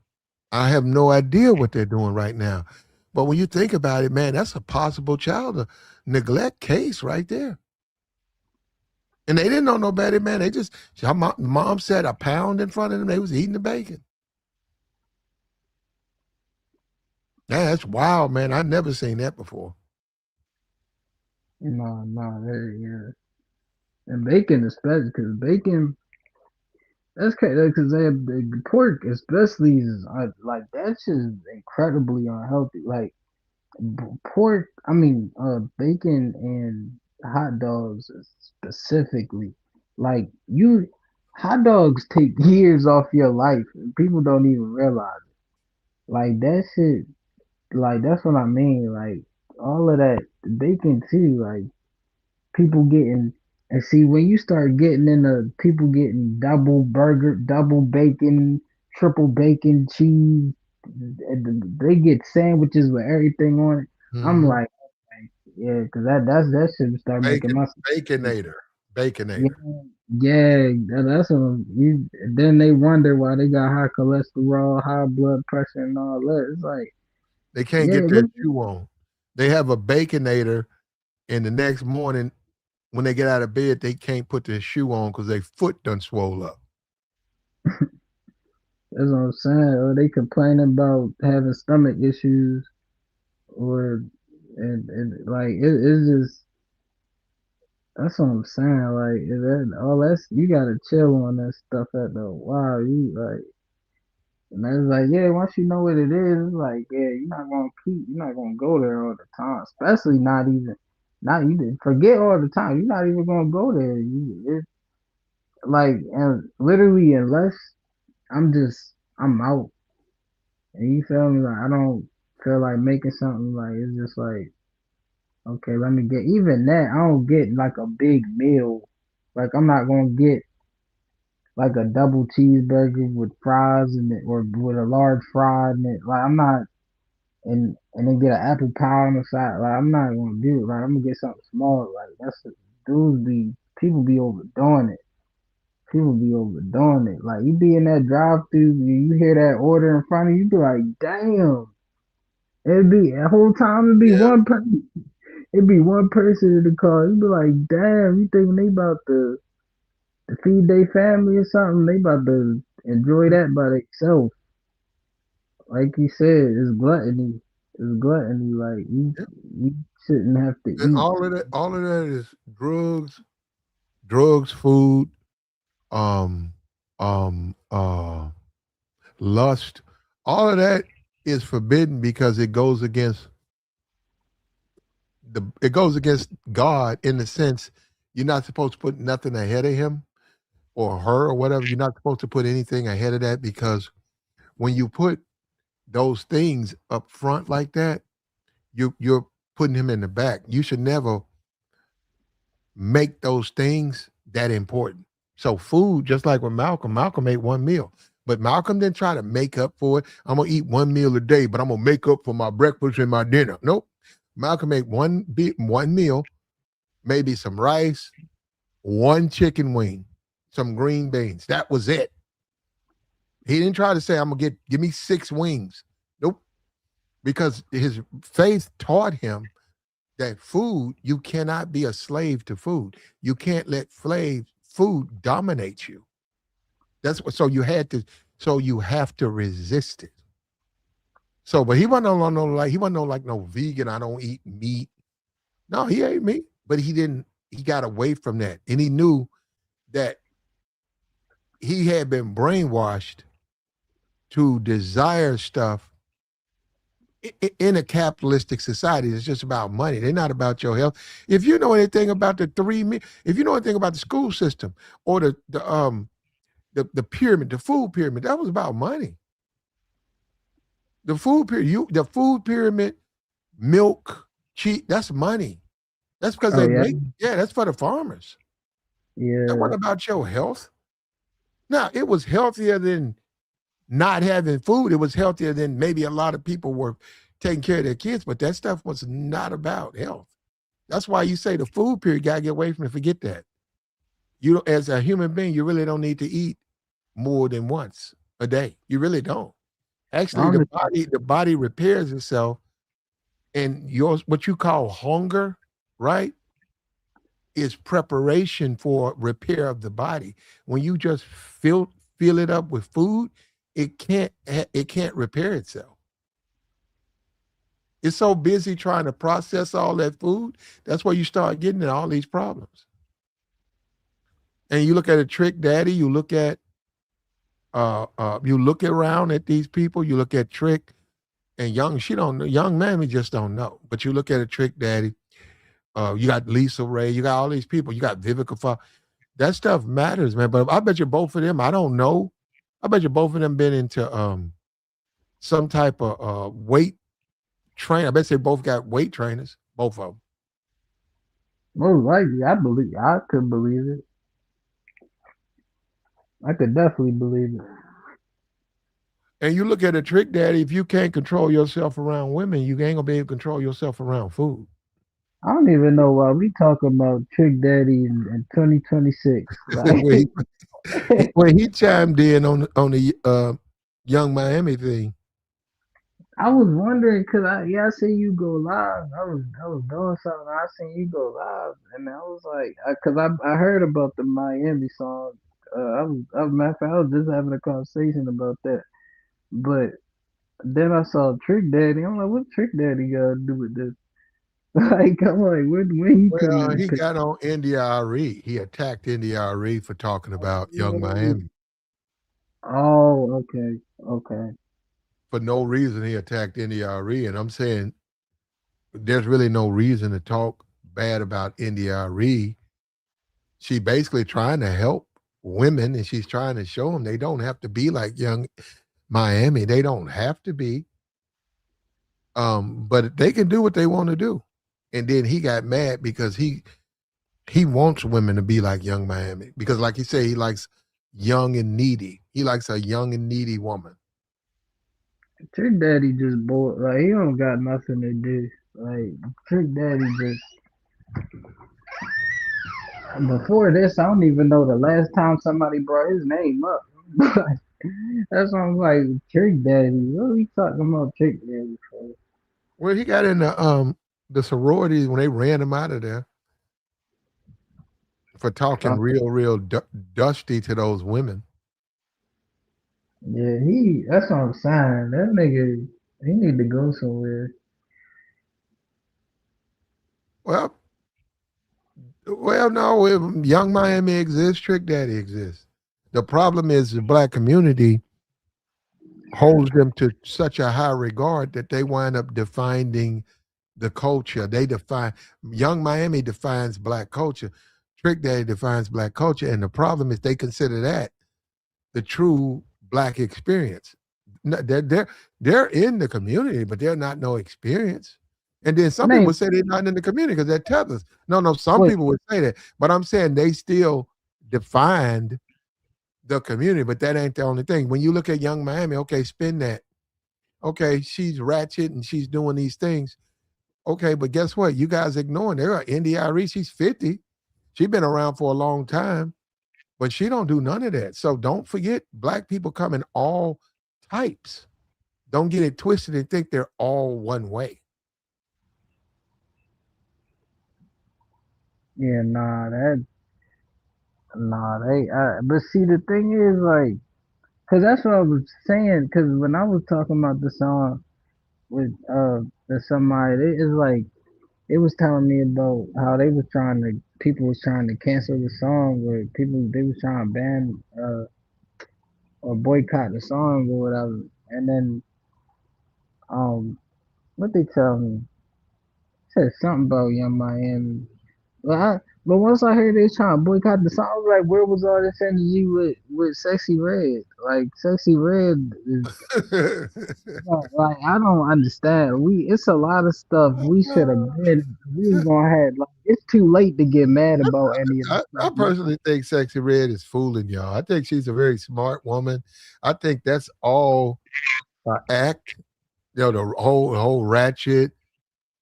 I have no idea what they're doing right now. But when you think about it, man, that's a possible child neglect case right there. And they didn't know no better, man. They just mom said a pound in front of them. They was eating the bacon. Yeah, that's wild, man. I never seen that before. No, no, yeah. And bacon, especially because bacon, that's crazy. Because they have the pork, especially, is like that's just incredibly unhealthy. Like pork, I mean, bacon and hot dogs specifically. Like you, hot dogs take years off your life, and people don't even realize it. Like that shit. Like that's what I mean. Like all of that bacon too. Like people getting and see when you start getting into people getting double burger, double bacon, triple bacon, cheese, and they get sandwiches with everything on it. I'm Hmm. like, okay, yeah, because that should start making Bacon, my baconator, yeah, baconator. yeah. That's what you. Then they wonder why they got high cholesterol, high blood pressure, and all that. It's like, They can't yeah, get their look. shoe on. They have a baconator, and the next morning when they get out of bed, they can't put their shoe on because their foot done swole up. That's what I'm saying. Or they complain about having stomach issues, or and like it's just that's what I'm saying. Like all that's you gotta chill on that stuff at the wow. You like and that's like yeah. Once you know what it is, it's like yeah. You're not gonna go there all the time. Especially not even not you didn't forget all the time. You're not even gonna go there. It's like and literally unless I'm out and you feel me like I don't feel like making something like it's just like okay, let me get even that. I don't get like a big meal. Like I'm not gonna get like a double cheeseburger with fries in it, or with a large fry in it. Like I'm not, and then get an apple pie on the side. Like I'm not gonna do it. Like I'm gonna get something small. Like dudes be people be overdoing it. People be overdoing it. Like you be in that drive through, you hear that order in front of you, you be like, damn. It'd be the whole time. It'd be Yeah, one person. It'd be one person in the car. You'd be like, damn, you think they about to feed their family or something? They about to enjoy that by themselves. Like you said, it's gluttony. It's gluttony. Like yeah. you shouldn't have to And eat. all of that is drugs, food, um, um, uh, lust. All of that is forbidden because it goes against God in the sense you're not supposed to put nothing ahead of him or her or whatever. You're not supposed to put anything ahead of that because when you put those things up front like that, you're putting him in the back. You should never make those things that important. So food, just like with Malcolm ate one meal. But Malcolm didn't try to make up for it. I'm gonna eat one meal a day, but I'm gonna make up for my breakfast and my dinner. Nope. Malcolm ate one meal, maybe some rice, one chicken wing, some green beans. That was it. He didn't try to say, I'm gonna give me 6 wings. Nope. Because his faith taught him that food, you cannot be a slave to food. You can't let food dominate you. That's what so you have to resist it. So, but he wasn't no vegan, I don't eat meat. No, he ate meat, but he got away from that. And he knew that he had been brainwashed to desire stuff in a capitalistic society. It's just about money. They're not about your health. If you know anything about if you know anything about the school system or the pyramid, the food pyramid, that was about money. The food pyramid, milk, cheap, that's money. That's because Oh they yeah, make, yeah, that's for the farmers. That yeah. wasn't about your health. Now, it was healthier than not having food. It was healthier than maybe a lot of people were taking care of their kids, but that stuff was not about health. That's why you say the food period got to get away from it. Forget that. As a human being, you really don't need to eat more than once a day. You really don't. Actually, Honestly, the body repairs itself And yours, what you call hunger, right, is preparation for repair of the body. When you just fill it up with food, it can't repair itself. It's so busy trying to process all that food. That's where you start getting in all these problems. And you look at a trick daddy, you look around at these people, you look at Trick and young man, we just don't know. But you look at a Trick daddy, you got Lisa Ray, you got all these people, you got Vivica Fox. That stuff matters, man. But I bet you both of them, I don't know. I bet you both of them been into some type of weight train. I bet they both got weight trainers, both of them. Most likely, I could believe it. I could definitely believe it. And you look at a trick daddy, if you can't control yourself around women, you ain't gonna be able to control yourself around food. I don't even know why we talking about Trick Daddy in 2026. Like, when, when he chimed in on the young Miami thing. I was wondering, cause I seen you go live. I was doing something. I seen you go live, and I was like, cause I heard about the Miami song. Matter of fact, I was just having a conversation about that. But then I saw Trick Daddy. I'm like, what Trick Daddy got to do with this? Like, I'm like, when he come Well, in? he got on Arie. He attacked Arie for talking about young Miami. Oh, okay, okay. For no reason, he attacked Arie. And I'm saying there's really no reason to talk bad about Arie. She basically trying to help women and she's trying to show them they don't have to be like young Miami. They don't have to be. But they can do what they want to do. And then he got mad because he wants women to be like young Miami. Because like he said, he likes young and needy. He likes a young and needy woman. Trick Daddy just bored. Like, he don't got nothing to do. Like, Trick Daddy just. Before this, I don't even know the last time somebody brought his name up. That's why I'm like, Trick Daddy. What are we talking about Trick Daddy for? Well, he got in the sorority when they ran him out of there for talking So, real dusty to those women. yeah, that's what I'm saying. That nigga, he need to go somewhere. Well, no, if young Miami exists, Trick Daddy exists. The problem is the black community holds them to such a high regard that they wind up defining the culture. They define young Miami defines black culture. Trick Daddy defines black culture. And the problem is they consider that the true black experience. They're in the community, but they're not no experience. And then some Name people say they're not in the community because they're tethers. No, some what? people would say that, but I'm saying they still defined the community, but that ain't the only thing. When you look at young Miami, okay, spin that. Okay, she's ratchet and she's doing these things. Okay, but guess what? You guys ignoring her. India she's 50. She's been around for a long time, but she don't do none of that. So don't forget, black people come in all types. Don't get it twisted and think they're all one way. Yeah, nah, but see, the thing is, like, cause that's what I was saying. Cause when I was talking about the song with the somebody, it's like it was telling me about how people was trying to cancel the song, or people they was trying to ban or boycott the song or whatever. And then um, what they tell me said something about Young Miami. But but once I heard they was trying to boycott the song, I was like, where was all this energy with Sexy Red? Like, Sexy Red is like, I don't understand. It's a lot of stuff we should have been. We was gonna have, like, it's too late to get mad about any of this I stuff now. personally think Sexy Red is fooling y'all. I think she's a very smart woman. I think that's all act. The whole ratchet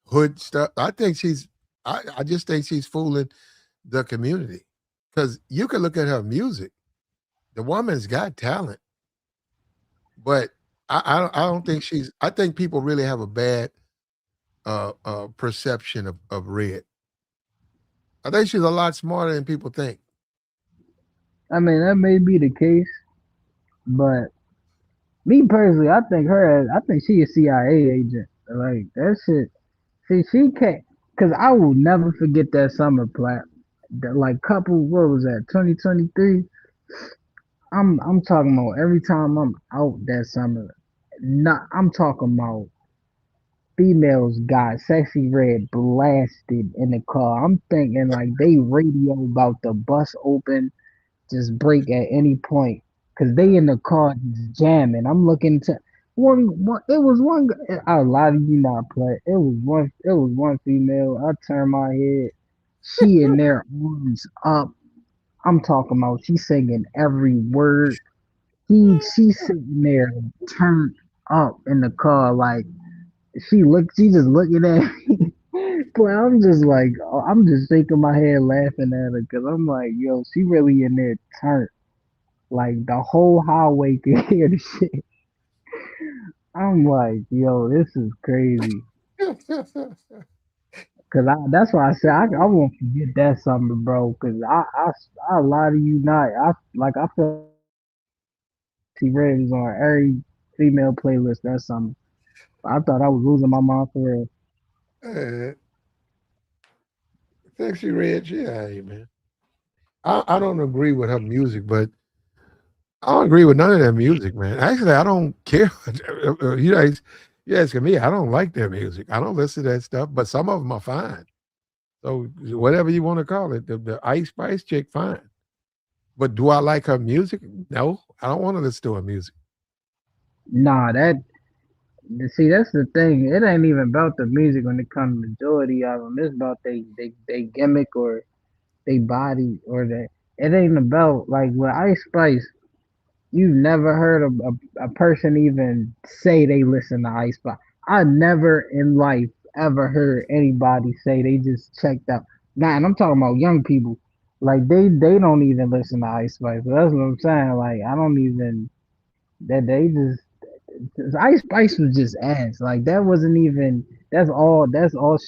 hood stuff. I just think she's fooling the community because you can look at her music. The woman's got talent, but I don't think she's. I think people really have a bad perception of Red. I think she's a lot smarter than people think. I mean, that may be the case, but me personally, I think she a CIA agent. Like that shit. See, she can't. Cause I will never forget that summer plat. That like couple, what was that? 2023. I'm talking about every time I'm out that summer. Not, I'm talking about females got sexy red blasted in the car. I'm thinking like they radio about the bus open, just break at any point, cause they in the car just jamming. I'm looking to one. It was one. A lot of you not play. It was one. It was one female. I turned my head. She in there, arms up. I'm talking about. She singing every word. She's sitting there turned up in the car like she just looking at me. But I'm just like, I'm just shaking my head laughing at her because I'm like, yo, she really in there turned. Like the whole highway could hear the shit. I'm like, yo, this is crazy. Cause that's why I said I won't forget that summer, bro. Cause I lie to you not. I feel like Sexy Red was on every female playlist that summer. I thought I was losing my mind for real. Uh, Sexy Red, yeah, hey, man. I don't agree with her music, but I don't agree with none of their music, man. Actually, I don't care. You asking me, I don't like their music. I don't listen to that stuff, but some of them are fine. So whatever you want to call it, the Ice Spice chick, fine. But do I like her music? No, I don't want to listen to her music. Nah, see that's the thing. It ain't even about the music when it comes to majority of them. It's about they gimmick or they body or that. It ain't about like with Ice Spice. You've never heard of a person even say they listen to Ice Spice. I never in life ever heard anybody say they just checked out. Nah, and I'm talking about young people. Like they don't even listen to Ice Spice. So that's what I'm saying. Like I don't even that they just Ice Spice was just ass. Like that wasn't even. That's all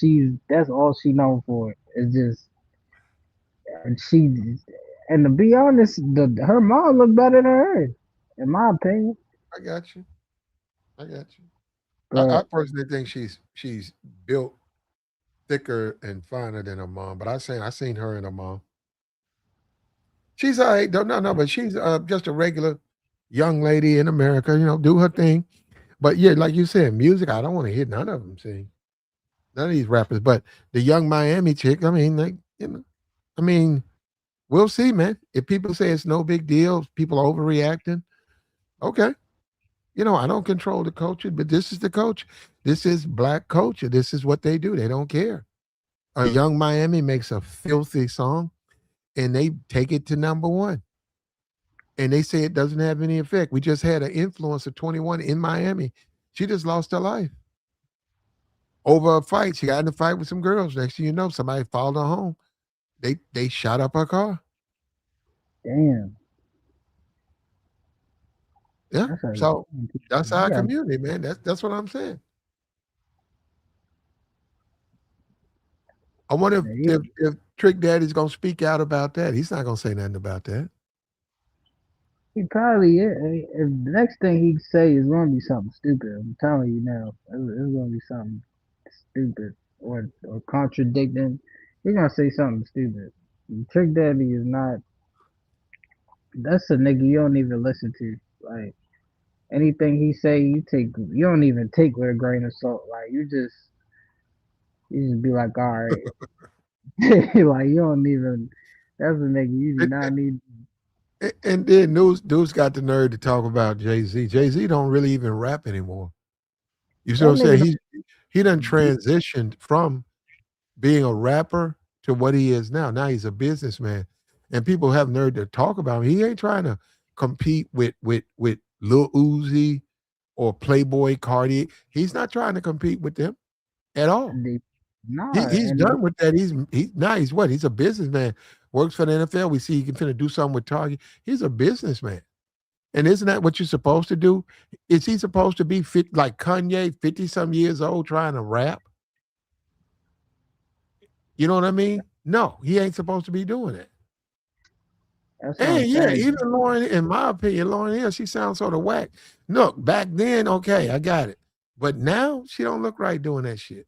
she known for. It's just and she and to be honest, her mom looked better than her, in my opinion. I got you. I got you. I But personally think she's built thicker and finer than her mom. But I seen her and her mom. She's all right. No, but she's just a regular young lady in America. Do her thing. But yeah, like you said, music. I don't want to hear none of them sing. None of these rappers. But the young Miami chick. I mean, like I mean, we'll see, man. If people say it's no big deal, people are overreacting. Okay. I don't control the culture, but this is the culture. This is black culture. This is what they do. They don't care. A young Miami makes a filthy song and they take it to number one. And they say it doesn't have any effect. We just had an influencer 21 in Miami. She just lost her life over a fight. She got in a fight with some girls. Next thing you know, somebody followed her home. They shot up her car. damn, Yeah. that's a So that's you our got community, man. That's what I'm saying. I wonder you, if Trick Daddy's gonna speak out about that. He's not gonna say nothing about that. he probably if the next thing he say is gonna be something stupid. I'm telling you now, it's gonna be something stupid or contradicting. He's gonna say something stupid. Trick Daddy is not. That's a nigga you don't even listen to. Like anything he say, you don't even take with a grain of salt. Like you just be like, all right, like you don't even. That's a nigga you do And, not need. and then dudes got the nerve to talk about Jay Z. Jay Z don't really even rap anymore. You see what That I'm saying? nigga He done don't. transitioned from being a rapper to what he is now. Now he's a businessman, and people have nerve to talk about him. He ain't trying to compete with Lil Uzi or Playboy Cardi. He's not trying to compete with them at all. They, He nah, he's and done with that. He's what? He's a businessman. Works for the NFL. We see he can finna do something with Target. He's a businessman. And isn't that what you're supposed to do? Is he supposed to be fit like Kanye, 50 some years old, trying to rap? You know what I mean? No, he ain't supposed to be doing it. That's what I'm And yeah, saying. even Lauren, in my opinion, Lauren Hill, she sounds sort of whack. Look, back then, okay, I got it. But now she don't look right doing that shit.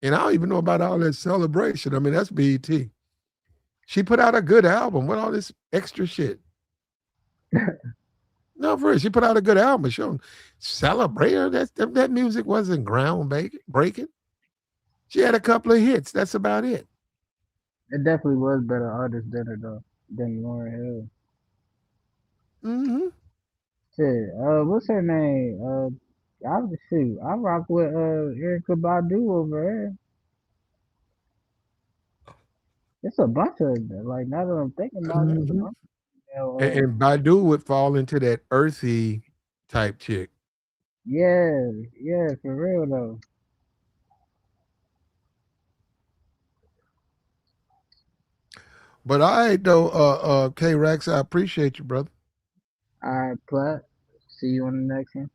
And I don't even know about all that celebration. I mean, that's BET. She put out a good album with all this extra shit. No, for real, she put out a good album. She don't celebrate her. That music wasn't breaking. She had a couple of hits. That's about it. It definitely was better artist than her though, than Lauren Hill. Hmm. Shit, what's her name? I rock with Erica Badu over there. It's a bunch of like now that I'm thinking about it, it's a Hmm. bunch of And Badu would fall into that earthy type chick. yeah, yeah, for real though. But all right, though, K Rex, I appreciate you, brother. All right, Plat. See you on the next one.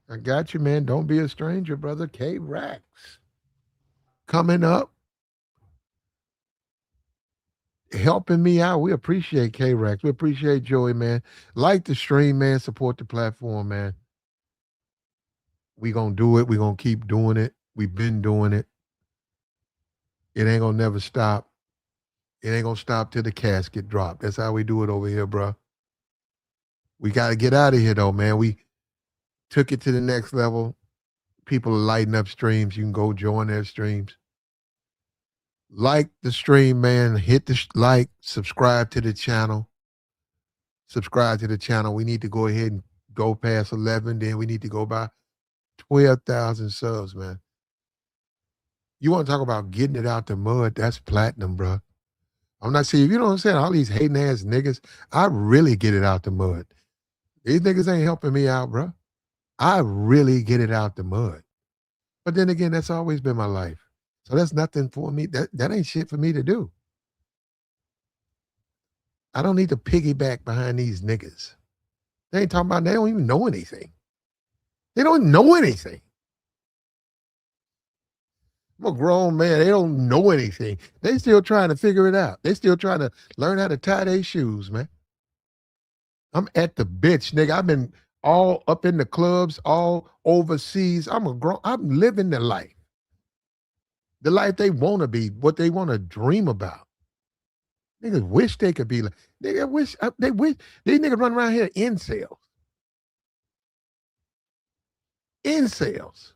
I got you, man. Don't be a stranger, brother. K Rex. Coming up, helping me out. We appreciate K Rex. We appreciate Joey, man. Like the stream, man. Support the platform, man. We gonna do it. We gonna keep doing it. We've been doing it. It ain't gonna never stop. It ain't gonna stop till the casket drop. That's how we do it over here, bro. We gotta get out of here though, man. We took it to the next level. People are lighting up streams. You can go join their streams. Like the stream, man. Hit the like, subscribe to the channel. Subscribe to the channel. We need to go ahead and go past 11. Then we need to go by 12,000 subs, man. You want to talk about getting it out the mud? That's platinum, bro. I'm not saying, you know what I'm saying? All these hating ass niggas, I really get it out the mud. These niggas ain't helping me out, bro. I really get it out the mud. But then again, that's always been my life. So that's nothing for me. That ain't shit for me to do. I don't need to piggyback behind these niggas. They ain't talking about, they don't even know anything. They don't know anything. I'm a grown man. They don't know anything. They still trying to figure it out. They still trying to learn how to tie their shoes, man. I'm at the bitch, nigga. I've been all up in the clubs, all overseas. I'm living the life they want to be, what they want to dream about. Niggas wish they could be like, nigga, they wish, these niggas run around here incels. Incels.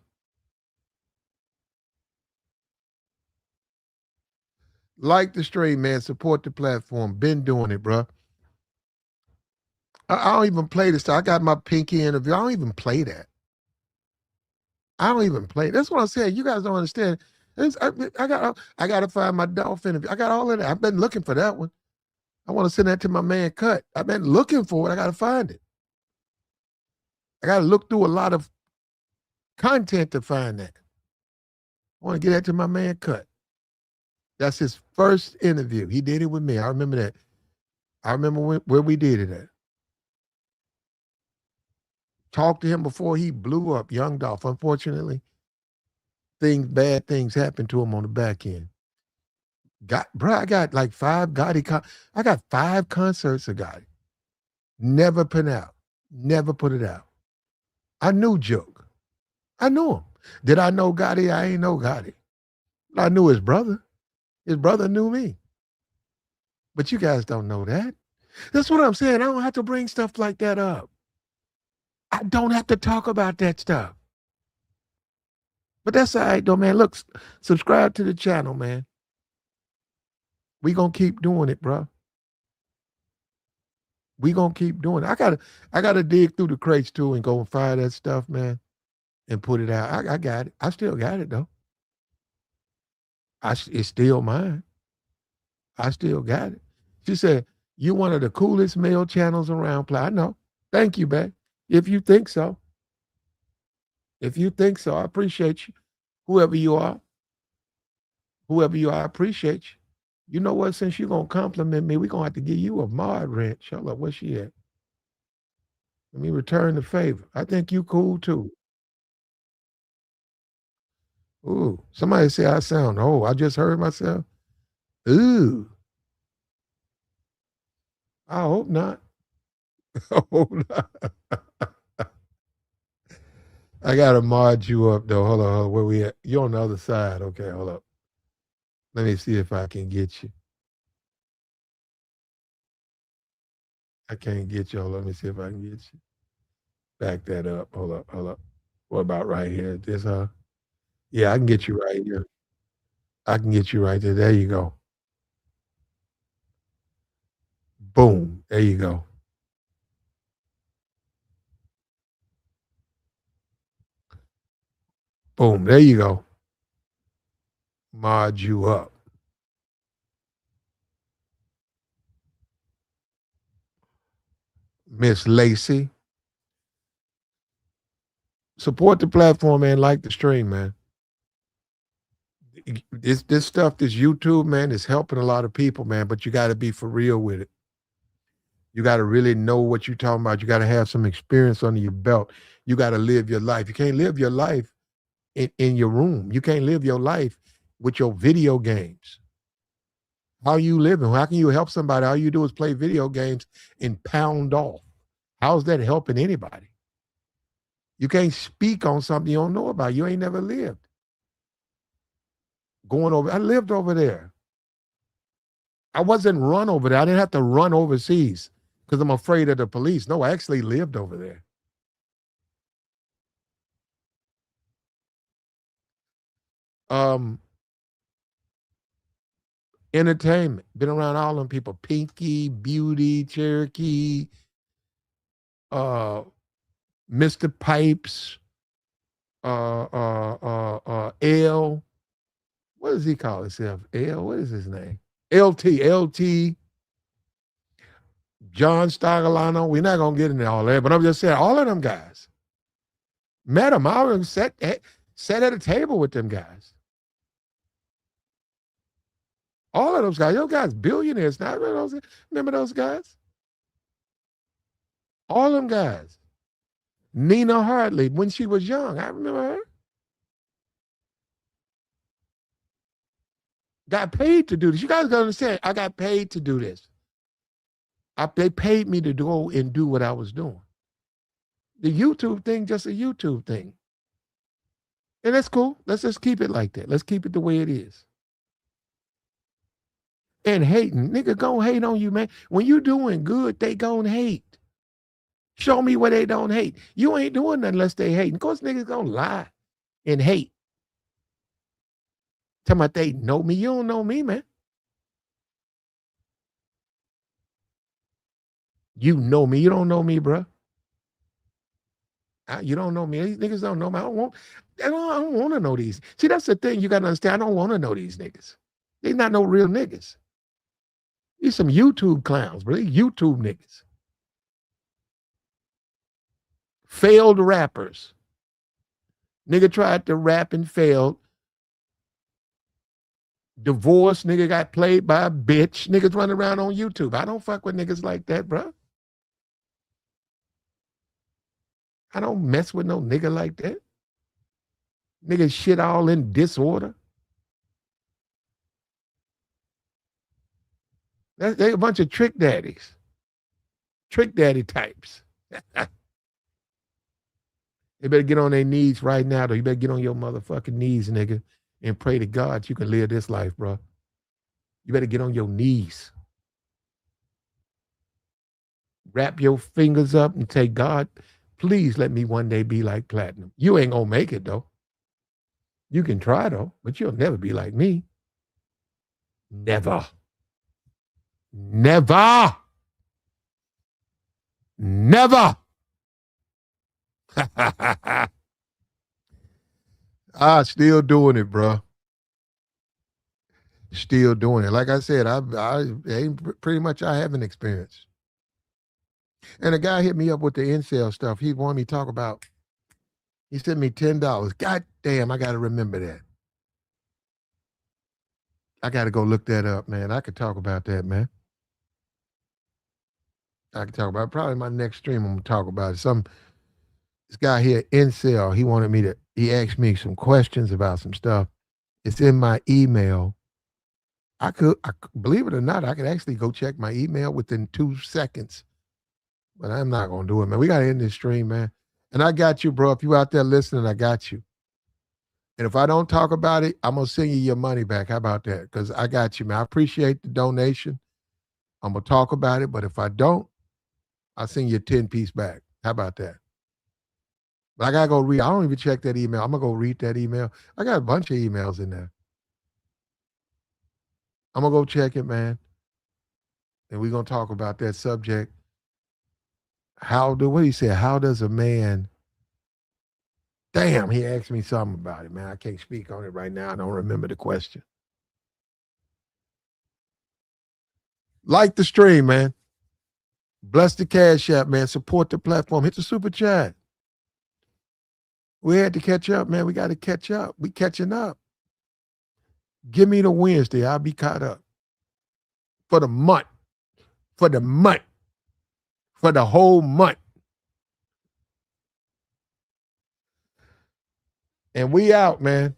Like the stream, man. Support the platform. Been doing it, bro. I don't even play this. I got my pinky interview. I don't even play that. I don't even play. That's what I'm saying. You guys don't understand. I got to find my dolphin interview. I got all of that. I've been looking for that one. I want to send that to my man Cut. I've been looking for it. I got to find it. I got to look through a lot of content to find that. I want to get that to my man Cut. That's his first interview. He did it with me. I remember that. I remember where we did it at. Talked to him before he blew up, Young Dolph. Unfortunately, bad things happened to him on the back end. I got like five Gotti. I got 5 concerts of Gotti. Never put out. Never put it out. I knew Joke. I knew him. Did I know Gotti? I ain't know Gotti. I knew his brother. His brother knew me. But you guys don't know that. That's what I'm saying. I don't have to bring stuff like that up. I don't have to talk about that stuff. But that's all right, though, man. Look, subscribe to the channel, man. We gonna keep doing it, bro. We gonna keep doing it. I gotta dig through the crates too and go and find that stuff, man, and put it out. I got it. I still got it though. It's still mine. I still got it. She said, "You one of the coolest male channels around." Play. I know. Thank you, babe. If you think so, if you think so, I appreciate you. Whoever you are, whoever you are, I appreciate you. You know what? Since you're gonna compliment me, we're gonna have to give you a mod rent. Shut up. Where's she at? Let me return the favor. I think you cool too. Ooh, somebody say I sound old. I just heard myself. Ooh, I hope not. I hope not. I gotta mod you up though. Hold on. Where we at? You on the other side? Okay, hold up. Let me see if I can get you. I can't get you. Let me see if I can get you. Back that up. Hold up. Hold up. What about right here? This Yeah, I can get you right here. I can get you right there. There you go. Boom. There you go. Boom. There you go. Mod you up. Miss Lacey. Support the platform, man. Like the stream, man. This stuff, this YouTube, man, is helping a lot of people, man. But you got to be for real with it. You got to really know what you're talking about. You got to have some experience under your belt. You got to live your life. You can't live your life in your room. You can't live your life with your video games. How you living? How can you help somebody? All you do is play video games and pound off. How's that helping anybody? You can't speak on something you don't know about. You ain't never lived. Going over, I lived over there. I wasn't run over there. I didn't have to run overseas because I'm afraid of the police. No, I actually lived over there. Um, Entertainment. Been around all them people. Pinky, Beauty, Cherokee, uh, Mr. Pipes, L. What does he call himself? L. What is his name? LT, John Stagalano. We're not gonna get into all that, but I'm just saying, all of them guys met him. I was sat at a table with them guys. All of those guys, those guys, billionaires. Now, remember those guys? All them guys. Nina Hartley, when she was young, I remember her. Got paid to do this. You guys gotta understand, I got paid to do this. They paid me to go and do what I was doing. The YouTube thing, just a YouTube thing. And that's cool. Let's just keep it like that. Let's keep it the way it is. And hating, nigga, gon' hate on you, man. When you doing good, they gon' hate. Show me where they don't hate. You ain't doing nothing unless they hate. Of course, niggas gonna lie and hate. Tell me they know me. You don't know me, man. You know me. You don't know me, bro. You don't know me. These niggas don't know me. I don't want to know these. See, that's the thing you got to understand. I don't want to know these niggas. They not no real niggas. These some YouTube clowns, bro. These YouTube niggas. Failed rappers. Nigga tried to rap and failed. Divorced, nigga got played by a bitch. Niggas running around on YouTube. I don't fuck with niggas like that, bro. I don't mess with no nigga like that. Nigga shit all in disorder. They a bunch of trick daddies. Trick daddy types. They better get on their knees right now, though. You better get on your motherfucking knees, nigga, and pray to God you can live this life, bro. You better get on your knees. Wrap your fingers up and say, God, please let me one day be like platinum. You ain't gonna make it, though. You can try, though, but you'll never be like me. Never. Never. Never. Still doing it, bro. Still doing it. Like I said, pretty much I haven't experienced. And a guy hit me up with the incel stuff. He wanted me to talk about. He sent me $10. God damn, I got to remember that. I got to go look that up, man. I could talk about that, man. I could talk about it. Probably my next stream. I'm gonna talk about it. This guy here, Incel, he asked me some questions about some stuff. It's in my email. Believe it or not, I could actually go check my email within 2 seconds, but I'm not going to do it, man. We got to end this stream, man. And I got you, bro. If you out there listening, I got you. And if I don't talk about it, I'm going to send you your money back. How about that? Because I got you, man. I appreciate the donation. I'm going to talk about it, but if I don't, I'll send you a 10-piece back. How about that? But I got to go read. I don't even check that email. I'm going to go read that email. I got a bunch of emails in there. I'm going to go check it, man. And we're going to talk about that subject. What he said, how does a man, damn, he asked me something about it, man. I can't speak on it right now. I don't remember the question. Like the stream, man. Bless the Cash App, man. Support the platform. Hit the super chat. We had to catch up, man. We got to catch up. We catching up. Give me the Wednesday. I'll be caught up. For the month. For the month. For the whole month. And we out, man.